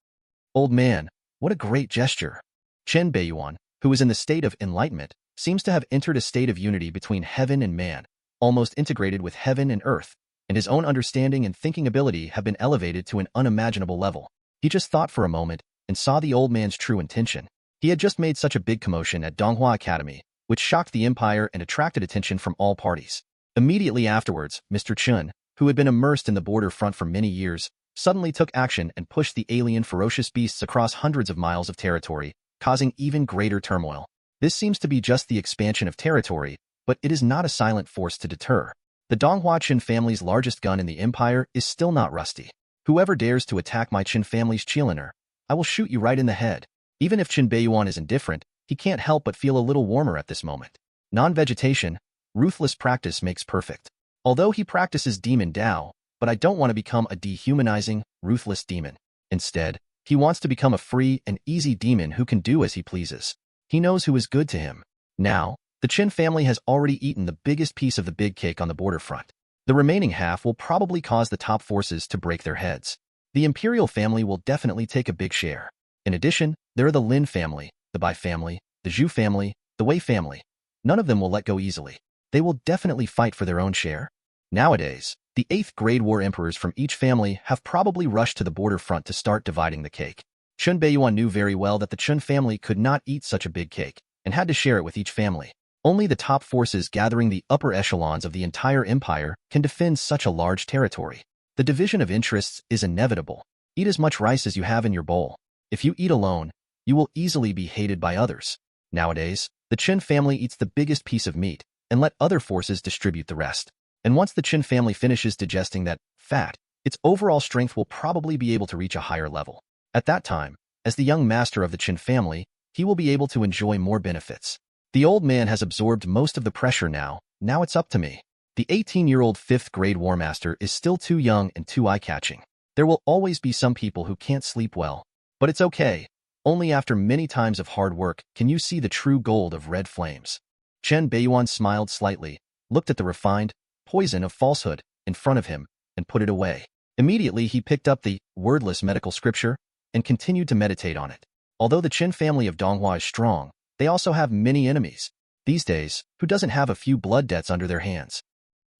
Old man, what a great gesture. Chen Beiyuan, who is in the state of enlightenment, seems to have entered a state of unity between heaven and man, almost integrated with heaven and earth, and his own understanding and thinking ability have been elevated to an unimaginable level. He just thought for a moment and saw the old man's true intention. He had just made such a big commotion at Donghua Academy, which shocked the empire and attracted attention from all parties. Immediately afterwards, Mr. Chen, who had been immersed in the border front for many years, suddenly took action and pushed the alien ferocious beasts across hundreds of miles of territory, causing even greater turmoil. This seems to be just the expansion of territory, but it is not a silent force to deter. The Donghua Chen family's largest gun in the empire is still not rusty. Whoever dares to attack my Chen family's Qiliner, I will shoot you right in the head. Even if Chen Beiyuan is indifferent, he can't help but feel a little warmer at this moment. Non-vegetation, ruthless practice makes perfect. Although he practices demon Dao, but I don't want to become a dehumanizing, ruthless demon. Instead, he wants to become a free and easy demon who can do as he pleases. He knows who is good to him. Now, the Chen family has already eaten the biggest piece of the big cake on the border front. The remaining half will probably cause the top forces to break their heads. The imperial family will definitely take a big share. In addition, there are the Lin family, the Bai family, the Zhu family, the Wei family. None of them will let go easily. They will definitely fight for their own share. Nowadays, the 8th grade war emperors from each family have probably rushed to the border front to start dividing the cake. Chen Beiyuan knew very well that the Chen family could not eat such a big cake, and had to share it with each family. Only the top forces gathering the upper echelons of the entire empire can defend such a large territory. The division of interests is inevitable. Eat as much rice as you have in your bowl. If you eat alone, you will easily be hated by others. Nowadays, the Chen family eats the biggest piece of meat, and let other forces distribute the rest. And once the Chen family finishes digesting that fat, its overall strength will probably be able to reach a higher level. At that time, as the young master of the Chen family, he will be able to enjoy more benefits. The old man has absorbed most of the pressure now it's up to me. The 18-year-old 5th grade war master is still too young and too eye-catching. There will always be some people who can't sleep well. But it's okay. Only after many times of hard work can you see the true gold of red flames. Chen Beiyuan smiled slightly, looked at the refined poison of falsehood in front of him, and put it away. Immediately he picked up the wordless medical scripture and continued to meditate on it. Although the Chen family of Donghua is strong, they also have many enemies. These days, who doesn't have a few blood debts under their hands?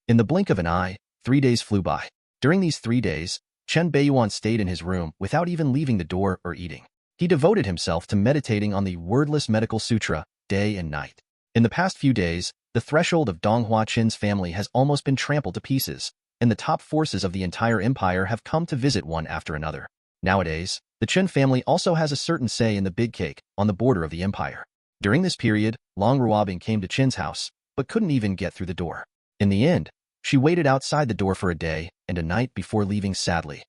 In the blink of an eye, 3 days flew by. During these 3 days, Chen Beiyuan stayed in his room without even leaving the door or eating. He devoted himself to meditating on the wordless medical sutra day and night. In the past few days, the threshold of Donghua Chen's family has almost been trampled to pieces, and the top forces of the entire empire have come to visit one after another. Nowadays, the Chen family also has a certain say in the big cake on the border of the empire. During this period, Leng Ruobing came to Chen's house, but couldn't even get through the door. In the end, she waited outside the door for a day and a night before leaving sadly.